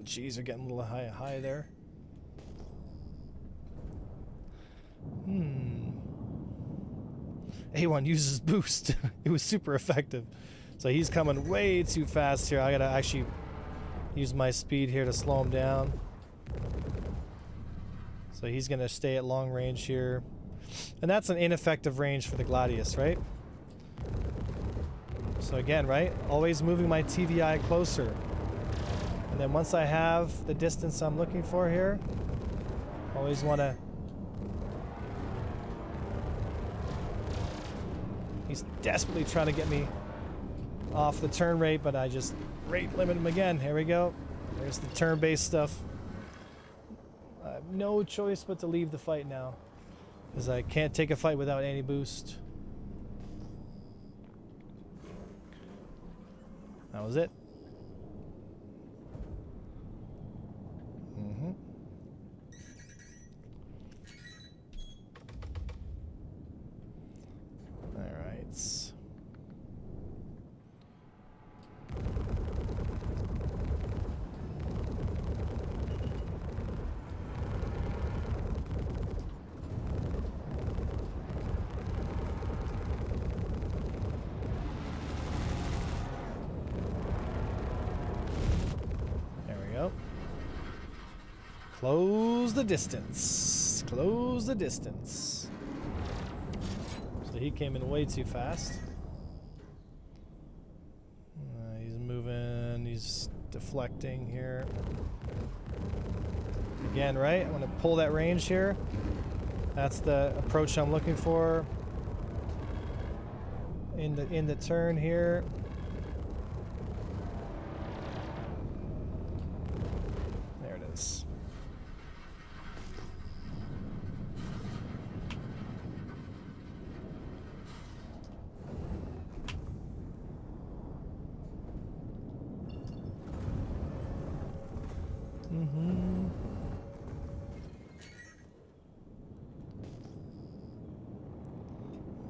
Speaker 1: Jeez, they're getting a little high there. A1 uses boost. It was super effective. So he's coming way too fast here. I gotta actually use my speed here to slow him down. So he's gonna stay at long range here. And that's an ineffective range for the Gladius, right? So again, right? Always moving my TVI closer. And then once I have the distance I'm looking for here, always wanna... He's desperately trying to get me off the turn rate, but I just rate limit him again. Here we go. There's the turn-based stuff. I have no choice but to leave the fight now, because I can't take a fight without any boost. That was it. Close the distance. Close the distance. So he came in way too fast. He's moving. He's deflecting here. Again, right? I want to pull that range here. That's the approach I'm looking for. In the turn here. There it is.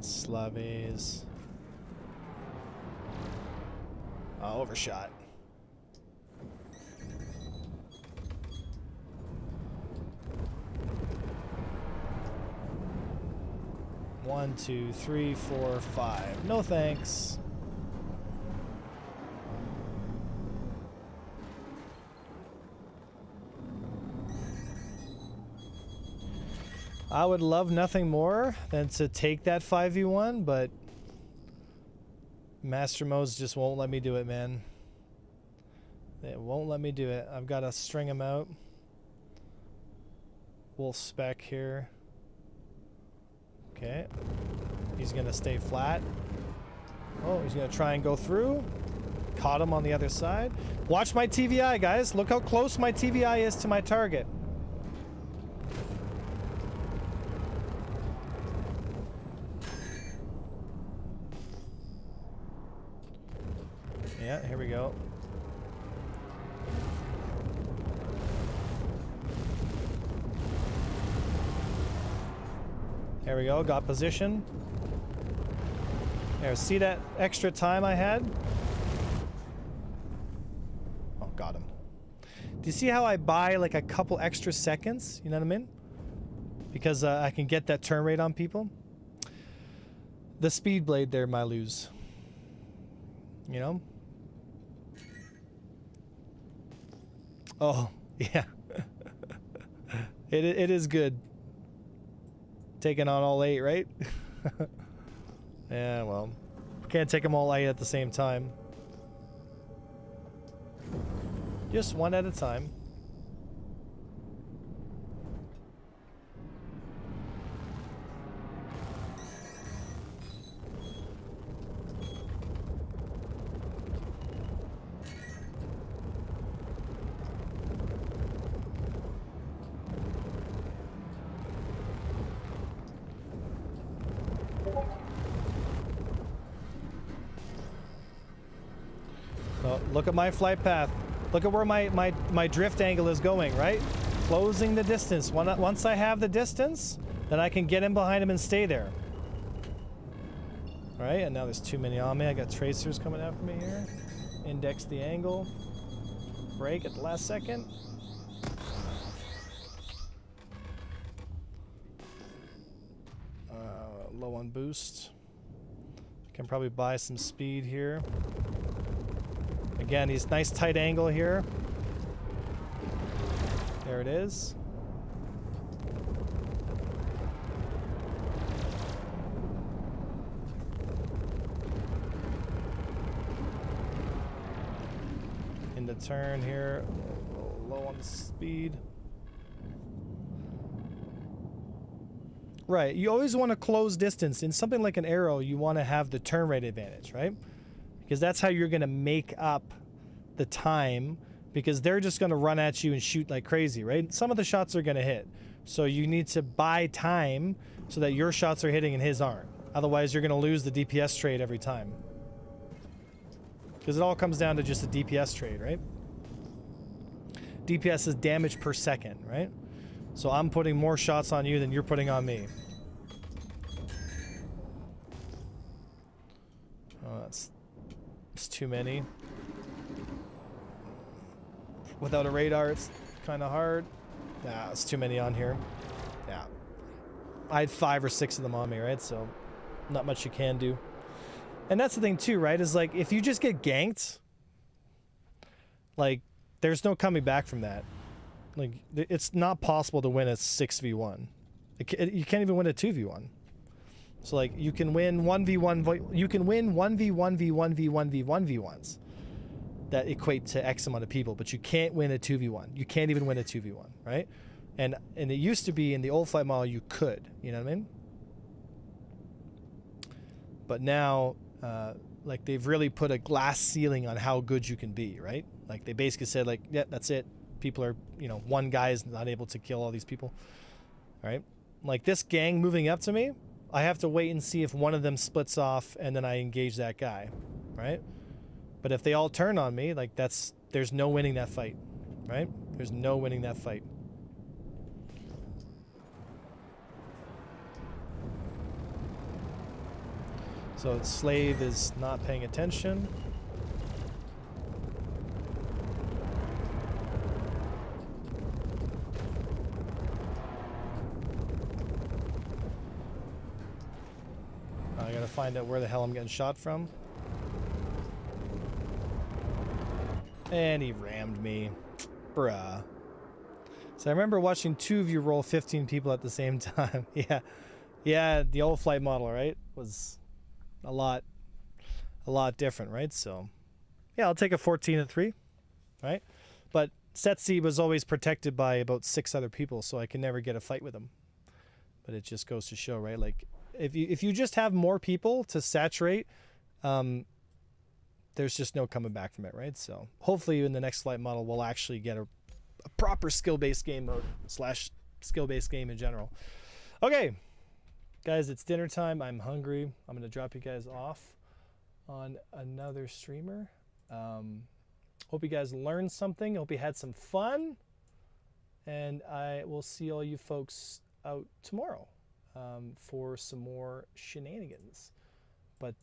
Speaker 1: Slaves. Overshot. One, two, three, four, five. No thanks. I would love nothing more than to take that 5v1, but Master Modes just won't let me do it, man. It won't let me do it. I've got to string him out. Wolf spec here. Okay. He's going to stay flat. Oh, he's going to try and go through. Caught him on the other side. Watch my TVI, guys. Look how close my TVI is to my target. Yeah, here we go. There we go, got position. There, see that extra time I had? Oh, got him. Do you see how I buy like a couple extra seconds? You know what I mean? Because I can get that turn rate on people. The speed blade there might lose. You know? Oh, yeah. It is good. Taking on all 8, right? Yeah, well, can't take them all 8 at the same time. Just one at a time. So look at my flight path. Look at where my drift angle is going, right? Closing the distance. Once I have the distance, then I can get in behind him and stay there. All right, and now there's too many on me. I got tracers coming after me here. Index the angle. Brake at the last second. Low on boost. Can probably buy some speed here. Again, he's nice tight angle here. There it is. In the turn here, a little low on the speed. Right, you always want to close distance. In something like an arrow, you want to have the turn rate advantage, right? Because that's how you're going to make up the time, because they're just going to run at you and shoot like crazy, right? Some of the shots are going to hit. So you need to buy time so that your shots are hitting and his aren't. Otherwise, you're going to lose the DPS trade every time. Because it all comes down to just a DPS trade, right? DPS is damage per second, right? So I'm putting more shots on you than you're putting on me. Oh, that's too many. Without a radar, it's kind of hard. Nah, it's too many on here. Yeah. I had 5 or 6 of them on me, right? So not much you can do. And that's the thing too, right? Is like, if you just get ganked, like, there's no coming back from that. Like, it's not possible to win a 6v1. You can't even win a 2v1. So like, you can win 1v1, you can win 1v1v1v1v1v1s that equate to X amount of people, but you can't win a 2v1. You can't even win a 2v1, right? And it used to be in the old flight model you could, you know what I mean? But now, like, they've really put a glass ceiling on how good you can be, right? Like, they basically said, like, yeah, that's it. People are, you know, one guy is not able to kill all these people, right? Like, this gang moving up to me, I have to wait and see if one of them splits off and then I engage that guy, right? But if they all turn on me, like, there's no winning that fight, right? There's no winning that fight. So Slave is not paying attention. I gotta find out where the hell I'm getting shot from. And he rammed me. Bruh. So I remember watching 2 of you roll 15 people at the same time. Yeah. Yeah, the old flight model, right? Was a lot different, right? So yeah, I'll take a 14 at 3, right? But Setsi was always protected by about 6 other people, so I can never get a fight with him. But it just goes to show, right? Like, if you just have more people to saturate there's just no coming back from it, right? So hopefully in the next flight model, we'll actually get a proper skill-based game mode / skill-based game in general. Okay, guys, it's dinner time. I'm hungry. I'm going to drop you guys off on another streamer. Hope you guys learned something. Hope you had some fun. And I will see all you folks out tomorrow for some more shenanigans. But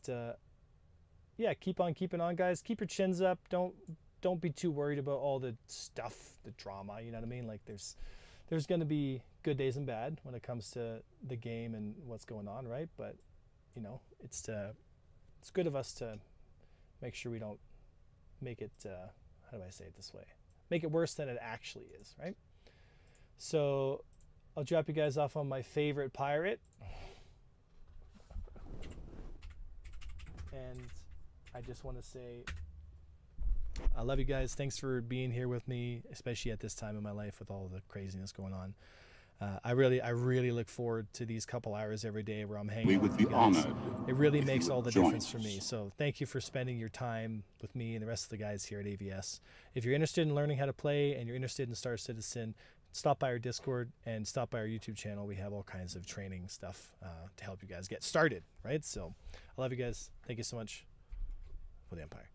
Speaker 1: yeah, keep on keeping on, guys. Keep your chins up. Don't be too worried about all the stuff, the drama. You know what I mean? Like there's going to be good days and bad when it comes to the game and what's going on, right? But you know, it's good of us to make sure we don't make it. How do I say it this way? Make it worse than it actually is, right? So I'll drop you guys off on my favorite pirate. And I just want to say I love you guys. Thanks for being here with me, especially at this time in my life with all the craziness going on. I really look forward to these couple hours every day where I'm hanging out with you guys. It really makes all the difference for me. So thank you for spending your time with me and the rest of the guys here at AVS. If you're interested in learning how to play and you're interested in Star Citizen, stop by our Discord and stop by our YouTube channel. We have all kinds of training stuff to help you guys get started, right? So I love you guys. Thank you so much for the Empire.